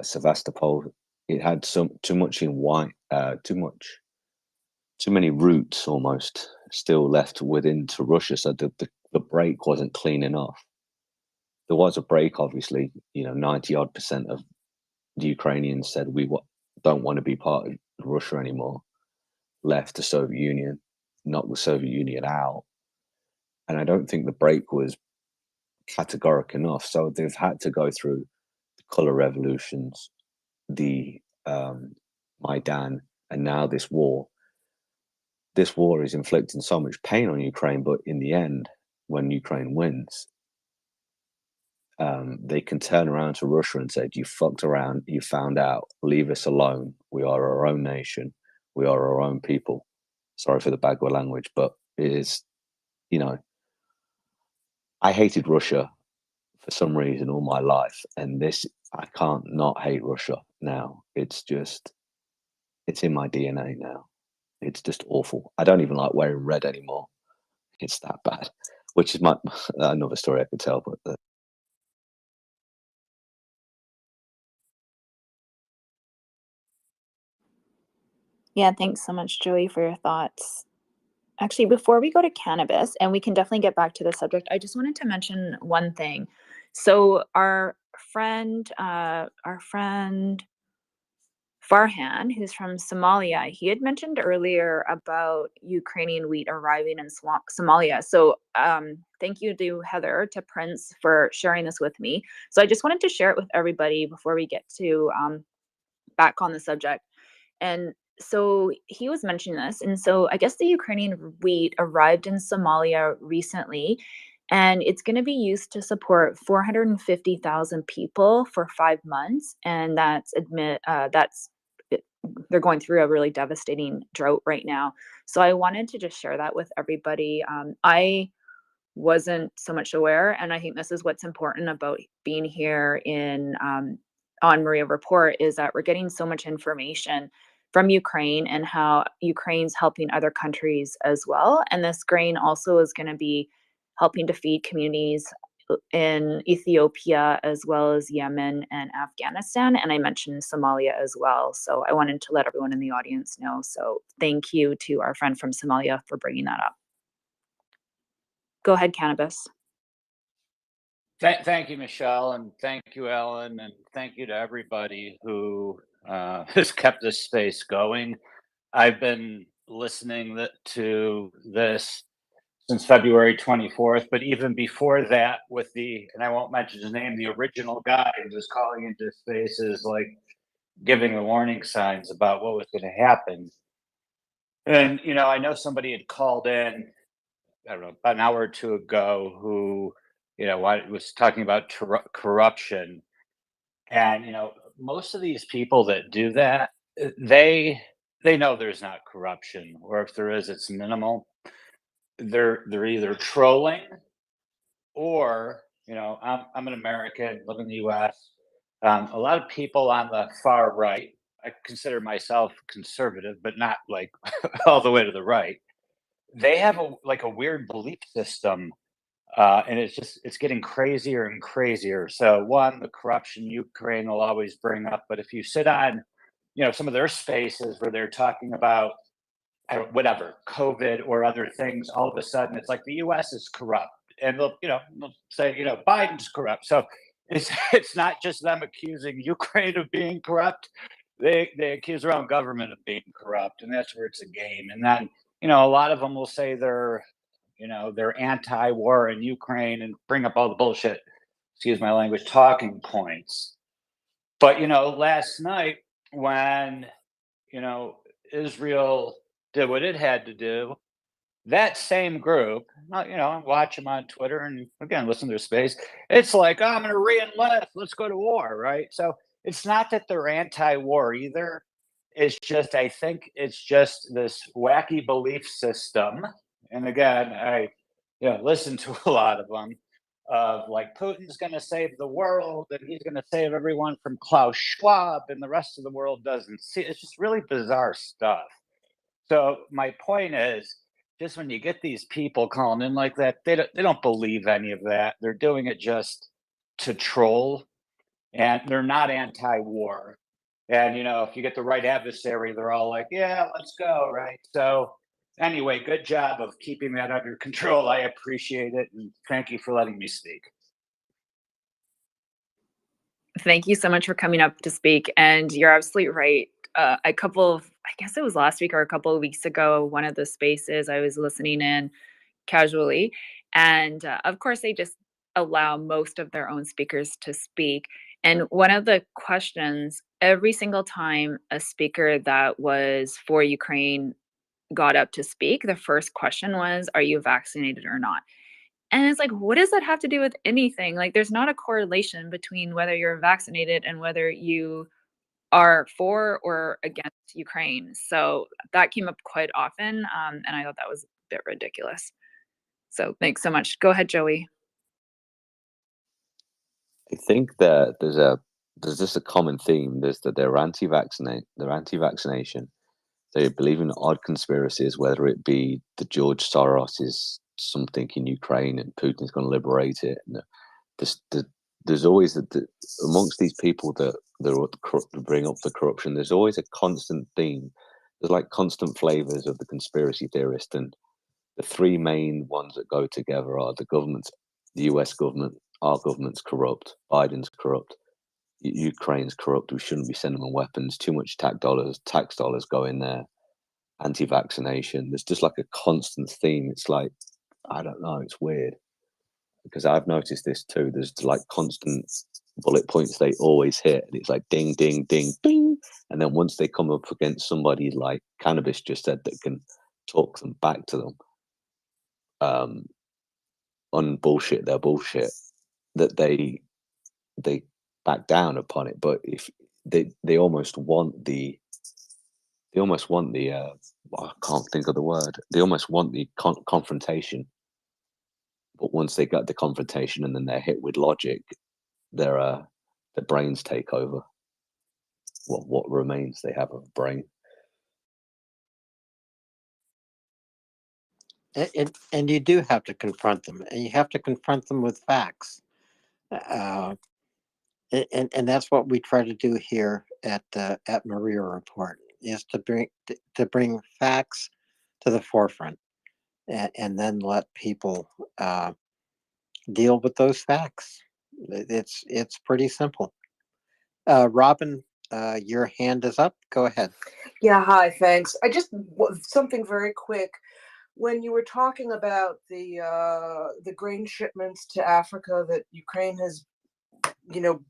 Sevastopol, it had too many roots almost still left within to Russia, so the break wasn't clean enough. There was a break, obviously. 90% of the Ukrainians said we don't want to be part of Russia anymore, left the Soviet Union, knocked the Soviet Union out, and I don't think the break was categoric enough. So they've had to go through the color revolutions, the Maidan, and now this war. This war is inflicting so much pain on Ukraine, but in the end, when Ukraine wins, they can turn around to Russia and say, "You fucked around, you found out, leave us alone. We are our own nation. We are our own people." Sorry for the Bagua language, but it is, I hated Russia for some reason all my life, and I can't not hate Russia now. It's in my DNA now. It's just awful. I don't even like wearing red anymore. It's that bad, which is another story I could tell. But Yeah, thanks so much, Joey, for your thoughts. Actually, before we go to cannabis, and we can definitely get back to the subject, I just wanted to mention one thing. So our friend Farhan, who's from Somalia. He had mentioned earlier about Ukrainian wheat arriving in Somalia. So thank you to Heather, to Prince, for sharing this with me. So I just wanted to share it with everybody before we get to back on the subject. And so he was mentioning this. And so I guess the Ukrainian wheat arrived in Somalia recently, and it's going to be used to support 450,000 people for 5 months. And they're going through a really devastating drought right now. So I wanted to just share that with everybody. I wasn't so much aware, and I think this is what's important about being here on MriyaReport, is that we're getting so much information from Ukraine and how Ukraine's helping other countries as well. And this grain also is going to be helping to feed communities in Ethiopia as well as Yemen and Afghanistan. And I mentioned Somalia as well. So I wanted to let everyone in the audience know. So thank you to our friend from Somalia for bringing that up. Go ahead, Cannabis. Thank you, Michelle, and thank you, Ellen, and thank you to everybody who has kept this space going. I've been listening to this since February 24th, but even before that, with and I won't mention his name, the original guy who was calling into spaces, like giving the warning signs about what was going to happen. And, I know somebody had called in, I don't know, about an hour or two ago, who was talking about corruption. And most of these people that do that, they know there's not corruption, or if there is, it's minimal. They're either trolling, or I'm an American, live in the U.S. A lot of people on the far right, I consider myself conservative, but not like all the way to the right. They have a weird belief system. And it's getting crazier and crazier. So one, the corruption Ukraine will always bring up, but if you sit on, some of their spaces where they're talking about whatever, COVID or other things, all of a sudden it's like the U.S. is corrupt, and they'll say Biden's corrupt. So it's not just them accusing Ukraine of being corrupt. They accuse their own government of being corrupt, and that's where it's a game. And then a lot of them will say they're anti-war in Ukraine and bring up all the bullshit, excuse my language, talking points. But, last night when, Israel did what it had to do, that same group, watch them on Twitter and again, listen to their space. It's like, oh, I'm going to re-enlist. Let's go to war, right? So it's not that they're anti-war either. It's just, I think it's just this wacky belief system. And again, I listen to a lot of them, of like Putin's going to save the world and he's going to save everyone from Klaus Schwab and the rest of the world doesn't see. It's just really bizarre stuff. So my point is, just when you get these people calling in like that, they don't believe any of that. They're doing it just to troll, and they're not anti-war. And if you get the right adversary, they're all like, yeah, let's go, right? So anyway, good job of keeping that under control. I appreciate it, and thank you for letting me speak. Thank you so much for coming up to speak. And you're absolutely right. I guess it was last week or a couple of weeks ago, one of the spaces I was listening in casually. And of course, they just allow most of their own speakers to speak. And one of the questions, every single time a speaker that was for Ukraine got up to speak, the first question was, are you vaccinated or not? And it's like, what does that have to do with anything? Like, there's not a correlation between whether you're vaccinated and whether you are for or against Ukraine. So that came up quite often. And I thought that was a bit ridiculous. So thanks so much. Go ahead, Joey. I think that there's just a common theme. There's that they're anti-vaccination. They believe in odd conspiracies, whether it be the George Soros is something in Ukraine and Putin's going to liberate it. And there's always amongst these people that bring up the corruption. There's always a constant theme. There's like constant flavors of the conspiracy theorist, and the three main ones that go together are the government's, the U.S. government, our government's corrupt, Biden's corrupt, Ukraine's corrupt. We shouldn't be sending them weapons. Too much tax dollars go in there. Anti-vaccination. There's just like a constant theme. It's like, I don't know. It's weird because I've noticed this too. There's like constant bullet points they always hit, and it's like ding, ding, ding, ding. And then once they come up against somebody like Cannabis just said that can talk them back to them, unbullshit their bullshit, that they back down upon it. But if they almost want the I can't think of the word. They almost want the confrontation. But once they get the confrontation and then they're hit with logic, their brains take over. What remains? They have a brain. And you do have to confront them, and you have to confront them with facts. And that's what we try to do here at MriyaReport, is to bring facts to the forefront, and then let people deal with those facts. It's pretty simple. Robin, your hand is up. Go ahead. Yeah, hi, thanks. I just something very quick. When you were talking about the grain shipments to Africa that Ukraine has,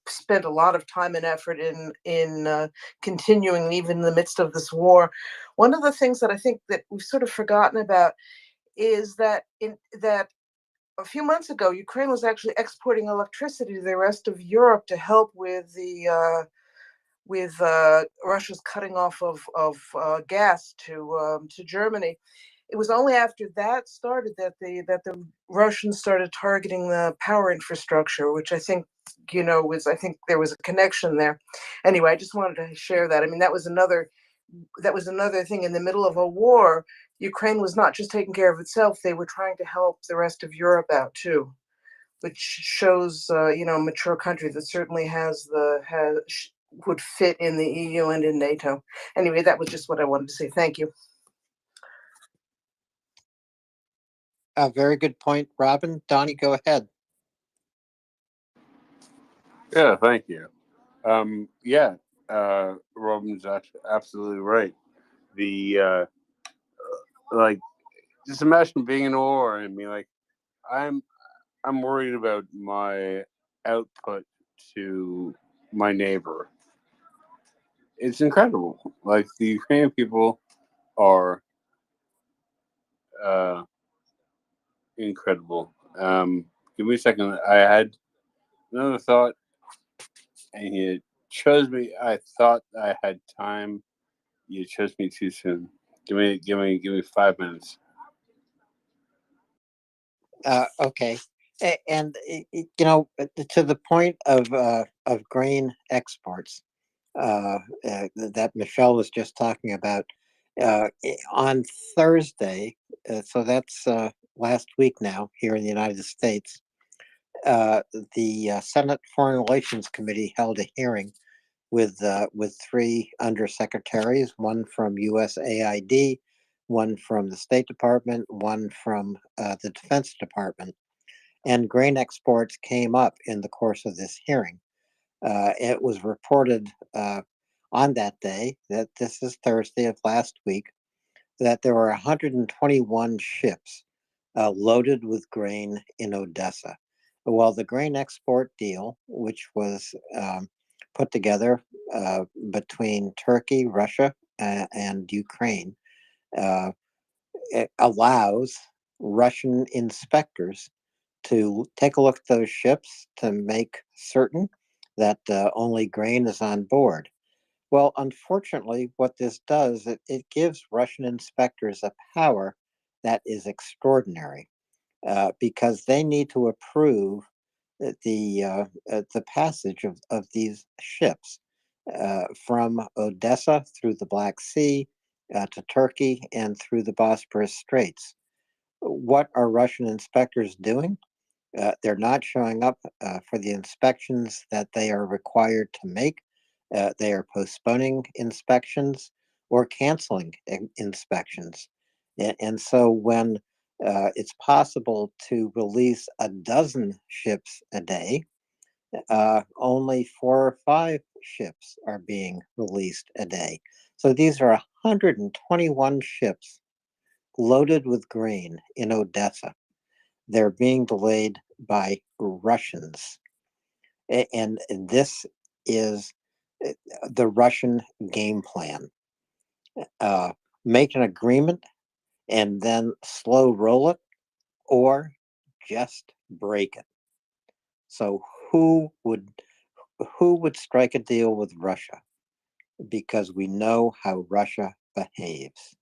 spent a lot of time and effort in continuing even in the midst of this war, one of the things that I think that we've sort of forgotten about is that a few months ago, Ukraine was actually exporting electricity to the rest of Europe to help with Russia's cutting off of gas to Germany. It was only after that started that the Russians started targeting the power infrastructure, which I think I think there was a connection there. Anyway, I just wanted to share that. I mean, that was another thing. In the middle of a war, Ukraine was not just taking care of itself; they were trying to help the rest of Europe out too, which shows a mature country that certainly would fit in the EU and in NATO. Anyway, that was just what I wanted to say. Thank you. A very good point, Robin. Donnie, go ahead. Yeah, thank you. Robin's absolutely right. The like, just imagine being in a war and being like, I'm worried about my output to my neighbor. It's incredible. Like, the Ukrainian people are incredible. Give me a second. I had another thought, and you chose me. I thought I had time. You chose me too soon. Give me 5 minutes. Okay. And to the point of grain exports that Michelle was just talking about, on Thursday, so that's last week now here in the United States, the Senate Foreign Relations Committee held a hearing with three undersecretaries, one from USAID, one from the State Department, one from the Defense Department. And grain exports came up in the course of this hearing. It was reported on that day, that this is Thursday of last week, that there were 121 ships loaded with grain in Odessa. Well, the grain export deal, which was put together between Turkey, Russia, and Ukraine, it allows Russian inspectors to take a look at those ships to make certain that only grain is on board. Well, unfortunately, what this does, it gives Russian inspectors a power that is extraordinary, because they need to approve the passage of these ships from Odessa through the Black Sea to Turkey and through the Bosporus Straits. What are Russian inspectors doing? They're not showing up for the inspections that they are required to make. They are postponing inspections or canceling inspections. And so when it's possible to release a dozen ships a day, only 4 or 5 ships are being released a day. So these are 121 ships loaded with grain in Odessa. They're being delayed by Russians. And this is the Russian game plan. Make an agreement and then slow roll it, or just break it. So who would strike a deal with Russia? Because we know how Russia behaves.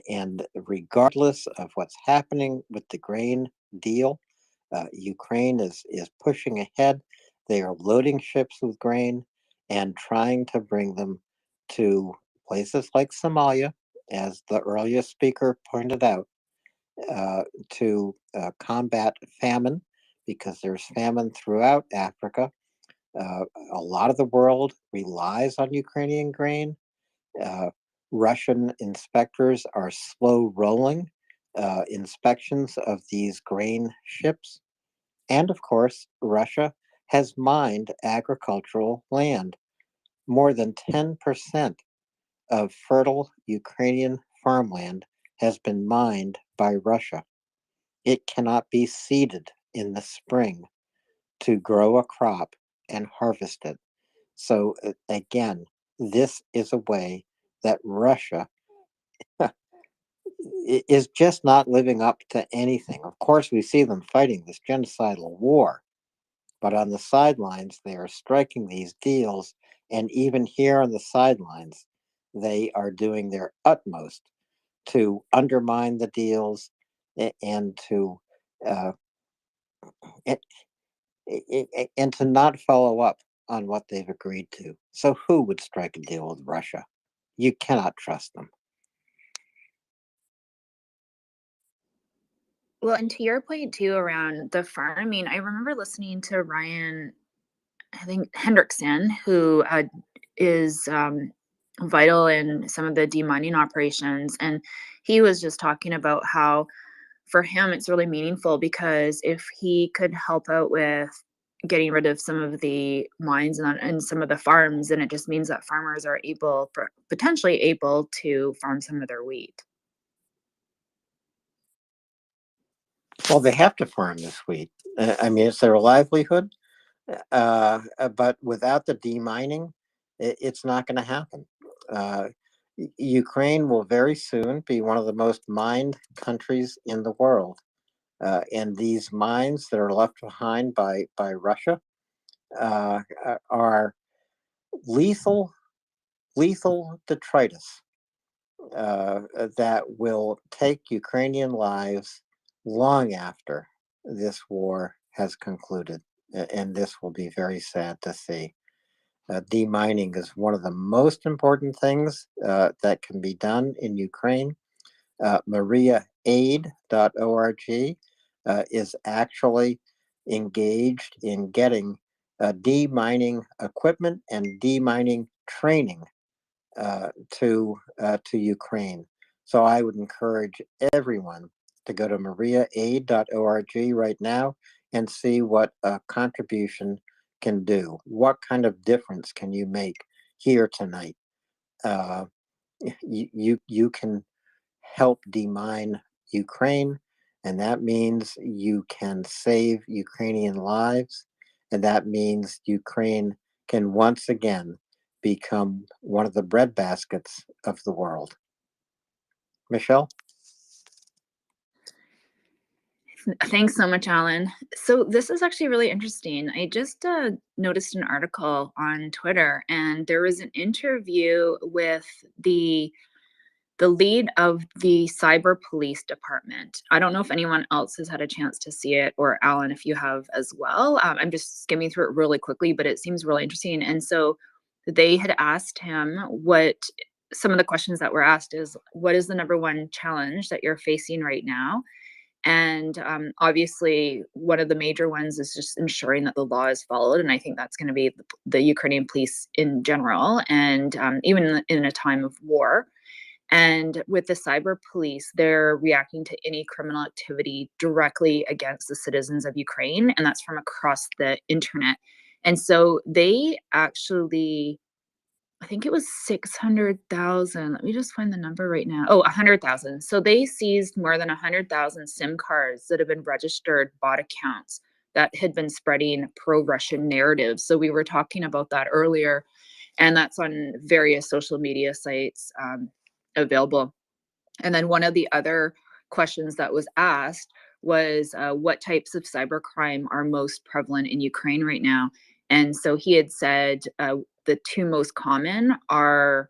And regardless of what's happening with the grain deal, Ukraine is pushing ahead. They are loading ships with grain and trying to bring them to places like Somalia, as the earlier speaker pointed out, to combat famine, because there's famine throughout Africa. A lot of the world relies on Ukrainian grain. Russian inspectors are slow rolling inspections of these grain ships. And of course, Russia has mined agricultural land. More than 10% of fertile Ukrainian farmland has been mined by Russia. It cannot be seeded in the spring to grow a crop and harvest it. So again, this is a way that Russia is just not living up to anything. Of course, we see them fighting this genocidal war, but on the sidelines, they are striking these deals. And even here on the sidelines, they are doing their utmost to undermine the deals and to and to not follow up on what they've agreed to. So who would strike a deal with Russia? You cannot trust them. Well, and to your point too around the farming, I remember listening to Ryan, I think Hendrickson, who is vital in some of the demining operations, and he was just talking about how for him it's really meaningful, because if he could help out with getting rid of some of the mines and some of the farms, then it just means that farmers are potentially able to farm some of their wheat. Well, they have to farm this wheat. I mean, it's their livelihood. But without the demining, it's not going to happen. Ukraine will very soon be one of the most mined countries in the world. And these mines that are left behind by Russia are lethal detritus that will take Ukrainian lives long after this war has concluded. And this will be very sad to see. Demining is one of the most important things that can be done in Ukraine. MriyaAid.org is actually engaged in getting demining equipment and demining training to Ukraine. So I would encourage everyone to go to MriyaAid.org right now and see what a contribution can do. What kind of difference can you make here tonight? You can help demine Ukraine, and that means you can save Ukrainian lives, and that means Ukraine can once again become one of the breadbaskets of the world. Michelle? Thanks so much, Alan. So this is actually really interesting. I just noticed an article on Twitter, and there was an interview with the lead of the cyber police department. I don't know if anyone else has had a chance to see it, or Alan, if you have as well. I'm just skimming through it really quickly, but it seems really interesting. And so they had asked him what some of the questions that were asked is, what is the number one challenge that you're facing right now? And obviously, one of the major ones is just ensuring that the law is followed. And I think that's going to be the Ukrainian police in general, and even in a time of war. And with the cyber police, they're reacting to any criminal activity directly against the citizens of Ukraine, and that's from across the internet. And so they actually, I think it was 600,000. Let me just find the number right now. Oh, 100,000. So they seized more than 100,000 SIM cards that have been registered bot accounts that had been spreading pro-Russian narratives. So we were talking about that earlier, and that's on various social media sites available. And then one of the other questions that was asked was what types of cybercrime are most prevalent in Ukraine right now? And so he had said the two most common are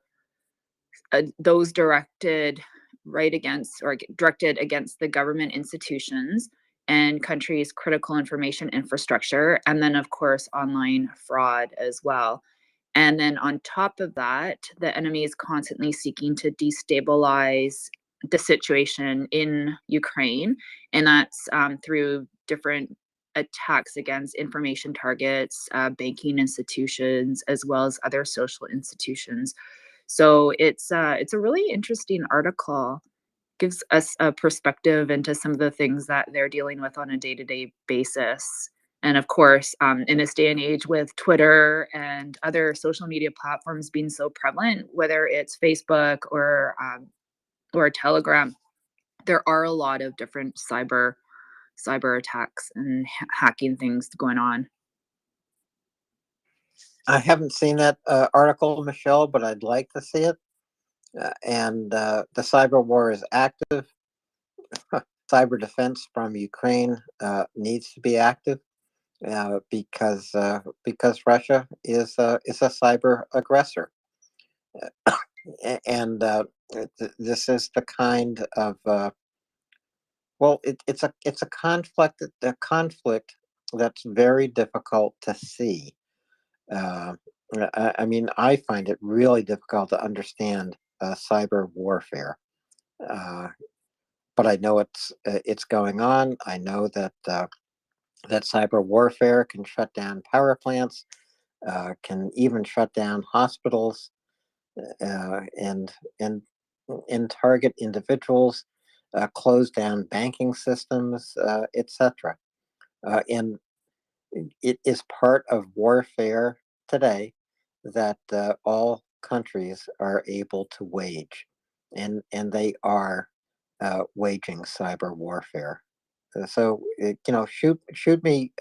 those directed right against or directed against the government institutions and countries' critical information infrastructure, and then of course online fraud as well. And then on top of that, the enemy is constantly seeking to destabilize the situation in Ukraine, and that's through different attacks against information targets, banking institutions, as well as other social institutions. So it's a really interesting article. Gives us a perspective into some of the things that they're dealing with on a day-to-day basis. And of course, in this day and age with Twitter and other social media platforms being so prevalent, whether it's Facebook or Telegram, there are a lot of different cyber attacks and hacking things going on. I haven't seen that article, Michelle, but I'd like to see it. And the cyber war is active. Cyber defense from Ukraine needs to be active because Russia is a cyber aggressor, and this is the kind of well, it's a conflict that's very difficult to see. Uh, I mean, I find it really difficult to understand cyber warfare. Uh, but I know it's going on. I know that that cyber warfare can shut down power plants, can even shut down hospitals, and target individuals, close down banking systems, etc. And it is part of warfare today that all countries are able to wage, and they are waging cyber warfare. So shoot me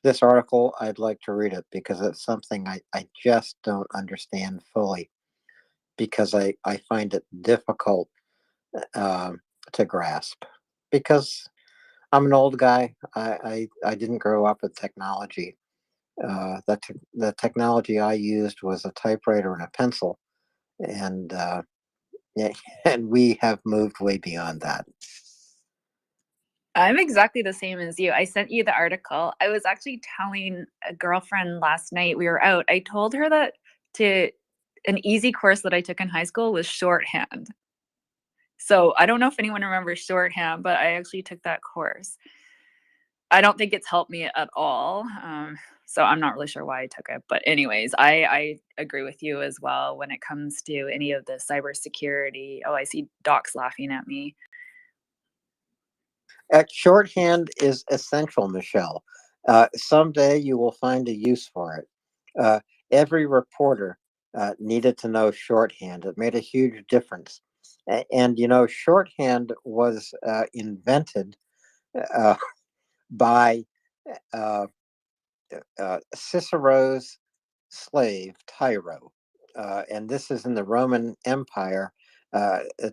this article. I'd like to read it because it's something I just don't understand fully because I find it difficult to grasp because I'm an old guy. I didn't grow up with technology. The technology I used was a typewriter and a pencil, and yeah, and we have moved way beyond that. I'm exactly the same as you. I sent you the article. I was actually telling a girlfriend last night, we were out. I told her that an easy course that I took in high school was shorthand. So I don't know if anyone remembers shorthand, but I actually took that course. I don't think it's helped me at all. So I'm not really sure why I took it. But anyways, I agree with you as well when it comes to any of the cybersecurity. Oh, I see Doc's laughing at me. Shorthand is essential, Michelle. Someday you will find a use for it. Every reporter needed to know shorthand. It made a huge difference. And shorthand was invented by Cicero's slave, Tyro. And this is in the Roman Empire.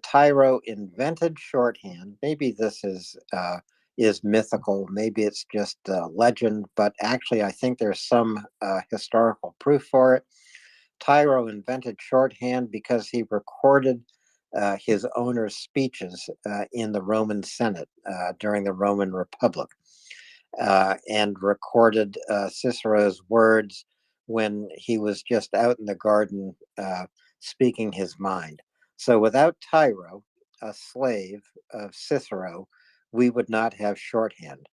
Tyro invented shorthand. Maybe this is mythical. Maybe it's just legend, but actually, I think there's some historical proof for it. Tyro invented shorthand because he recorded his owner's speeches in the Roman Senate during the Roman Republic. And recorded Cicero's words when he was just out in the garden speaking his mind. So without Tyro, a slave of Cicero, we would not have shorthand.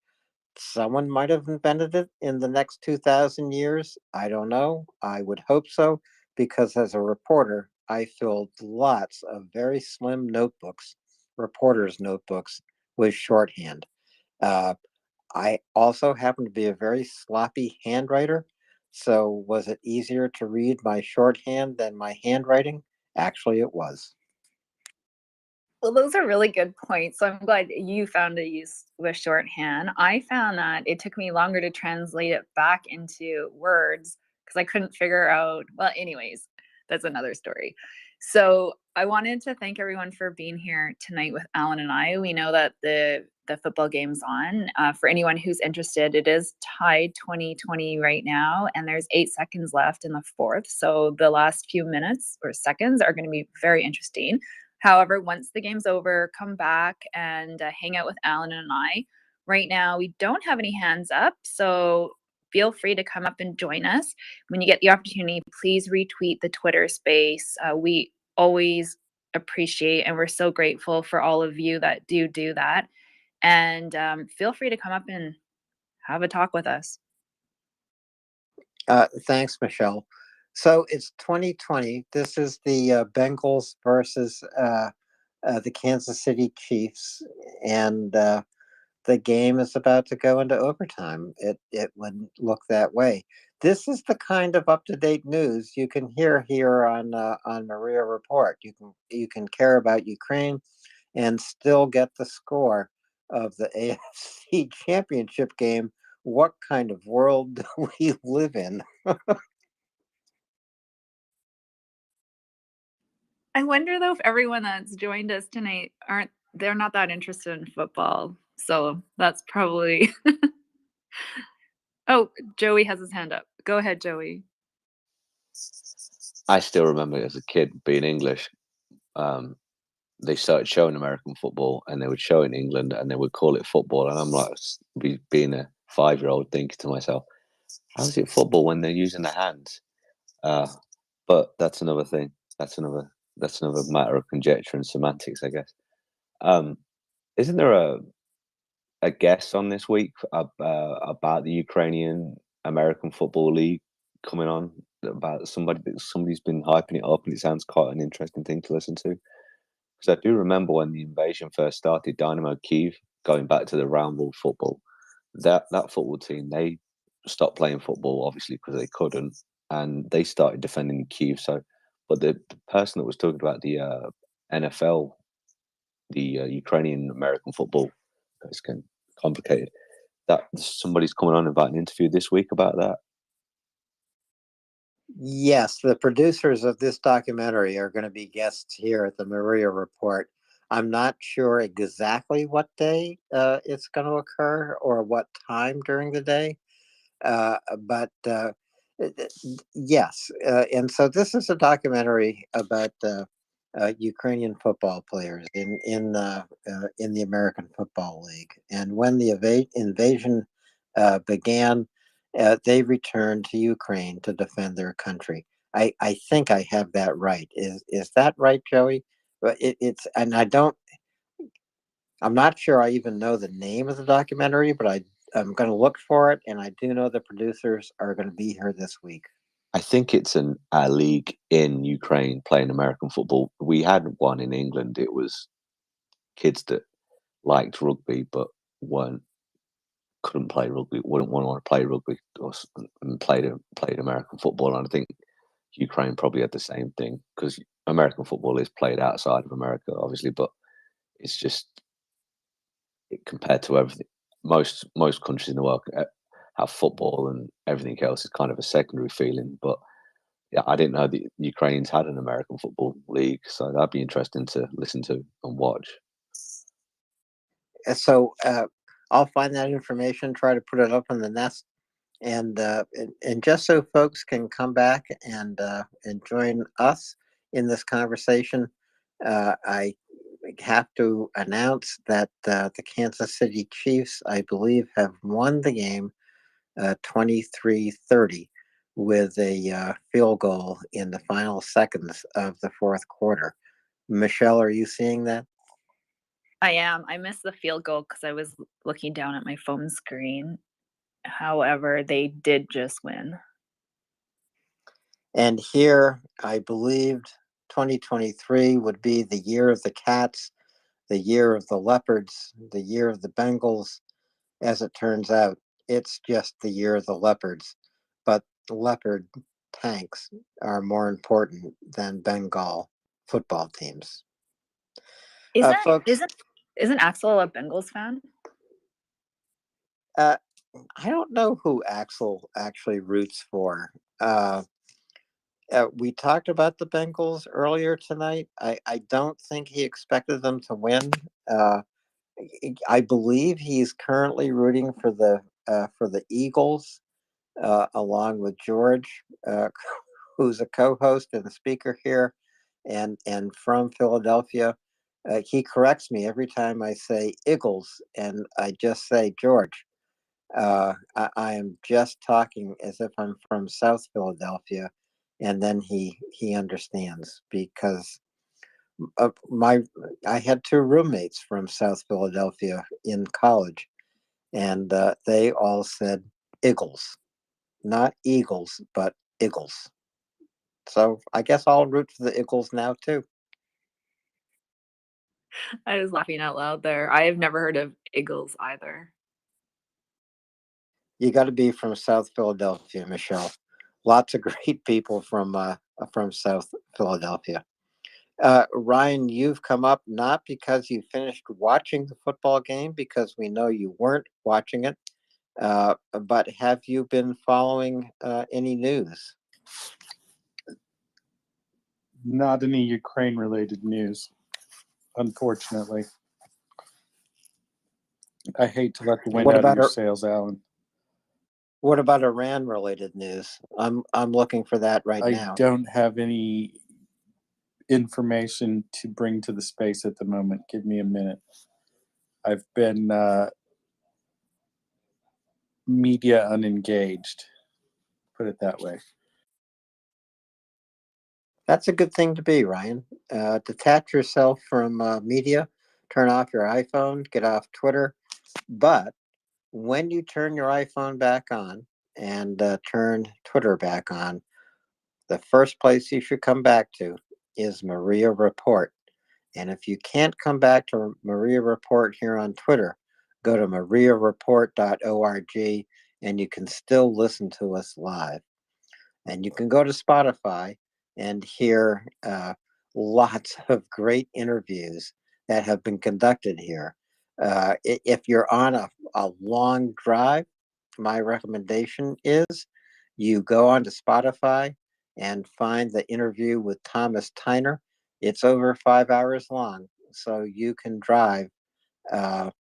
Someone might have invented it in the next 2,000 years. I don't know. I would hope so, because as a reporter, I filled lots of very slim notebooks, reporters' notebooks, with shorthand. I also happen to be a very sloppy handwriter. So was it easier to read my shorthand than my handwriting? Actually, it was. Well, those are really good points. So I'm glad you found a use with shorthand. I found that it took me longer to translate it back into words because I couldn't figure out. Well, anyways, that's another story. So I wanted to thank everyone for being here tonight with Alan and I. We know that the football game's on. For anyone who's interested, it is tied 20-20 right now, and there's 8 seconds left in the fourth. So the last few minutes or seconds are going to be very interesting. However, once the game's over, come back and hang out with Alan and I. Right now, we don't have any hands up, so feel free to come up and join us. When you get the opportunity, please retweet the Twitter space. We always appreciate and we're so grateful for all of you that do that. And feel free to come up and have a talk with us. Thanks, Michelle. So it's 2020. This is the Bengals versus the Kansas City Chiefs, and the game is about to go into overtime. It wouldn't look that way. This is the kind of up-to-date news you can hear here on MriyaReport. You can care about Ukraine and still get the score of the AFC Championship game. What kind of world do we live in? I wonder though if everyone that's joined us tonight they're not that interested in football. So that's probably Oh, Joey has his hand up. Go ahead, Joey. I still remember as a kid being English. They started showing American football and they would show it in England and they would call it football. And I'm like, being a 5-year-old, thinking to myself, how is it football when they're using their hands? But that's another thing. That's another matter of conjecture and semantics, I guess. Isn't there a guest on this week about the Ukrainian American Football League coming on? About somebody's been hyping it up, and it sounds quite an interesting thing to listen to. Because I do remember when the invasion first started, Dynamo Kyiv, going back to the round ball football, that football team, they stopped playing football obviously because they couldn't, and they started defending Kyiv. So, but the person that was talking about the NFL, the Ukrainian American football, it's getting complicated. That somebody's coming on about an interview this week about that. Yes, the producers of this documentary are going to be guests here at the MriyaReport. I'm not sure exactly what day it's going to occur or what time during the day, but yes. And so this is a documentary about Ukrainian football players in the American Football League. And when the invasion began, they returned to Ukraine to defend their country. I think I have that right. Is that right, Joey? But and I'm not sure I even know the name of the documentary, but I'm going to look for it, and I do know the producers are going to be here this week. I think it's a league in Ukraine playing American football. We had one in England. It was kids that liked rugby but couldn't play rugby, wouldn't want to play rugby, and played American football. And I think Ukraine probably had the same thing because American football is played outside of America, obviously, but it's just compared to everything. Most countries in the world have football, and everything else is kind of a secondary feeling. But yeah, I didn't know the Ukrainians had an American football league, so that'd be interesting to listen to and watch. So I'll find that information, try to put it up in the nest, and just so folks can come back and join us in this conversation, I have to announce that the Kansas City Chiefs, I believe, have won the game 23-30 with a field goal in the final seconds of the fourth quarter. Michelle, are you seeing that? I am. I missed the field goal because I was looking down at my phone screen. However, they did just win. And here, I believed 2023 would be the year of the cats, the year of the leopards, the year of the Bengals. As it turns out, it's just the year of the leopards. But leopard tanks are more important than Bengal football teams. Folks, Isn't Axel a Bengals fan? I don't know who Axel actually roots for. We talked about the Bengals earlier tonight. I don't think he expected them to win. I believe he's currently rooting for the Eagles, along with George, who's a co-host and a speaker here, and from Philadelphia. He corrects me every time I say Eagles, and I just say George. I am just talking as if I'm from South Philadelphia, and then he understands because I had two roommates from South Philadelphia in college, and they all said Eagles, not Eagles, but Eagles. So I guess I'll root for the Eagles now too. I was laughing out loud there. I have never heard of Eagles either. You got to be from South Philadelphia, Michelle. Lots of great people from South Philadelphia. Ryan, you've come up not because you finished watching the football game, because we know you weren't watching it, but have you been following any news? Not any Ukraine-related news, unfortunately. I hate to let the wind out of your sails, Alan. What about Iran-related news? I'm looking for that right now. I don't have any information to bring to the space at the moment. Give me a minute. I've been media unengaged, put it that way. That's a good thing to be, Ryan. Detach yourself from media, turn off your iPhone, get off Twitter. But when you turn your iPhone back on and turn Twitter back on, the first place you should come back to is MriyaReport. And if you can't come back to MriyaReport here on Twitter, go to MriyaReport.org and you can still listen to us live. And you can go to Spotify and hear lots of great interviews that have been conducted here. If you're on a long drive, my recommendation is you go onto Spotify and find the interview with Thomas Tyner. It's over 5 hours long, so you can drive, a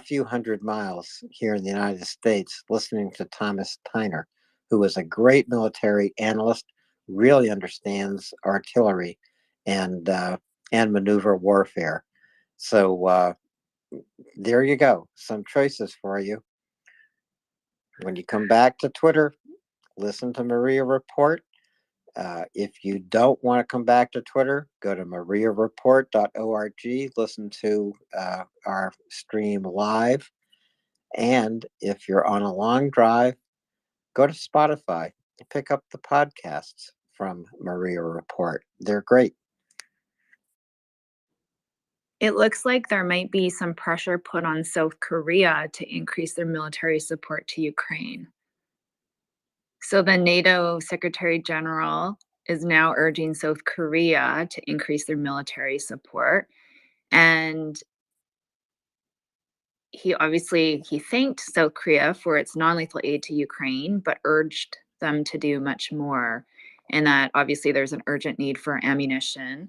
few hundred miles here in the United States listening to Thomas Tyner, who is a great military analyst, really understands artillery and maneuver warfare. So there you go, some choices for you. When you come back to Twitter, listen to MriyaReport. If you don't want to come back to Twitter, go to MriyaReport.org, listen to our stream live. And if you're on a long drive, go to Spotify and pick up the podcasts from MriyaReport. They're great. It looks like there might be some pressure put on South Korea to increase their military support to Ukraine. So the NATO Secretary General is now urging South Korea to increase their military support. And he thanked South Korea for its non-lethal aid to Ukraine, but urged them to do much more. And that obviously there's an urgent need for ammunition.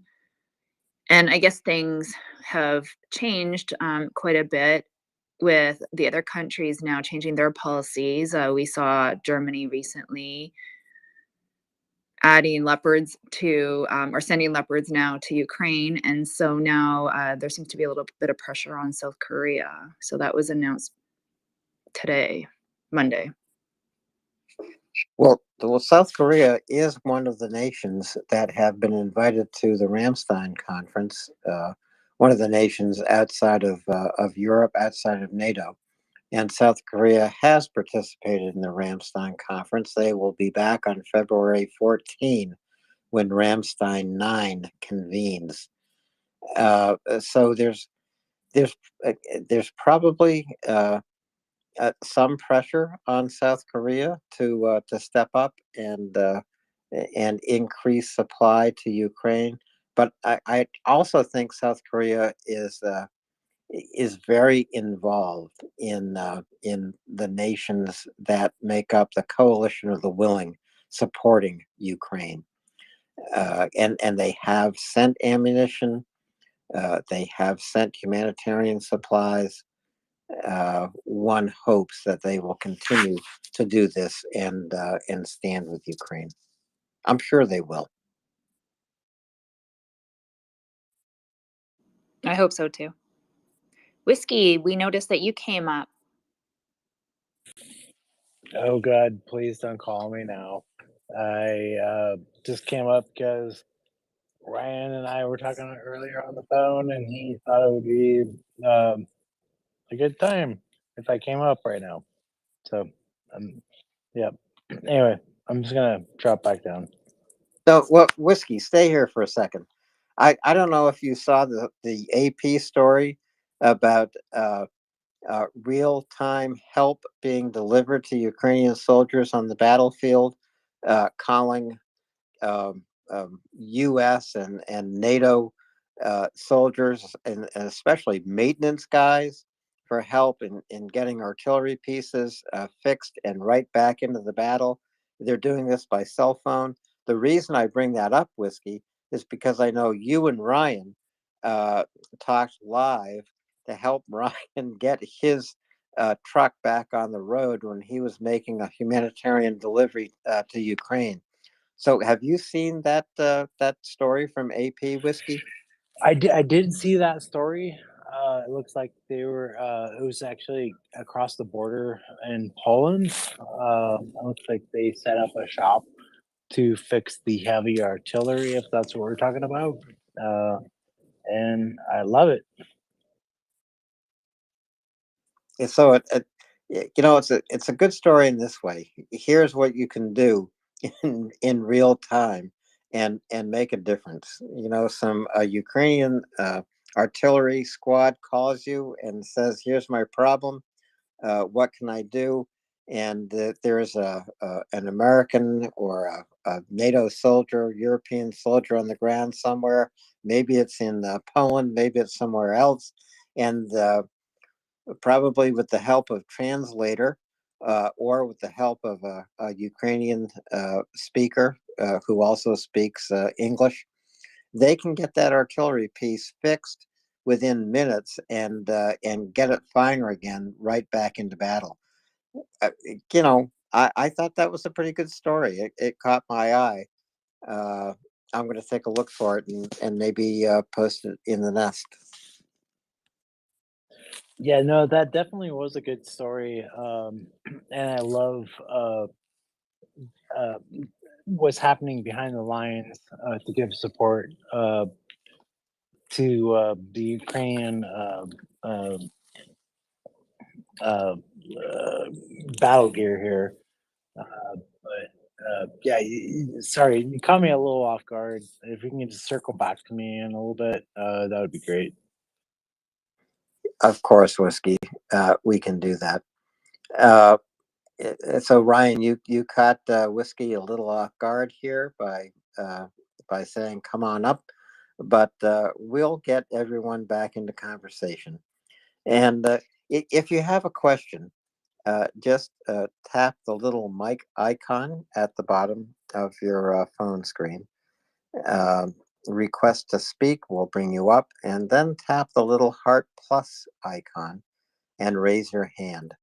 And I guess things have changed quite a bit with the other countries now changing their policies. We saw Germany recently adding leopards to, or sending leopards now to Ukraine. And so now there seems to be a little bit of pressure on South Korea. So that was announced today, Monday. Well, South Korea is one of the nations that have been invited to the Ramstein Conference, one of the nations outside of Europe, outside of NATO. And South Korea has participated in the Ramstein Conference. They will be back on February 14 when Ramstein 9 convenes. So there's probably some pressure on South Korea to step up and increase supply to Ukraine. But I also think South Korea is very involved in the nations that make up the coalition of the willing, supporting Ukraine, and they have sent ammunition, they have sent humanitarian supplies. One hopes that they will continue to do this and stand with Ukraine. I'm sure they will. I hope so too. Whiskey, we noticed that you came up. Oh God, please don't call me now. I just came up because Ryan and I were talking earlier on the phone, and he thought it would be a good time if I came up right now. So, yeah. Anyway, I'm just gonna drop back down. So, well, Whiskey, stay here for a second. I don't know if you saw the AP story about real-time help being delivered to Ukrainian soldiers on the battlefield, calling U.S. and NATO soldiers and especially maintenance guys for help in getting artillery pieces fixed and right back into the battle. They're doing this by cell phone. The reason I bring that up, Whiskey, is because I know you and Ryan talked live to help Ryan get his truck back on the road when he was making a humanitarian delivery to Ukraine. So, have you seen that story from AP Whiskey? I did see that story. It looks like they were. It was actually across the border in Poland. It looks like they set up a shop to fix the heavy artillery, if that's what we're talking about. And I love it. And so it's a good story in this way. Here's what you can do in real time and make a difference. Some Ukrainian artillery squad calls you and says, "Here's my problem. What can I do?" And there's an American or a NATO soldier, European soldier on the ground somewhere. Maybe it's in Poland, maybe it's somewhere else, and probably with the help of translator or with the help of a Ukrainian speaker who also speaks English, they can get that artillery piece fixed within minutes and get it firing again right back into battle. I thought that was a pretty good story. It caught my eye. I'm going to take a look for it and maybe post it in the nest. Yeah, no, that definitely was a good story. And I love uh, what's happening behind the lines to give support to the Ukrainian uh, uh, battle gear here. But yeah, sorry, you caught me a little off guard. If you can just circle back to me in a little bit, that would be great. Of course, Whiskey, we can do that. So Ryan, you caught Whiskey a little off guard here by saying, "Come on up," but we'll get everyone back into conversation. And if you have a question, just tap the little mic icon at the bottom of your phone screen. Request to speak will bring you up, and then tap the little heart plus icon and raise your hand.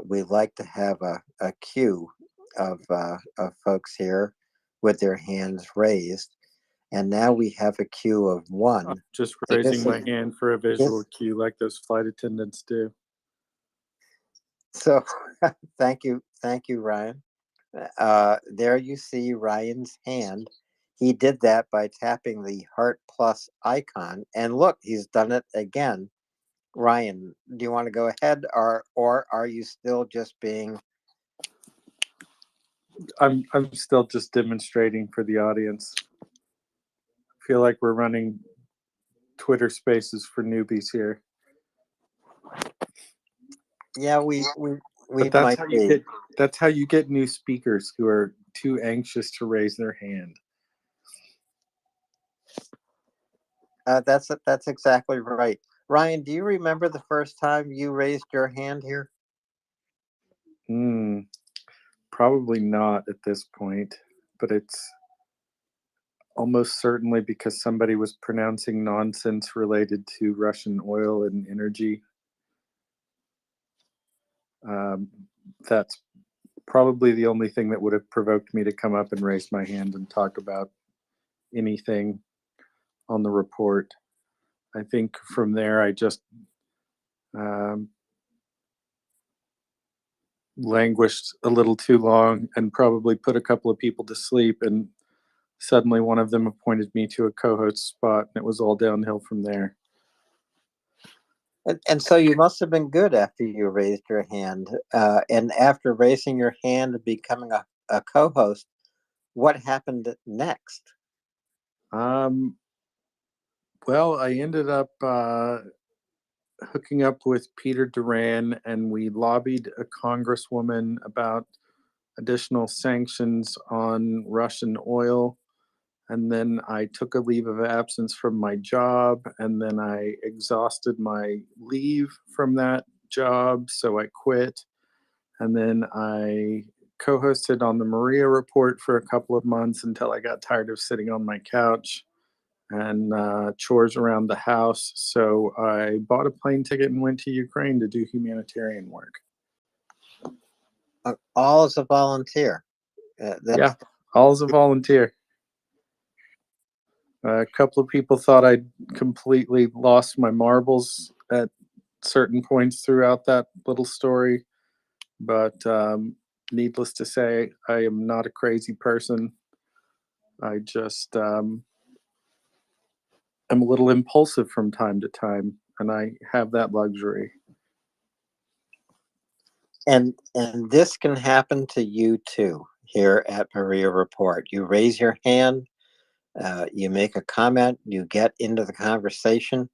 We like to have a queue of folks here with their hands raised. And now we have a queue of one. I'm just So raising my hand for a visual cue like those flight attendants do. So thank you, Ryan. There you see Ryan's hand. He did that by tapping the heart plus icon. And look, he's done it again. Ryan, do you want to go ahead or are you still just being I'm still just demonstrating for the audience. I feel like we're running Twitter Spaces for newbies here. Yeah, we But that's might how be. you get new speakers who are too anxious to raise their hand. That's exactly right. Ryan, do you remember the first time you raised your hand here? Probably not at this point, but it's almost certainly because somebody was pronouncing nonsense related to Russian oil and energy. That's probably the only thing that would have provoked me to come up and raise my hand and talk about anything on the report. I think from there I just languished a little too long and probably put a couple of people to sleep, and suddenly one of them appointed me to a co-host spot, and it was all downhill from there. And so you must have been good after you raised your hand. And after raising your hand and becoming a co-host, what happened next? Well, I ended up hooking up with Peter Duran, and we lobbied a congresswoman about additional sanctions on Russian oil. And then I took a leave of absence from my job, and then I exhausted my leave from that job, so I quit. And then I co-hosted on the MriyaReport for a couple of months until I got tired of sitting on my couch and chores around the house. So I bought a plane ticket and went to Ukraine to do humanitarian work. All as a volunteer. Yeah, all as a volunteer. A couple of people thought I'd completely lost my marbles at certain points throughout that little story. But needless to say, I am not a crazy person. I just am a little impulsive from time to time, and I have that luxury. And this can happen to you too here at MriyaReport. You raise your hand, you make a comment, you get into the conversation.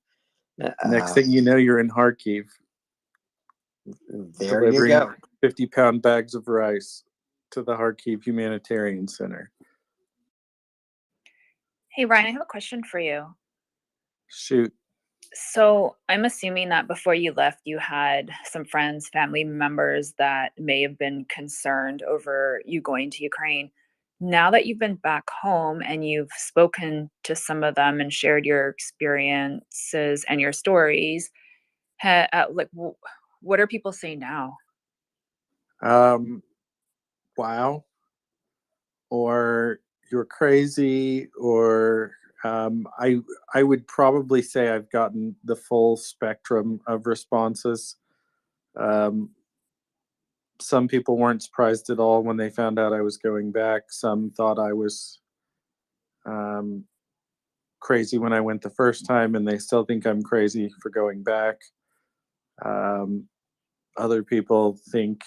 Next thing you know, you're in Kharkiv. There you delivering go. 50-pound bags of rice to the Kharkiv Humanitarian Center. Hey, Ryan, I have a question for you. Shoot. So I'm assuming that before you left, you had some friends, family members that may have been concerned over you going to Ukraine. Now that you've been back home and you've spoken to some of them and shared your experiences and your stories, what are people saying now? Wow. Or you're crazy, or I would probably say I've gotten the full spectrum of responses. Some people weren't surprised at all when they found out I was going back. Some thought I was crazy when I went the first time, and they still think I'm crazy for going back. Other people think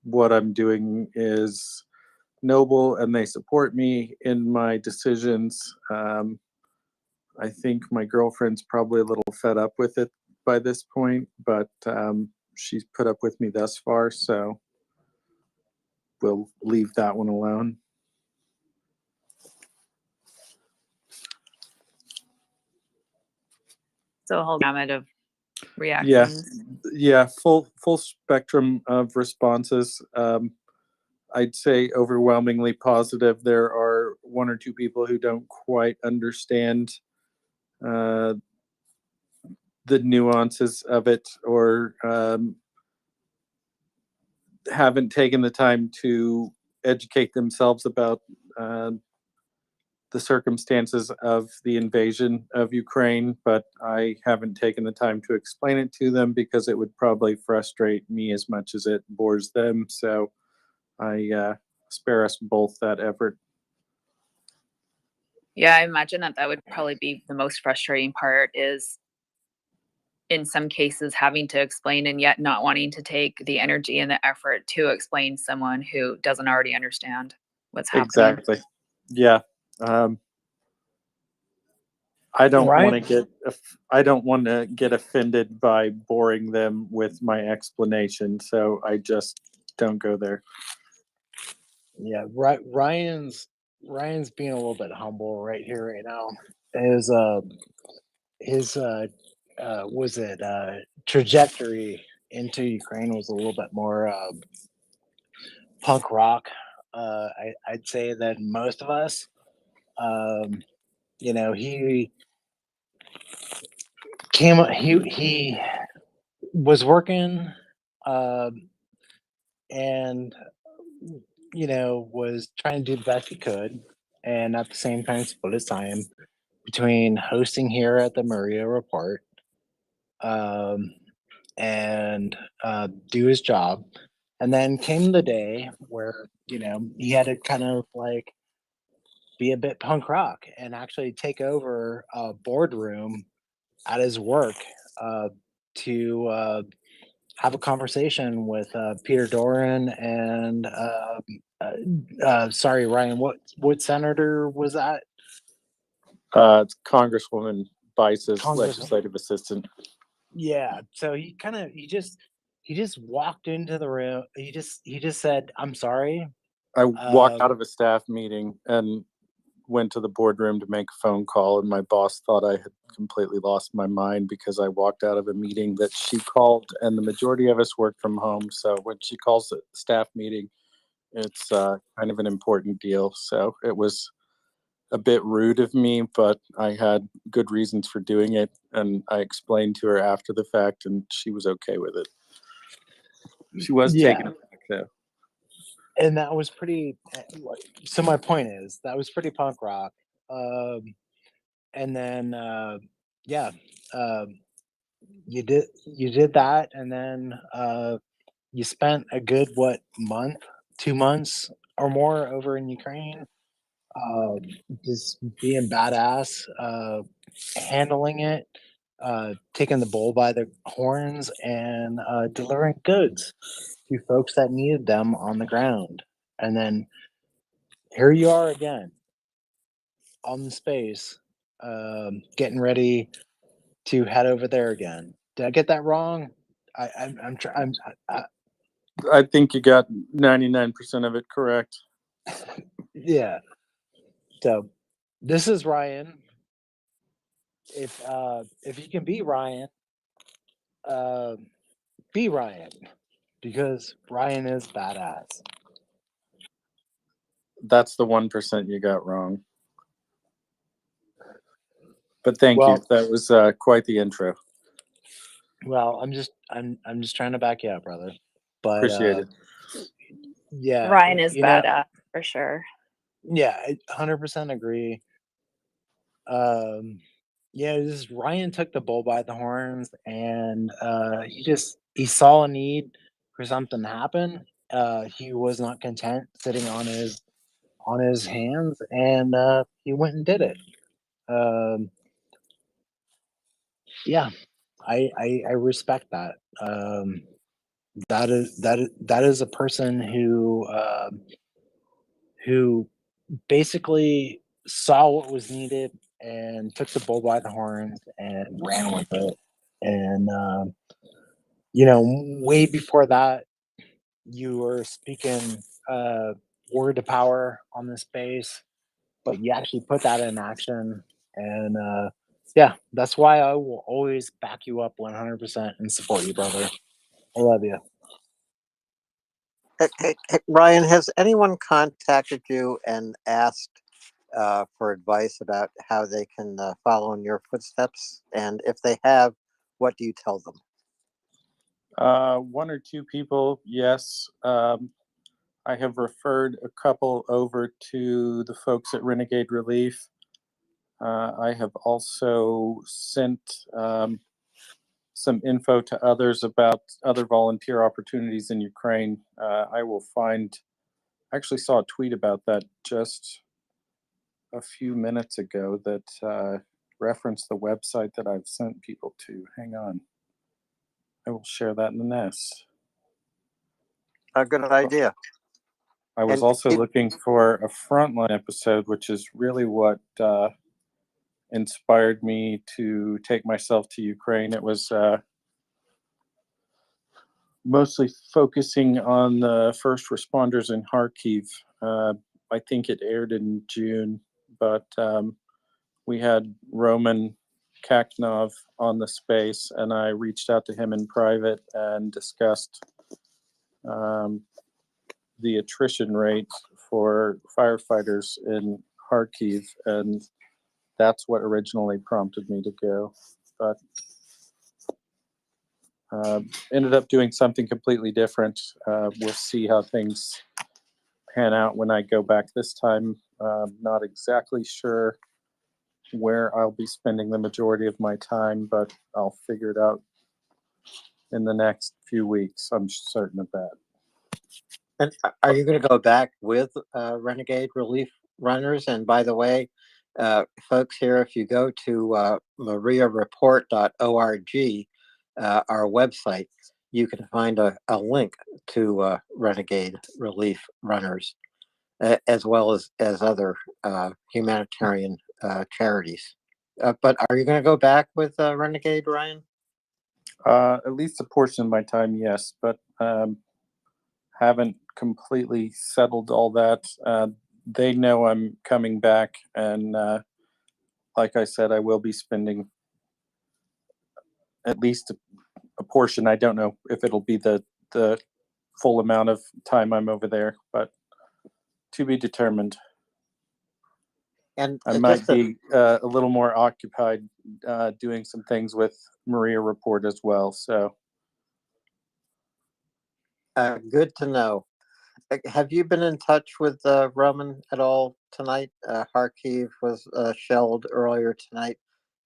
what I'm doing is noble, and they support me in my decisions. I think my girlfriend's probably a little fed up with it by this point, but she's put up with me thus far, so we'll leave that one alone. So a whole gamut of reactions. Yeah, full spectrum of responses. I'd say overwhelmingly positive. There are one or two people who don't quite understand the nuances of it, or haven't taken the time to educate themselves about the circumstances of the invasion of Ukraine, but I haven't taken the time to explain it to them because it would probably frustrate me as much as it bores them. So I spare us both that effort. Yeah, I imagine that would probably be the most frustrating part, is in some cases having to explain and yet not wanting to take the energy and the effort to explain someone who doesn't already understand what's happening. Exactly. Yeah. I don't want to Right. get I don't want to get offended by boring them with my explanation, so I just don't go there. Yeah, right. Ryan's being a little bit humble right here, right now. His was it trajectory into Ukraine was a little bit more punk rock. I'd say than most of us. You know, he he was working, um, and was trying to do the best he could, and at the same time split his time between hosting here at the MriyaReport, um, and do his job. And then came the day where he had to kind of like be a bit punk rock and actually take over a boardroom at his work, to have a conversation with Peter Doran and sorry, Ryan, what senator was that? It's Congresswoman Bice's Congress. legislative assistant. Yeah. So he just walked into the room. He just said, "I'm sorry." I walked out of a staff meeting and went to the boardroom to make a phone call, and my boss thought I had completely lost my mind because I walked out of a meeting that she called, and the majority of us work from home. So when she calls a staff meeting, it's kind of an important deal. So it was a bit rude of me, but I had good reasons for doing it, and I explained to her after the fact, and she was okay with it. She was taken aback, though. And that was pretty. So my point is that was pretty punk rock. And then yeah, you did that, and then you spent a good 2 months or more over in Ukraine, just being badass, handling it, taking the bull by the horns, and delivering goods to folks that needed them on the ground. And then here you are again on the space, getting ready to head over there again. Did I get that wrong? I think you got 99% of it correct. Yeah. So this is Ryan. If you can be Ryan, be Ryan, because Ryan is badass. That's the 1% you got wrong. But thank you. That was quite the intro. Well, I'm just trying to back you up, brother. But appreciate it. Yeah, Ryan is badass for sure. Yeah, I 100% agree. Yeah, this Ryan took the bull by the horns, and he saw a need for something to happen. He was not content sitting on his hands, and he went and did it. Yeah, I respect that. That is a person who basically saw what was needed and took the bull by the horns and ran with it. And way before that, you were speaking word to power on this space, but you actually put that in action. And yeah, that's why I will always back you up 100% and support you, brother. I love you. Ryan, has anyone contacted you and asked for advice about how they can follow in your footsteps? And if they have, what do you tell them? One or two people, yes. I have referred a couple over to the folks at Renegade Relief. I have also sent some info to others about other volunteer opportunities in Ukraine. I actually saw a tweet about that just a few minutes ago that referenced the website that I've sent people to. Hang on. I will share that in the nest. A good idea. I was And also looking for a frontline episode, which is really what inspired me to take myself to Ukraine. It was mostly focusing on the first responders in Kharkiv. I think it aired in June, but we had Roman Kaknov on the space, and I reached out to him in private and discussed the attrition rate for firefighters in Kharkiv, and that's what originally prompted me to go. But ended up doing something completely different. We'll see how things pan out when I go back this time. Not exactly sure where I'll be spending the majority of my time, but I'll figure it out in the next few weeks. I'm certain of that. And are you going to go back with Renegade Relief Runners? And by the way, folks here, if you go to MriyaReport.org, our website, you can find a link to Renegade Relief Runners, as well as other humanitarian charities. But are you going to go back with Renegade, Ryan? At least a portion of my time, yes, but haven't completely settled all that. They know I'm coming back, and like I said, I will be spending at least a portion. I don't know if it'll be the full amount of time I'm over there, but to be determined. And I might be a little more occupied doing some things with MriyaReport as well. So good to know. Have you been in touch with Roman at all tonight? Kharkiv was shelled earlier tonight,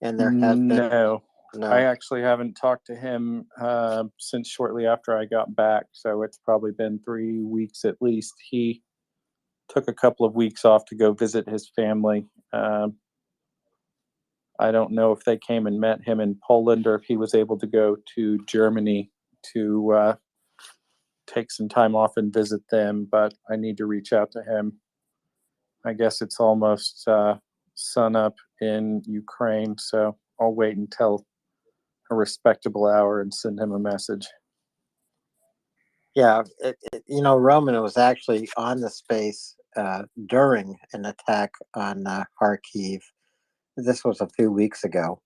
and there has been no. no. I actually haven't talked to him since shortly after I got back. So it's probably been 3 weeks at least. He took a couple of weeks off to go visit his family. I don't know if they came and met him in Poland or if he was able to go to Germany to take some time off and visit them, but I need to reach out to him. I guess it's almost sun up in Ukraine, so I'll wait until a respectable hour and send him a message. Yeah, Roman was actually on the space during an attack on Kharkiv. This was a few weeks ago.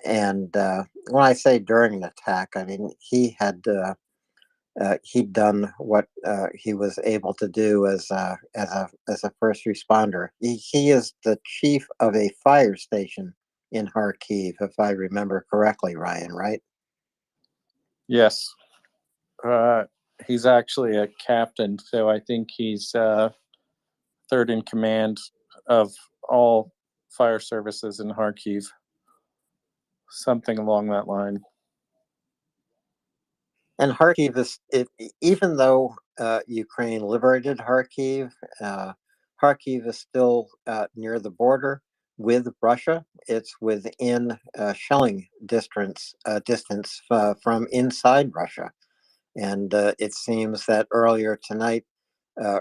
And when I say during an attack, I mean he had he'd done what he was able to do as a first responder. He is the chief of a fire station in Kharkiv, if I remember correctly, Ryan. Right? Yes, he's actually a captain, so I think he's third in command of all fire services in Kharkiv. Something along that line. And Kharkiv is, even though Ukraine liberated Kharkiv, Kharkiv is still near the border with Russia. It's within shelling distance from inside Russia. And it seems that earlier tonight,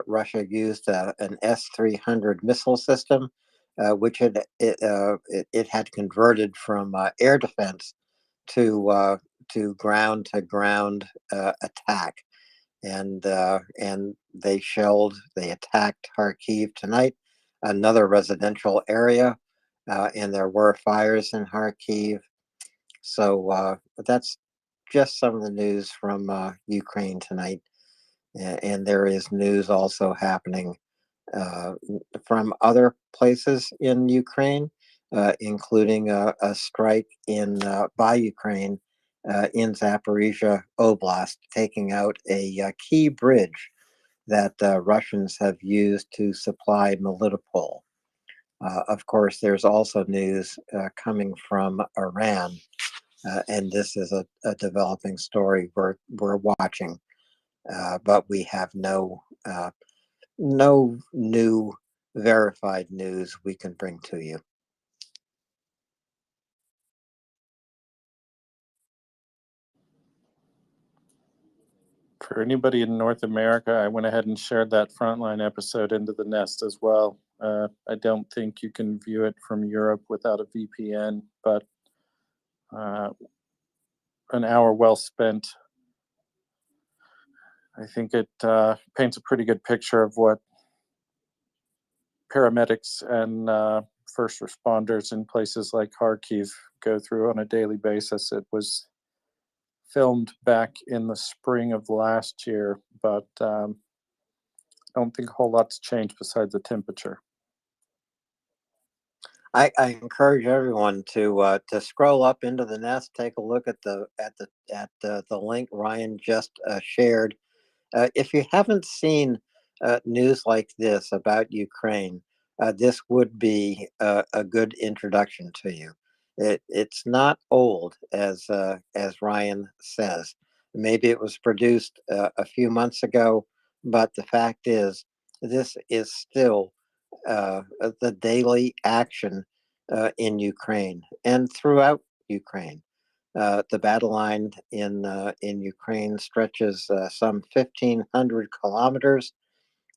Russia used an S-300 missile system, which it had converted from air defense to ground attack, and they attacked Kharkiv tonight, another residential area, and there were fires in Kharkiv. So that's just some of the news from Ukraine tonight, and there is news also happening from other places in Ukraine, including a strike by Ukraine in Zaporizhia Oblast, taking out a key bridge that Russians have used to supply Melitopol. Of course, there's also news coming from Iran, and this is a developing story we're watching, but we have no new verified news we can bring to you. For anybody in North America, I went ahead and shared that Frontline episode into the nest as well. I don't think you can view it from Europe without a VPN, but an hour well spent. I think it paints a pretty good picture of what paramedics and first responders in places like Kharkiv go through on a daily basis. It was filmed back in the spring of last year, but I don't think a whole lot's changed besides the temperature. I encourage everyone to scroll up into the nest, take a look at the link Ryan just shared. If you haven't seen news like this about Ukraine, this would be a good introduction to you. It's not old, as Ryan says. Maybe it was produced a few months ago, but the fact is, this is still the daily action in Ukraine and throughout Ukraine. The battle line in Ukraine stretches some 1,500 kilometers.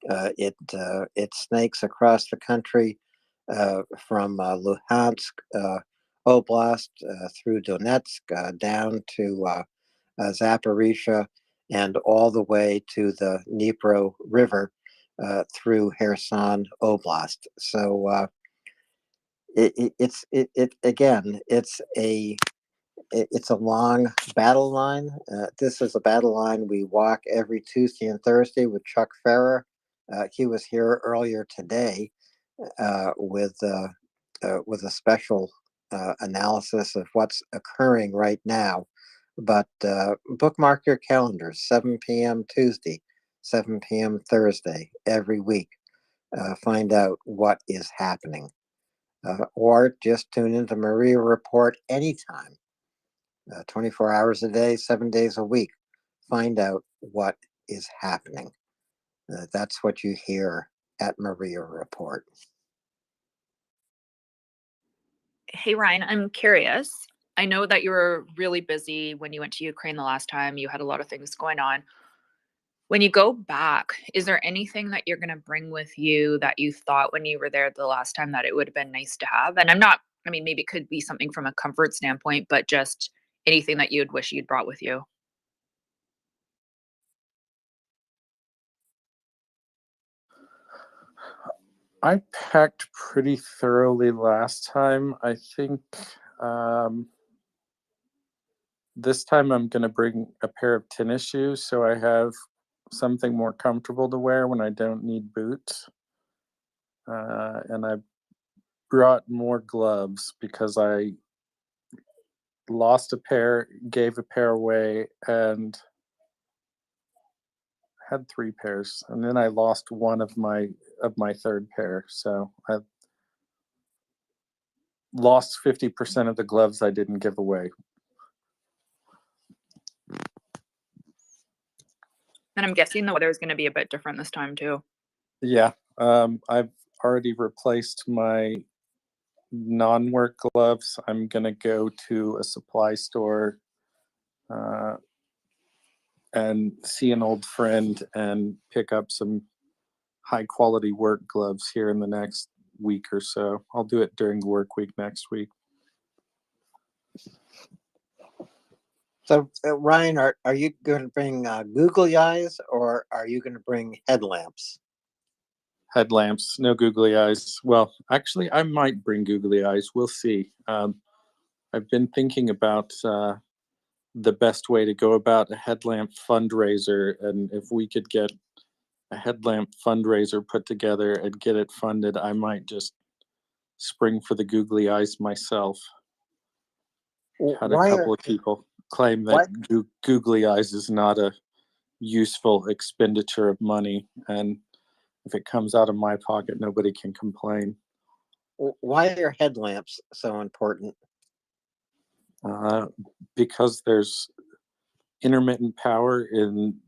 It snakes across the country from Luhansk Oblast through Donetsk down to Zaporizhia and all the way to the Dnipro River through Kherson Oblast. So it's a long battle line. This is a battle line we walk every Tuesday and Thursday with Chuck Ferrer. He was here earlier today with a special analysis of what's occurring right now. But bookmark your calendars, 7 p.m. Tuesday, 7 p.m. Thursday, every week. Find out what is happening. Or just tune into MriyaReport anytime, 24 hours a day, 7 days a week. Find out what is happening. That's what you hear at MriyaReport. Hey, Ryan, I'm curious. I know that you were really busy when you went to Ukraine the last time. You had a lot of things going on. When you go back, is there anything that you're going to bring with you that you thought when you were there the last time that it would have been nice to have? And maybe it could be something from a comfort standpoint, but just anything that you'd wish you'd brought with you. I packed pretty thoroughly last time. I think this time I'm going to bring a pair of tennis shoes so I have something more comfortable to wear when I don't need boots. And I brought more gloves because I lost a pair, gave a pair away, and had 3 pairs. And then I lost one of my third pair. So I lost 50% of the gloves I didn't give away. And I'm guessing the weather is going to be a bit different this time too. Yeah, I've already replaced my non-work gloves. I'm gonna go to a supply store and see an old friend and pick up some high-quality work gloves here in the next week or so. I'll do it during the work week next week. So, Ryan, are you going to bring googly eyes or are you going to bring headlamps? Headlamps, no googly eyes. Well, actually, I might bring googly eyes. We'll see. I've been thinking about the best way to go about a headlamp fundraiser, and if we could get a headlamp fundraiser put together and get it funded, I might just spring for the googly eyes myself. Had a couple of people claim that googly eyes is not a useful expenditure of money, and if it comes out of my pocket, nobody can complain. Why are headlamps so important? Because there's intermittent power in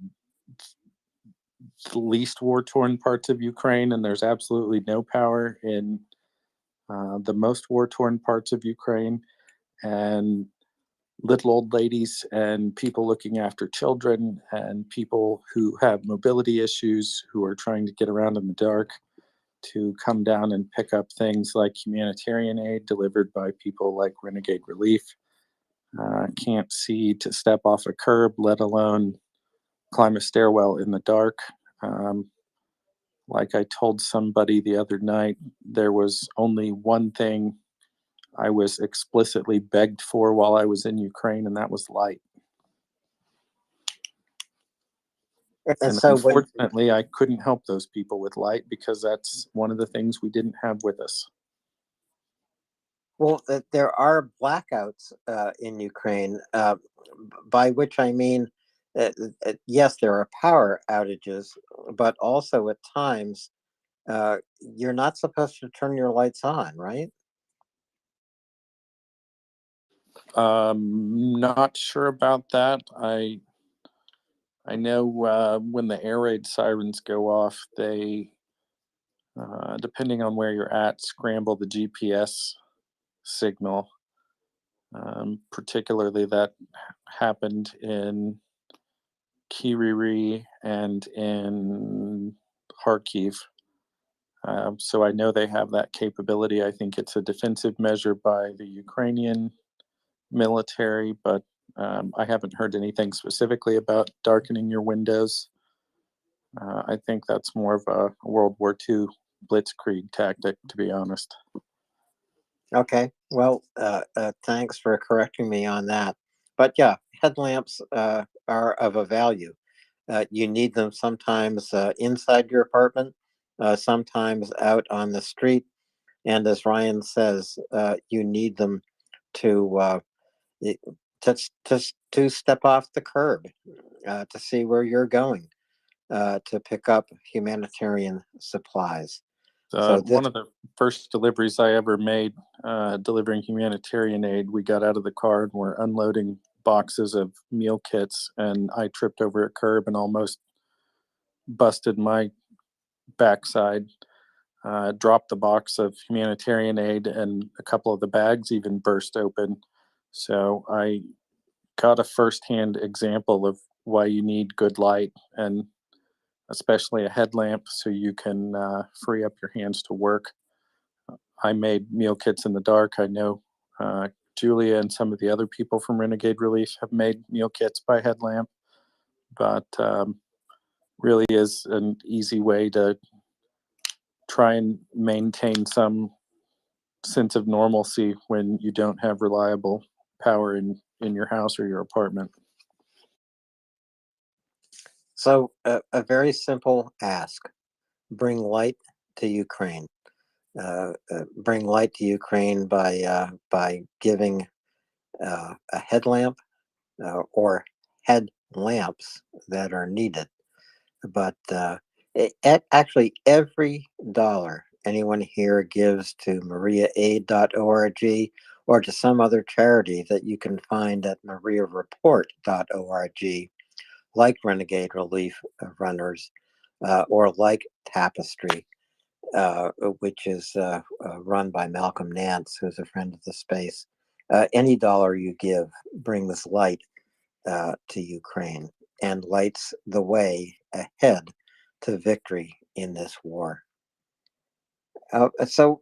the least war-torn parts of Ukraine, and there's absolutely no power in the most war-torn parts of Ukraine. And little old ladies and people looking after children and people who have mobility issues who are trying to get around in the dark to come down and pick up things like humanitarian aid delivered by people like Renegade Relief. Can't see to step off a curb, let alone climb a stairwell in the dark. Like I told somebody the other night, there was only one thing I was explicitly begged for while I was in Ukraine, and that was light. And So unfortunately, I couldn't help those people with light because that's one of the things we didn't have with us. well, there are blackouts in Ukraine, by which I mean, yes, there are power outages, but also at times you're not supposed to turn your lights on, right? Not sure about that. I know when the air raid sirens go off, they, depending on where you're at, scramble the GPS signal. Particularly, that happened in Kiriri and in Kharkiv. So I know they have that capability. I think it's a defensive measure by the Ukrainian military, but I haven't heard anything specifically about darkening your windows. I think that's more of a World War II blitzkrieg tactic, to be honest. Okay, well, thanks for correcting me on that. But yeah, headlamps are of a value. You need them sometimes inside your apartment, sometimes out on the street. And as Ryan says, you need them to to step off the curb, to see where you're going, to pick up humanitarian supplies. So this, One of the first deliveries I ever made, delivering humanitarian aid, we got out of the car and were unloading boxes of meal kits, and I tripped over a curb and almost busted my backside. Dropped the box of humanitarian aid, and a couple of the bags even burst open. So I got a firsthand example of why you need good light, and especially a headlamp so you can free up your hands to work. I made meal kits in the dark. I know Julia and some of the other people from Renegade Relief have made meal kits by headlamp, but really is an easy way to try and maintain some sense of normalcy when you don't have reliable power in your house or your apartment. so a very simple ask: bring light to Ukraine. Bring light to Ukraine by giving a headlamp or headlamps that are needed. But actually, every dollar anyone here gives to MriyaAid.org or to some other charity that you can find at MriyaReport.org, like Renegade Relief Runners or like Tapestry, which is run by Malcolm Nance, who's a friend of the space. Any dollar you give brings light to Ukraine and lights the way ahead to victory in this war. So,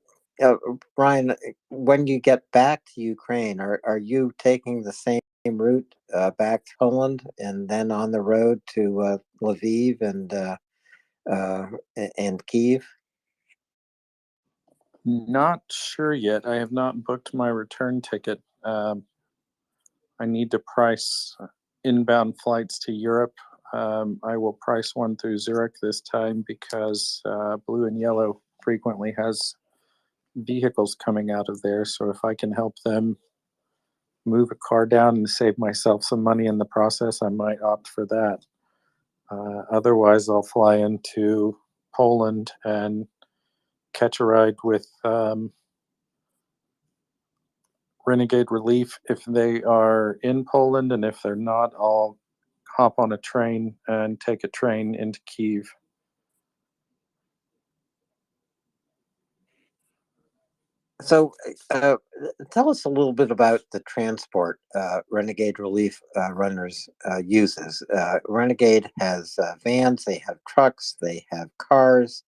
Ryan, when you get back to Ukraine, are you taking the same route back to Poland and then on the road to Lviv and Kiev? Not sure yet. I have not booked my return ticket. I need to price inbound flights to Europe. I will price one through Zurich this time because Blue and Yellow frequently has vehicles coming out of there. So if I can help them move a car down and save myself some money in the process, I might opt for that. Otherwise, I'll fly into Poland and catch a ride with Renegade Relief if they are in Poland, and if they're not, I'll hop on a train and take a train into Kiev. So, tell us a little bit about the transport Renegade Relief Runners uses. Renegade has vans, they have trucks, they have cars.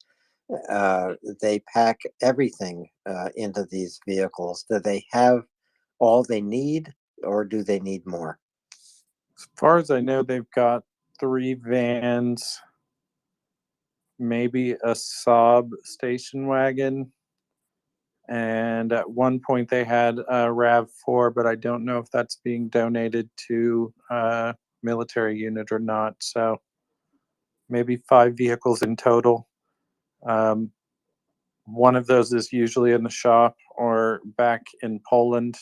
They pack everything into these vehicles. Do they have all they need, or do they need more? As far as I know, they've got 3 vans, maybe a Saab station wagon, and at one point they had a RAV4, but I don't know if that's being donated to a military unit or not. So maybe 5 vehicles in total. One of those is usually in the shop or back in Poland.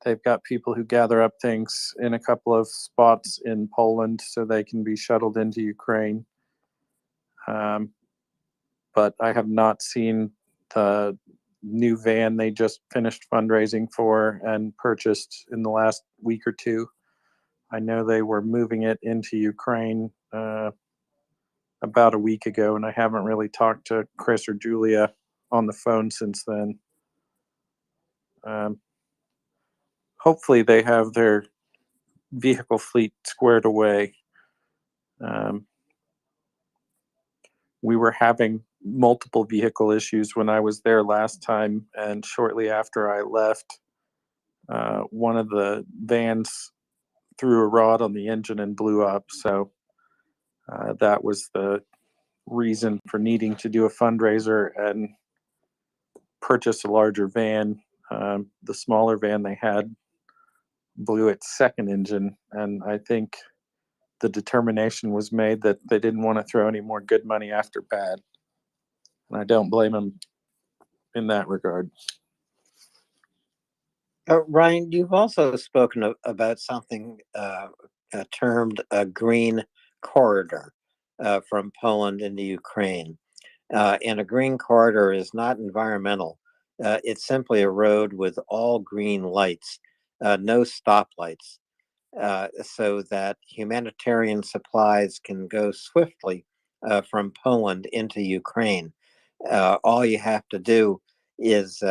They've got people who gather up things in a couple of spots in Poland so they can be shuttled into Ukraine. But I have not seen the new van they just finished fundraising for and purchased in the last week or two. I know they were moving it into Ukraine about a week ago, and I haven't really talked to Chris or Julia on the phone since then. Hopefully they have their vehicle fleet squared away. We were having multiple vehicle issues when I was there last time, and shortly after I left, one of the vans threw a rod on the engine and blew up. So that was the reason for needing to do a fundraiser and purchase a larger van. The smaller van they had blew its second engine, and I think the determination was made that they didn't want to throw any more good money after bad. And I don't blame them in that regard. Ryan, you've also spoken about something termed a green corridor from Poland into Ukraine. And a green corridor is not environmental. It's simply a road with all green lights, no stoplights, so that humanitarian supplies can go swiftly from Poland into Ukraine. All you have to do is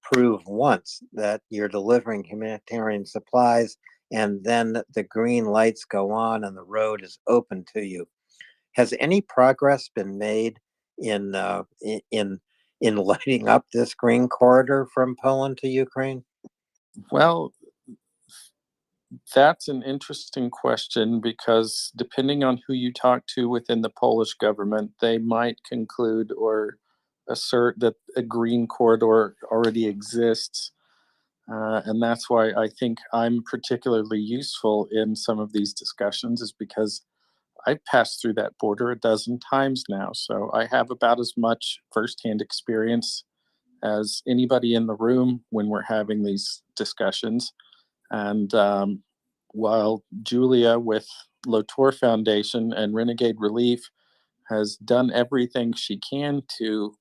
prove once that you're delivering humanitarian supplies, and then the green lights go on and the road is open to you. Has any progress been made in lighting up this green corridor from Poland to Ukraine? Well, that's an interesting question, because depending on who you talk to within the Polish government, they might conclude or assert that a green corridor already exists. And that's why I think I'm particularly useful in some of these discussions, is because I've passed through that border a dozen times now. So I have about as much firsthand experience as anybody in the room when we're having these discussions. And while Julia with Lotor Foundation and Renegade Relief has done everything she can to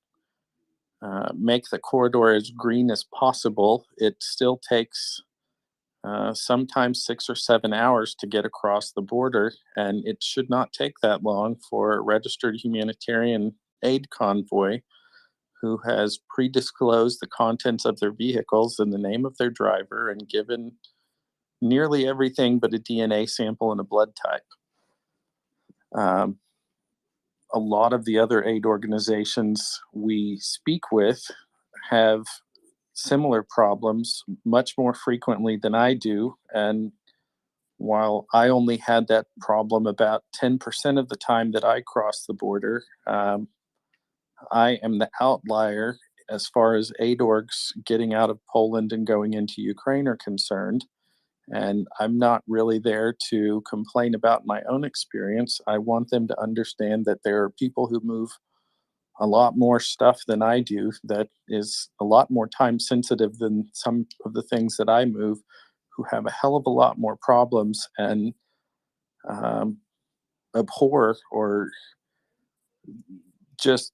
make the corridor as green as possible, it still takes sometimes 6 or 7 hours to get across the border, and it should not take that long for a registered humanitarian aid convoy who has pre-disclosed the contents of their vehicles and the name of their driver and given nearly everything but a DNA sample and a blood type. A lot of the other aid organizations we speak with have similar problems much more frequently than I do. And while I only had that problem about 10% of the time that I crossed the border, I am the outlier as far as aid orgs getting out of Poland and going into Ukraine are concerned. And I'm not really there to complain about my own experience. I want them to understand that there are people who move a lot more stuff than I do, that is a lot more time sensitive than some of the things that I move, who have a hell of a lot more problems and abhor or just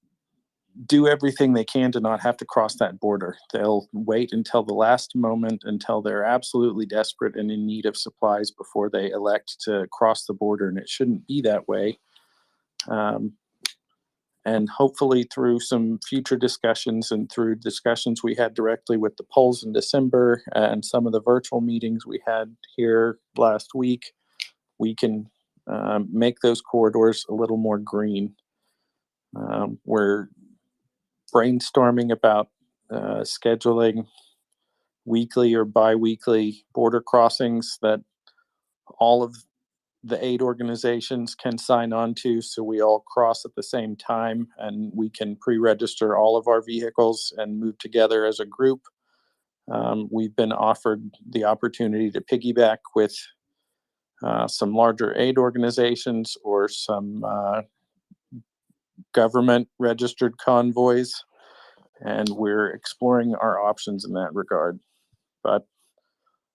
do everything they can to not have to cross that border. They'll wait until the last moment, until they're absolutely desperate and in need of supplies before they elect to cross the border, and it shouldn't be that way. And hopefully through some future discussions and through discussions we had directly with the polls in December and some of the virtual meetings we had here last week, we can make those corridors a little more green. We're brainstorming about scheduling weekly or bi-weekly border crossings that all of the 8 organizations can sign on to, so we all cross at the same time and we can pre-register all of our vehicles and move together as a group. We've been offered the opportunity to piggyback with some larger aid organizations or some government registered convoys, and we're exploring our options in that regard. But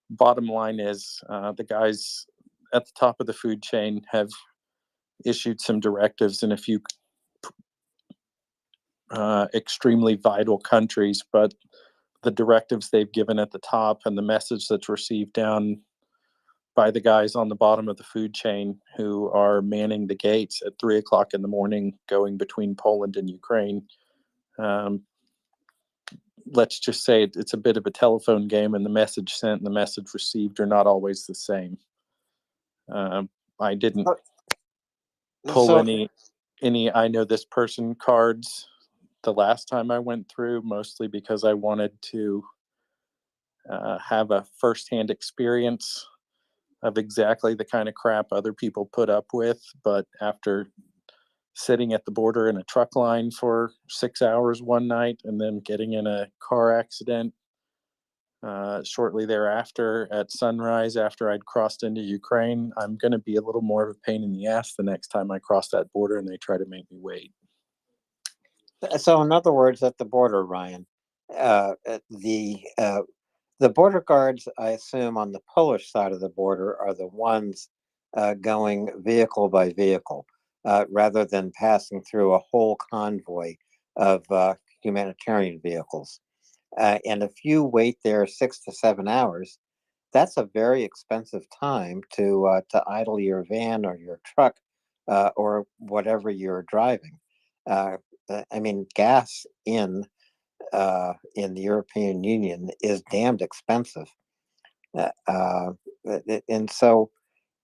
bottom line is the guys at the top of the food chain have issued some directives in a few extremely vital countries, but the directives they've given at the top and the message that's received down by the guys on the bottom of the food chain who are manning the gates at 3 o'clock in the morning going between Poland and Ukraine. Let's just say it's a bit of a telephone game, and the message sent and the message received are not always the same. I didn't pull any I know this person cards the last time I went through, mostly because I wanted to have a firsthand experience of exactly the kind of crap other people put up with. But after sitting at the border in a truck line for 6 hours one night and then getting in a car accident shortly thereafter at sunrise after I'd crossed into Ukraine, I'm going to be a little more of a pain in the ass the next time I cross that border and they try to make me wait. So, in other words, at the border, Ryan, the border guards, I assume, on the Polish side of the border are the ones going vehicle by vehicle, rather than passing through a whole convoy of humanitarian vehicles. And if you wait there 6 to 7 hours, that's a very expensive time to idle your van or your truck or whatever you're driving. I mean, gas in the European Union is damned expensive, and so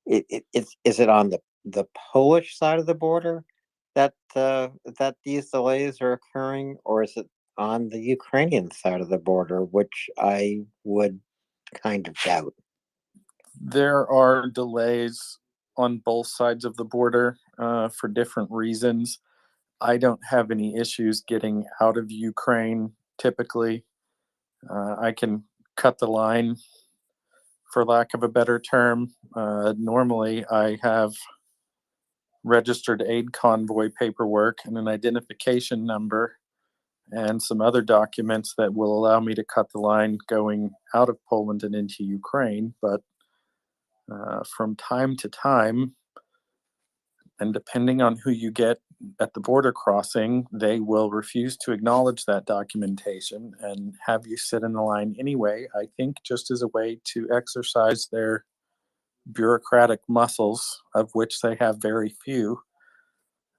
is it on the Polish side of the border that that these delays are occurring, or is it on the Ukrainian side of the border, which I would kind of doubt? There are delays on both sides of the border for different reasons. I don't have any issues getting out of Ukraine typically. I can cut the line, for lack of a better term. Normally, I have registered aid convoy paperwork and an identification number and some other documents that will allow me to cut the line going out of Poland and into Ukraine. But from time to time, and depending on who you get at the border crossing, they will refuse to acknowledge that documentation and have you sit in the line anyway, I think just as a way to exercise their bureaucratic muscles, of which they have very few.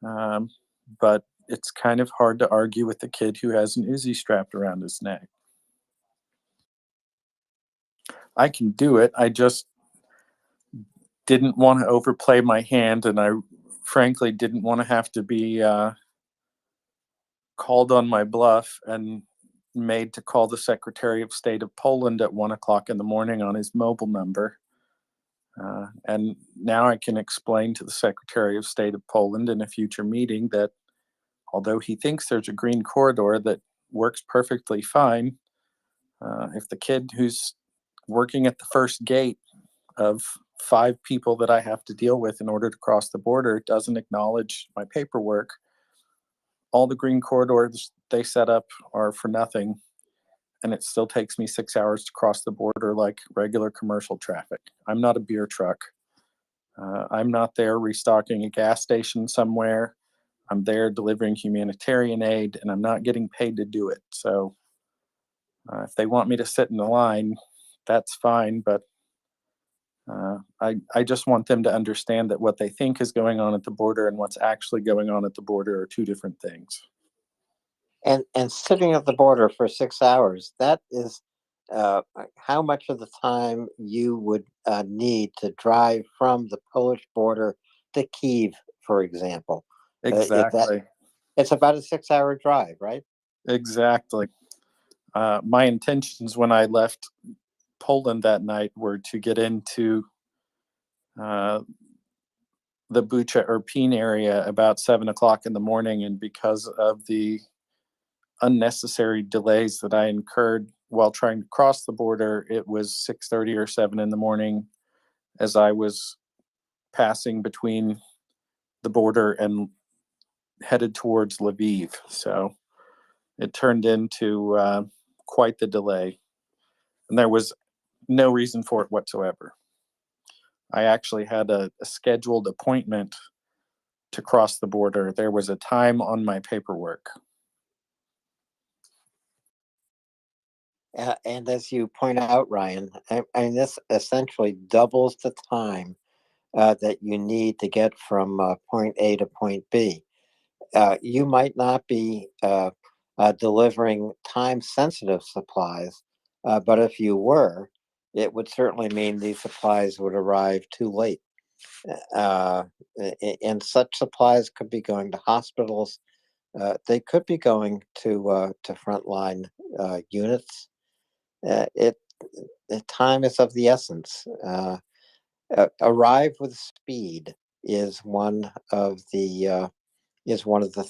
But it's kind of hard to argue with the kid who has an Uzi strapped around his neck. I can do it. I just didn't want to overplay my hand, and I frankly didn't want to have to be called on my bluff and made to call the Secretary of State of Poland at 1 o'clock in the morning on his mobile number. And now I can explain to the Secretary of State of Poland in a future meeting that although he thinks there's a green corridor that works perfectly fine, if the kid who's working at the first gate of 5 people that I have to deal with in order to cross the border doesn't acknowledge my paperwork, all the green corridors they set up are for nothing, and it still takes me 6 hours to cross the border like regular commercial traffic. I'm not a beer truck. I'm not there restocking a gas station somewhere. I'm there delivering humanitarian aid, and I'm not getting paid to do it. So if they want me to sit in the line, that's fine, but I just want them to understand that what they think is going on at the border and what's actually going on at the border are two different things. And sitting at the border for 6 hours, that is how much of the time you would need to drive from the Polish border to Kyiv, for example. Exactly. It's about a 6 hour drive, right? Exactly. My intentions when I left Poland that night were to get into the Bucha Irpin area about 7 o'clock in the morning, and because of the unnecessary delays that I incurred while trying to cross the border, it was 6:30 or 7 in the morning as I was passing between the border and headed towards Lviv. So it turned into quite the delay, and there was no reason for it whatsoever. I actually had a scheduled appointment to cross the border. There was a time on my paperwork. And as you point out, Ryan, I mean, this essentially doubles the time that you need to get from point A to point B. You might not be delivering time-sensitive supplies, but if you were, it would certainly mean these supplies would arrive too late. And such supplies could be going to hospitals. They could be going to frontline units. It time is of the essence. Arrive with speed is one of the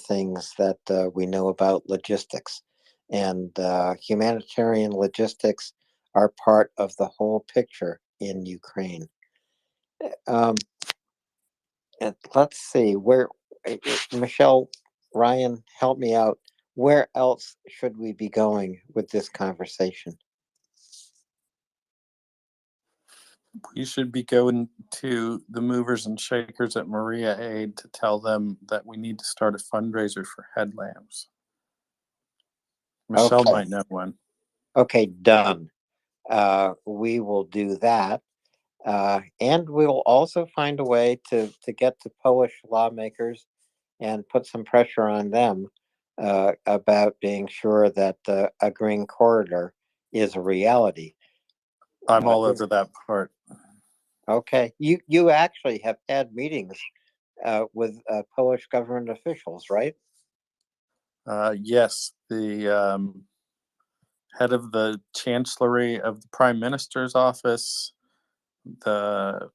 things that we know about logistics, and humanitarian logistics are part of the whole picture in Ukraine. And let's see where Michelle, Ryan, help me out. Where else should we be going with this conversation? You should be going to the movers and shakers at Maria Aid to tell them that we need to start a fundraiser for headlamps. Michelle might know one. Okay, done. We will do that. And we'll also find a way to get to Polish lawmakers and put some pressure on them about being sure that a green corridor is a reality. I'm all over that part. Okay, you actually have had meetings with Polish government officials, right? Yes, the head of the Chancellery of the Prime Minister's office, the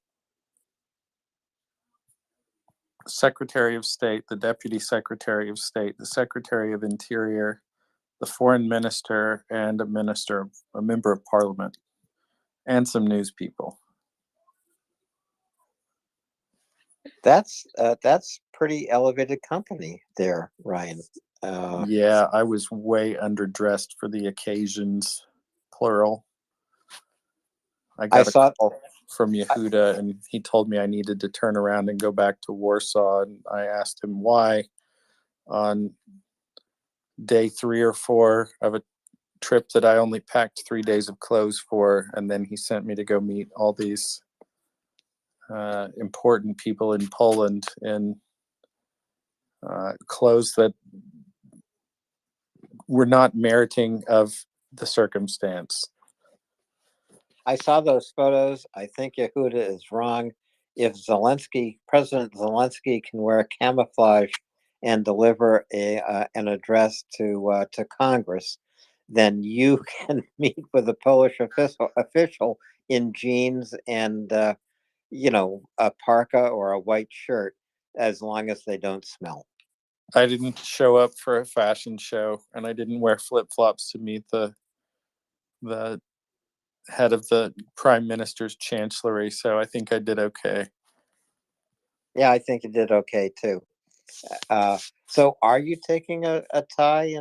Secretary of State, the Deputy Secretary of State, the Secretary of Interior, the Foreign Minister, and a member of Parliament, and some news people. That's pretty elevated company there, Ryan. Yeah, I was way underdressed for the occasions, plural. I got a call from Yehuda, and he told me I needed to turn around and go back to Warsaw, and I asked him why on day 3 or 4 of a trip that I only packed 3 days of clothes for, and then he sent me to go meet all these important people in Poland in clothes that were not meriting of the circumstance. I saw those photos. I think Yehuda is wrong. If President Zelensky can wear camouflage and deliver an address to Congress, then you can meet with a Polish official in jeans and a parka or a white shirt, as long as they don't smell. I didn't show up for a fashion show, and I didn't wear flip-flops to meet the head of the Prime Minister's Chancellery, so I think I did okay. Yeah, I think you did okay too. So are you taking a tie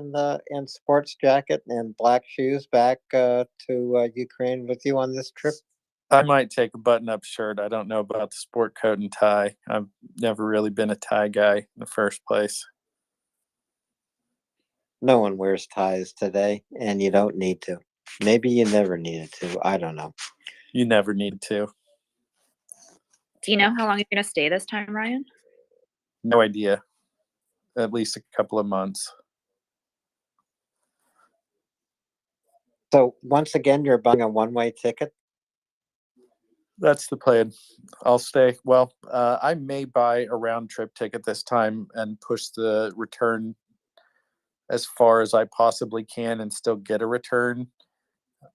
and sports jacket and black shoes back to Ukraine with you on this trip? I might take a button-up shirt. I don't know about the sport coat and tie. I've never really been a tie guy in the first place. No one wears ties today, and you don't need to. Maybe you never needed to. I don't know. You never need to. Do you know how long you're going to stay this time, Ryan? No idea. At least a couple of months. So once again, you're buying a one-way ticket? That's the plan. I'll stay. Well, I may buy a round trip ticket this time and push the return as far as I possibly can and still get a return,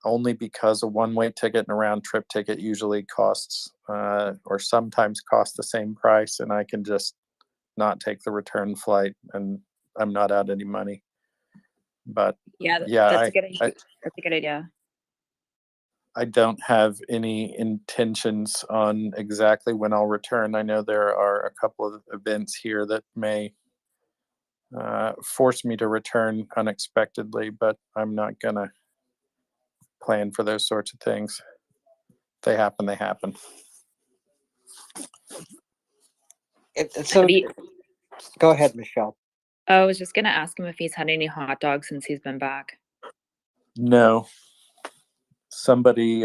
only because a one-way ticket and a round trip ticket usually costs or sometimes cost the same price, and I can just not take the return flight and I'm not out any money. But Yeah, yeah, that's a good idea. That's a good idea. I don't have any intentions on exactly when I'll return. I know there are a couple of events here that may force me to return unexpectedly, but I'm not gonna plan for those sorts of things. If they happen, they happen. So go ahead, Michelle. I was just going to ask him if he's had any hot dogs since he's been back. No. Somebody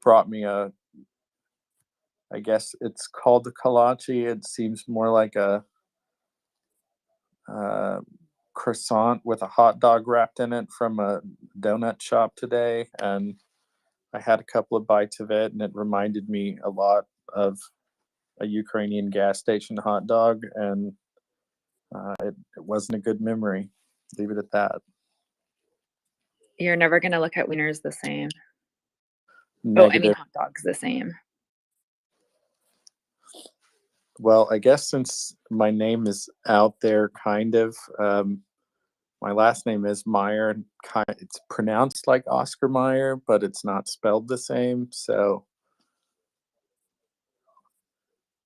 brought me I guess it's called a kolache. It seems more like a croissant with a hot dog wrapped in it from a donut shop today, and I had a couple of bites of it, and it reminded me a lot of a Ukrainian gas station hot dog, and it wasn't a good memory. Leave it at that. You're never going to look at wieners the same. Negative. Oh, I mean hot dogs the same. Well, I guess since my name is out there, kind of, my last name is Meyer, and it's pronounced like Oscar Mayer, but it's not spelled the same. So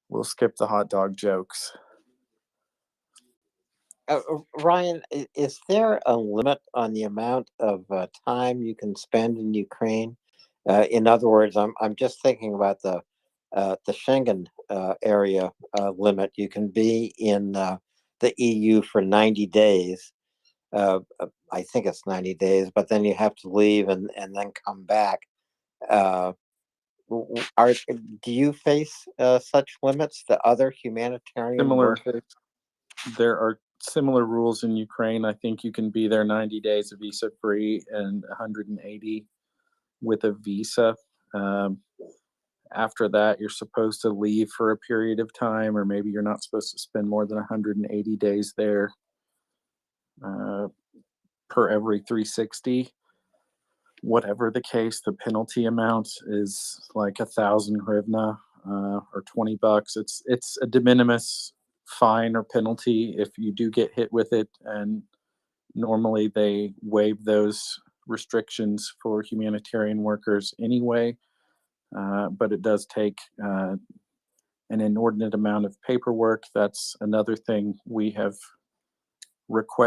we'll skip the hot dog jokes. Ryan, is there a limit on the amount of time you can spend in Ukraine? In other words, I'm just thinking about the Schengen area limit. You can be in the EU for 90 days. I think it's 90 days, but then you have to leave and then come back. Do you face such limits to other humanitarian Similar. workers? There are similar rules in Ukraine. I think you can be there 90 days visa free and 180 with a visa. After that, you're supposed to leave for a period of time, or maybe you're not supposed to spend more than 180 days there per every 360. Whatever the case, the penalty amount is like 1,000 hryvnia or $20. It's a de minimis fine or penalty if you do get hit with it, and normally they waive those restrictions for humanitarian workers anyway. But it does take an inordinate amount of paperwork. That's another thing we have requested